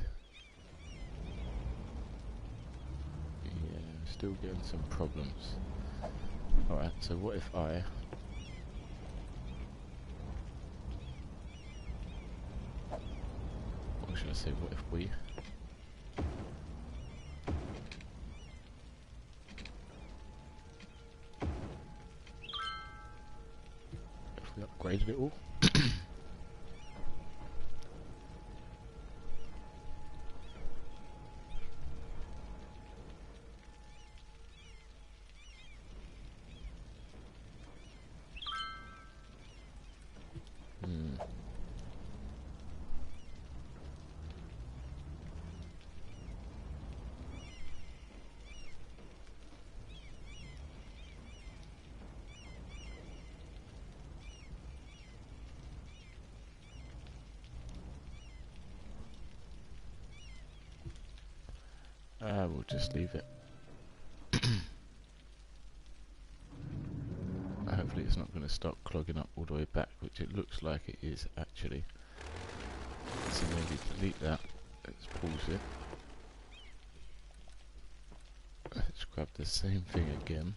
Yeah, still getting some problems. Alright, so what if I... Or should I say, what if we... upgraded it all. We'll just leave it. Hopefully it's not going to start clogging up all the way back, which it looks like it is actually. So maybe delete that. Let's pause it. Let's grab the same thing again.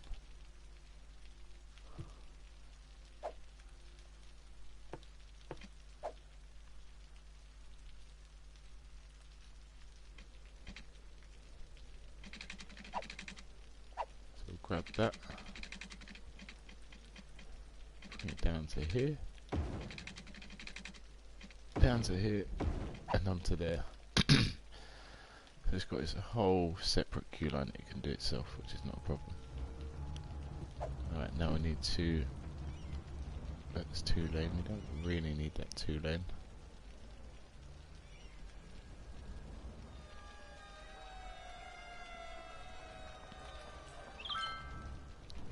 that. Bring it down to here. Down to here. And onto there. So it's got its whole separate queue line that it can do itself, which is not a problem. Alright, now we need to... That's 2 lane, we don't really need that 2 lane.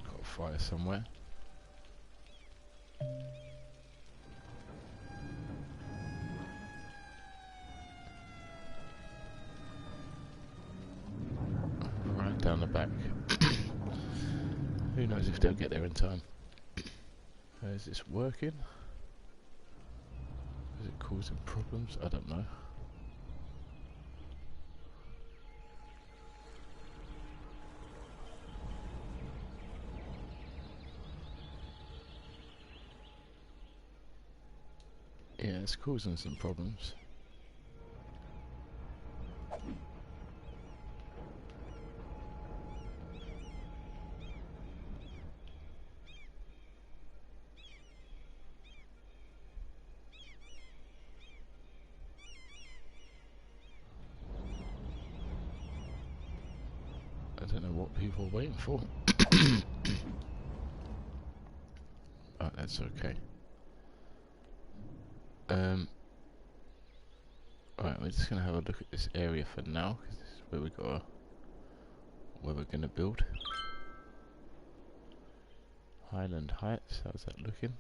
Got a fire somewhere. Right down the back. Who knows if they'll get there in time. Is this working? Is it causing problems? I don't know. Yeah, it's causing some problems. I don't know what people are waiting for. Oh, that's okay. Alright, we're just gonna have a look at this area for now, because this is where we're gonna build. Highland Heights, how's that looking?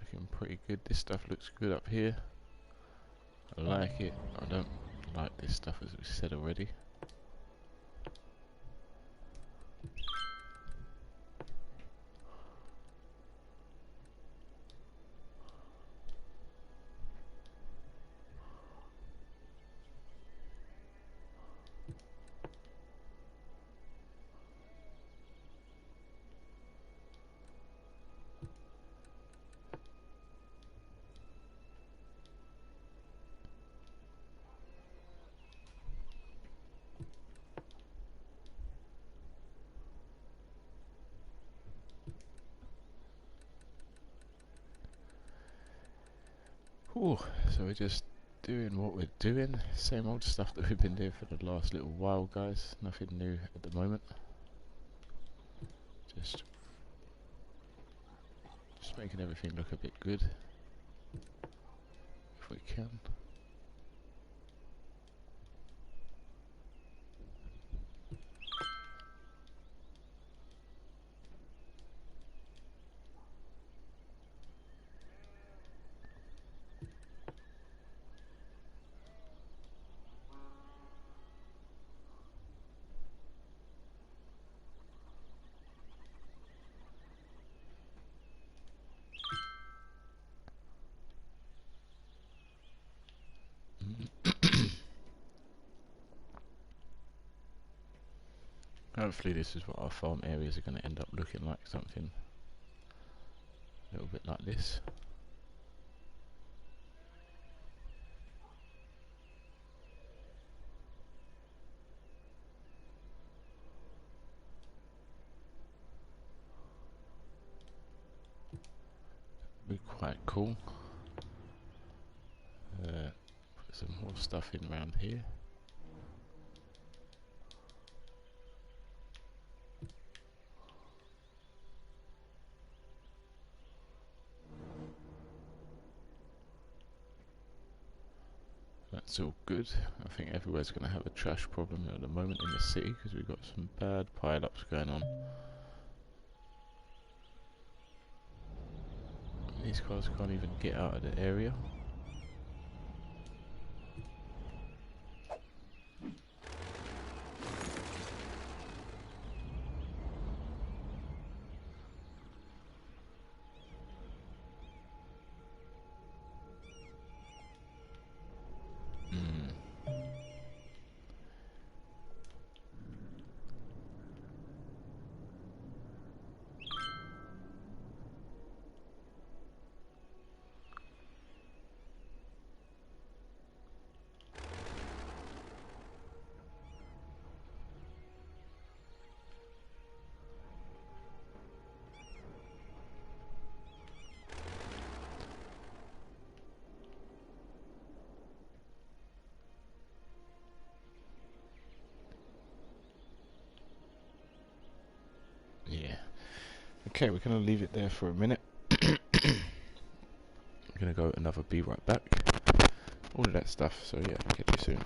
Looking pretty good. This stuff looks good up here. I like it. I don't like this stuff, as we said already. Ooh, so we're just doing what we're doing, same old stuff that we've been doing for the last little while, guys. Nothing new at the moment. Just making everything look a bit good, if we can. Hopefully this is what our farm areas are going to end up looking like, something a little bit like this. Be quite cool. Put some more stuff in around here. That's all good. I think everywhere's going to have a trash problem at the moment in the city, because we've got some bad pile-ups going on. These cars can't even get out of the area. Okay, we're going to leave it there for a minute. We're going to go another be right back. All of that stuff. So yeah, I'll catch you soon.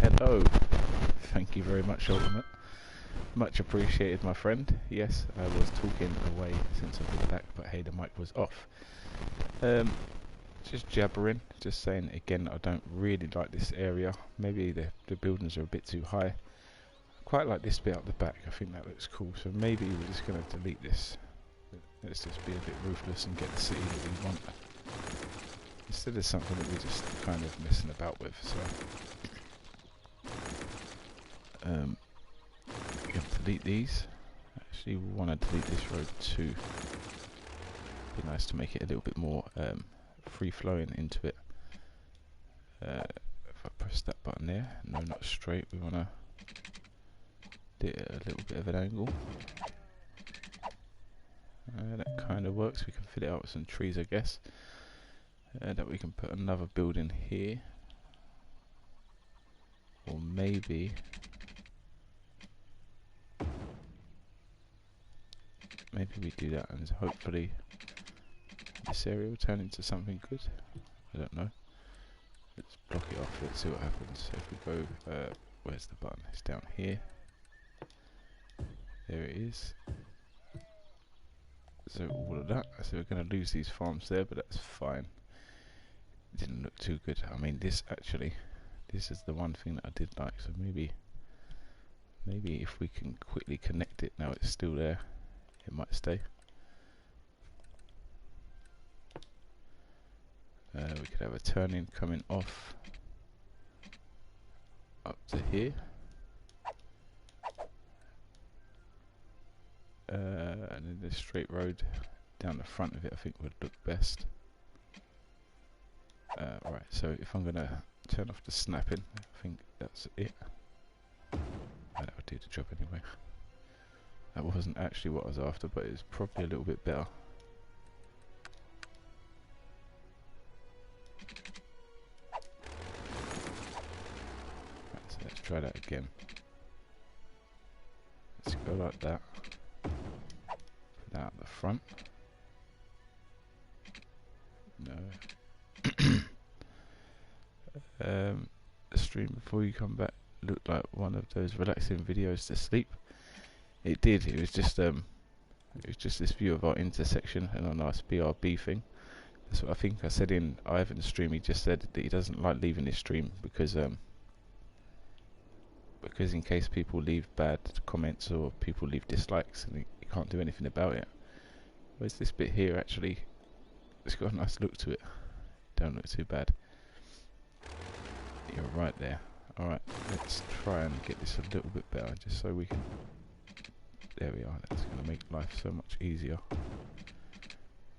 hello. Thank you very much, Ultimate. Much appreciated, my friend. Yes, I was talking away since I've been back, but hey, the mic was off. Just jabbering, just saying again, I don't really like this area. Maybe the buildings are a bit too high. Quite like this bit up the back. I think that looks cool. So maybe we're just going to delete this. Let's just be a bit ruthless and get the city that we want. Instead of something that we're just kind of messing about with. So we can delete these. Actually, we want to delete this road too. Be nice to make it a little bit more free flowing into it. If I press that button there, no, not straight. We want to do it at a little bit of an angle. That kind of works. We can fill it out with some trees, I guess. That we can put another building here, or maybe we do that, and hopefully this area will turn into something good. I don't know. Let's block it off. Let's see what happens. So if we go, where's the button? It's down here. There it is. So all of that. So we're going to lose these farms there, but that's fine. It didn't look too good. I mean, this is the one thing that I did like. So maybe if we can quickly connect it, now it's still there, it might stay. We could have a turn-in coming off up to here. And then this straight road down the front of it I think would look best. Right, so if I'm going to turn off the snapping, I think that's it. That would do the job anyway. That wasn't actually what I was after, but it's probably a little bit better. Right, so let's try that again. Let's go like that. Put that at the front. No. The stream before you come back looked like one of those relaxing videos to sleep. It did. It was just this view of our intersection and a nice BRB thing. That's what I think I said in Ivan's stream. He just said that he doesn't like leaving his stream because in case people leave bad comments or people leave dislikes and he can't do anything about it. Whereas this bit here actually, it's got a nice look to it. Don't look too bad. You're right there. Alright, let's try and get this a little bit better just so we can... There we are. That's going to make life so much easier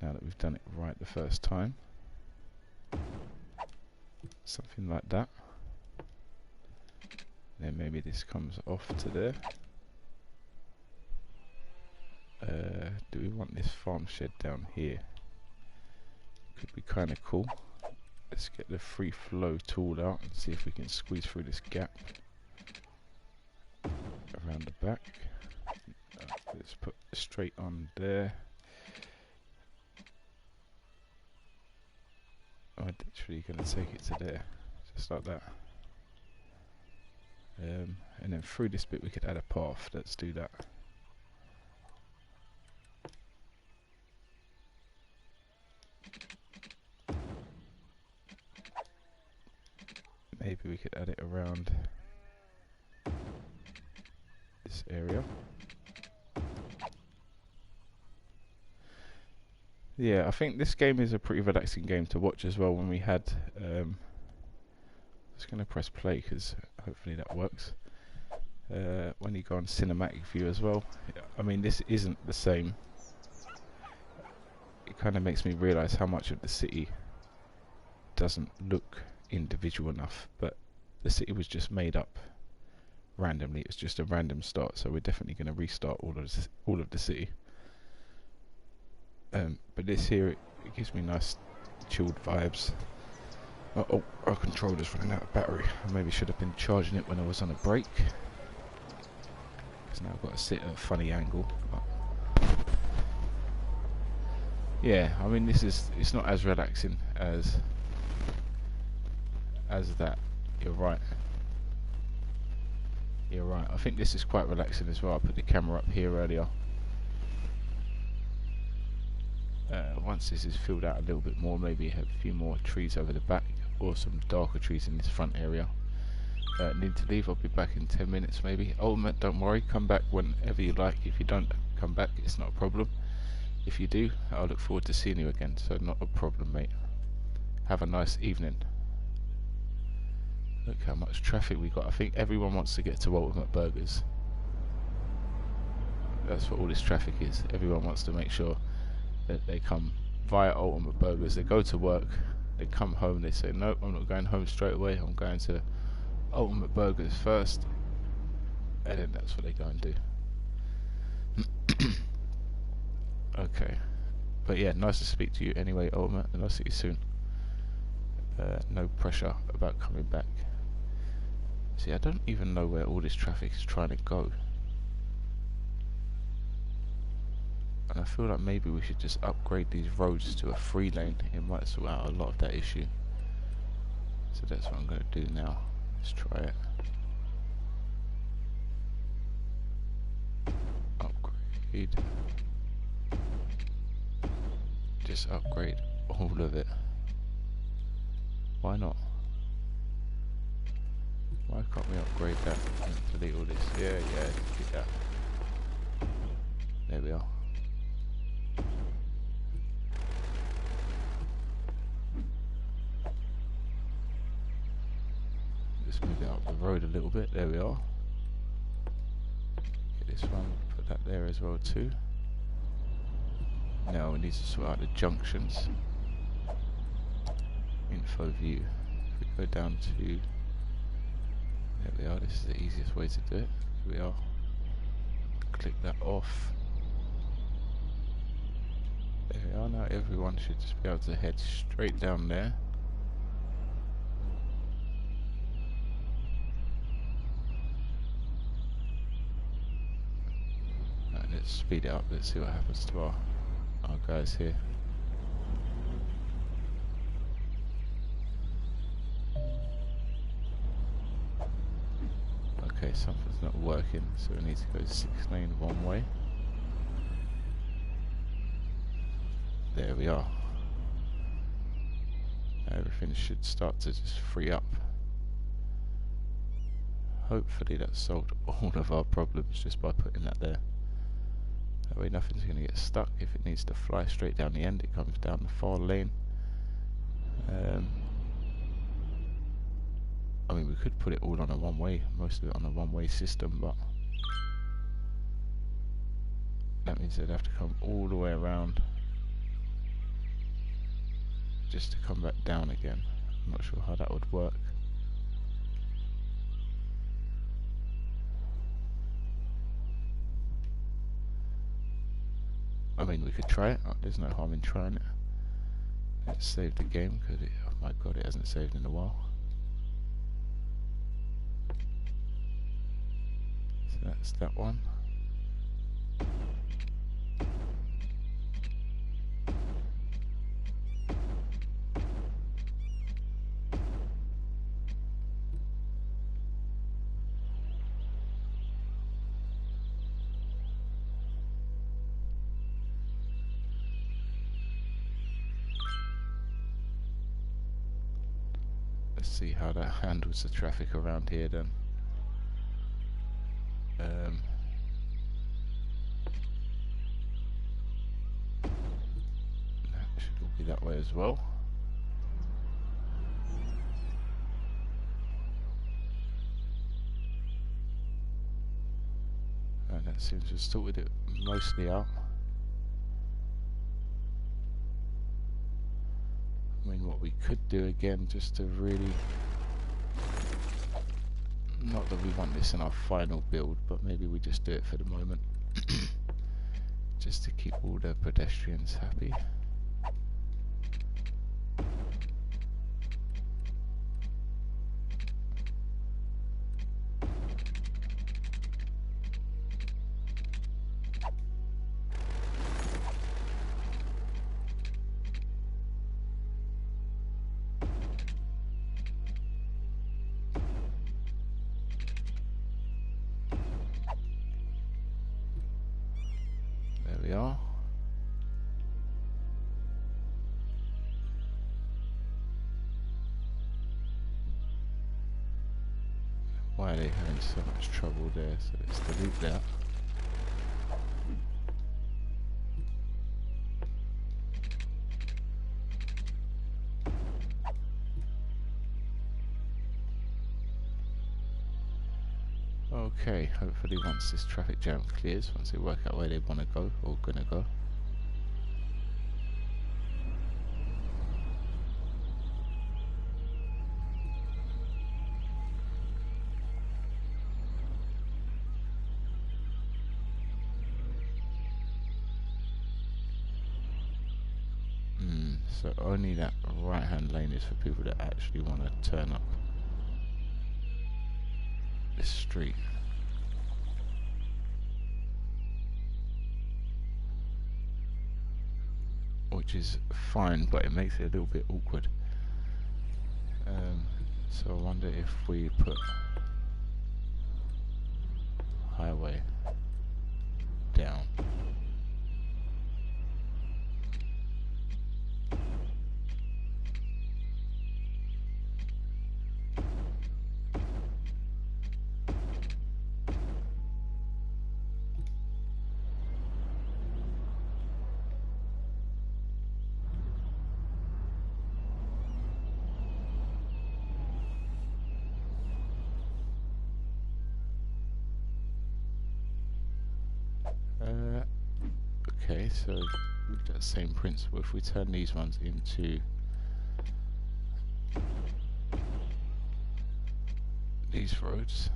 now that we've done it right the first time. Something like that. Then maybe this comes off to there. Do we want this farm shed down here? Could be kind of cool. Let's get the free flow tool out and see if we can squeeze through this gap around the back. Let's put straight on there. I'm literally going to take it to there, just like that. And then through this bit we could add a path. Let's do that. Maybe we could add it around this area. Yeah, I think this game is a pretty relaxing game to watch as well. When we had, I'm just going to press play because hopefully that works. When you go on cinematic view as well, I mean this isn't the same. It kind of makes me realise how much of the city doesn't look individual enough, but the city was just made up randomly. It's just a random start, so we're definitely going to restart all of the city. But this here, it gives me nice chilled vibes. Oh, our controller's running out of battery. I maybe should have been charging it when I was on a break, because now I've got to sit at a funny angle. But yeah, I mean it's not as relaxing as that. You're right. Yeah, right. I think this is quite relaxing as well. I put the camera up here earlier. Once this is filled out a little bit more, maybe have a few more trees over the back or some darker trees in this front area. Need to leave. I'll be back in 10 minutes maybe. Ultimate, don't worry, come back whenever you like. If you don't come back, it's not a problem. If you do, I'll look forward to seeing you again, so not a problem, mate. Have a nice evening. Look how much traffic we got. I think everyone wants to get to Ultimate Burgers. That's what all this traffic is. Everyone wants to make sure that they come via Ultimate Burgers. They go to work, they come home, they say, nope, I'm not going home straight away, I'm going to Ultimate Burgers first, and then that's what they go and do. Okay, but yeah, nice to speak to you anyway, Ultimate, and I'll see you soon. No pressure about coming back. See, I don't even know where all this traffic is trying to go. And I feel like maybe we should just upgrade these roads to a 3-lane. It might sort out a lot of that issue. So that's what I'm going to do now. Let's try it. Upgrade. Just upgrade all of it. Why not? Why can't we upgrade that and delete all this? Yeah, delete that. There we are. Just move it up the road a little bit. There we are. Get this one, put that there as well too. Now we need to sort out the junctions. Info view. If we go down to, there we are, this is the easiest way to do it. Here we are. Click that off. There we are. Now everyone should just be able to head straight down there. And let's speed it up. Let's see what happens to our guys here. Okay, something's not working, so we need to go 6-lane one way. There we are. Everything should start to just free up. Hopefully that solved all of our problems just by putting that there. That way nothing's going to get stuck. If it needs to fly straight down the end, it comes down the far lane. I mean, we could put it all on a one-way, most of it on a one-way system, but that means they'd have to come all the way around just to come back down again. I'm not sure how that would work. I mean, we could try it. There's no harm in trying it. Let's save the game because oh my god, it hasn't saved in a while. So that's that one. Let's see how that handles the traffic around here then. That should all be that way as well. And that seems to have sorted it mostly out. I mean, what we could do again, just to really, not that we want this in our final build, but maybe we just do it for the moment, just to keep all the pedestrians happy. Why are they having so much trouble there? So let's delete that. Okay, hopefully once this traffic jam clears, once they work out where they want to go or gonna go. So only that right hand lane is for people that actually want to turn up this street. Which is fine, but it makes it a little bit awkward. So I wonder if we put highway down. Okay, so with that same principle, if we turn these ones into these roads,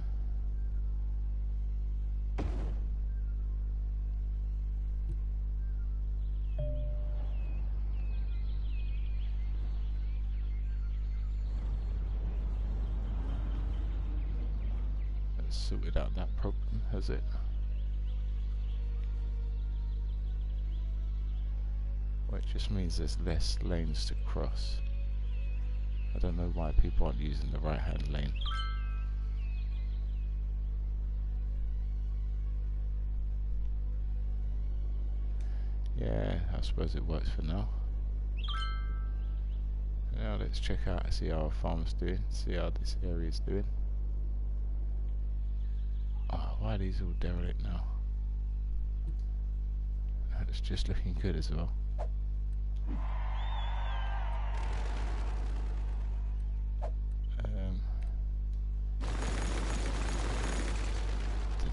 that's sorted out that problem, has it? Which just means there's less lanes to cross. I don't know why people aren't using the right hand lane. Yeah, I suppose it works for now. Now let's check out, see how our farm's doing, see how this area's doing. Oh, why are these all derelict now? It's just looking good as well.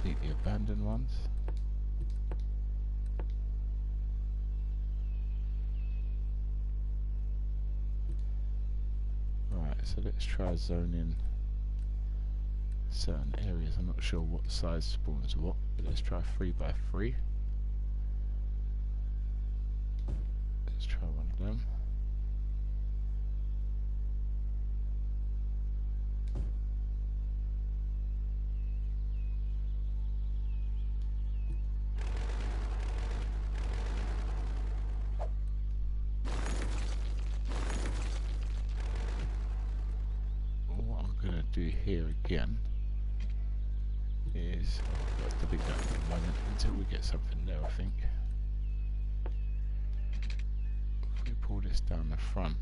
Delete the abandoned ones. Right, so let's try zoning certain areas. I'm not sure what size spawns what, but let's try 3x3. Let's try one of them. What I'm going to do here again is, I've got to delete that for the moment until we get something there, I think. If we pull this down the front,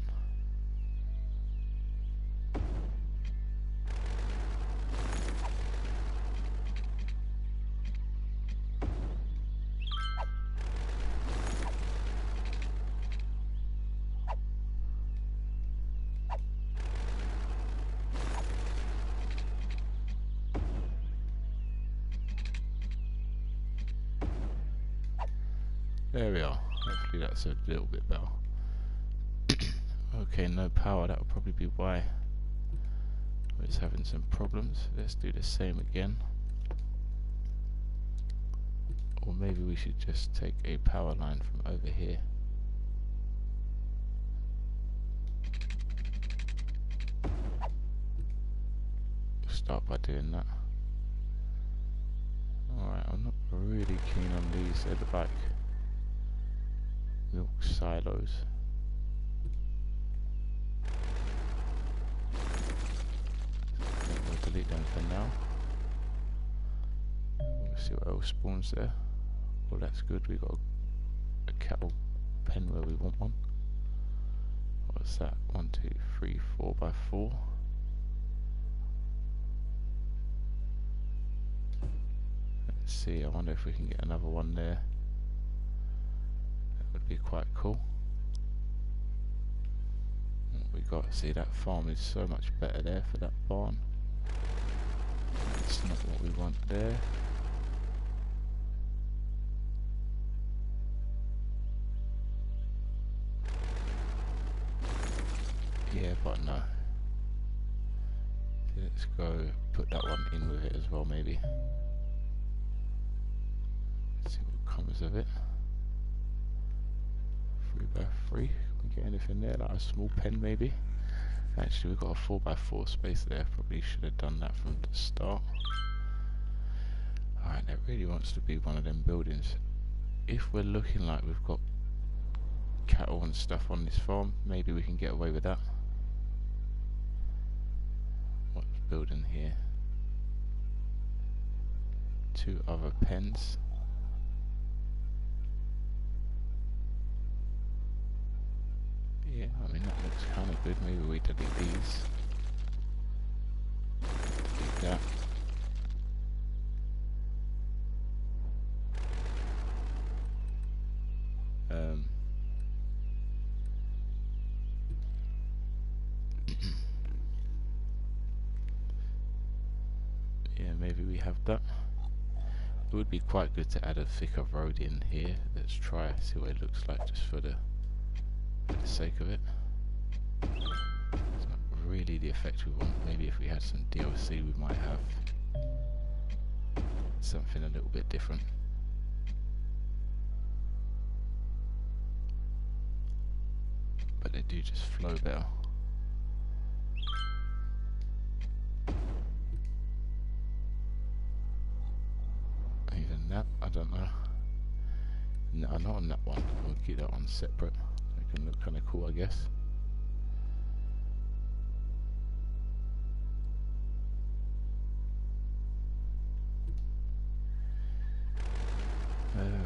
there we are. Hopefully that's a little bit better. Okay, no power, that will probably be why it's having some problems. Let's do the same again. Or maybe we should just take a power line from over here. We'll start by doing that. Alright, I'm not really keen on these. They're like milk silos. I think we'll delete them for now. We'll see what else spawns there. Well, that's good. We got a cattle pen where we want one. What's that? 1, 2, 3, 4x4. Let's see, I wonder if we can get another one there. That would be quite cool. What we got, see, that farm is so much better there for that barn. That's not what we want there. Yeah, but no. Let's go put that one in with it as well, maybe. Let's see what comes of it. 3x3. Can we get anything there? Like a small pen, maybe? Actually, we've got a 4x4 space there. Probably should have done that from the start. Alright, that really wants to be one of them buildings. If we're looking like we've got cattle and stuff on this farm, maybe we can get away with that. What's building here? 2 other pens. Yeah, I mean that looks kind of good. Maybe we delete these. Delete that. Yeah, maybe we have that. It would be quite good to add a thicker road in here. Let's try, see what it looks like just for the sake of it. It's not really the effect we want. Maybe if we had some DLC we might have something a little bit different. But they do just flow better. Even that, I don't know. No, not on that one. We'll keep that one separate. It can look kind of cool, I guess.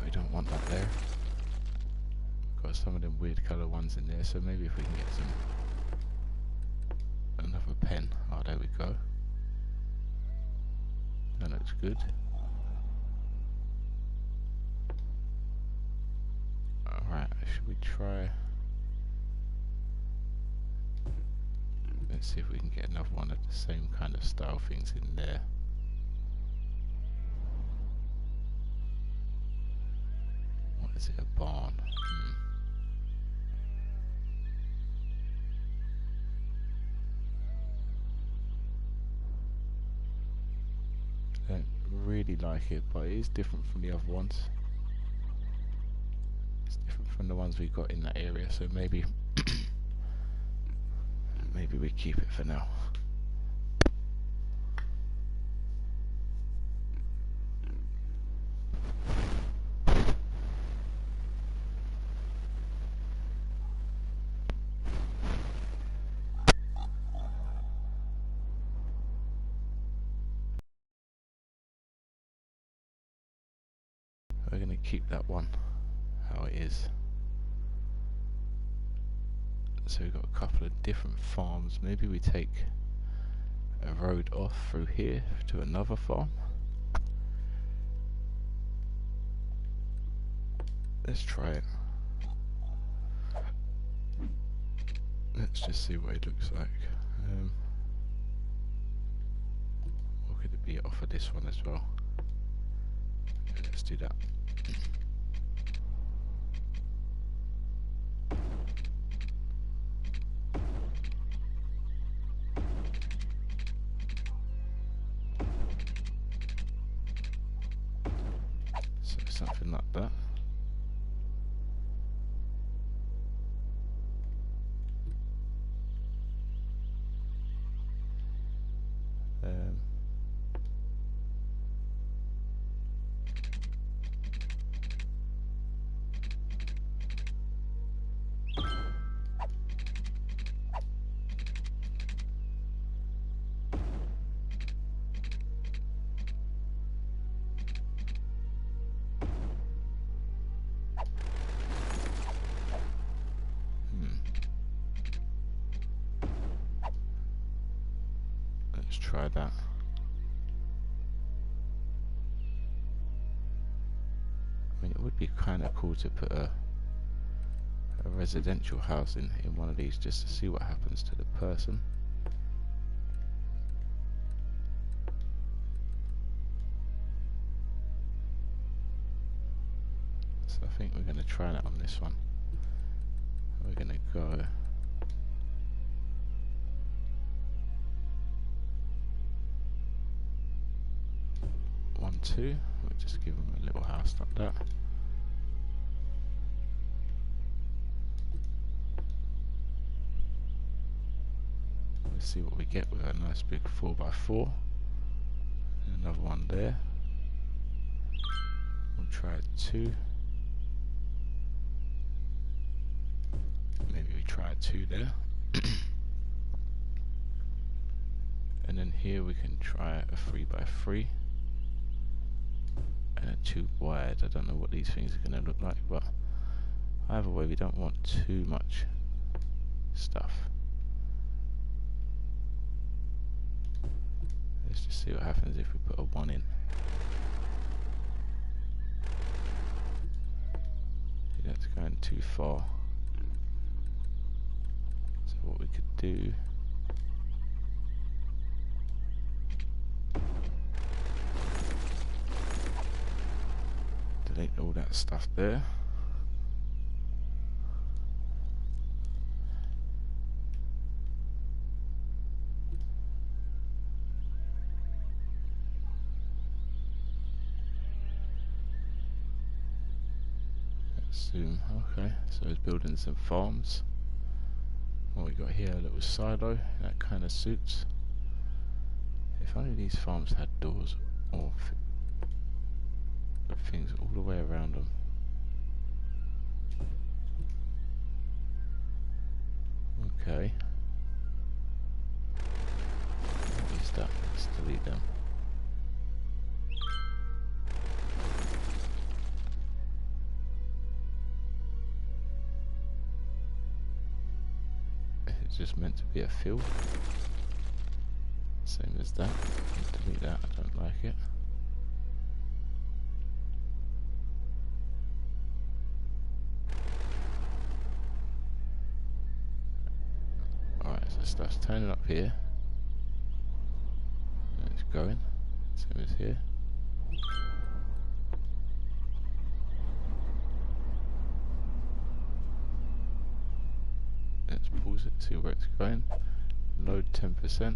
We don't want that there. Got some of them weird colour ones in there, so maybe if we can get another pen. Oh, there we go. That looks good. Alright, should we try? Let's see if we can get another one of the same kind of style things in there. What is it, a barn? I don't really like it, but it is different from the other ones. It's different from the ones we got in that area, so maybe maybe we keep it for now. We're going to keep that one how it is. So we've got a couple of different farms. Maybe we take a road off through here to another farm. Let's try it. Let's just see what it looks like. Or could it be off of this one as well? Let's do that. So something like that. Let's try that. would be kind of cool to put a residential house in one of these just to see what happens to the person. So I think we're going to try that on this one. We're going to go 1, 2. We'll just give them a little house like that. Let's see what we get with a nice big 4x4. And another one there. We'll try 2. Maybe we try 2 there. And then here we can try a 3x3 and a 2 wide. I don't know what these things are going to look like, but either way we don't want too much stuff. Let's just see what happens if we put a 1 in. That's going too far. So what we could do, delete all that stuff there. Zoom. Okay, so it's building some farms. What we got here, a little silo, that kind of suits. If only these farms had doors or things all the way around them. Okay. What is that? Let's delete them. Just meant to be a field. Same as that. Delete that, I don't like it. Alright, so stuff's turning up here. And it's going. Same as here. Let's pause it, see where it's going. Load 10%.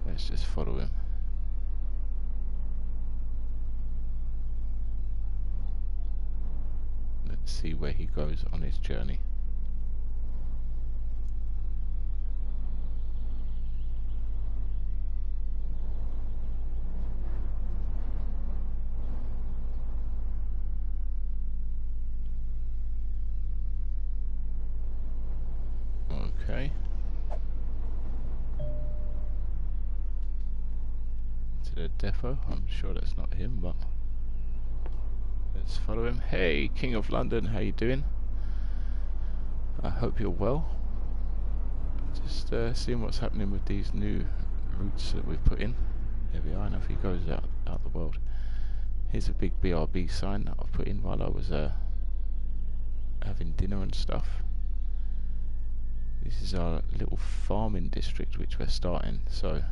Let's just follow him. Let's see where he goes on his journey. Okay. To the depot. I'm sure that's not him, but let's follow him. Hey, King of London, how you doing? I hope you're well. Just seeing what's happening with these new routes that we've put in. There we are. And if he goes out the world. Here's a big BRB sign that I've put in while I was having dinner and stuff. This is our little farming district which we're starting, so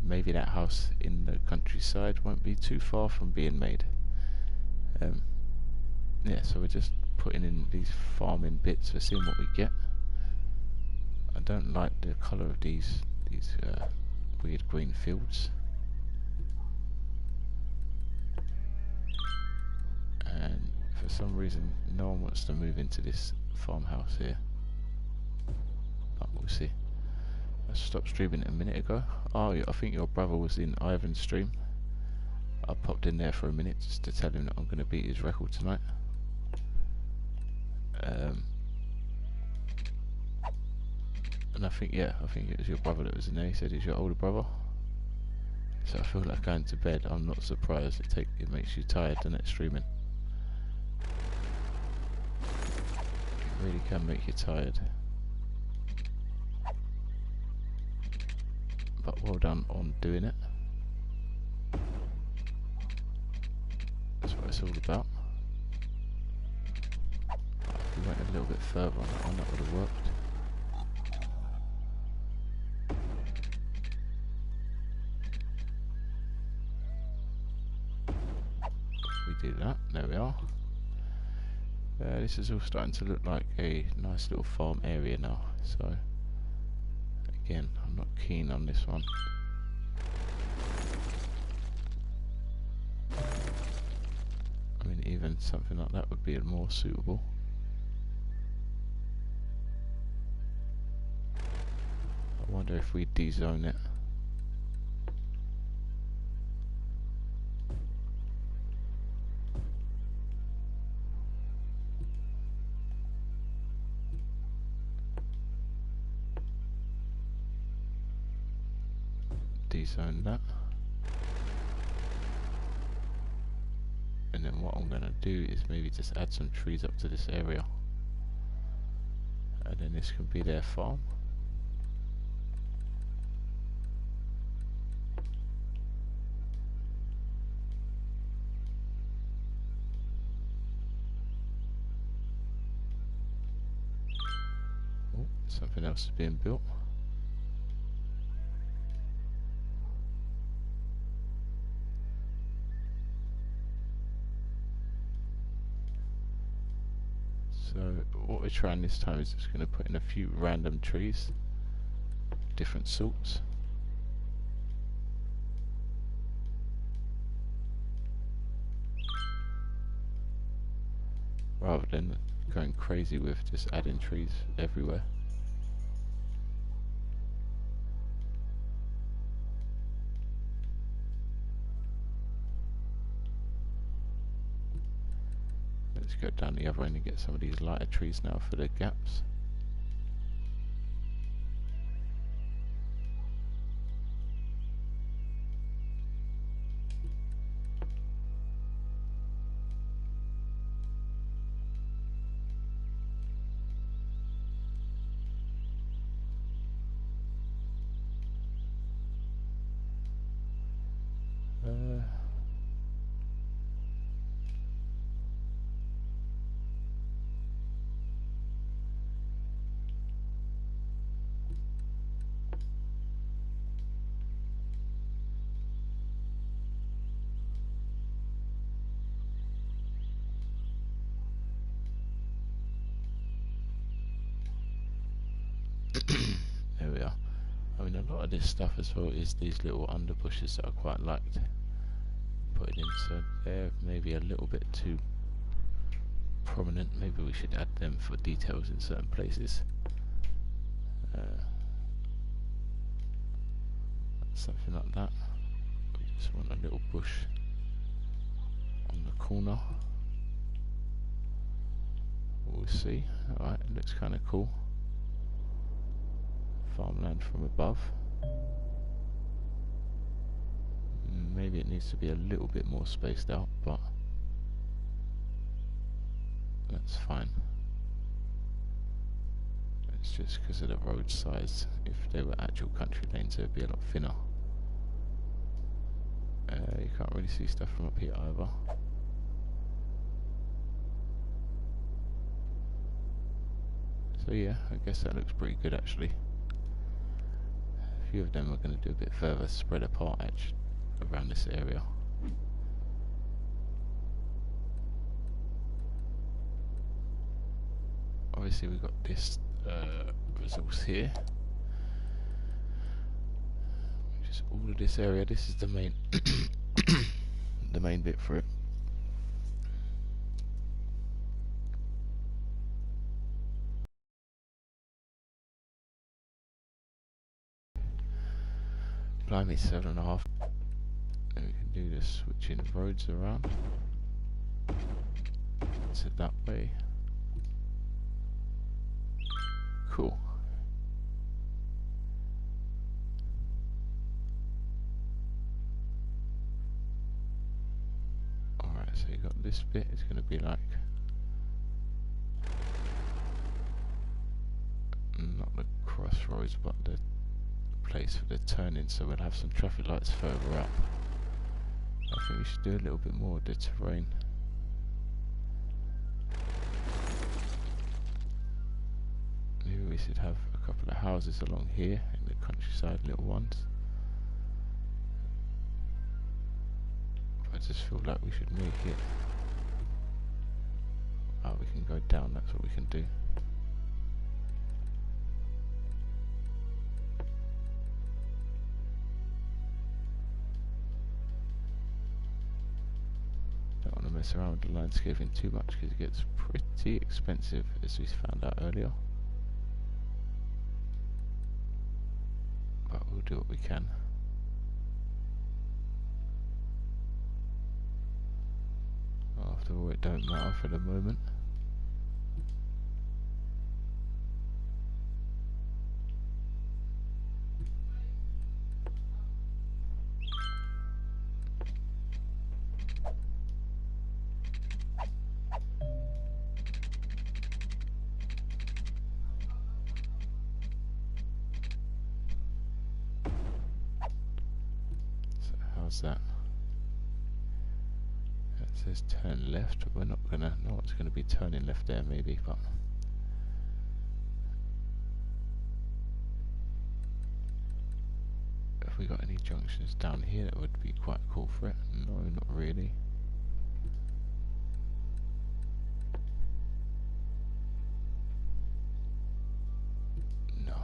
maybe that house in the countryside won't be too far from being made. Yeah, so we're just putting in these farming bits for seeing what we get. I don't like the colour of these weird green fields. And for some reason no one wants to move into this farmhouse here. But we'll see. I stopped streaming a minute ago. Oh, I think your brother was in Ivan's stream. I popped in there for a minute just to tell him that I'm going to beat his record tonight. And I think it was your brother that was in there. He said he's your older brother. So I feel like going to bed. I'm not surprised. It makes you tired, doesn't it, streaming? It really can make you tired. But well done on doing it. it's all about. If we went a little bit further on that one, that would have worked. If we do that, there we are. This is all starting to look like a nice little farm area now, so again, I'm not keen on this one. I mean, even something like that would be more suitable. I wonder if we de-zone it. De-zone that. And then what I'm going to do is maybe just add some trees up to this area. And then this can be their farm. Oh, something else is being built. So what we're trying this time is just going to put in a few random trees, different sorts. Rather than going crazy with just adding trees everywhere. Let's go down the other end and get some of these lighter trees now for the gaps. There we are. I mean, a lot of this stuff as well is these little underbushes that I quite liked putting in, so they're maybe a little bit too prominent. Maybe we should add them for details in certain places. Something like that. We just want a little bush on the corner. We'll see. Alright, it looks kind of cool. Farmland from above. Maybe it needs to be a little bit more spaced out, but that's fine. It's just because of the road size. If they were actual country lanes, it would be a lot thinner. You can't really see stuff from up here either. So yeah, I guess that looks pretty good actually. A few of them are going to do a bit further spread apart actually around this area. Obviously we've got this resource here, which is all of this area. This is the main the main bit for it. Blimey, 7.5. And we can do this switching roads around. Is it that way? Cool. Alright, so you got this bit, it's going to be like not the crossroads but the place for the turning, so we'll have some traffic lights further up. I think we should do a little bit more of the terrain. base would have a couple of houses along here in the countryside, little ones. But I just feel like we should make it. Oh, we can go down, that's what we can do. Don't want to mess around with the landscaping too much because it gets pretty expensive, as we found out earlier. But we'll do what we can. After all, it don't matter for the moment. So how's that? It says turn left, but we're not gonna, no one's gonna be turning left there maybe, but if we got any junctions down here that would be quite cool for it. No, not really. No.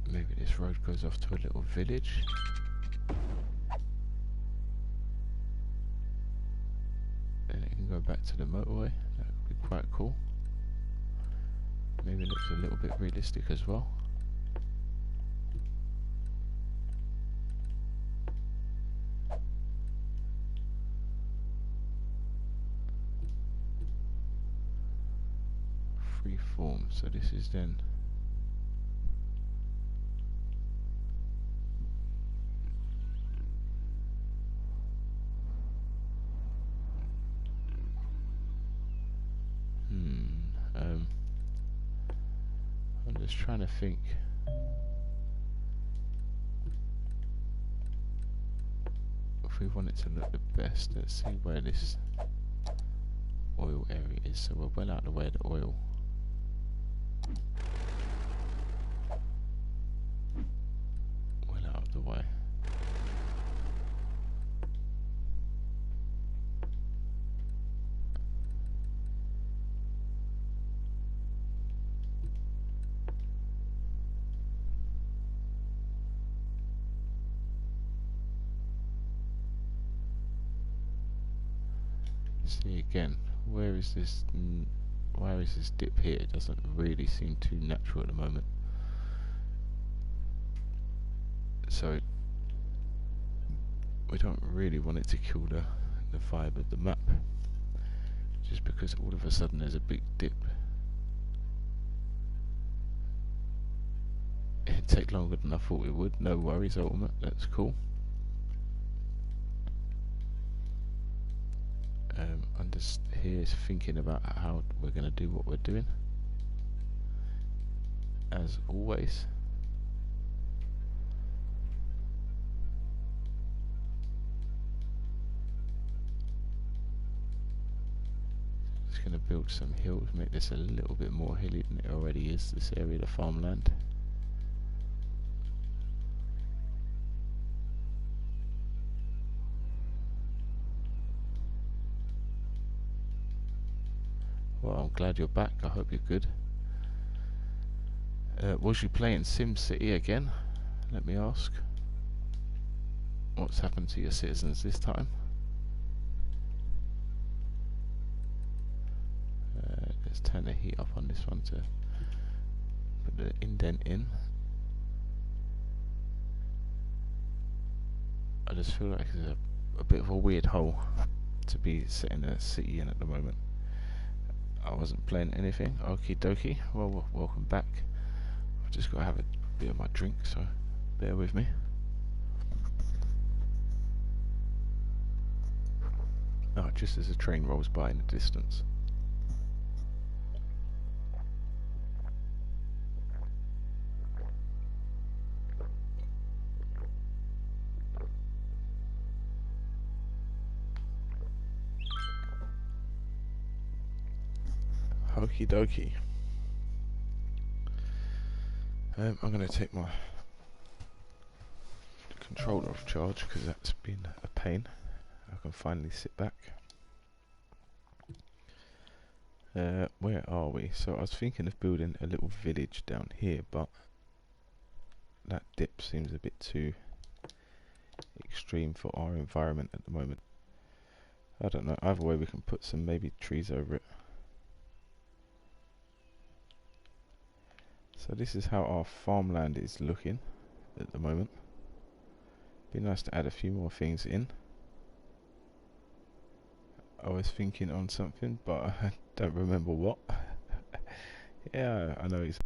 Maybe this road goes off to a little village. Then it can go back to the motorway. That would be quite cool. Maybe it looks a little bit realistic as well. Freeform, so this is then I'm just trying to think. If we want it to look the best, let's see where this oil area is. So we're well out of the way of the oil. Well out of the way. See again, where is this dip here? It doesn't really seem too natural at the moment. So we don't really want it to kill the vibe of the map, just because all of a sudden there's a big dip. It'd take longer than I thought it would. No worries, Ultimate, that's cool. I'm just here thinking about how we're going to do what we're doing, as always. Just going to build some hills, make this a little bit more hilly than it already is, this area of the farmland. Well, I'm glad you're back. I hope you're good. Was you playing SimCity again? Let me ask. What's happened to your citizens this time? Let's turn the heat up on this one to put the indent in. I just feel like it's a bit of a weird hole to be setting a city in at the moment. I wasn't playing anything. Okie dokie. Well, welcome back. I've just got to have a bit of my drink, so bear with me. Oh, just as a train rolls by in the distance. Okie dokie. I'm going to take my controller off charge because that's been a pain. I can finally sit back. Where are we? So I was thinking of building a little village down here, but that dip seems a bit too extreme for our environment at the moment. I don't know, either way we can put some maybe trees over it. So this is how our farmland is looking at the moment. Be nice to add a few more things in. I was thinking on something, but I don't remember what. Yeah, I know it's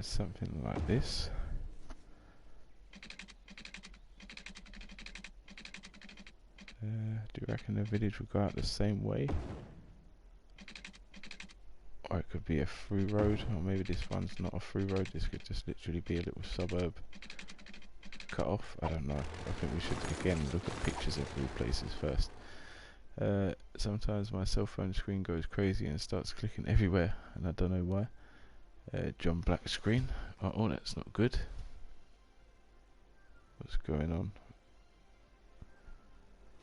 something like this. Do you reckon the village will go out the same way? Or it could be a through road, or maybe this one's not a through road, this could just literally be a little suburb cut off. I don't know. I think we should again look at pictures of real places first. Sometimes my cell phone screen goes crazy and starts clicking everywhere, and I don't know why. John Black screen. Oh, that's not good. What's going on?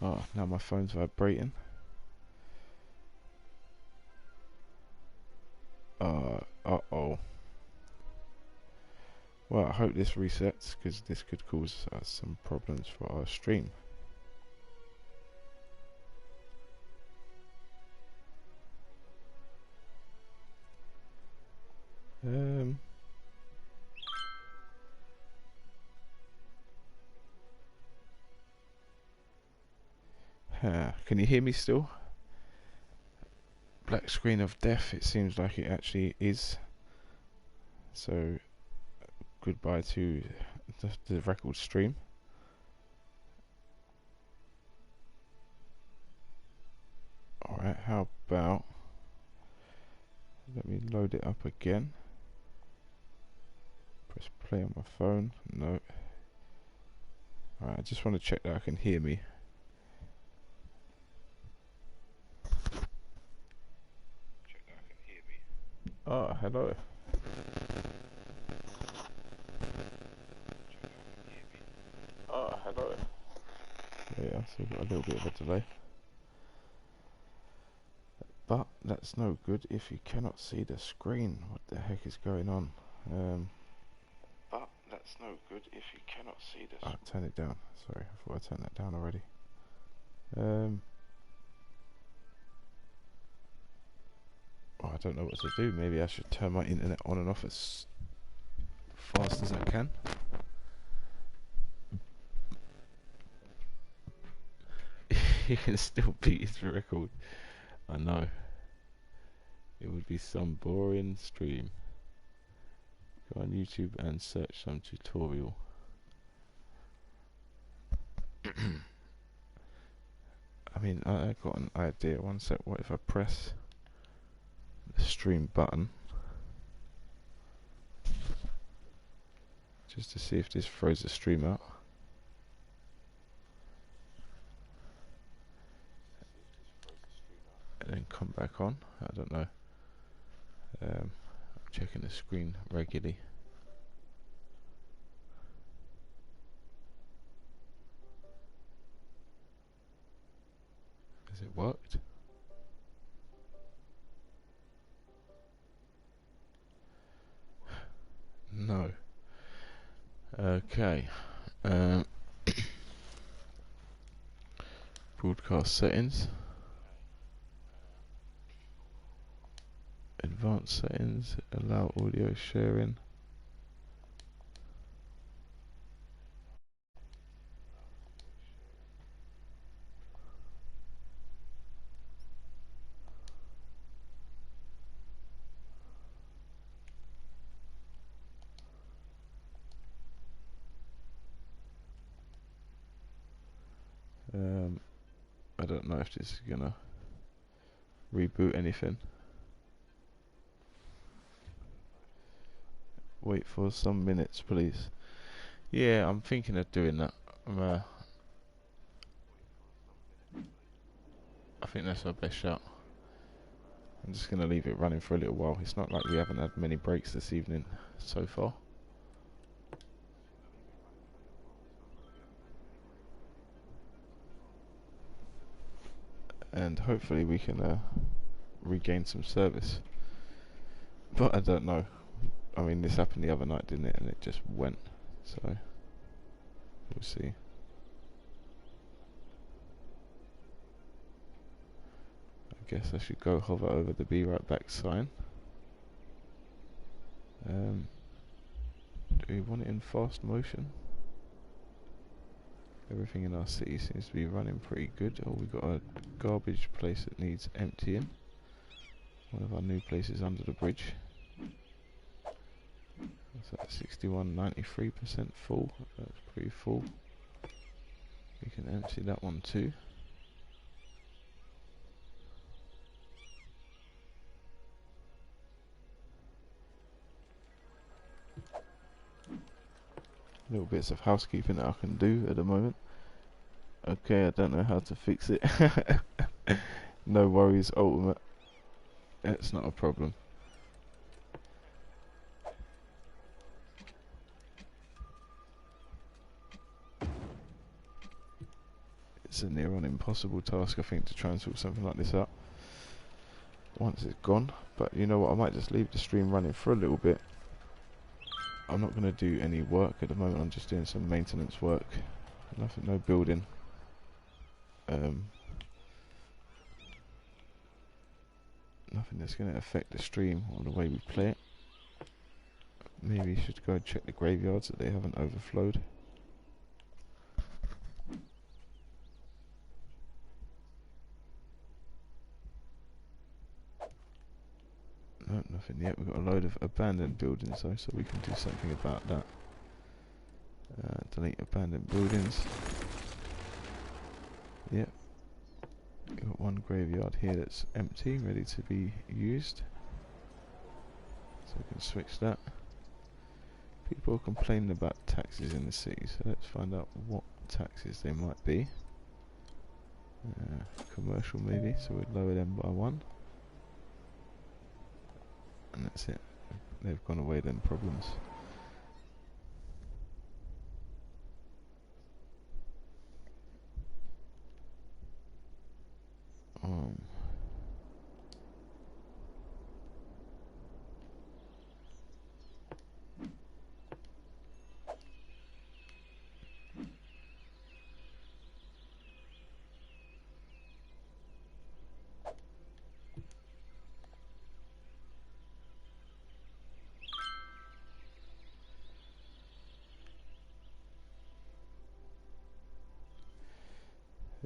Oh, now my phone's vibrating. Uh-oh. Well, I hope this resets, because this could cause us some problems for our stream. Can you hear me still? Black screen of death, it seems like it actually is. So, goodbye to the record stream. Alright, how about... let me load it up again. Press play on my phone. No. Alright, I just want to check that I can hear me. Oh, hello. Oh, hello. Yeah, so we've got a little bit of a delay. But that's no good if you cannot see the screen. What the heck is going on? But that's no good if you cannot see the screen. Turn it down. Sorry, I thought I turned that down already. I don't know what to do. Maybe I should turn my internet on and off as fast as I can. You can still beat his record. I know. It would be some boring stream. Go on YouTube and search some tutorial. I mean, I got an idea. One sec. What if I press the stream button? Just to see if this throws the stream out. And then come back on. I don't know. I'm checking the screen regularly. Has it worked? No. Okay. Broadcast settings. Advanced settings. Allow audio sharing. I don't know if this is gonna reboot anything. wait for some minutes, please. Yeah, I'm thinking of doing that. I think that's our best shot. I'm just going to leave it running for a little while. It's not like we haven't had many breaks this evening so far. And hopefully we can regain some service. But I don't know. I mean, this happened the other night, didn't it? And it just went. So, we'll see. I guess I should go hover over the be right back sign. Do we want it in fast motion? Everything in our city seems to be running pretty good. Oh, we've got a garbage place that needs emptying. One of our new places under the bridge. That's at 61.93% full. That's pretty full. We can empty that one too. Little bits of housekeeping that I can do at the moment. Okay, I don't know how to fix it. No worries, Ultimate. It's not a problem. It's a near on impossible task, I think, to try and sort something like this out once it's gone. But you know what, I might just leave the stream running for a little bit. I'm not going to do any work at the moment. I'm just doing some maintenance work. Nothing, no building. Nothing that's going to affect the stream or the way we play it. Maybe you should go and check the graveyards that they haven't overflowed. No, nothing yet. We've got a load of abandoned buildings though, so we can do something about that. Delete abandoned buildings. Yep. We've got one graveyard here that's empty, ready to be used. So we can switch that. People are complaining about taxes in the city, so let's find out what taxes they might be. Commercial maybe, so we'd lower them by 1. And that's it. They've gone away, them problems.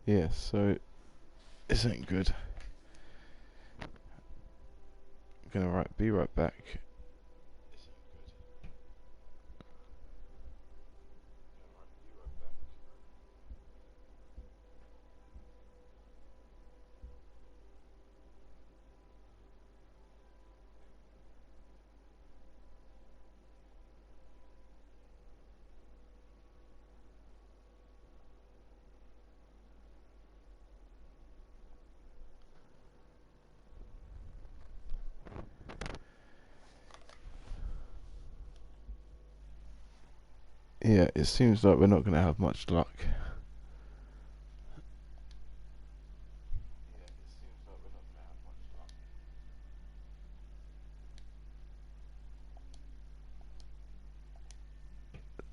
Yeah, so this ain't good. I'm gonna be right back. Yeah, it seems like we're not going to have much luck.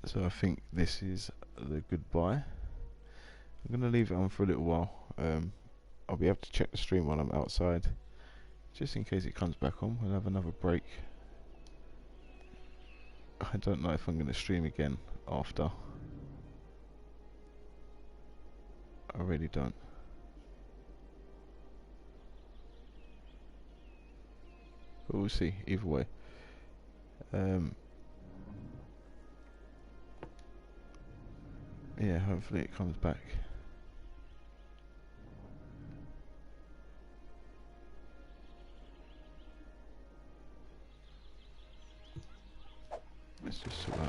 So I think this is the goodbye. I'm going to leave it on for a little while. I'll be able to check the stream while I'm outside, just in case it comes back on. We'll have another break. I don't know if I'm going to stream again after. I really don't. But we'll see, either way. Yeah, hopefully it comes back.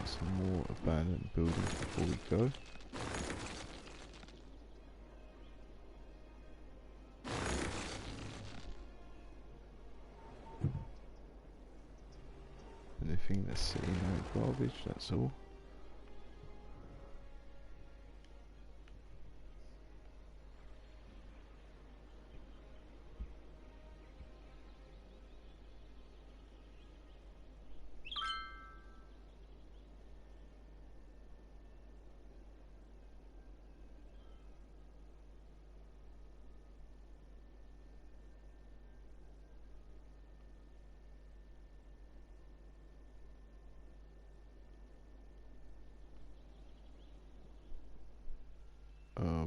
some more abandoned buildings before we go. Anything that's sitting no garbage, that's all.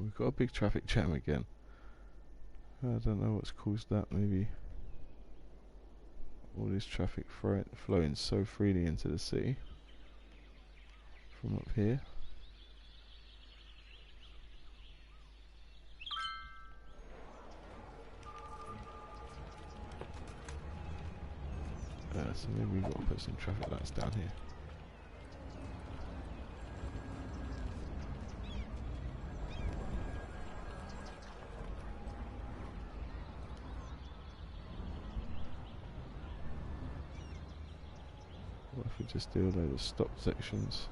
We've got a big traffic jam again. I don't know what's caused that. Maybe all this traffic flowing so freely into the city from up here. So maybe we've got to put some traffic lights down here. What if we just do a load of stop sections?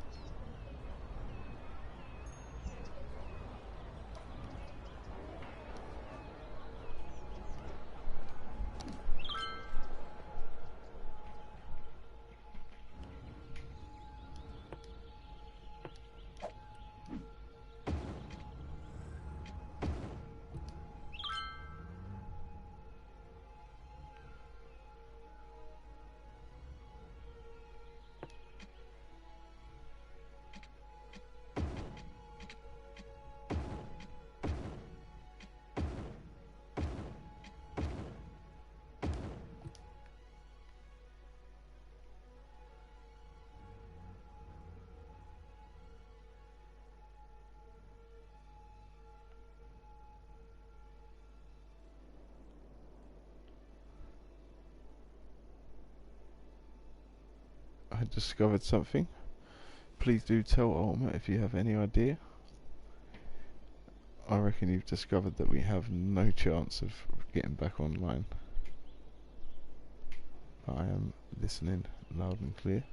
I discovered something. Please do tell Ultimate if you have any idea. I reckon you've discovered that we have no chance of getting back online. I am listening loud and clear.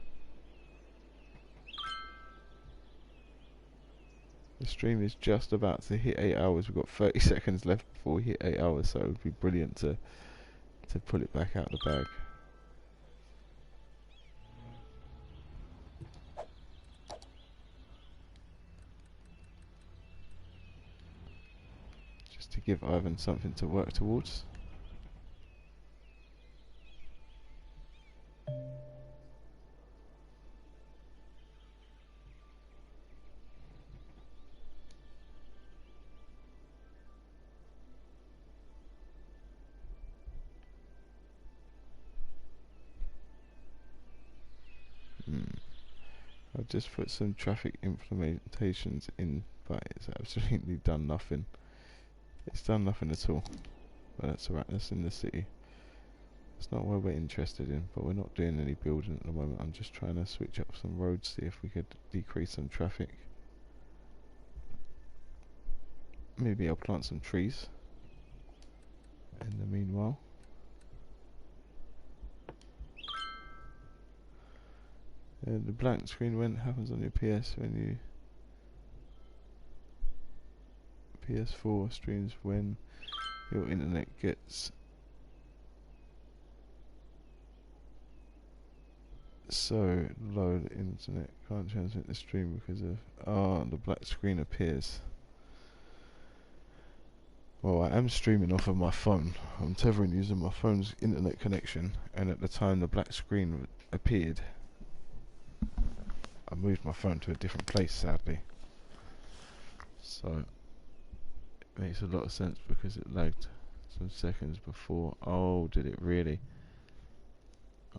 The stream is just about to hit 8 hours. We've got 30 seconds left before we hit 8 hours, so it would be brilliant to pull it back out of the bag. To give Ivan something to work towards. I've just put some traffic implementations in, but it's absolutely done nothing. It's done nothing at all, but that's alright, that's in the city. It's not what we're interested in, but we're not doing any building at the moment. I'm just trying to switch up some roads, see if we could decrease some traffic. Maybe I'll plant some trees in the meanwhile. The blank screen when it happens on your PS when you PS4 streams when your internet gets so low the internet can't transmit the stream because of the black screen appears. Well, I am streaming off of my phone. I'm tethering using my phone's internet connection, and at the time the black screen appeared, I moved my phone to a different place, sadly. So it makes a lot of sense because it lagged some seconds before. Oh, did it really?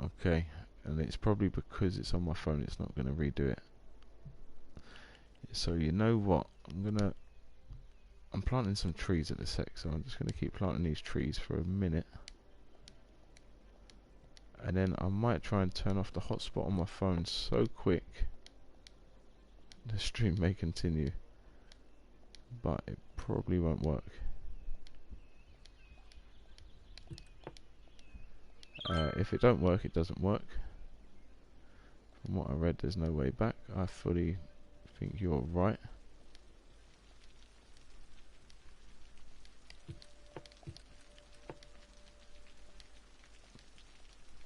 Okay, and it's probably because it's on my phone, it's not going to redo it. So you know what? I'm planting some trees at the sec, so I'm just going to keep planting these trees for a minute. And then I might try and turn off the hotspot on my phone so quick the stream may continue, but it probably won't work. If it don't work, it doesn't work. From what I read, there's no way back. I fully think you're right.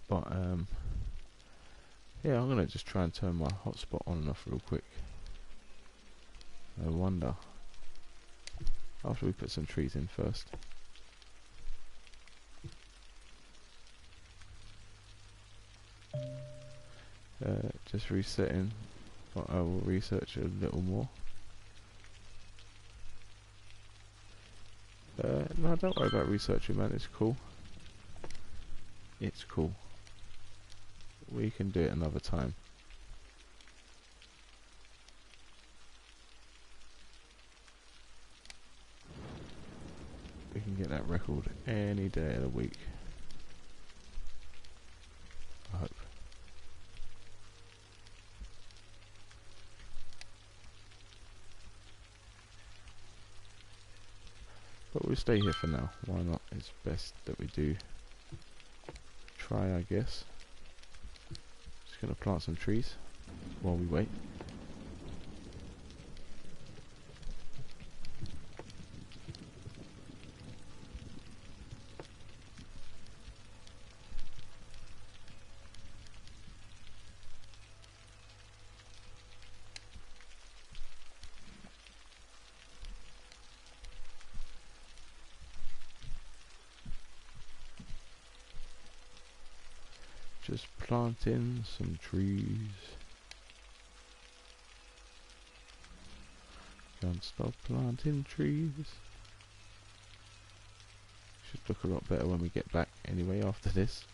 But yeah, I'm gonna just try and turn my hotspot on and off real quick. No wonder. After we put some trees in first. Just resetting, but I will research a little more. No, don't worry about researching, man. It's cool. It's cool. We can do it another time. We can get that record any day of the week. I hope. But we'll stay here for now. Why not? It's best that we do try, I guess. Just gonna plant some trees while we wait. Just planting some trees. Can't stop planting trees. Should look a lot better when we get back anyway after this.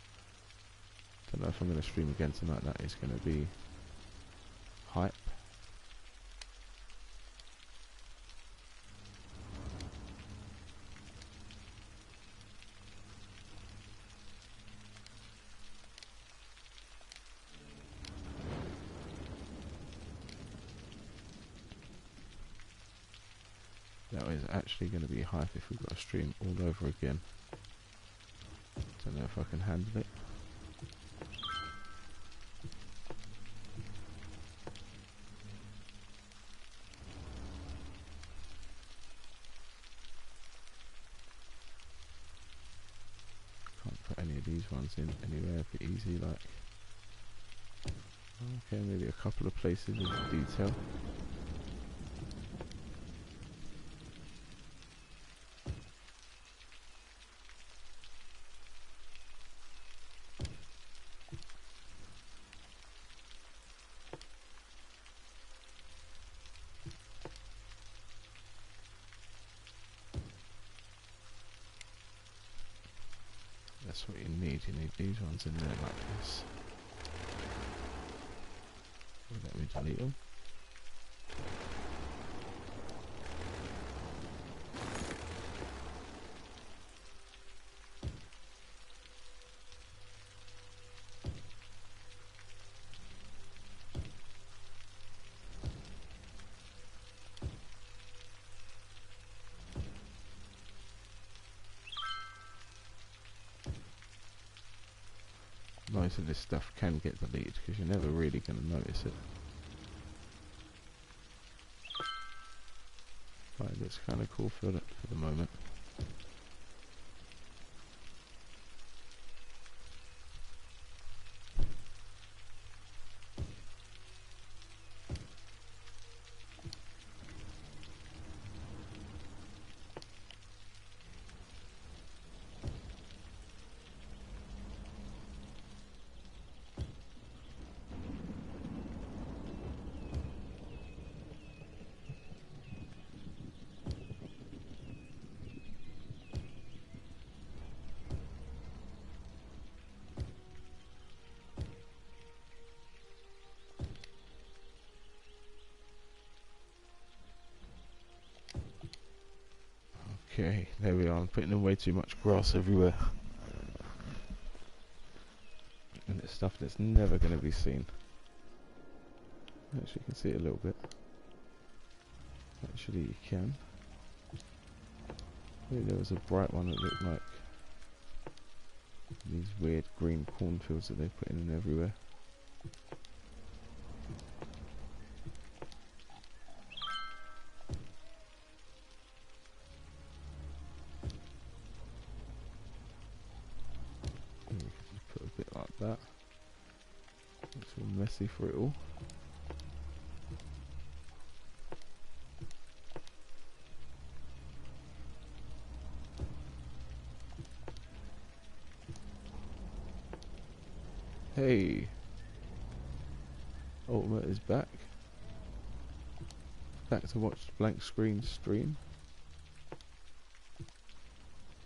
Don't know if I'm going to stream again tonight. That is going to be hype. That is actually going to be hype if we've got to stream all over again. Don't know if I can handle it. Can't put any of these ones in anywhere a bit easy like. Okay, maybe a couple of places of detail. That's what you need these ones in there like this. Let me delete them. Most of this stuff can get deleted because you're never really going to notice it. But it looks kind of cool for the moment. Okay, there we are. I'm putting in way too much grass everywhere. And it's stuff that's never going to be seen. Actually, you can see it a little bit. Actually, you can. Maybe there was a bright one that looked like these weird green cornfields that they put in everywhere. And we can just put a bit like that. It's all messy for it all. Hey, Ultimate is back. Back to watch blank screen stream.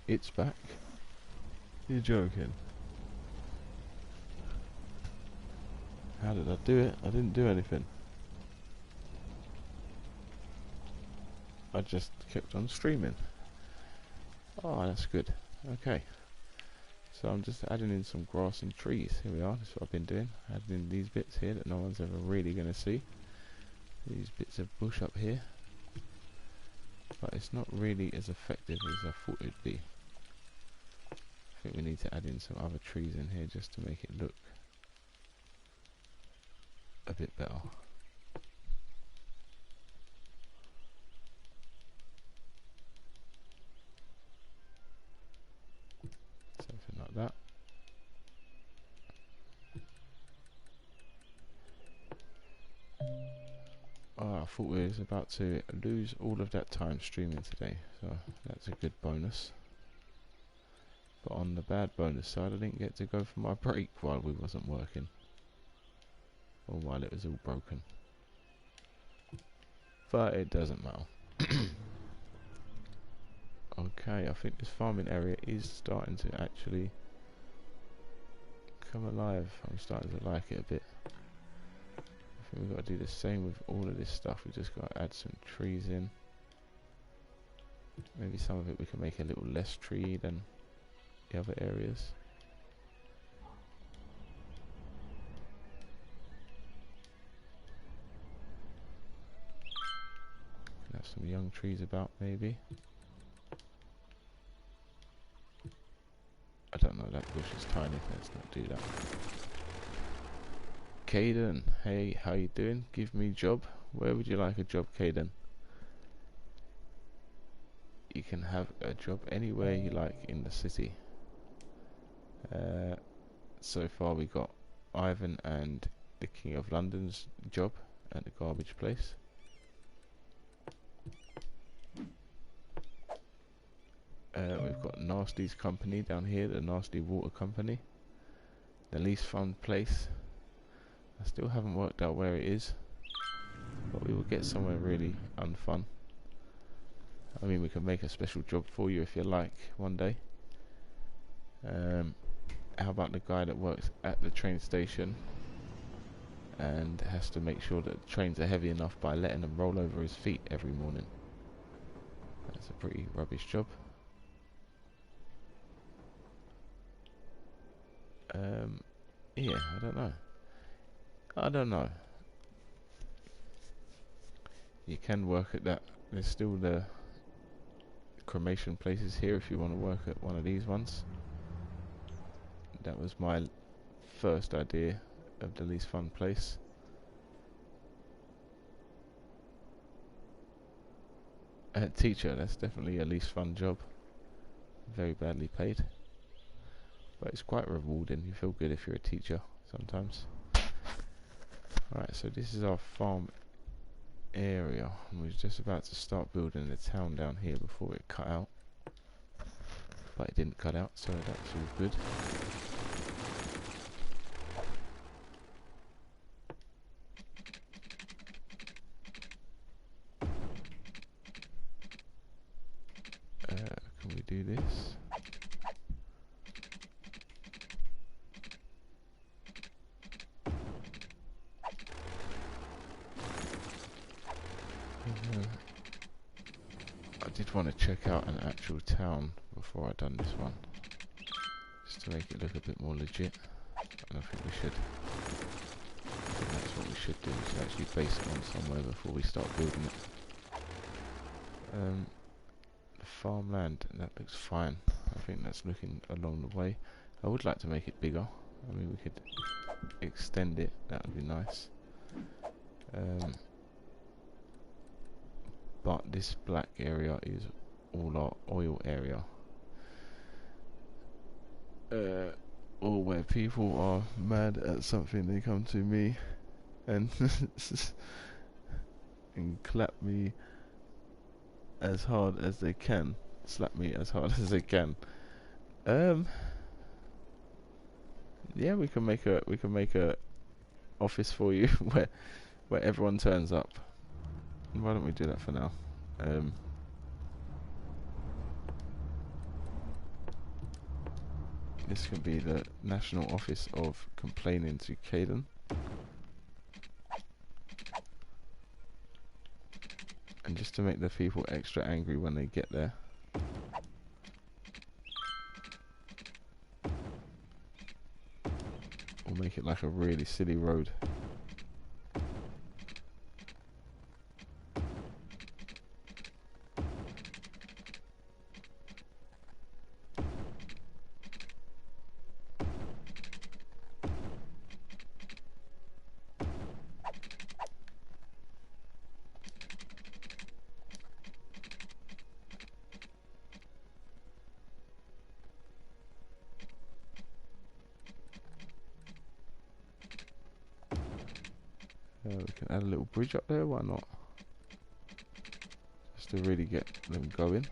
It's back. You're joking. How did I do it? I didn't do anything. I just kept on streaming. Oh, that's good. Okay. So I'm just adding in some grass and trees. Here we are, that's what I've been doing. Adding in these bits here that no one's ever really going to see. These bits of bush up here. But it's not really as effective as I thought it'd be. I think we need to add in some other trees in here just to make it look a bit better. Something like that. Oh, I thought we was about to lose all of that time streaming today, so that's a good bonus. But on the bad bonus side, I didn't get to go for my break while we wasn't working. Or while it was all broken. But it doesn't matter. Okay, I think this farming area is starting to actually come alive. I'm starting to like it a bit. I think we've got to do the same with all of this stuff. We've just got to add some trees in. Maybe some of it we can make a little less tree than the other areas. Can have some young trees about maybe. I don't know, that bush is tiny, let's not do that. Caden, hey, how you doing? Give me a job. Where would you like a job, Caden? You can have a job anywhere you like in the city. So far we got Ivan and the King of London's job at the garbage place. We've got Nasty's company down here, the Nasty Water Company. The least fun place. I still haven't worked out where it is, but we will get somewhere really unfun. I mean, we can make a special job for you if you like one day. How about the guy that works at the train station and has to make sure that the trains are heavy enough by letting them roll over his feet every morning? That's a pretty rubbish job. Yeah, I don't know. You can work at that. There's still the cremation places here if you want to work at one of these ones. That was my first idea of the least fun place. Teacher, that's definitely a least fun job. Very badly paid. But it's quite rewarding. You feel good if you're a teacher sometimes. Alright, so this is our farm area. And we're just about to start building the town down here before it cut out. But it didn't cut out, so that's all good. Can we do this? I did want to check out an actual town before I done this one, just to make it look a bit more legit. And I think we should. I think that's what we should do. We should actually base it on somewhere before we start building it. The farmland, that looks fine. I think that's looking along the way. I would like to make it bigger. I mean, we could extend it. That would be nice. But this black area is all our oil area. Or where people are mad at something, they come to me and and clap me as hard as they can, slap me as hard as they can. Yeah, we can make a office for you where everyone turns up. Why don't we do that for now? This can be the National Office of Complaining to Caden. And just to make the people extra angry when they get there. We'll make it like a really silly road. We can add a little bridge up there, why not? Just to really get them going.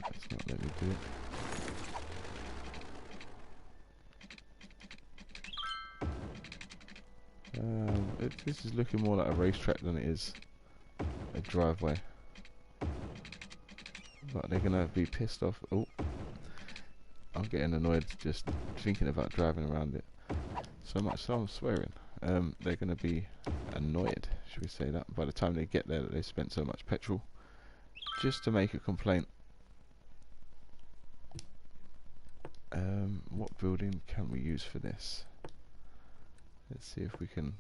Let's not let me do it. This is looking more like a racetrack than it is a driveway. But they're gonna be pissed off. Oh, I'm getting annoyed just thinking about driving around it. So much so I'm swearing. They're gonna be annoyed, should we say that, by the time they get there, that they spent so much petrol just to make a complaint. What building can we use for this? Let's see if we can.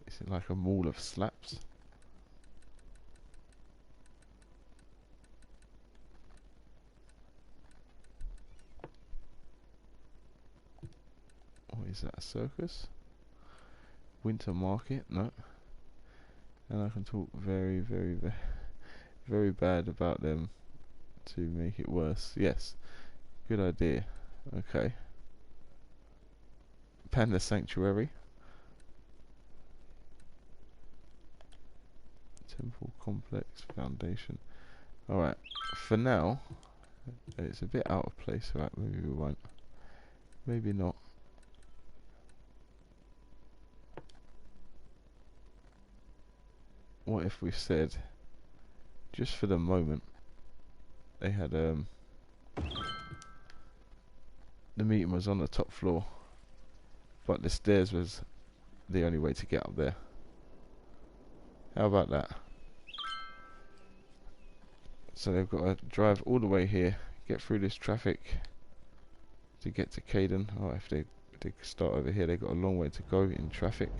Is it like a mall of slaps? Is that a circus? Winter market? No. And I can talk very, very, very, very bad about them to make it worse. Yes. Good idea. Okay. Panda Sanctuary. Temple Complex Foundation. Alright. For now, it's a bit out of place. Right, maybe we won't. Maybe not. What if we said, just for the moment, they had the meeting was on the top floor, but the stairs was the only way to get up there. How about that? So they've got to drive all the way here, get through this traffic to get to Caden. Oh, if they start over here, they've got a long way to go in traffic.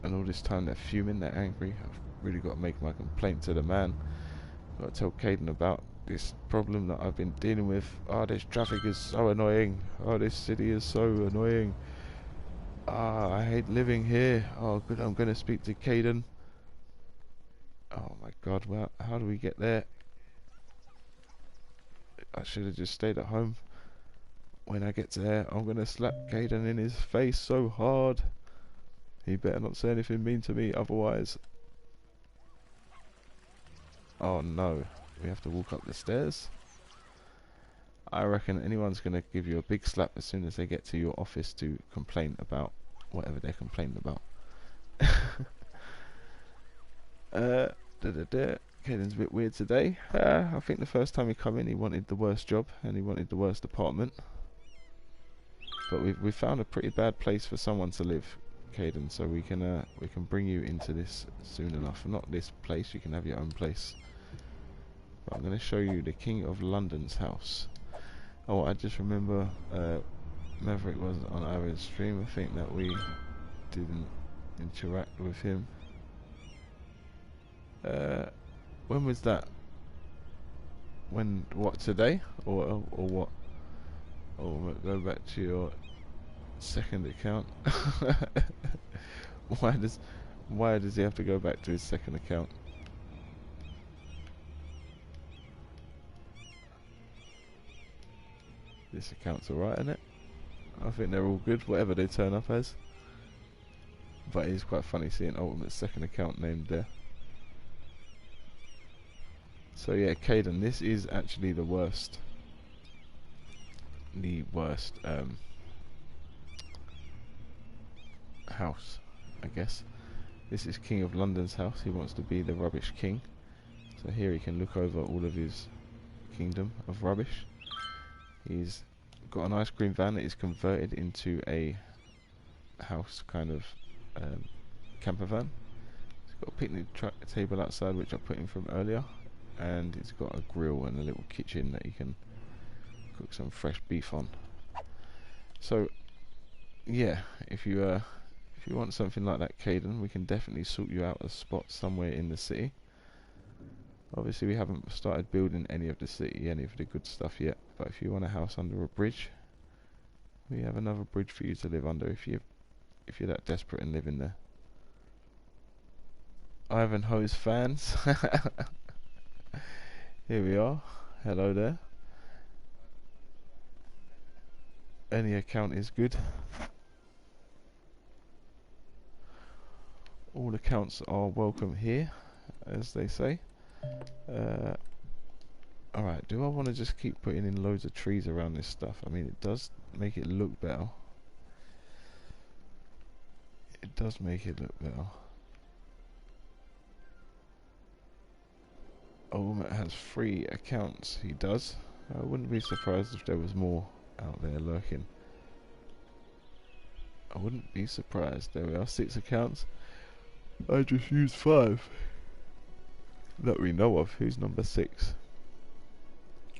And all this time they're fuming, they're angry. I've really got to make my complaint to the man. I've got to tell Caden about this problem that I've been dealing with. Oh, this traffic is so annoying. Oh, this city is so annoying. Ah, I hate living here. Oh, good, I'm going to speak to Caden. Oh my god, well, how do we get there? I should have just stayed at home. When I get there, I'm going to slap Caden in his face so hard. He better not say anything mean to me, otherwise. Oh no, we have to walk up the stairs. I reckon anyone's going to give you a big slap as soon as they get to your office to complain about whatever they're complaining about. Caden's a bit weird today. I think the first time he come in, he wanted the worst job and he wanted the worst apartment. But we found a pretty bad place for someone to live, Caden. So we can bring you into this soon enough. Not this place. You can have your own place. But I'm going to show you the King of London's house. Oh, I just remember Maverick was on our stream. I think that we didn't interact with him. When was that? When, what, today? Or what? Oh, go back to your second account. Why does he have to go back to his second account? This account's alright, isn't it? I think they're all good, whatever they turn up as. But it is quite funny seeing Ultimate's second account named there. So yeah, Caden, this is actually the worst. House, I guess. This is King of London's house. He wants to be the rubbish king. So here he can look over all of his kingdom of rubbish. He's got an ice cream van that is converted into a house kind of camper van. He's got a picnic table outside, which I put in from earlier, and he's got a grill and a little kitchen that he can cook some fresh beef on. So yeah, if you want something like that, Caden, we can definitely sort you out a spot somewhere in the city. Obviously we haven't started building any of the good stuff yet, but if you want a house under a bridge, we have another bridge for you to live under if you're that desperate and living there. Ivanhoe's fans. Here we are. Hello there. Any account is good. All accounts are welcome here, as they say. Alright, do I want to just keep putting in loads of trees around this stuff? I mean, it does make it look better. It does make it look better. Oh, Matt has 3 accounts. He does. I wouldn't be surprised if there was more out there lurking. I wouldn't be surprised. There we are, 6 accounts. I just used 5 that we know of. Who's number 6?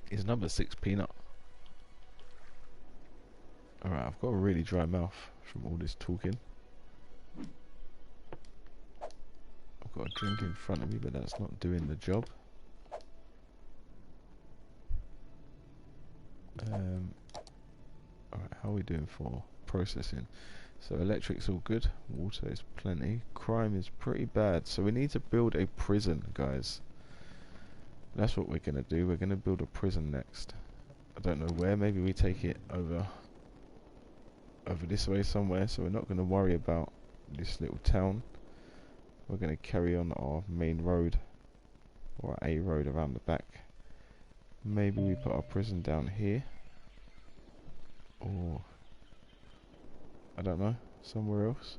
Is number 6 Peanut? Alright, I've got a really dry mouth from all this talking. I've got a drink in front of me, but that's not doing the job. Alright, how are we doing for processing? So electric's all good, water is plenty, crime is pretty bad, so we need to build a prison, guys. That's what we're going to do. We're going to build a prison next. I don't know where. Maybe we take it over this way somewhere, so we're not going to worry about this little town. We're going to carry on our main road, or a road around the back. Maybe we put our prison down here, or I don't know, somewhere else.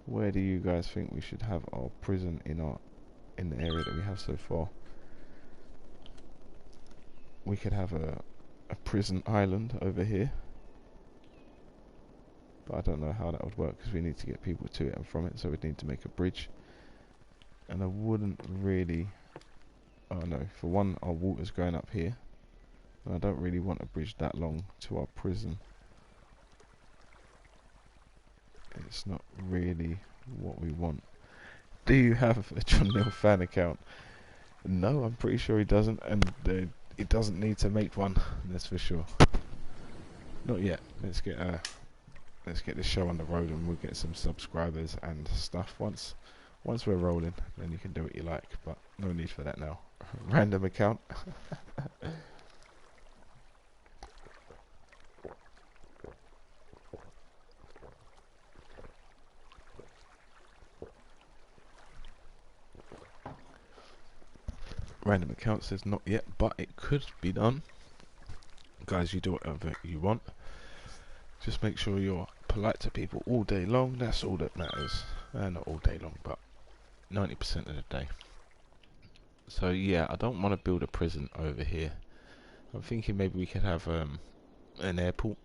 Where do you guys think we should have our prison in the area that we have so far? We could have a prison island over here, but I don't know how that would work because we need to get people to it and from it, so we'd need to make a bridge. And I wouldn't really, oh no, for one, our water's going up here, and I don't really want a bridge that long to our prison. It's not really what we want. Do you have a John Neal fan account? No, I'm pretty sure he doesn't, and he doesn't need to make one, that's for sure. Not yet. Let's get this show on the road and we'll get some subscribers and stuff. Once we're rolling, then you can do what you like, but no need for that now. Random account. Random account says not yet, but it could be done. Guys, you do whatever you want. Just make sure you're polite to people all day long. That's all that matters. Not all day long, but 90% of the day. So yeah, I don't want to build a prison over here. I'm thinking maybe we could have an airport.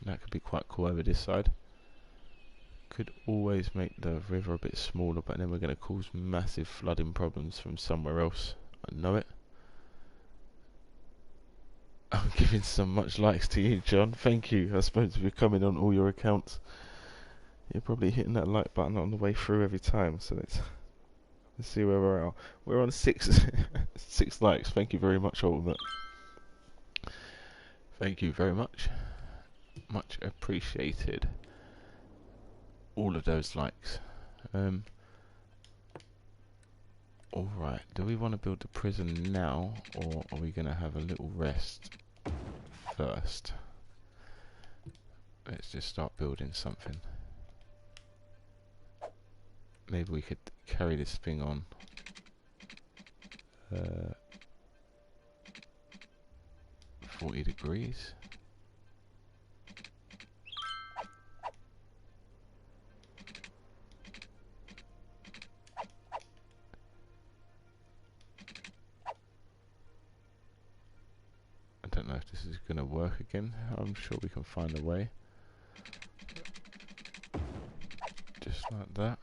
That could be quite cool over this side. Could always make the river a bit smaller, but then we're going to cause massive flooding problems from somewhere else. I know it. giving so much likes to you, John. Thank you. I suppose if you're coming on all your accounts, you're probably hitting that like button on the way through every time. So let's see where we're at. We're on 6 6 likes. Thank you very much, Ultimate. Thank you very much. Much appreciated. All of those likes. Alright, do we want to build the prison now, or are we going to have a little rest first? Let's just start building something. Maybe we could carry this thing on. 40 degrees. I don't know if this is going to work again. I'm sure we can find a way. Just like that.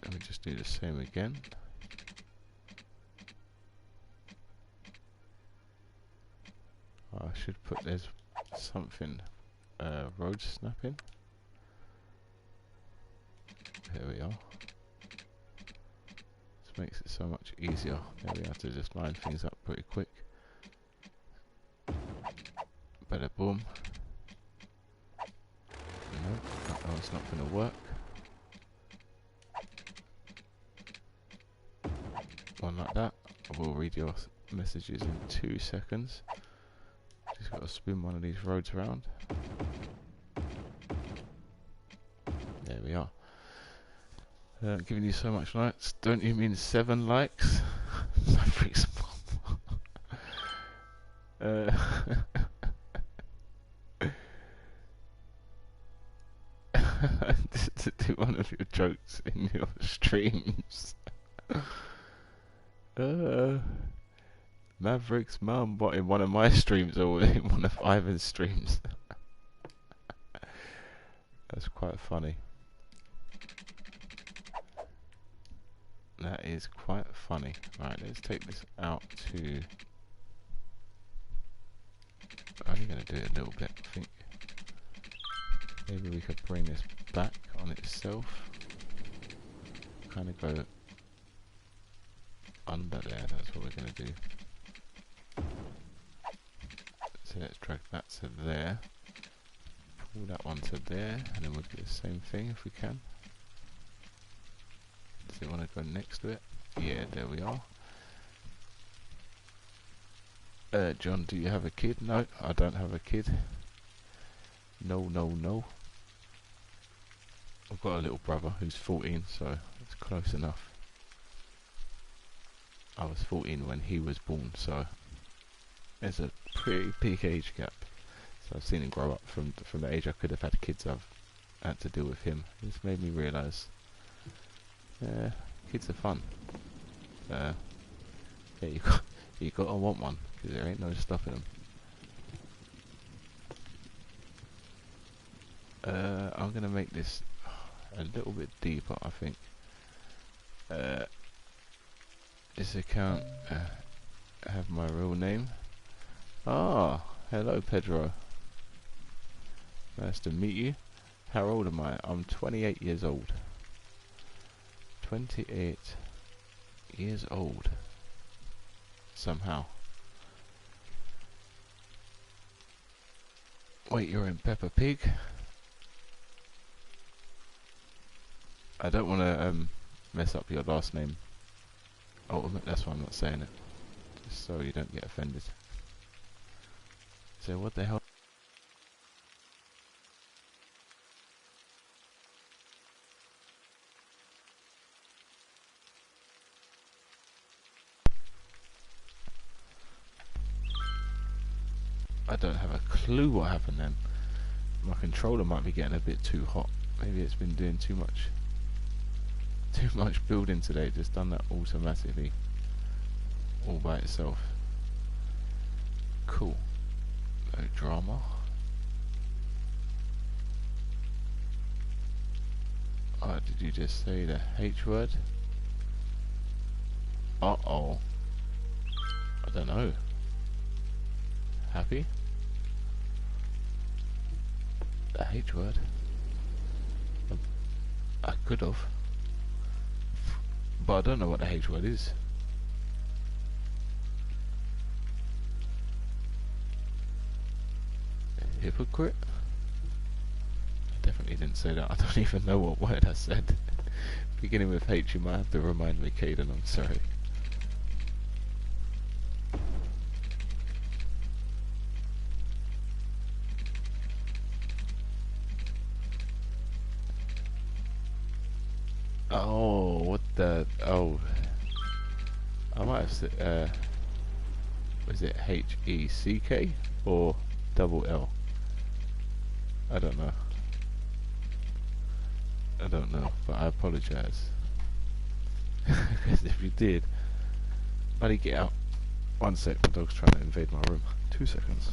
Let me just do the same again. I should put, there's something, road snapping. There we are. This makes it so much easier. There we have to just line things up pretty quick. Bada boom. No, that one's not going to work. One like that. I will read your messages in 2 seconds. Just got to spin one of these roads around. There we are. Giving you so much likes. Don't you mean 7 likes? That freaks to do one of your jokes in your streams. Maverick's mum, what, in one of my streams or in one of Ivan's streams? That's quite funny. That is quite funny. Right, let's take this out to... I'm only going to do it a little bit, I think. Maybe we could bring this back on itself. Kind of go under there, that's what we're going to do. So let's drag that to there. Pull that one to there, and then we'll do the same thing if we can. Does it want to go next to it? Yeah, there we are. John, do you have a kid? No, I don't have a kid. No, no, no. I've got a little brother who's 14, so it's close enough. I was 14 when he was born, so there's a pretty big age gap. So I've seen him grow up from the age I could have had kids. I've had to deal with him. It's made me realise, kids are fun. Yeah, you got to want one, because there ain't no stopping them. I'm gonna make this a little bit deeper, I think. This account have my real name. Ah, hello Pedro. Nice to meet you. How old am I? I'm 28 years old. 28 years old. Somehow. Wait, you're in Peppa Pig? I don't want to mess up your last name. Ultimate, that's why I'm not saying it. Just so you don't get offended. So what the hell? I don't have a clue what happened then. My controller might be getting a bit too hot. Maybe it's been doing too much building today. Just done that automatically, all by itself. Cool. No drama. Oh, did you just say the H word? Uh-oh. I don't know. Happy? The H word. I could have. But I don't know what the H word is. Hypocrite? I definitely didn't say that. I don't even know what word I said. Beginning with H, you might have to remind me, Caden, I'm sorry. Oh, what the... Oh. I might have said... was it H-E-C-K? Or double L? I don't know. I don't know, but I apologise. Because if you did... Buddy, get out. 1 sec, my dog's trying to invade my room. 2 seconds.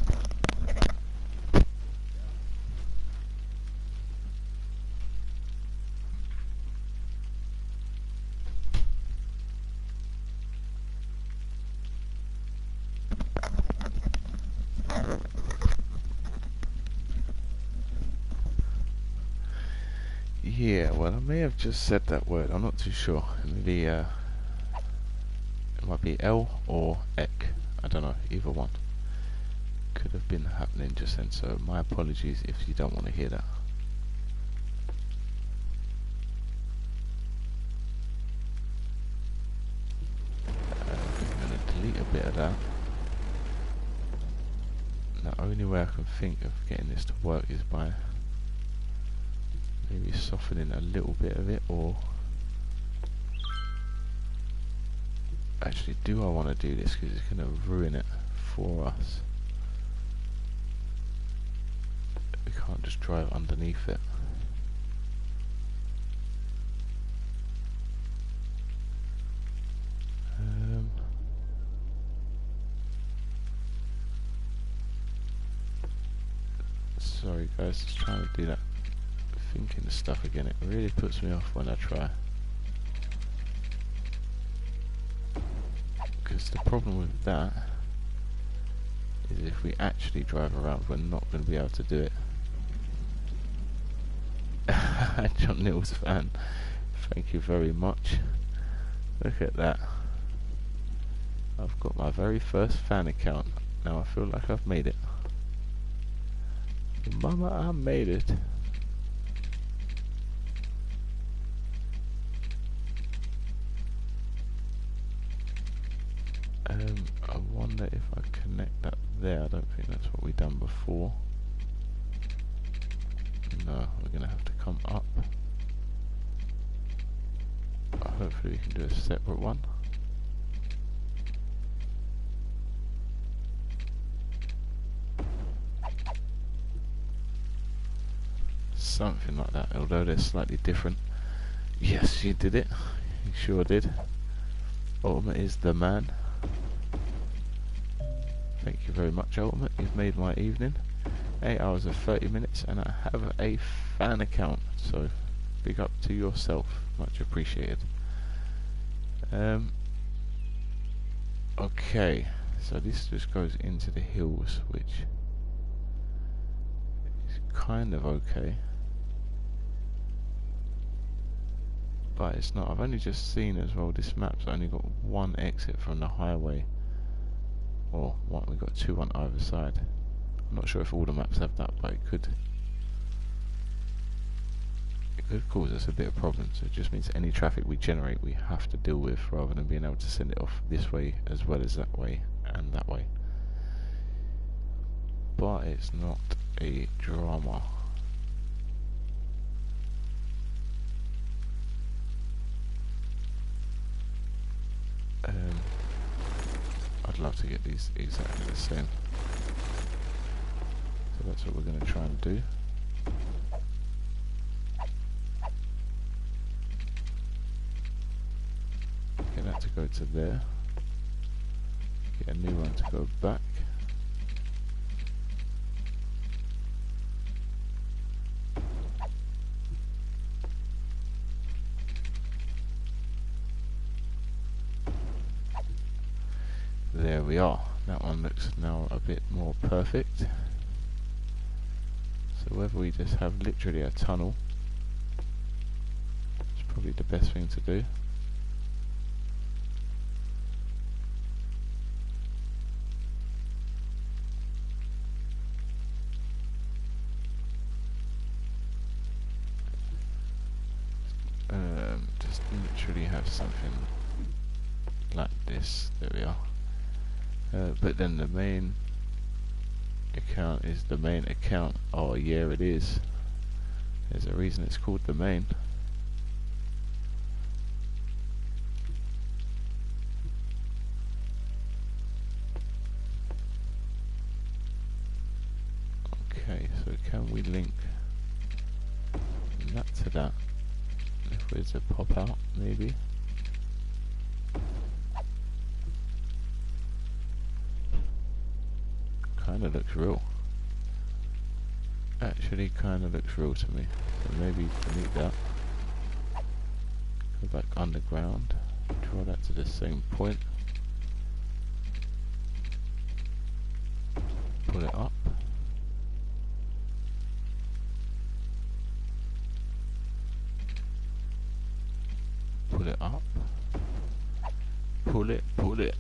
Yeah, well, I may have just said that word. I'm not too sure. Maybe, it might be L or ek. I don't know. Either one could have been happening just then. So my apologies if you don't want to hear that. I'm going to delete a bit of that. The only way I can think of getting this to work is by maybe softening a little bit of it, or actually, do I want to do this because it's going to ruin it for us? We can't just drive underneath it. Sorry guys, just trying to do that thinking stuff again. It really puts me off when I try. Because the problem with that is if we actually drive around, we're not going to be able to do it. John Neal's fan, thank you very much. Look at that. I've got my very first fan account. Now I feel like I've made it. Mama, I made it. I wonder if I connect that there. I don't think that's what we've done before. No, we're going to have to come up. Hopefully we can do a separate one. Something like that, although they're slightly different. Yes, you did it. You sure did. Ultimate is the man. Thank you very much, Ultimate. You've made my evening. 8 hours and 30 minutes, and I have a fan account, so big up to yourself. Much appreciated. Okay, so this just goes into the hills, which is kind of okay. But it's not. I've only just seen as well, this map's only got one exit from the highway. Or one, we've got two on either side. I'm not sure if all the maps have that, but it could cause us a bit of problems. It just means any traffic we generate we have to deal with, rather than being able to send it off this way as well as that way and that way. But it's not a drama. I'd love to get these exactly the same. So that's what we're going to try and do. Get that to go to there. Get a new one to go back. we are. That one looks now a bit more perfect. So whether we just have literally a tunnel, it's probably the best thing to do. Just literally have something like this. There we are. But then the main account is the main account. Oh yeah, it is. There's a reason it's called the main. Okay, so can we link that to that? If there's a pop out, maybe. Kinda looks real. Actually kinda looks real to me. So maybe delete that. Go back underground. Draw that to the same point. Pull it up. Pull it up. Pull it, pull it.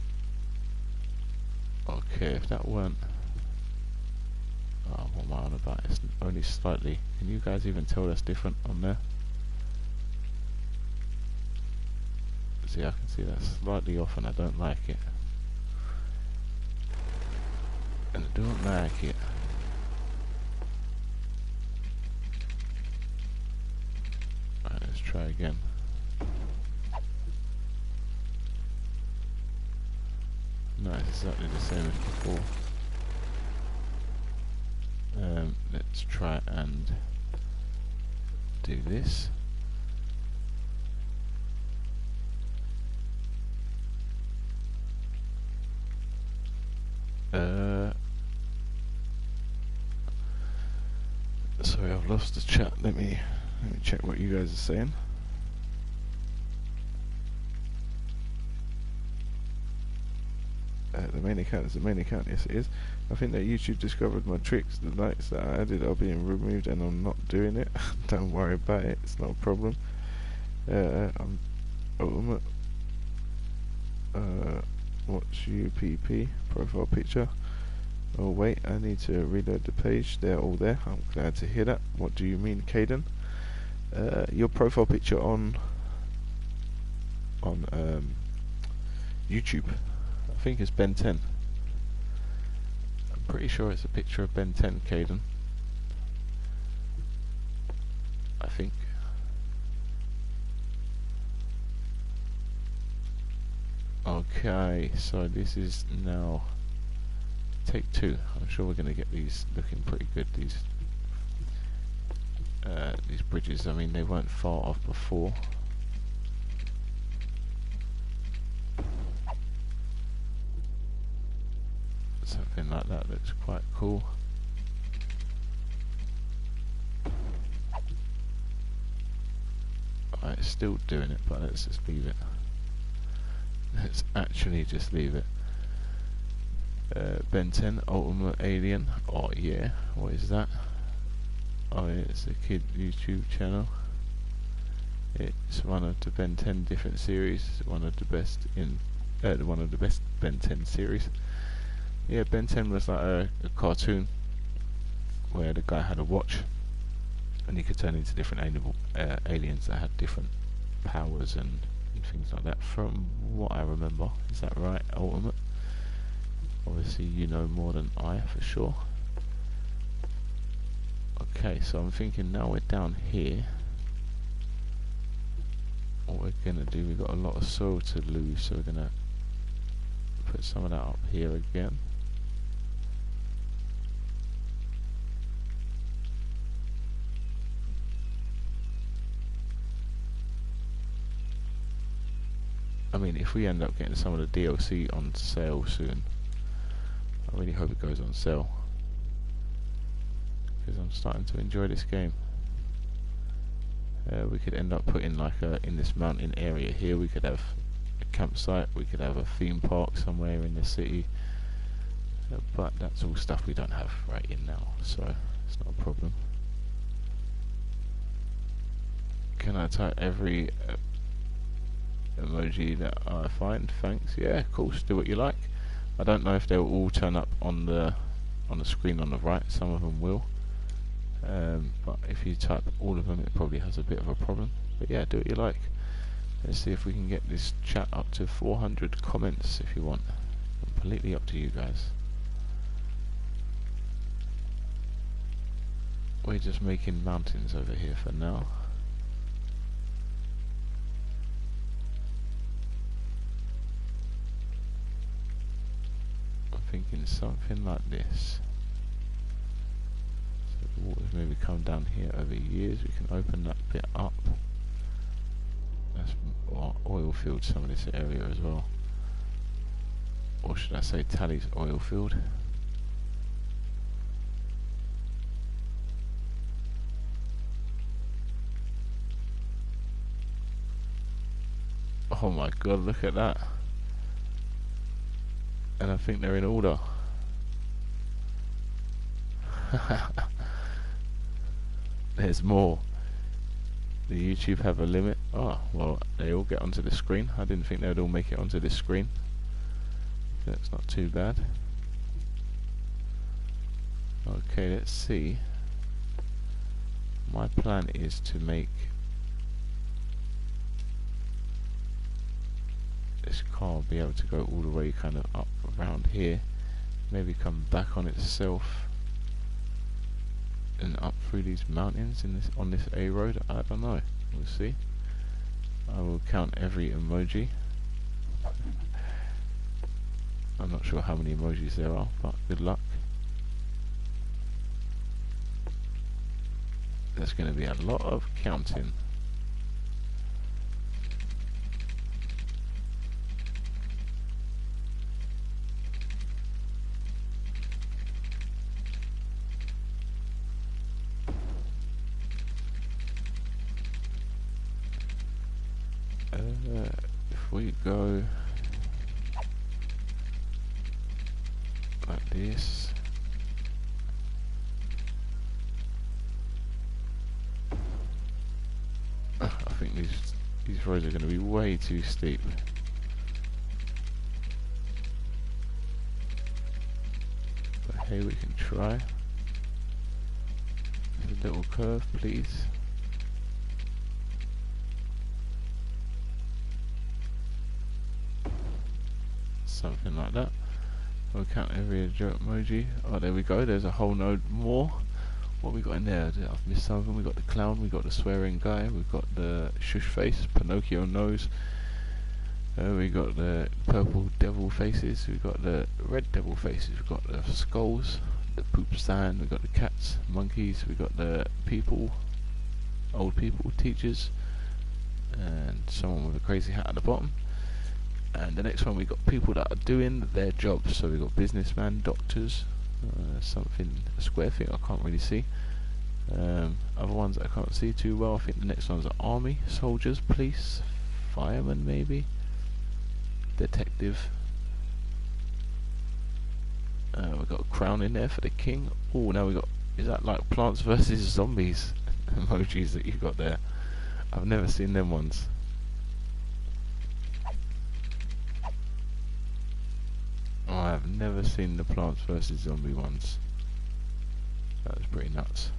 Okay, if that weren't... Oh, what am I on about? It's only slightly. Can you guys even tell that's different on there? See, I can see that's slightly off and I don't like it. And I don't like it. Right, let's try again. No, it's exactly the same as before. Let's try and do this. Sorry, I've lost the chat. Let me check what you guys are saying. The main account is the main account. Yes, it is. I think that YouTube discovered my tricks. The likes that I added are being removed, and I'm not doing it. Don't worry about it. It's not a problem. I'm ultimate. What's UPP profile picture? Oh wait, I need to reload the page. They're all there. I'm glad to hear that. What do you mean, Caden? Your profile picture on YouTube. I think it's Ben 10. I'm pretty sure it's a picture of Ben 10, Caden. I think. Okay, so this is now take 2. I'm sure we're going to get these looking pretty good. These bridges. I mean, they weren't far off before. Something like that looks quite cool. Alright, it's still doing it, but let's just leave it. Let's actually just leave it. Ben 10 Ultimate Alien. Oh yeah, what is that? Oh yeah, it's a kid YouTube channel. It's one of the Ben 10 different series. One of the best in one of the best Ben 10 series. Yeah, Ben 10 was like a cartoon where the guy had a watch and he could turn into different aliens that had different powers and things like that, from what I remember. Is that right, Ultimate? Obviously you know more than I for sure. Okay, so I'm thinking now we're down here, what we're gonna do, we've got a lot of soil to lose, so we're gonna put some of that up here again. I mean, if we end up getting some of the DLC on sale soon, I really hope it goes on sale, because I'm starting to enjoy this game. We could end up putting like in this mountain area here, we could have a campsite, we could have a theme park somewhere in the city, but that's all stuff we don't have right in now, so it's not a problem. Can I type every emoji that I find? Thanks. Yeah, of course, do what you like. I don't know if they'll all turn up on the screen on the right. Some of them will, but if you type all of them, it probably has a bit of a problem. But yeah, do what you like. Let's see if we can get this chat up to 400 comments if you want. Completely up to you guys. We're just making mountains over here for now. I'm thinking something like this. So the water's maybe come down here over years. We can open that bit up. That's oil field, some of this area as well. Or should I say Tally's oil field. Oh my god, look at that. And I think they're in order. There's more. The YouTube have a limit. Oh, well, they all get onto the screen. I didn't think they would all make it onto this screen. That's not too bad. Okay, let's see. My plan is to make this car be able to go all the way kind of up around here, maybe come back on itself and up through these mountains in this on this A road. I don't know, we'll see. I will count every emoji. I'm not sure how many emojis there are, but good luck. There's going to be a lot of counting. If we go like this, I think these roads are going to be way too steep. But hey, we can try. A little curve, please. Something like that. We'll count every emoji. Oh, there we go. There's a whole node more. What we got in there? I've missed some of them. We got the clown. We got the swearing guy. We got the shush face, Pinocchio nose. We got the purple devil faces. We got the red devil faces. We got the skulls, the poop stand. We got the cats, monkeys. We got the people, old people, teachers, and someone with a crazy hat at the bottom. And the next one, we got people that are doing their jobs. So we got businessmen, doctors, something, a square thing I can't really see. Other ones that I can't see too well. I think the next ones are army, soldiers, police, firemen maybe, detective. We got a crown in there for the king. Oh, now we got, is that like Plants vs Zombies emojis that you got there? I've never seen them ones. Oh, I've never seen the Plants vs Zombie ones. That was pretty nuts.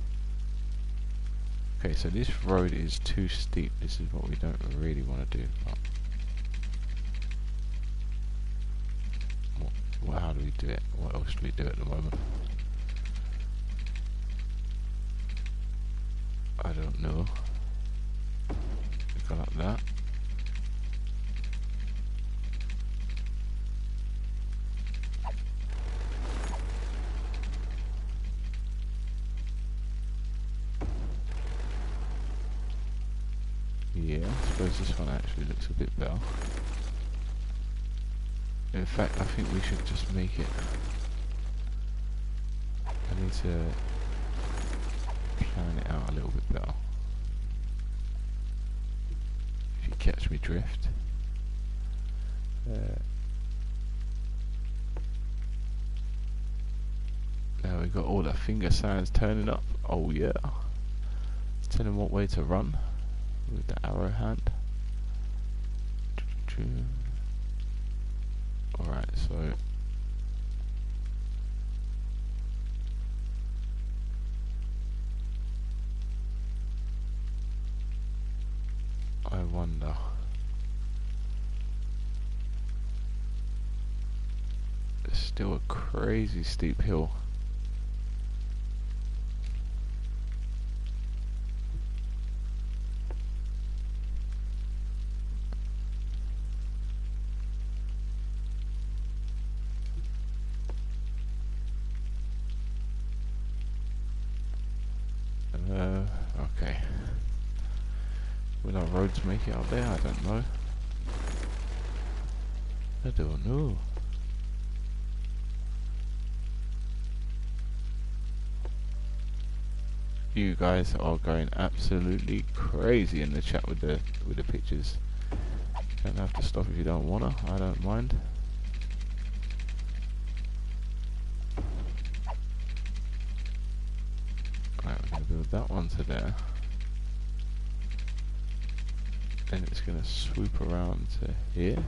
Okay, so this road is too steep. This is what we don't really want to do. Well, how do we do it? What else do we do at the moment? I don't know. Go like that. Yeah, I suppose this one actually looks a bit better. In fact, I think we should just make it. I need to plan it out a little bit better. If you catch me drift. Now we got all the finger signs turning up. Oh yeah. Tell him what way to run with the arrow hand. Alright, so I wonder. It's still a crazy steep hill. Okay. Will our roads make it out there? I don't know. I don't know. You guys are going absolutely crazy in the chat with the pictures. Don't have to stop if you don't wanna. I don't mind. Right, we're gonna build that one to there. Then it's gonna swoop around to here.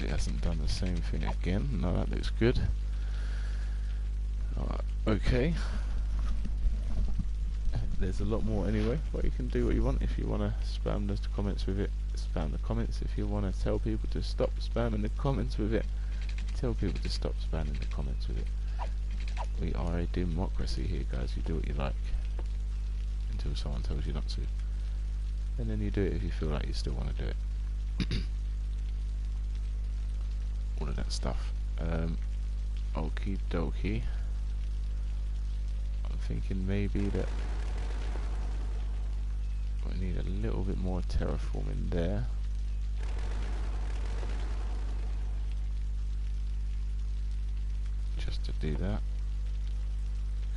Hasn't done the same thing again. No, that looks good. Alright, okay. There's a lot more anyway, but you can do what you want. If you want to spam the comments with it, spam the comments. If you want to tell people to stop spamming the comments with it, tell people to stop spamming the comments with it. We are a democracy here, guys. You do what you like until someone tells you not to, and then you do it if you feel like you still want to do it. All of that stuff. Okie dokie. I'm thinking maybe that we need a little bit more terraforming there. Just to do that.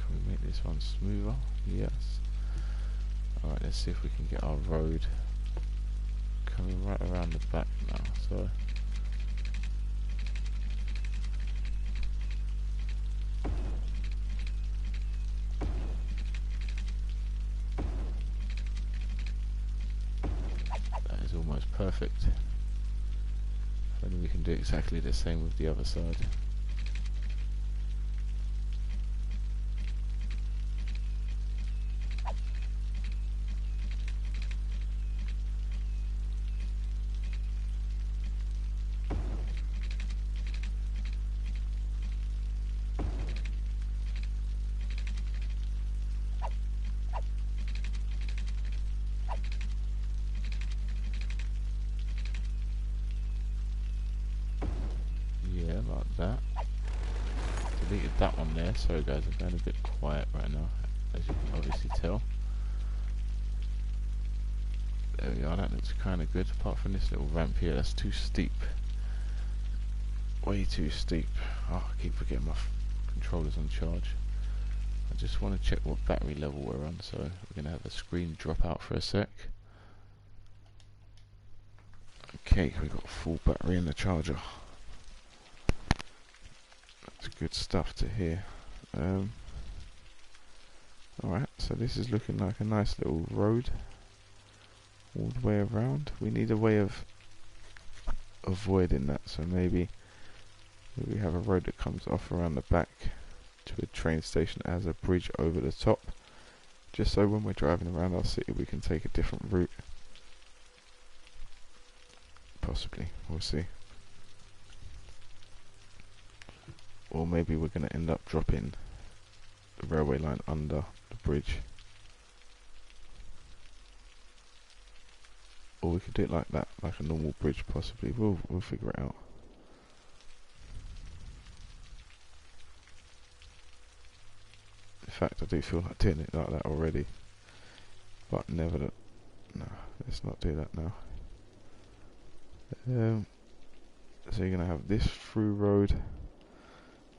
Can we make this one smoother? Yes. Alright, let's see if we can get our road coming right around the back now. So almost perfect. And we can do exactly the same with the other side. Like that. Deleted that one there. Sorry guys, I'm going a bit quiet right now, as you can obviously tell. There we are, that looks kind of good, apart from this little ramp here, that's too steep. Way too steep. Oh, I keep forgetting my controller's on charge. I just want to check what battery level we're on, so we're going to have a screen drop out for a sec. Okay, we've got full battery in the charger. That's good stuff to hear. Alright, so this is looking like a nice little road all the way around. We need a way of avoiding that, so maybe we have a road that comes off around the back to a train station that has a bridge over the top, just so when we're driving around our city we can take a different route. Possibly, we'll see. Or maybe we're going to end up dropping the railway line under the bridge. Or we could do it like that, like a normal bridge possibly. We'll figure it out. In fact, I do feel like doing it like that already. But No, let's not do that now. So you're gonna have this through road.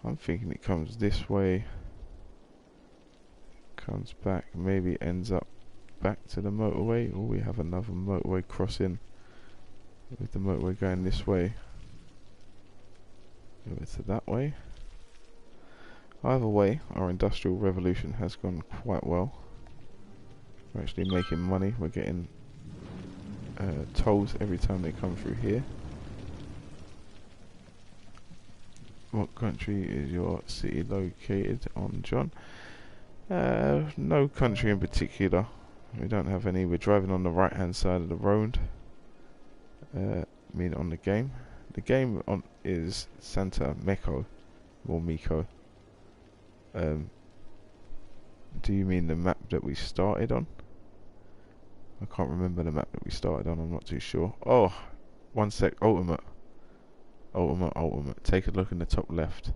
I'm thinking it comes this way, comes back, maybe ends up back to the motorway, or we have another motorway crossing with the motorway going this way over to that way. Either way, our industrial revolution has gone quite well. We're actually making money. We're getting tolls every time they come through here. What country is your city located on, John? No country in particular. We don't have any. We're driving on the right hand side of the road. I mean on the game. The game is Santa Meko or Meko. Do you mean the map that we started on? I can't remember the map that we started on. I'm not too sure. Oh, one sec. Ultimate. Take a look in the top left.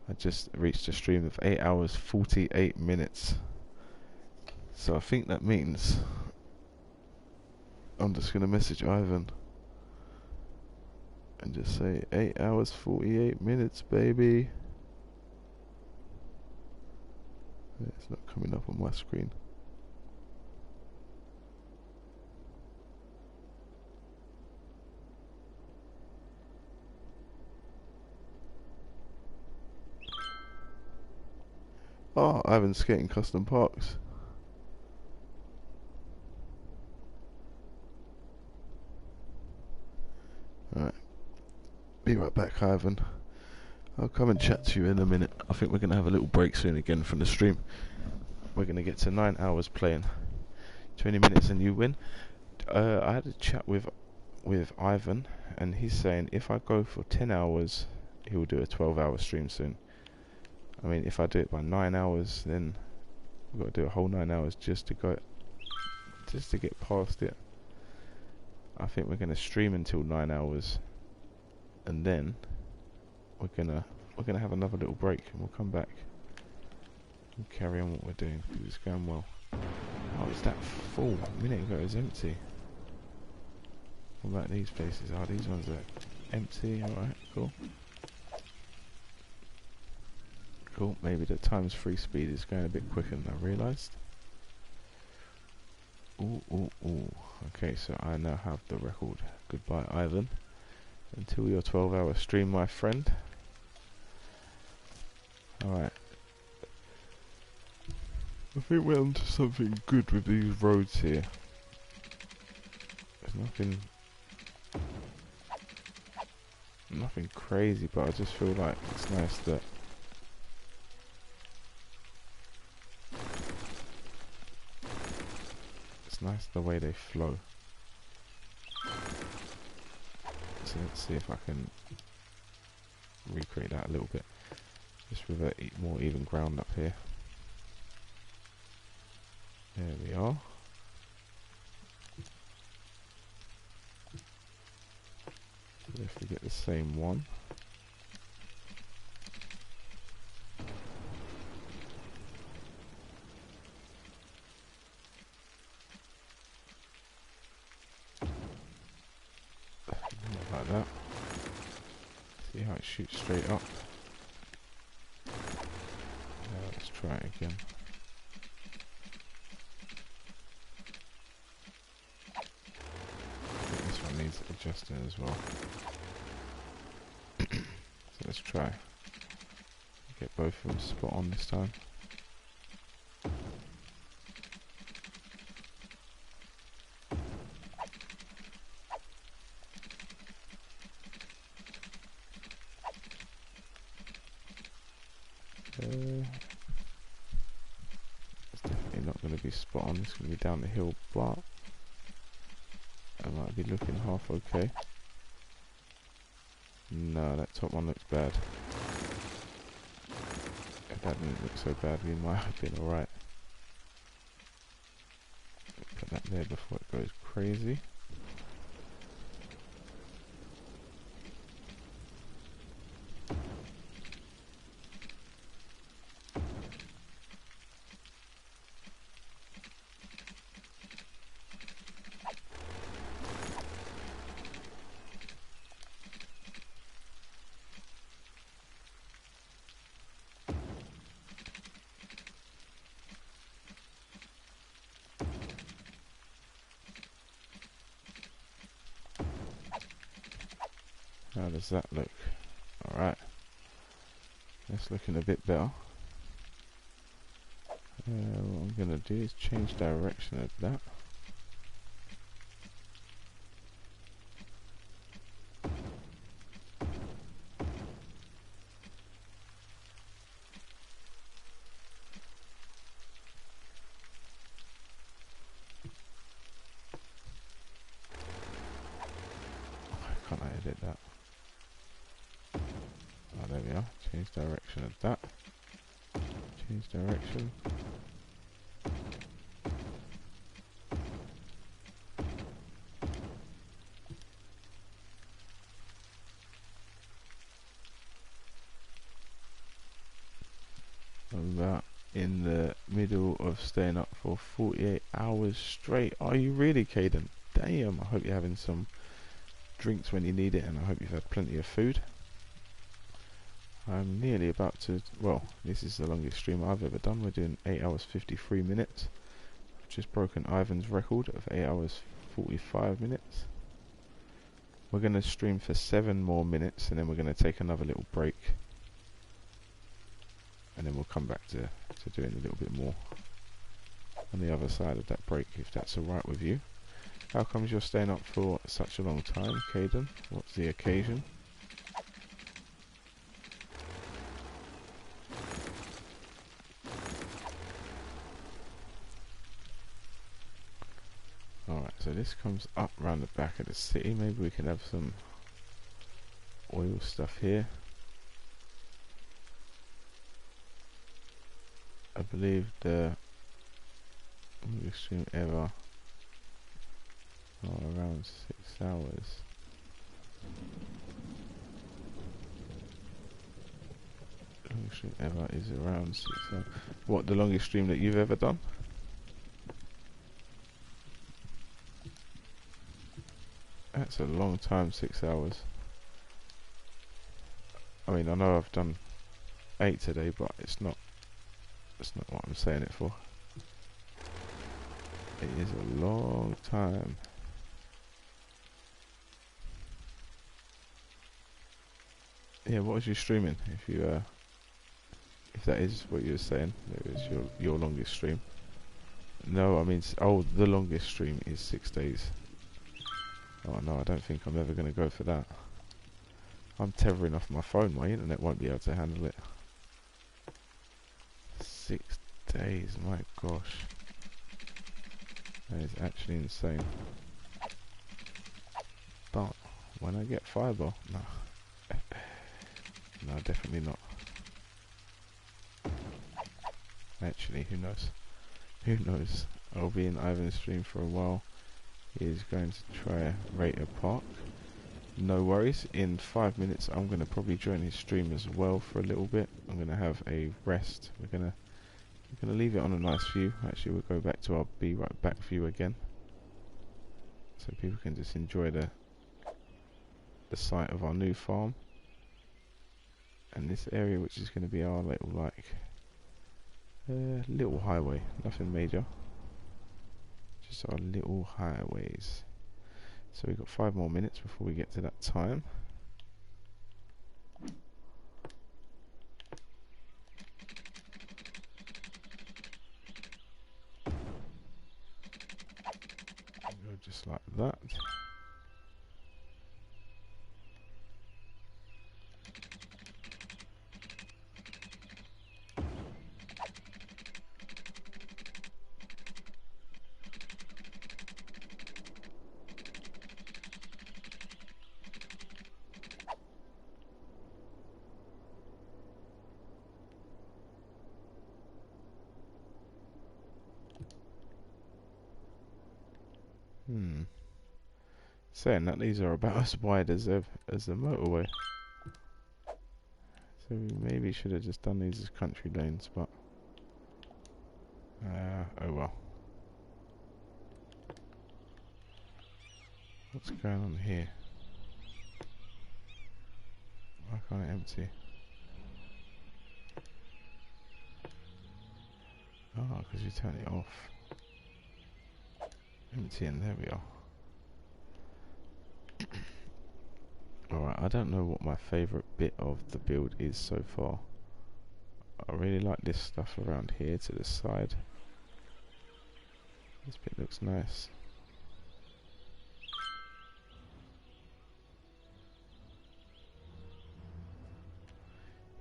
I just reached a stream of 8 hours 48 minutes. So I think that means I'm just going to message Ivan and just say 8 hours 48 minutes, baby. It's not coming up on my screen. Oh, Ivan's skating custom parks. Alright. Be right back, Ivan. I'll come and chat to you in a minute. I think we're going to have a little break soon again from the stream. We're going to get to 9 hours playing. 20 minutes and you win. I had a chat with Ivan, and he's saying if I go for 10 hours, he'll do a 12-hour stream soon. I mean, if I do it by 9 hours, then we've got to do a whole 9 hours just to get past it. I think we're going to stream until 9 hours, and then we're gonna have another little break, and we'll come back and carry on what we're doing because it's going well. Oh, is that full? A minute ago it was empty. What about these places? Oh, these ones are empty. Alright, cool. Cool, maybe the times free speed is going a bit quicker than I realised. Ooh. Okay, so I now have the record. Goodbye, Ivan. Until your 12-hour stream, my friend. Alright. I think we're onto something good with these roads here. There's nothing crazy, but I just feel like it's nice that the way they flow. So let's see if I can recreate that a little bit, just with a more even ground up here. There we are. So if we get the same one. Like that. See how it shoots straight up. Let's try it again. I think this one needs adjusting as well. So let's try. Get both of them spot on this time. It's definitely not going to be spot on. It's going to be down the hill, but I might be looking half okay. No, that top one looks bad. If that didn't look so bad, we might have been alright. Put that there before it goes crazy. How does that look? Alright, that's looking a bit better. What I'm going to do is change direction of that. Why can't I edit that? Oh, there we are. Change direction of that. Change direction. I'm about in the middle of staying up for 48 hours straight. Are you really, Caden? Damn, I hope you're having some drinks when you need it, and I hope you've had plenty of food. I'm nearly about to, well, this is the longest stream I've ever done. We're doing 8 hours 53 minutes. I've just broken Ivan's record of 8 hours 45 minutes. We're going to stream for 7 more minutes, and then we're going to take another little break. And then we'll come back to doing a little bit more on the other side of that break, if that's alright with you. How comes you're staying up for such a long time, Caden? What's the occasion? Alright, so this comes up round the back of the city. Maybe we can have some oil stuff here. I believe the longest stream ever, around 6 hours. Longest stream ever is around 6 hours. What, the longest stream that you've ever done? That's a long time, 6 hours. I mean, I know I've done 8 today, but it's not what I'm saying it for. It is a long time. Yeah, what was you streaming? If you if that is what you were saying, that is your longest stream. No, I mean, oh, the longest stream is 6 days. Oh no, I don't think I'm ever going to go for that. I'm tethering off my phone. My internet won't be able to handle it. 6 days, my gosh. That is actually insane. But when I get fibre, no. No, definitely not. Actually, who knows? Who knows? I'll be in Ivan's stream for a while. He's going to try rate a park. No worries. In 5 minutes, I'm going to probably join his stream as well for a little bit. I'm going to have a rest. We're going to leave it on a nice view. Actually, we'll go back to our be right back view again, so people can just enjoy the site of our new farm. And this area, which is going to be our little, like, little highway, nothing major, just our little highways. So we've got 5 more minutes before we get to that time. Go just like that. Saying that, these are about as wide as the motorway. So we maybe should have just done these as country lanes, but oh well. What's going on here? Why can't it empty? Oh, because you turn it off. Empty, and there we are. Alright, I don't know what my favourite bit of the build is so far. I really like this stuff around here to the side. This bit looks nice.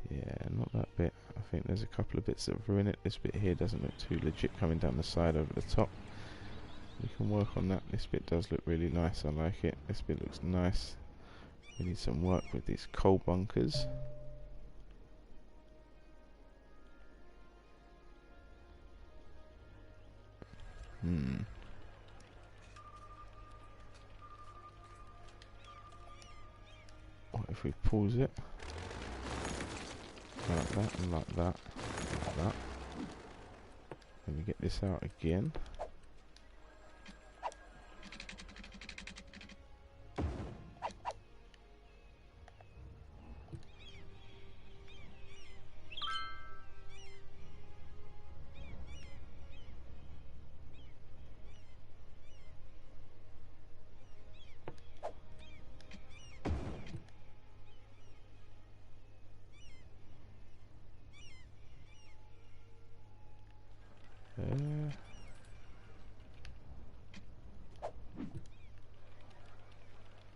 Yeah, not that bit. I think there's a couple of bits that ruin it. This bit here doesn't look too legit coming down the side over the top. We can work on that. This bit does look really nice. I like it. This bit looks nice. We need some work with these coal bunkers. What if we pause it? Like that and like that. Like that. Then we get this out again.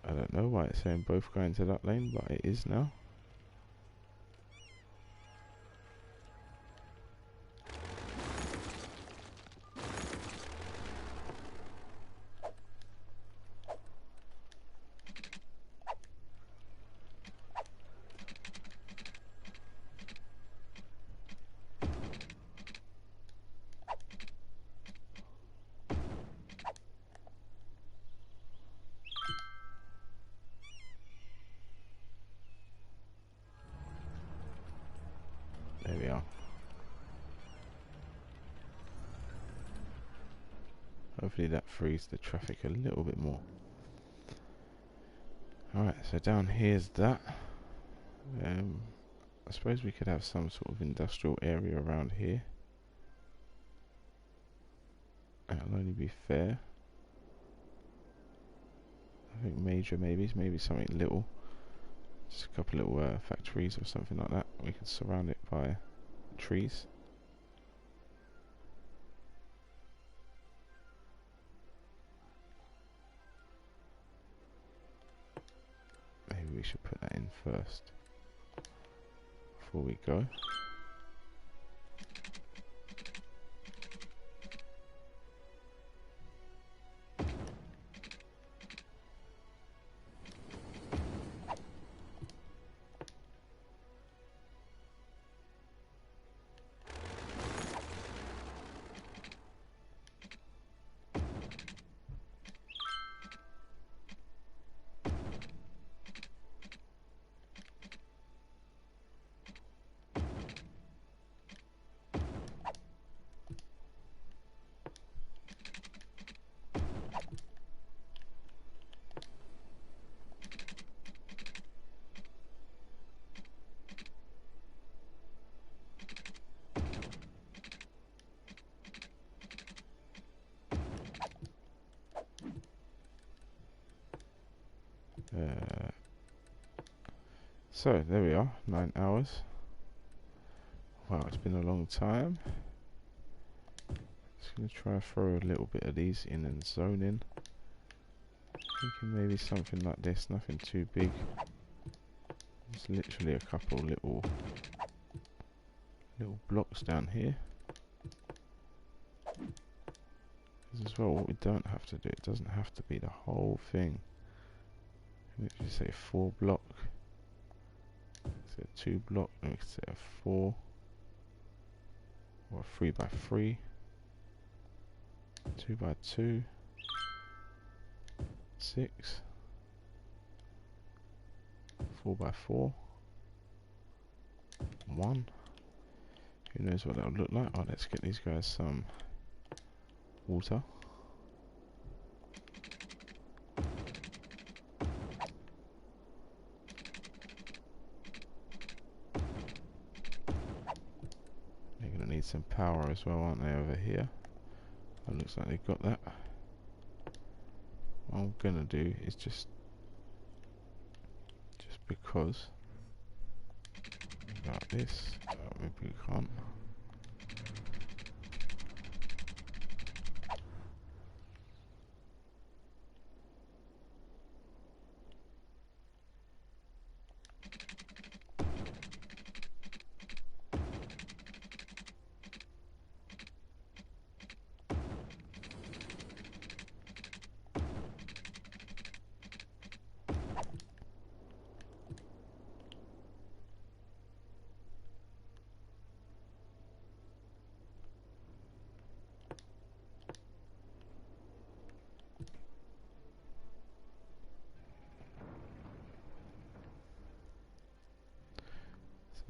I don't know why it's saying both go into that lane, but it is now. There we are. Hopefully that frees the traffic a little bit more. Alright, so down here's that. I suppose we could have some sort of industrial area around here. That'll only be fair. I think major maybe something little. Just a couple little factories or something like that. We can surround it by trees. Maybe we should put that in first before we go. So there we are, 9 hours. Wow, it's been a long time. Just gonna try to throw a little bit of these in and zone in. Thinking maybe something like this, nothing too big. Just literally a couple little blocks down here. As well, what we don't have to do, it doesn't have to be the whole thing. Literally say 4 block. So 2 block, and we can say a 4 or a 3 by 3, 2 by 2, 6, 4 by 4, 1. Who knows what that would look like? Oh, let's get these guys some water. Some power as well, aren't they, over here? It looks like they've got that. What I'm gonna do is just because like this. Maybe we can't.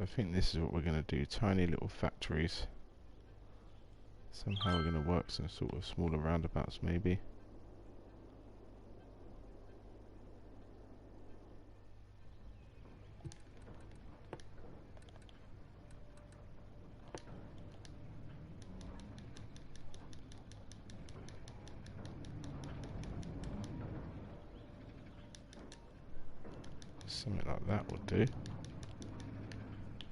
I think this is what we're going to do, tiny little factories. Somehow we're going to work some sort of smaller roundabouts maybe. Something like that would do.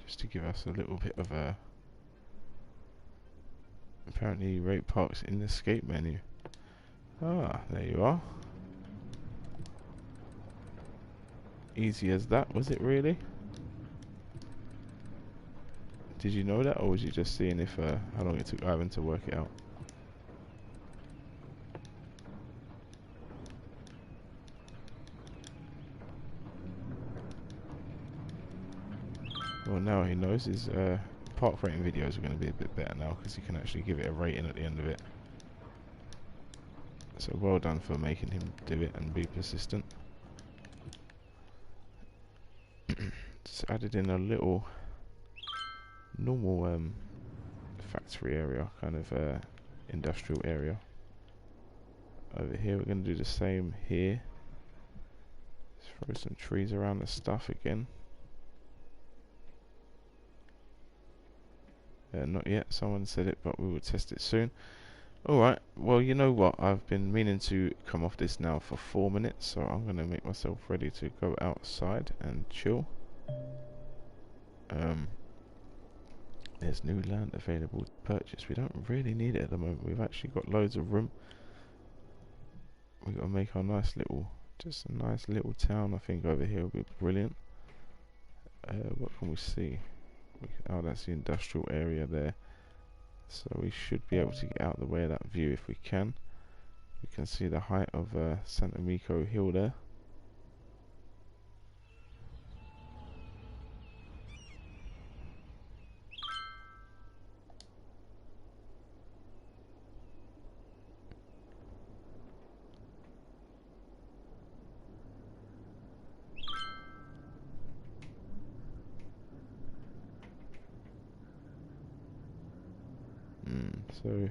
Just to give us a little bit of a... Apparently rate parks in the escape menu. Ah, there you are. Easy as that, was it really? Did you know that, or was you just seeing if how long it took Ivan to work it out? Well, now he knows his park rating videos are going to be a bit better now because he can actually give it a rating at the end of it. So well done for making him do it and be persistent. Just added in a little normal factory area, kind of industrial area. Over here we're going to do the same here. Just throw some trees around the stuff again. Not yet, someone said it, but we will test it soon. Alright, well, you know what, I've been meaning to come off this now for 4 minutes, so I'm going to make myself ready to go outside and chill. There's new land available to purchase. We don't really need it at the moment. We've actually got loads of room. We've got to make our nice little, just a nice little town. I think over here will be brilliant. What can we see? Oh, that's the industrial area there. So we should be able to get out of the way of that view if we can. We can see the height of Santa Meko Hill there. So